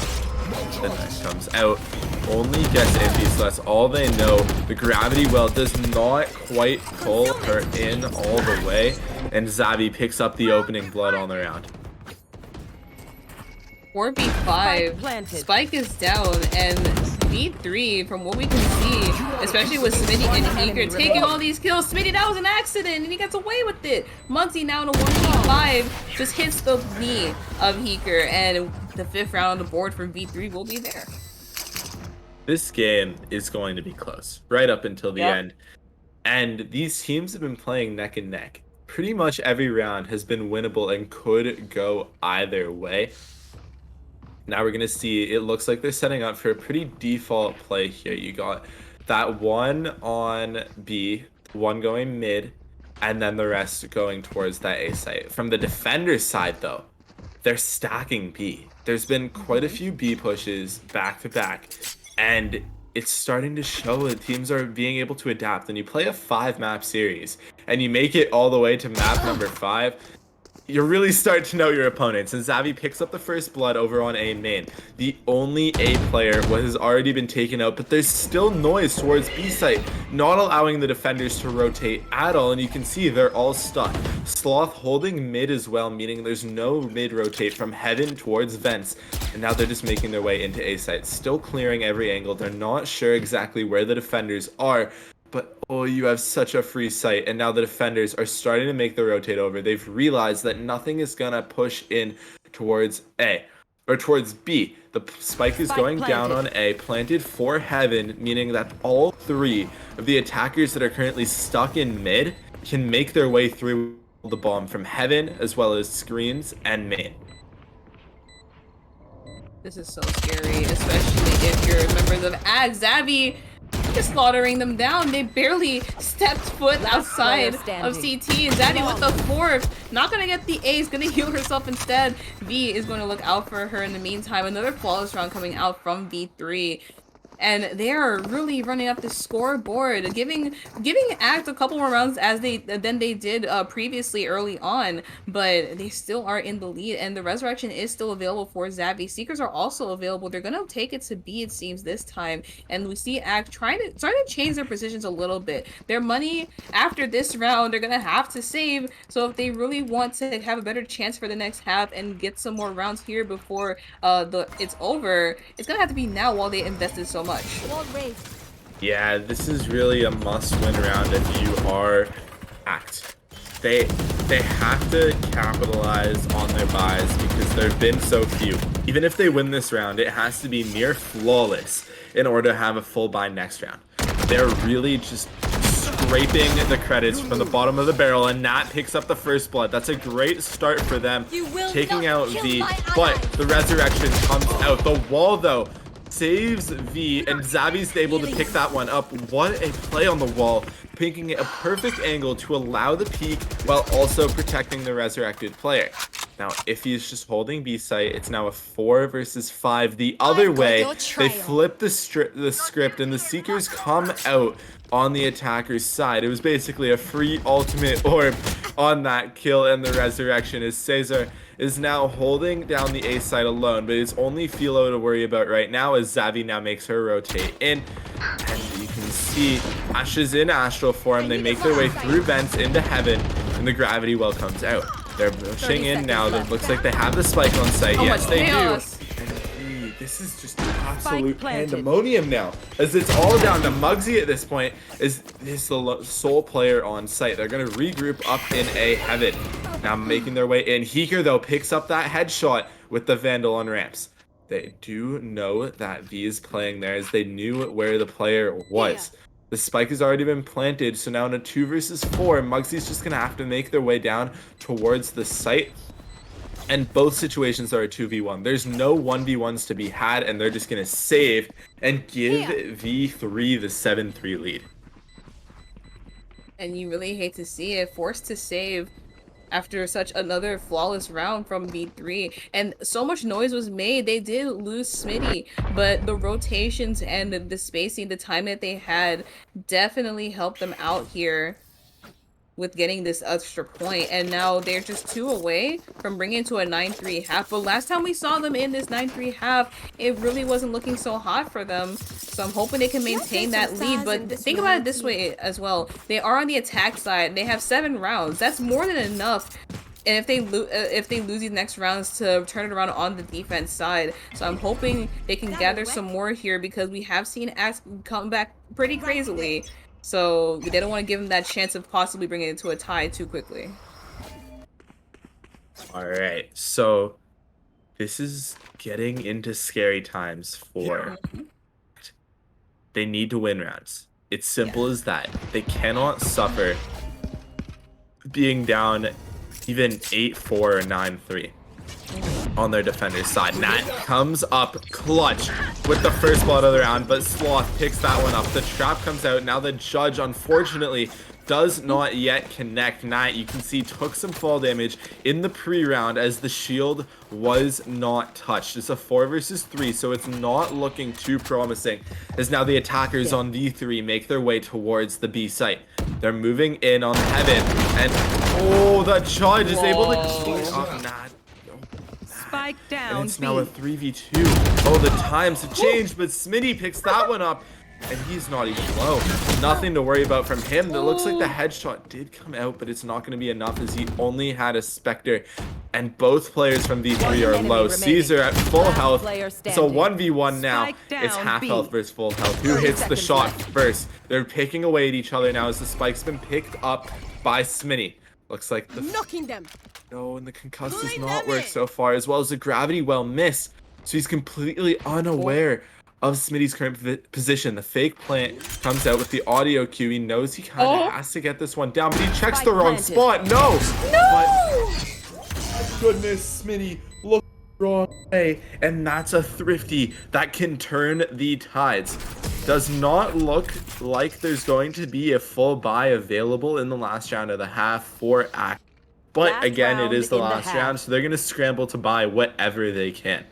the knife comes out. Only gets empty, so that's all they know. The gravity well does not quite pull her in all the way. And Xavi picks up the opening blood on the round. 4v5. Spike is down, and V3, from what we can see, especially with Smitty and Heeker taking all these kills. Smitty, that was an accident, and he gets away with it. Muggsy now in a 1v5 just hits the knee of Heeker, and the 5th round on the board for V3 will be there. This game is going to be close, right up until the end. And these teams have been playing neck and neck. Pretty much every round has been winnable and could go either way. Now we're going to see, it looks like they're setting up for a pretty default play here. You got that one on B, one going mid, and then the rest going towards that A site. From the defender side, though, they're stacking B. There's been quite a few B pushes back to back, and it's starting to show that teams are being able to adapt. When you play a 5-map series, and you make it all the way to map number 5, you really start to know your opponents, and Xavi picks up the first blood over on A main. The only A player has already been taken out, but there's still noise towards B site, not allowing the defenders to rotate at all, and you can see they're all stuck. Sloth holding mid as well, meaning there's no mid rotate from heaven towards vents, and now they're just making their way into A site, still clearing every angle. They're not sure exactly where the defenders are, but oh, you have such a free sight, and now the defenders are starting to make the rotate over. They've realized that nothing is gonna push in towards A, or towards B. The spike is going down on A, planted for heaven, meaning that all 3 of the attackers that are currently stuck in mid can make their way through the bomb from heaven, as well as screens and main. This is so scary, especially if you're members of Ag. Xavi just slaughtering them down. They barely stepped foot outside of CT. Xavi with the 4th. Not gonna get the A's, gonna heal herself instead. V is going to look out for her in the meantime. Another flawless round coming out from V3. And they are really running up the scoreboard, giving Act a couple more rounds than they did previously early on, but they still are in the lead, and the resurrection is still available for Xavi. Seekers are also available. They're gonna take it to B, it seems, this time, and we see Act starting to change their positions a little bit. Their money after this round, they're gonna have to save. So if they really want to have a better chance for the next half and get some more rounds here before it's over, it's gonna have to be now while they invested so much. Yeah, this is really a must-win round if you are Act. They have to capitalize on their buys because there have been so few. Even if they win this round, it has to be near flawless in order to have a full buy next round. They're really just scraping the credits from the bottom of the barrel, and Nat picks up the first blood. That's a great start for them, taking out V, but the resurrection comes out. The wall, though, saves V, and Xavi's able to pick that one up. What a play on the wall, picking it a perfect angle to allow the peek while also protecting the resurrected player. Now, if he's just holding B site, it's now a 4 versus 5 the other way. They flip the script, and the Seekers come out on the attacker's side. It was basically a free ultimate orb on that kill, and the resurrection is Caesar is now holding down the A side alone, but it's only Philo to worry about right now as Xavi now makes her rotate in. And you can see Ash is in astral form. They make their way through vents into heaven, and the gravity well comes out. They're pushing in now. It looks like they have the spike on site. Yes, they do. And this is just absolute pandemonium now, as it's all down to Muggsy at this point. Is the sole player on site. They're going to regroup up in A heaven. Now making their way in. Heeker, though, picks up that headshot with the Vandal on ramps. They do know that V is playing there, as they knew where the player was. The spike has already been planted, so now in a 2 versus 4, Mugsy's just going to have to make their way down towards the site. And both situations are a 2v1. There's no 1v1s to be had, and they're just going to save and give V3 the 7-3 lead. And you really hate to see it, forced to save after such another flawless round from V3. And so much noise was made. They did lose Smitty, but the rotations and the spacing, the time that they had definitely helped them out here with getting this extra point. And now they're just 2 away from bringing it to a 9-3 half. But last time we saw them in this 9-3 half, it really wasn't looking so hot for them. So I'm hoping they can maintain that lead. But think about it this way as well. They are on the attack side. They have 7 rounds. That's more than enough. And if they lose these next rounds, to turn it around on the defense side. So I'm hoping they can gather some more here, because we have seen Axe come back pretty crazily. So they don't want to give him that chance of possibly bringing it to a tie too quickly. All right, so this is getting into scary times for... They need to win rounds. It's simple as that. They cannot suffer being down even 8-4 or 9-3 on their defender's side. Nat comes up clutch with the first blood of the round, but Sloth picks that one up. The trap comes out. Now the judge, unfortunately, does not yet connect. Nat, you can see, took some fall damage in the pre-round as the shield was not touched. It's a 4 versus 3, so it's not looking too promising, as now the attackers on V3 make their way towards the B site. They're moving in on Heaven, and oh, the judge is able to clean up Nat. Spike down. And it's now a 3v2. Oh, the times have changed, but Smitty picks that one up, and he's not even low. Nothing to worry about from him. It looks like the headshot did come out, but it's not going to be enough, as he only had a Spectre, and both players from V3 are low. Caesar at full health. So 1v1 now. It's half health versus full health. Who hits the shot first? They're picking away at each other now as the spike's been picked up by Smitty. Looks like the knocking them. No, and the concuss does not work so far, as well as the gravity well miss. So he's completely unaware of Smitty's current position. The fake plant comes out with the audio cue. He knows he kind of has to get this one down, but he checks the wrong spot. No! But, goodness, Smitty, look the wrong way. And that's a thrifty that can turn the tides. Does not look like there's going to be a full buy available in the last round of the half for Act. But again, it is the last round, so they're going to scramble to buy whatever they can.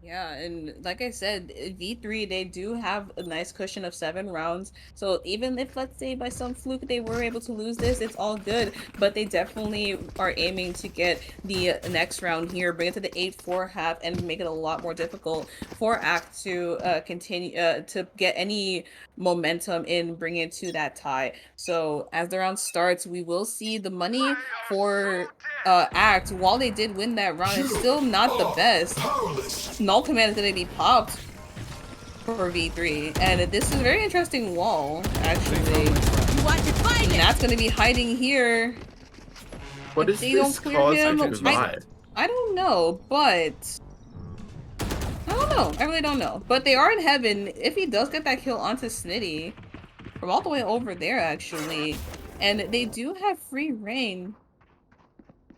Yeah, and like I said, V3, they do have a nice cushion of 7 rounds. So even if, let's say, by some fluke they were able to lose this, it's all good. But they definitely are aiming to get the next round here, bring it to the 8-4 half, and make it a lot more difficult for Act to continue to get any momentum in bringing it to that tie. So as the round starts, we will see the money for Act. While they did win that round, it's still not the best. Null command is going to be popped for V3, and this is a very interesting wall, actually. And that's going to be hiding here. What is this cause I don't know, but I don't know. I really don't know. But they are in Heaven. If he does get that kill onto Snitty from all the way over there, actually, and they do have free reign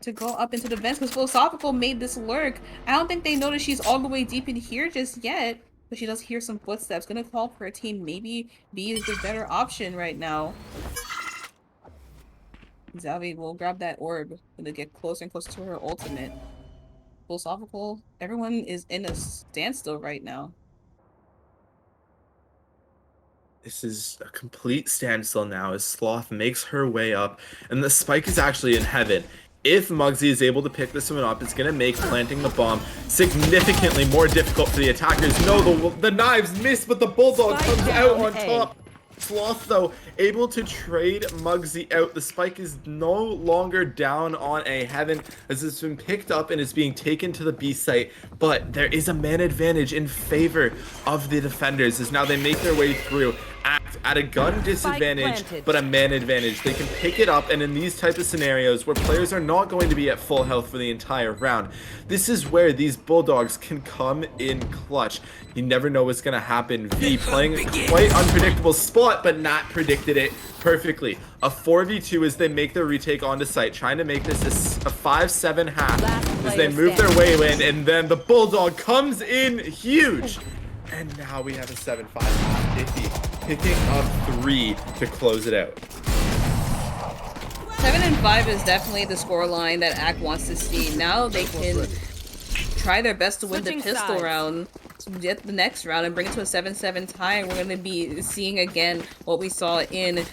to go up into the vents, because Philosophical made this lurk. I don't think they notice she's all the way deep in here just yet, but she does hear some footsteps. Gonna call for a team. Maybe B is the better option right now. Xavi will grab that orb and get closer and closer to her ultimate. Philosophical, everyone is in a standstill right now. This is a complete standstill now as Sloth makes her way up, and the spike is actually in Heaven. If Muggsy is able to pick this one up, it's going to make planting the bomb significantly more difficult for the attackers. No, the knives miss, but the Bulldog comes out on top. Sloth, though, able to trade Muggsy out. The spike is no longer down on a Heaven, as it's been picked up and is being taken to the B site. But there is a man advantage in favor of the defenders, as now they make their way through. Act at a gun disadvantage, planted. but a man advantage. They can pick it up, and in these type of scenarios where players are not going to be at full health for the entire round, this is where these Bulldogs can come in clutch. You never know what's going to happen. V playing quite unpredictable spot, but not predicted it perfectly. A 4v2 as they make their retake onto site, trying to make this a 5-7 half as they move their way in, and then the Bulldog comes in huge. And now we have a 7-5 half. Iffy picking up 3 to close it out. 7 and 5 is definitely the scoreline that ACT wants to see. Now they can try their best to win the pistol round, get the next round, and bring it to a 7-7 tie. And we're going to be seeing again what we saw in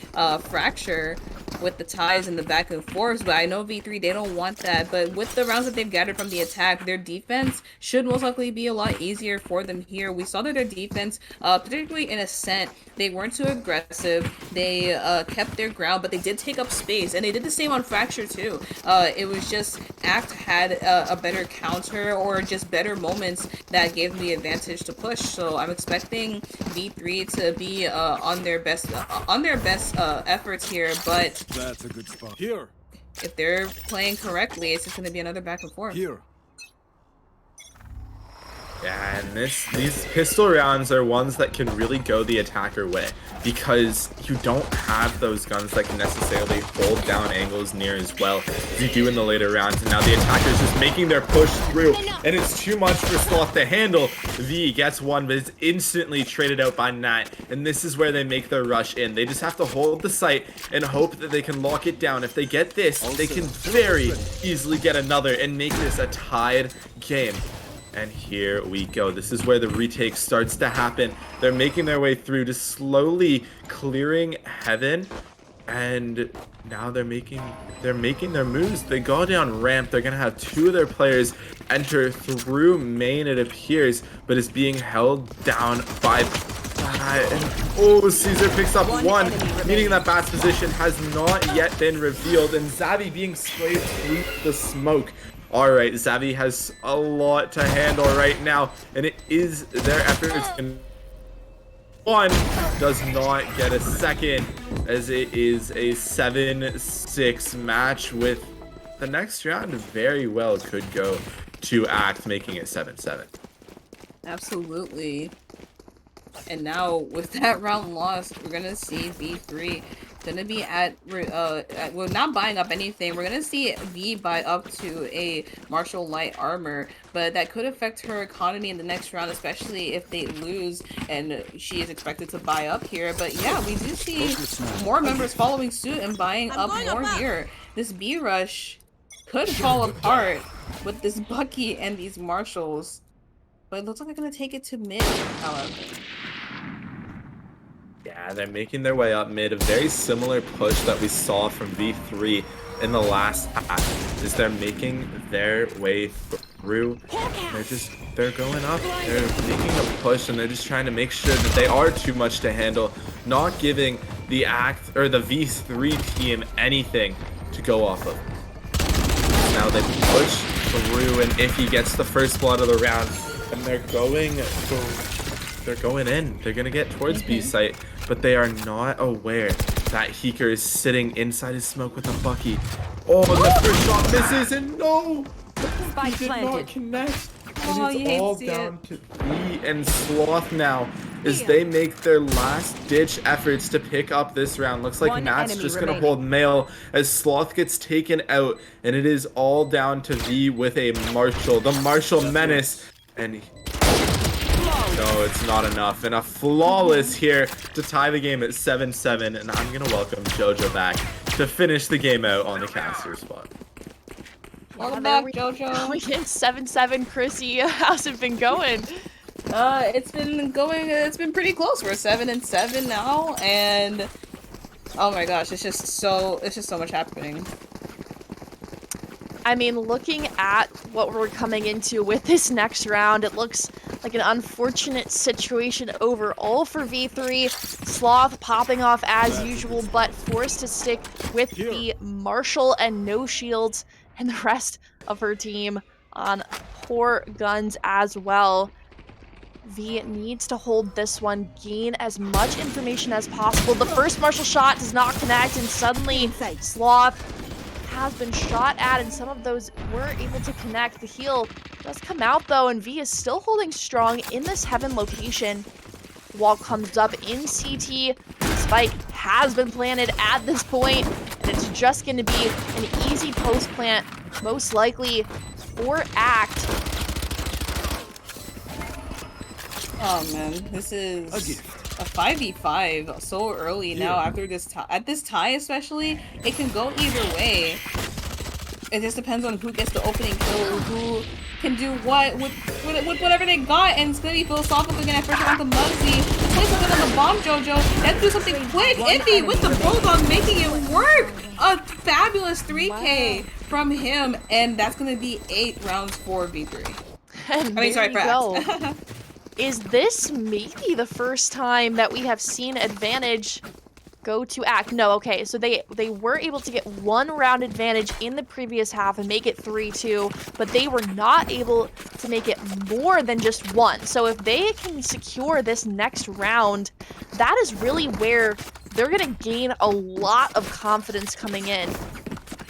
Fracture with the ties and the back and forth. But I know V3, they don't want that. But with the rounds that they've gathered from the attack, their defense should most likely be a lot easier for them here. We saw that their defense, particularly in Ascent, they weren't too aggressive. They kept their ground, but they did take up space. And they did the same on Fracture too. It was just ACT had a better counter or just better moments that gave them the advantage to push. So I'm expecting V3 to be on their best efforts here, but That's a good spot. Here. if they're playing correctly, it's just going to be another back and forth. Here. Yeah, and these pistol rounds are ones that can really go the attacker way, because you don't have those guns that can necessarily hold down angles near as well as you do in the later rounds. And now the attacker's just making their push through, and it's too much for Sloth to handle. V gets one, but it's instantly traded out by Nat, and this is where they make their rush in. They just have to hold the site and hope that they can lock it down. If they get this, they can very easily get another and make this a tied game. And here we go. This is where the retake starts to happen. They're making their way through, just slowly clearing heaven. And now they're making their moves. They go down ramp. They're gonna have 2 of their players enter through main, it appears, but it's being held down by and Caesar picks up 1, meaning that Bat's position has not yet been revealed, and Zavi being sprayed through the smoke. Alright, Zavi has a lot to handle right now, and it is their efforts. One does not get a second, as it is a 7-6 match, with the next round very well could go to ACT, making it 7-7. Absolutely. And now with that round lost, we're gonna see V3 gonna be at well, not buying up anything. We're gonna see V buy up to a Martial Light Armor, but that could affect her economy in the next round, especially if they lose and she is expected to buy up here. But yeah, we do see more members following suit and buying up more here. This B rush could fall apart with this Bucky and these Marshals, but it looks like they're gonna take it to mid, however. Yeah, they're making their way up mid. A very similar push that we saw from V3 in the last half, is they're making their way through. They're going up. They're making a push, and they're just trying to make sure that they are too much to handle, not giving the ACT or the V3 team anything to go off of. Now they push through, and Iffy gets the first blood of the round, and they're going in. They're gonna get towards B site, but they are not aware that Heeker is sitting inside his smoke with a Bucky. Oh, the first shot misses, and no! He did not connect. And it's all down to V and Sloth now, as they make their last ditch efforts to pick up this round. Looks like Matt's just gonna hold male as Sloth gets taken out, and it is all down to V with a Marshall. The Marshall menace, and no, it's not enough. And a flawless here to tie the game at 7-7. And I'm going to welcome JoJo back to finish the game out on the caster spot. Welcome back, JoJo. We get 7-7, Chrissy. How's it been going? It's been pretty close. We're 7-7 now, and oh my gosh, it's just so much happening. I mean, looking at what we're coming into with this next round, it looks like an unfortunate situation overall for V3. Sloth popping off as usual, but forced to stick with the Marshall and no shields, and the rest of her team on poor guns as well. V needs to hold this one, gain as much information as possible. The first martial shot does not connect, and suddenly Sloth has been shot at, and some of those were able to connect. The heal does come out though, and V is still holding strong in this heaven location. Wall comes up in CT. Spike has been planted at this point, and it's just going to be an easy post plant, most likely for Act. Oh man, this is a 5v5 so early now after this tie. At this tie especially, it can go either way. It just depends on who gets the opening kill, who can do what with whatever they got, and it's gonna be philosophical again at first around the Muggsy. Play something on the bomb, Jojo. Let's do something quick. Iffy with the bulldog making it work. A fabulous 3K from him, and that's gonna be 8 rounds for V3. Sorry, for Act. Is this maybe the first time that we have seen advantage go to Act? No, okay, so they were able to get 1 round advantage in the previous half and make it 3-2, but they were not able to make it more than just 1. So if they can secure this next round, that is really where they're gonna gain a lot of confidence coming in.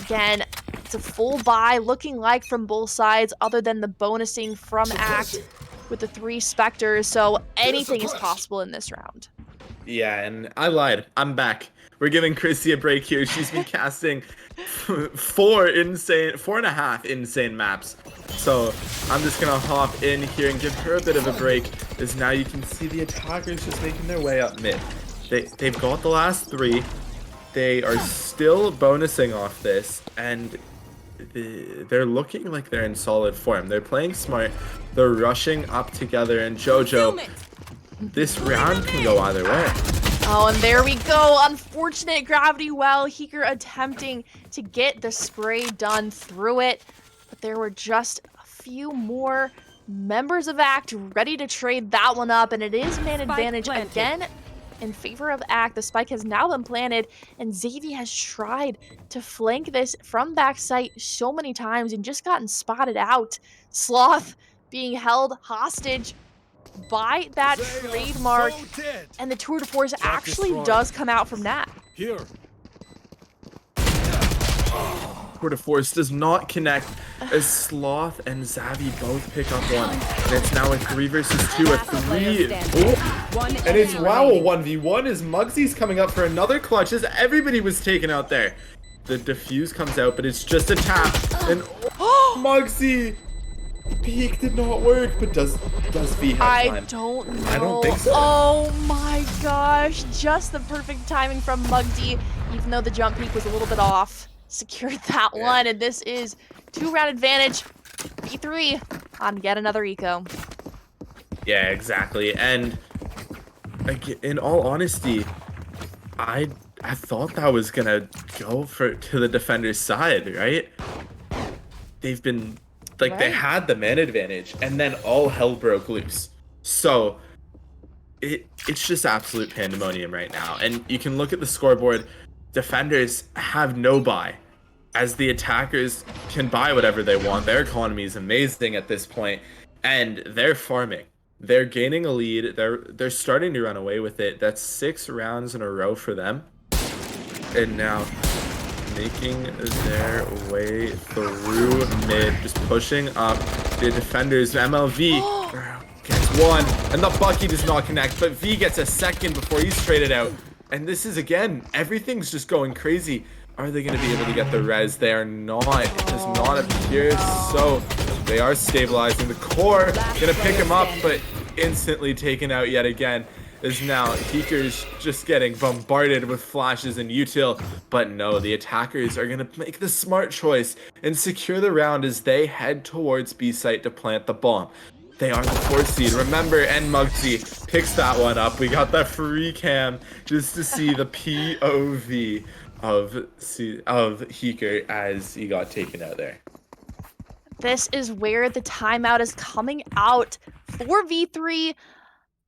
Again, it's a full buy looking like from both sides, other than the bonusing from Act with the 3 Spectres, so anything is possible in this round. Yeah, and I lied. I'm back. We're giving Chrissy a break here. She's been casting 4.5 insane maps. So I'm just gonna hop in here and give her a bit of a break, as now you can see the attackers just making their way up mid. They've got the last 3. They are still bonusing off this, and they're looking like they're in solid form. They're playing smart. They're rushing up together, and Jojo, this round can go either way. Oh, and there we go. Unfortunate gravity well. Heeker attempting to get the spray done through it, but there were just a few more members of Act ready to trade that one up, and it is man advantage again in favor of Act. The spike has now been planted, and Xavi has tried to flank this from backside so many times and just gotten spotted out. Sloth being held hostage by that trademark, and the tour de force actually does come out from that. Here. Tour de force does not connect, as Sloth and Xavi both pick up 1. And it's now a 3 versus 2, a 3. Oh, and it's a 1v1 as Muggsy's coming up for another clutch, as everybody was taken out there. The defuse comes out, but it's just a tap, and Muggsy! Peek did not work, but does V have time? I don't know. I don't think so. Oh my gosh, just the perfect timing from Muggsy, even though the jump peak was a little bit off. Secured that one, and this is 2-round advantage. V3 on yet another eco. Yeah, exactly. And in all honesty, I thought that was gonna go to the defender's side, right? They've been like, they had the man advantage, and then all hell broke loose. So it's just absolute pandemonium right now. And you can look at the scoreboard. Defenders have no buy, as the attackers can buy whatever they want. Their economy is amazing at this point, and they're farming. They're gaining a lead. They're starting to run away with it. That's 6 rounds in a row for them. And now making their way through mid, just pushing up the defenders. MLV gets 1, and the Bucky does not connect, but V gets a second before he's traded out. And this is, again, everything's just going crazy. Are they going to be able to get the res? They are not. It does not appear so. They are stabilizing. The core going to pick him up, but instantly taken out yet again. Is now Heeker's just getting bombarded with flashes and util. But no, the attackers are going to make the smart choice and secure the round as they head towards B site to plant the bomb. They are the 4th seed, remember, and Muggsy picks that one up. We got that free cam just to see the POV of Heeker as he got taken out there. This is where the timeout is coming out for V3.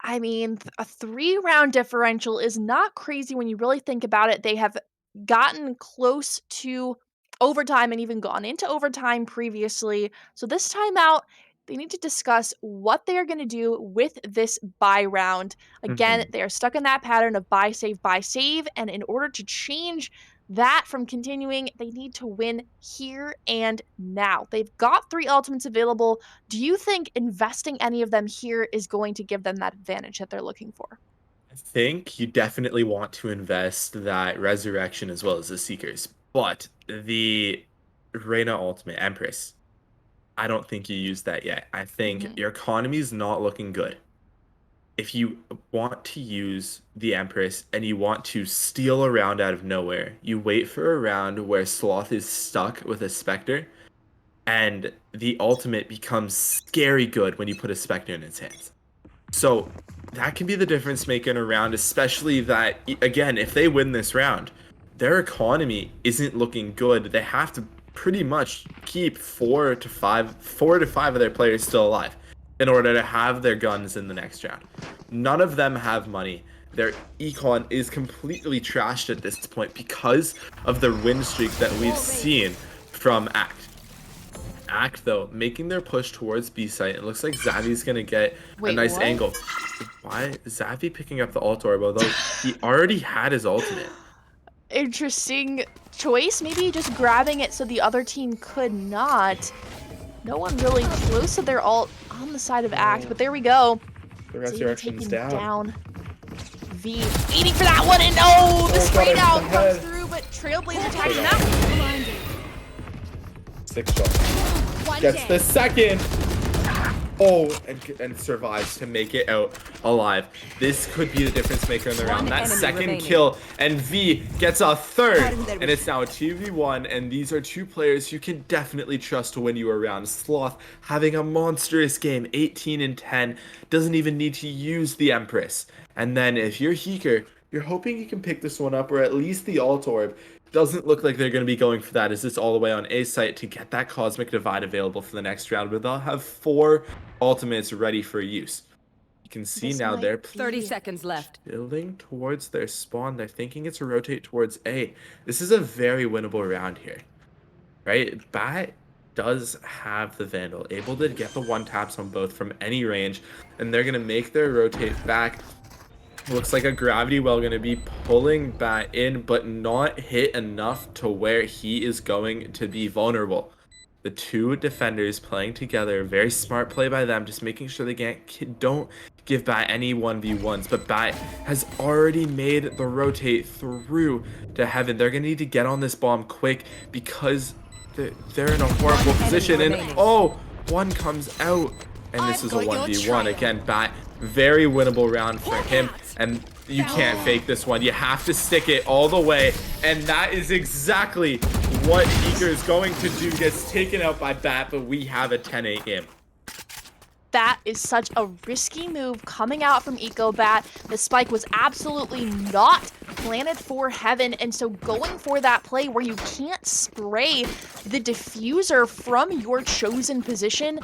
I mean, a 3-round differential is not crazy when you really think about it. They have gotten close to overtime and even gone into overtime previously. So this timeout they need to discuss what they are going to do with this buy round. Again, they are stuck in that pattern of buy, save, and in order to change that from continuing, they need to win here and now. They've got 3 ultimates available. Do you think investing any of them here is going to give them that advantage that they're looking for? I think you definitely want to invest that Resurrection as well as the Seekers. But the Reina Ultimate Empress, I don't think you use that yet. I think your economy is not looking good. If you want to use the Empress and you want to steal a round out of nowhere, you wait for a round where Sloth is stuck with a Spectre, and the ultimate becomes scary good when you put a Spectre in its hands. So that can be the difference maker in a round, especially that, again, if they win this round, their economy isn't looking good. They have to pretty much keep 4 to 5 of their players still alive in order to have their guns in the next round. None of them have money. Their econ is completely trashed at this point because of the win streak that we've seen from Act. Act, though, making their push towards B site. It looks like Xavi's gonna get a nice angle. Why is Xavi picking up the ult orb, although he already had his ultimate? Interesting choice. Maybe just grabbing it so the other team could not. No one really close to their ult on the side of Act, but there we go. The Resurrection's down. V waiting for that one, and the spray down comes through, but Trailblazer tags him out. 6 shots. Gets the second. And survives to make it out alive. This could be the difference maker in the round. That second kill, and V gets a third, and it's now a 2v1, and these are 2 players you can definitely trust to win you a round. Sloth having a monstrous game, 18 and 10, doesn't even need to use the Empress. And then if you're Heeker, you're hoping you can pick this one up, or at least the Alt Orb. Doesn't look like they're going to be going for that, as it's all the way on A site to get that Cosmic Divide available for the next round, but they'll have 4 ultimates ready for use. You can see now they're 30 seconds left. building towards their spawn. They're thinking it's a rotate towards A. This is a very winnable round here, right? Bat does have the Vandal, able to get the 1-taps on both from any range, and they're going to make their rotate back. Looks like a Gravity Well going to be pulling Bat in, but not hit enough to where he is going to be vulnerable. The 2 defenders playing together, very smart play by them, just making sure they don't give Bat any 1v1s, but Bat has already made the rotate through to heaven. They're going to need to get on this bomb quick because they're in a horrible position, and one comes out, and this is a 1v1. Again, Bat, very winnable round for him, and you can't fake this one. You have to stick it all the way, and that is exactly what Heeker is going to do. Gets taken out by Bat, but we have a 10-8 game. That is such a risky move coming out from EcoBat. The spike was absolutely not planted for heaven, and so going for that play where you can't spray the diffuser from your chosen position,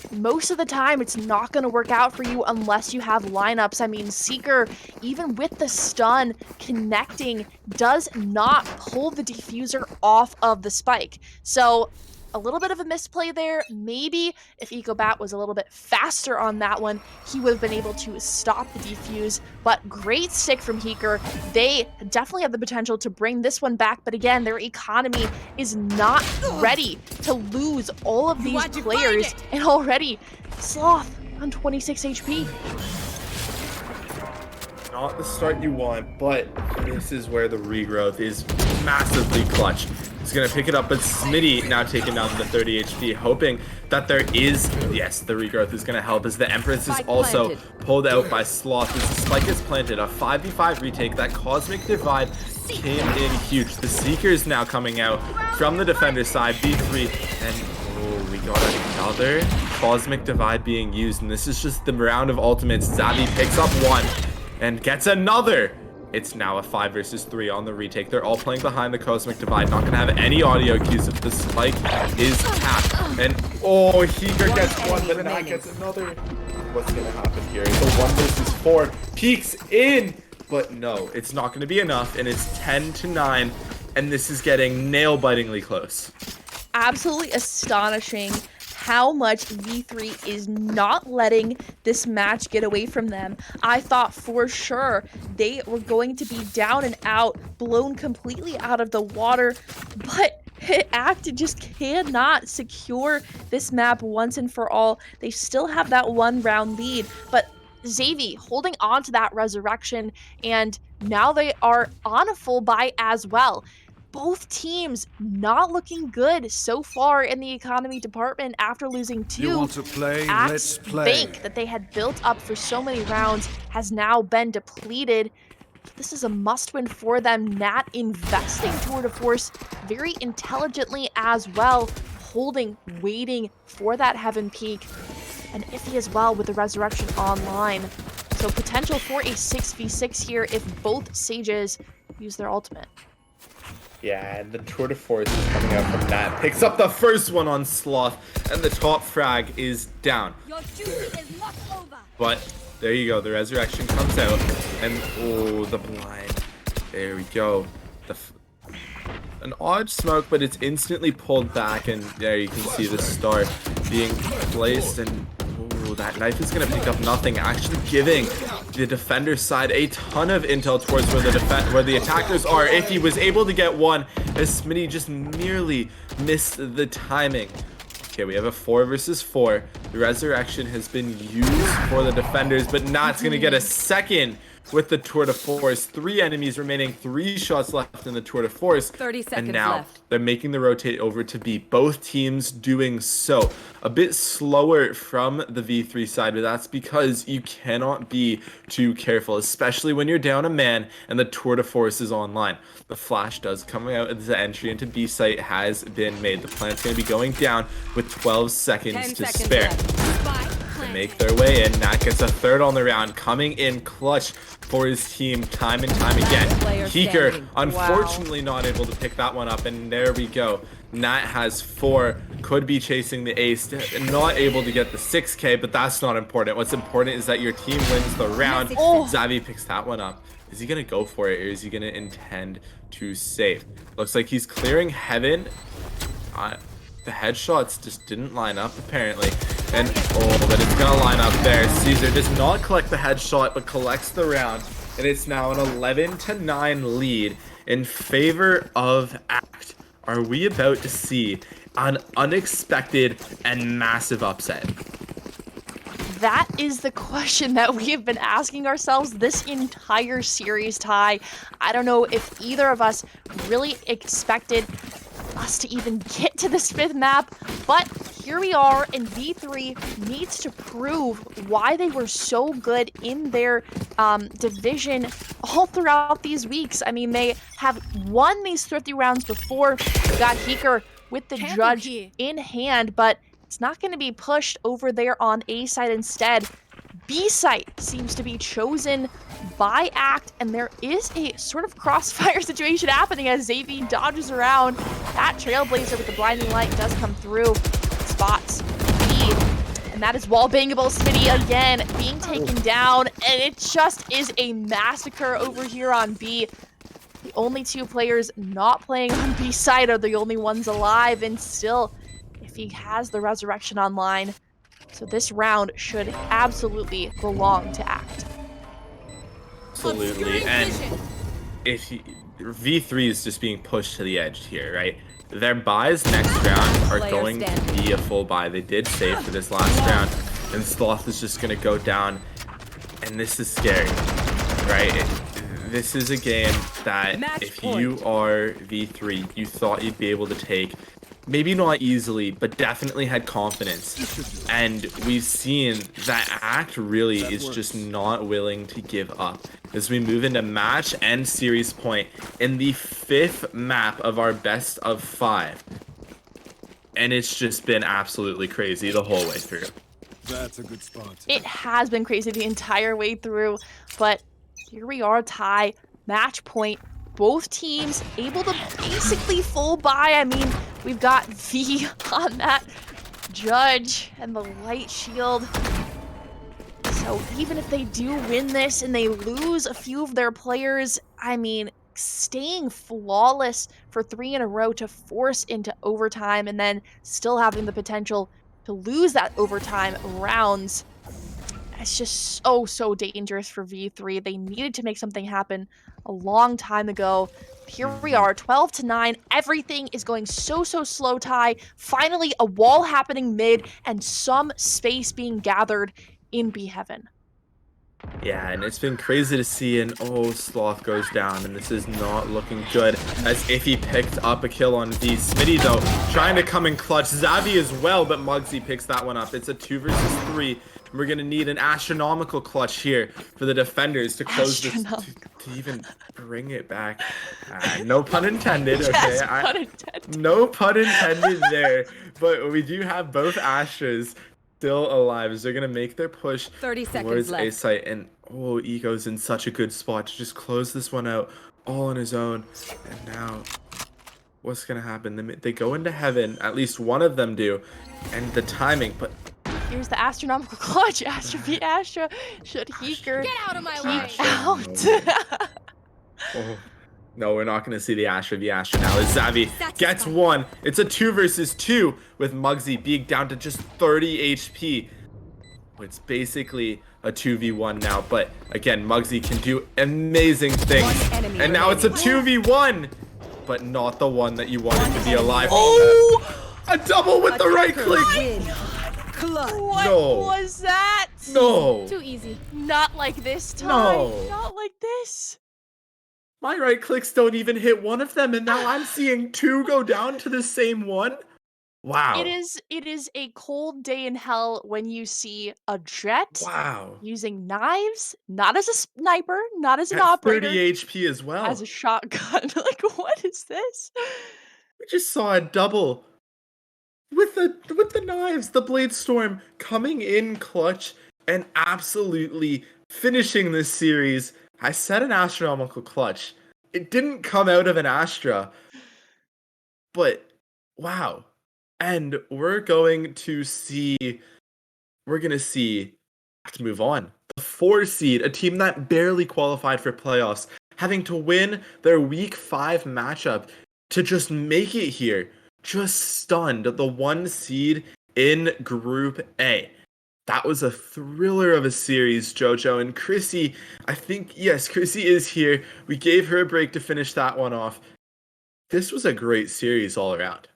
most of the time it's not going to work out for you unless you have lineups. I mean, Seeker, even with the stun connecting, does not pull the diffuser off of the spike. So a little bit of a misplay there. Maybe if EcoBat was a little bit faster on that one, he would have been able to stop the defuse. But great stick from Heeker. They definitely have the potential to bring this one back, but again, their economy is not ready to lose all of these players. And already, Sloth on 26 HP. Not the start you want, but this is where the regrowth is massively clutch. He's going to pick it up, but Smitty now taking down the 30 HP, hoping that there is, yes, the regrowth is going to help, as the Empress is also pulled out by Sloth. As the spike is planted, a 5v5 retake. That Cosmic Divide came in huge. The Seeker is now coming out from the defender side, B3, and we got another Cosmic Divide being used, and this is just the round of ultimates. Xavi picks up 1 and gets another. It's now a 5 versus 3 on the retake. They're all playing behind the Cosmic Divide. Not going to have any audio cues if the spike is tapped. And Heeker gets 1, but then gets another. What's going to happen here? It's a 1 versus 4. Peeks in, but no, it's not going to be enough. And it's 10-9, and this is getting nail-bitingly close. Absolutely astonishing how much V3 is not letting this match get away from them. I thought for sure they were going to be down and out, blown completely out of the water, but Act just cannot secure this map once and for all. They still have that 1-round lead, but Xavi holding on to that resurrection, and now they are on a full buy as well. Both teams not looking good so far in the economy department after losing two. You want to play? Act's Let's play. bank that they had built up for so many rounds has now been depleted. This is a must-win for them. Nat investing Tour de Force very intelligently as well, holding, waiting for that Heaven Peak, and Iffy as well with the Resurrection online. So potential for a 6v6 here if both Sages use their ultimate. Yeah, and the Tour de Force is coming out from Nat. Picks up the first one on Sloth, and the top frag is down. Your duty is not over. But there you go, the Resurrection comes out, and oh, the blind. There we go. An odd smoke, but it's instantly pulled back, and there you can see the star being placed, and oh, that knife is going to pick up nothing, actually giving the defender side a ton of intel towards where the attackers are. If he was able to get one, as Smitty just merely missed the timing. Okay, we have a 4 versus 4. The Resurrection has been used for the defenders, but Nat's going to get a second with the Tour de Force. 3 enemies remaining, 3 shots left in the Tour de Force. 30 seconds and now left. they're making the rotate over to B. Both teams doing so. A bit slower from the V3 side, but that's because you cannot be too careful, especially when you're down a man and the Tour de Force is online. The flash does coming out as the entry into B site has been made. The plant's going to be going down with 12 seconds to spare. They make their way in. Nat gets a third on the round, coming in clutch for his team time and time again. Heeker, unfortunately, not able to pick that one up, and there we go. Nat has 4, could be chasing the ace, not able to get the 6k, but that's not important. What's important is that your team wins the round. Xavi picks that one up. Is he gonna go for it, or is he gonna intend to save? Looks like he's clearing Heaven. The headshots just didn't line up apparently, and oh, but it's gonna line up there. Caesar does not collect the headshot, but collects the round, and it's now an 11-9 lead in favor of Act. Are we about to see an unexpected and massive upset? That is the question that we have been asking ourselves this entire series, Ty. I don't know if either of us really expected us to even get to this 5th map, but here we are, and V3 needs to prove why they were so good in their division all throughout these weeks. I mean, they have won these 50 rounds before. We got Heeker with the judge in hand, but it's not going to be pushed over there on A side instead. B site seems to be chosen by Act, and there is a sort of crossfire situation happening as Xavi dodges around. That Trailblazer with the blinding light does come through. Spots B, and that is wall bangable. Smitty again being taken down, and it just is a massacre over here on B. The only 2 players not playing on B side are the only ones alive, and still, if he has the Resurrection online, so this round should absolutely belong to Act. Absolutely, and if V3 is just being pushed to the edge here, right? Their buys next round are going to be a full buy. They did save for this last round, and Sloth is just going to go down, and this is scary, right? This is a game that if you are V3, you thought you'd be able to take. Maybe not easily, but definitely had confidence. And we've seen that Act really is just not willing to give up. As we move into match and series point in the 5th map of our best of 5. And it's just been absolutely crazy the whole way through. That's a good spot. It has been crazy the entire way through, but here we are, Ty. Match point. Both teams able to basically full buy. I mean, we've got V on that judge and the light shield. So even if they do win this and they lose a few of their players, I mean, staying flawless for 3 in a row to force into overtime and then still having the potential to lose that overtime rounds. It's just so dangerous for V3. They needed to make something happen a long time ago. Here we are, 12-9. Everything is going so slow, Ty. Finally, a wall happening mid and some space being gathered in B Heaven. Yeah, and it's been crazy to see, and Sloth goes down, and this is not looking good, as if he picked up a kill on V. Smitty, though, trying to come in clutch. Xavi as well, but Muggsy picks that one up. It's a 2 versus 3. We're going to need an astronomical clutch here for the defenders to close this, to even bring it back. No pun intended, okay? Yes, pun intended. No pun intended there, but we do have both Astras still alive as they're gonna make their push 30 seconds towards A left. site, and Eco's in such a good spot to just close this one out all on his own. And now what's gonna happen? They go into heaven, at least one of them do, and the timing, but here's the astronomical clutch. Astra v Astra. Should Heeker Get out of my way! out? No, we're not going to see the Astra v Astra now. As Xavi gets one. It's a 2 versus 2 with Muggsy being down to just 30 HP. It's basically a 2v1 now, but again, Muggsy can do amazing things. And now it's a 2v1, but not the one that you wanted to be alive. A double with the right click. What No. was that? No. Too easy. Not like this time. No. Not like this. My right clicks don't even hit one of them, and now I'm seeing 2 go down to the same one. Wow. It is a cold day in hell when you see a Jet Wow. using knives, not as a sniper, not as an At operator, 30 HP as well. as a shotgun. Like, what is this? We just saw a double with the knives, the Blade Storm coming in clutch and absolutely finishing this series. I said an astronomical clutch. It didn't come out of an Astra, but wow. And we're going to see to move on. The 4 seed, a team that barely qualified for playoffs, having to win their week 5 matchup to just make it here. Just stunned the 1 seed in Group A. That was a thriller of a series, Jojo. And Chrissy, I think, yes, Chrissy is here. We gave her a break to finish that one off. This was a great series all around.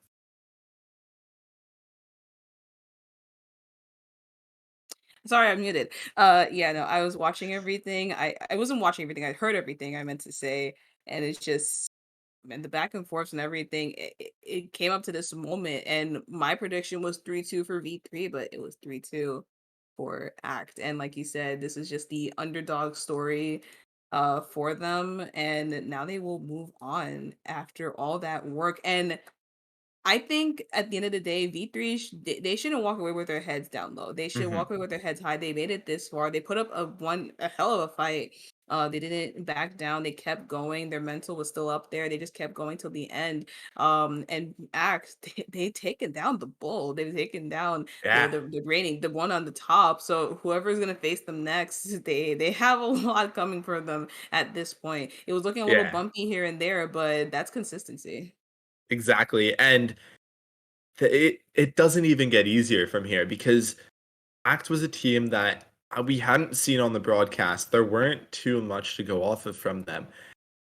Sorry, I'm muted. Yeah, no, I was watching everything. I wasn't watching everything. I heard everything I meant to say, and it's just, man, the back and forths and everything. It came up to this moment, and my prediction was 3-2 for V3, but it was 3-2 for Act. And like you said, this is just the underdog story for them, and now they will move on after all that work. And I think at the end of the day, V3 they shouldn't walk away with their heads down low. They should walk away with their heads high. They made it this far. They put up a hell of a fight. They didn't back down. They kept going. Their mental was still up there. They just kept going till the end. And Axe, they taken down the bull. They've taken down Yeah. the reigning, the one on the top. So whoever's gonna face them next, they have a lot coming for them at this point. It was looking a little bumpy here and there, but that's consistency. Exactly. And it doesn't even get easier from here because Act was a team that we hadn't seen on the broadcast. There weren't too much to go off of from them.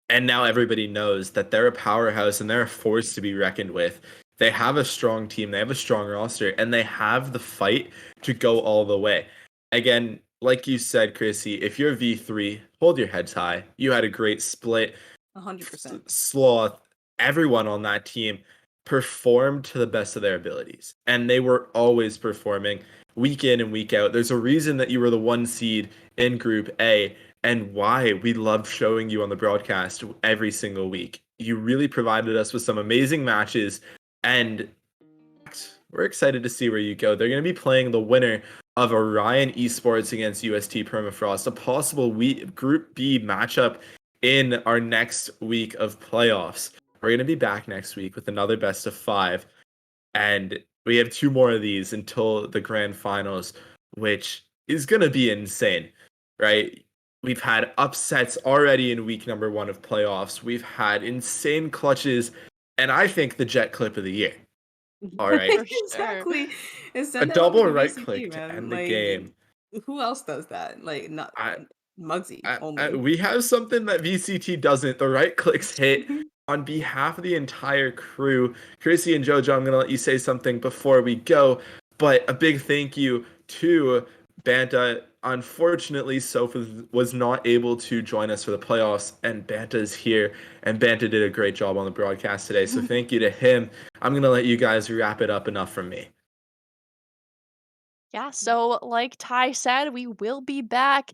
And now everybody knows that they're a powerhouse and they're a force to be reckoned with. They have a strong team, they have a strong roster, and they have the fight to go all the way. Again, like you said, Chrissy, if you're V3, hold your heads high. You had a great split. 100%. Sloth, everyone on that team performed to the best of their abilities. And they were always performing week in and week out. There's a reason that you were the 1 seed in Group A and why we loved showing you on the broadcast every single week. You really provided us with some amazing matches, and we're excited to see where you go. They're going to be playing the winner of Orion Esports against UST Permafrost, a possible Group B matchup in our next week of playoffs. We're going to be back next week with another best of 5, and we have 2 more of these until the grand finals, which is going to be insane, right? We've had upsets already in week number 1 of playoffs. We've had insane clutches, and I think the Jet clip of the year. All right. For sure. Exactly. And A send that over double to right VCT, click to man. end the Like, game. who else does that? Like, not I Muggsy only. we have something that VCT doesn't. The right clicks hit. On behalf of the entire crew, Chrissy and Jojo, I'm gonna let you say something before we go. But a big thank you to Banta. Unfortunately, Sofa was not able to join us for the playoffs, and Banta is here, and Banta did a great job on the broadcast today. So thank you to him. I'm gonna let you guys wrap it up. Enough from me. Yeah, so like Ty said, we will be back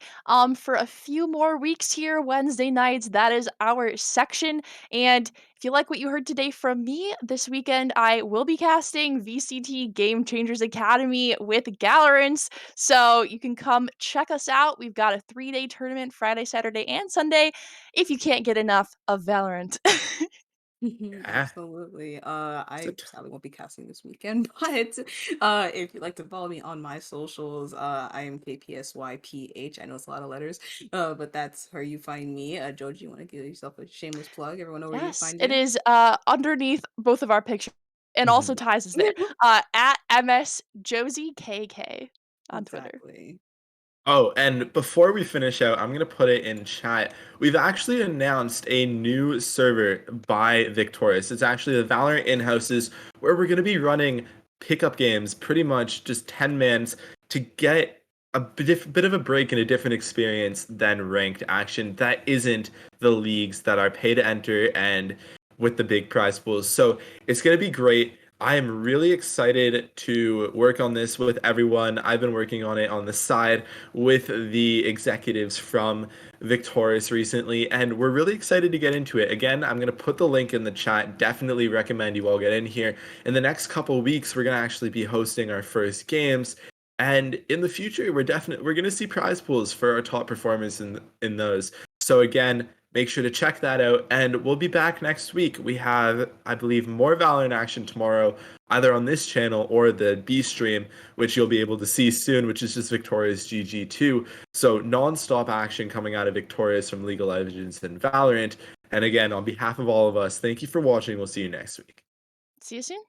for a few more weeks here, Wednesday nights. That is our section. And if you like what you heard today from me, this weekend I will be casting VCT Game Changers Academy with Gallerants. So you can come check us out. We've got a 3-day tournament, Friday, Saturday, and Sunday, if you can't get enough of Valorant. Yeah. Absolutely. So I sadly won't be casting this weekend, but if you'd like to follow me on my socials, I am KPSYPH. I know it's a lot of letters, but that's where you find me. Joji, you want to give yourself a shameless plug? Everyone know where you Yes, find it you? is underneath both of our pictures. And also Mhm. Ty's is there. At MS Josie KK on Twitter. Exactly. Oh, and before we finish out, I'm going to put it in chat. We've actually announced a new server by Victoris. It's actually the Valorant in-houses where we're going to be running pickup games, pretty much just 10 mans to get a bit of a break and a different experience than ranked action that isn't the leagues that are pay to enter and with the big prize pools. So it's going to be great. I am really excited to work on this with everyone. I've been working on it on the side with the executives from Victoris recently, and we're really excited to get into it. Again, I'm going to put the link in the chat. Definitely recommend you all get in here. In the next couple of weeks, we're going to actually be hosting our first games. And in the future, we're going to see prize pools for our top performers in those. So again, make sure to check that out, and we'll be back next week. We have, I believe, more Valorant action tomorrow, either on this channel or the B stream, which you'll be able to see soon, which is just Victoria's GG2. So non-stop action coming out of Victoria's from League of Legends and Valorant. And again, on behalf of all of us, thank you for watching. We'll see you next week. See you soon.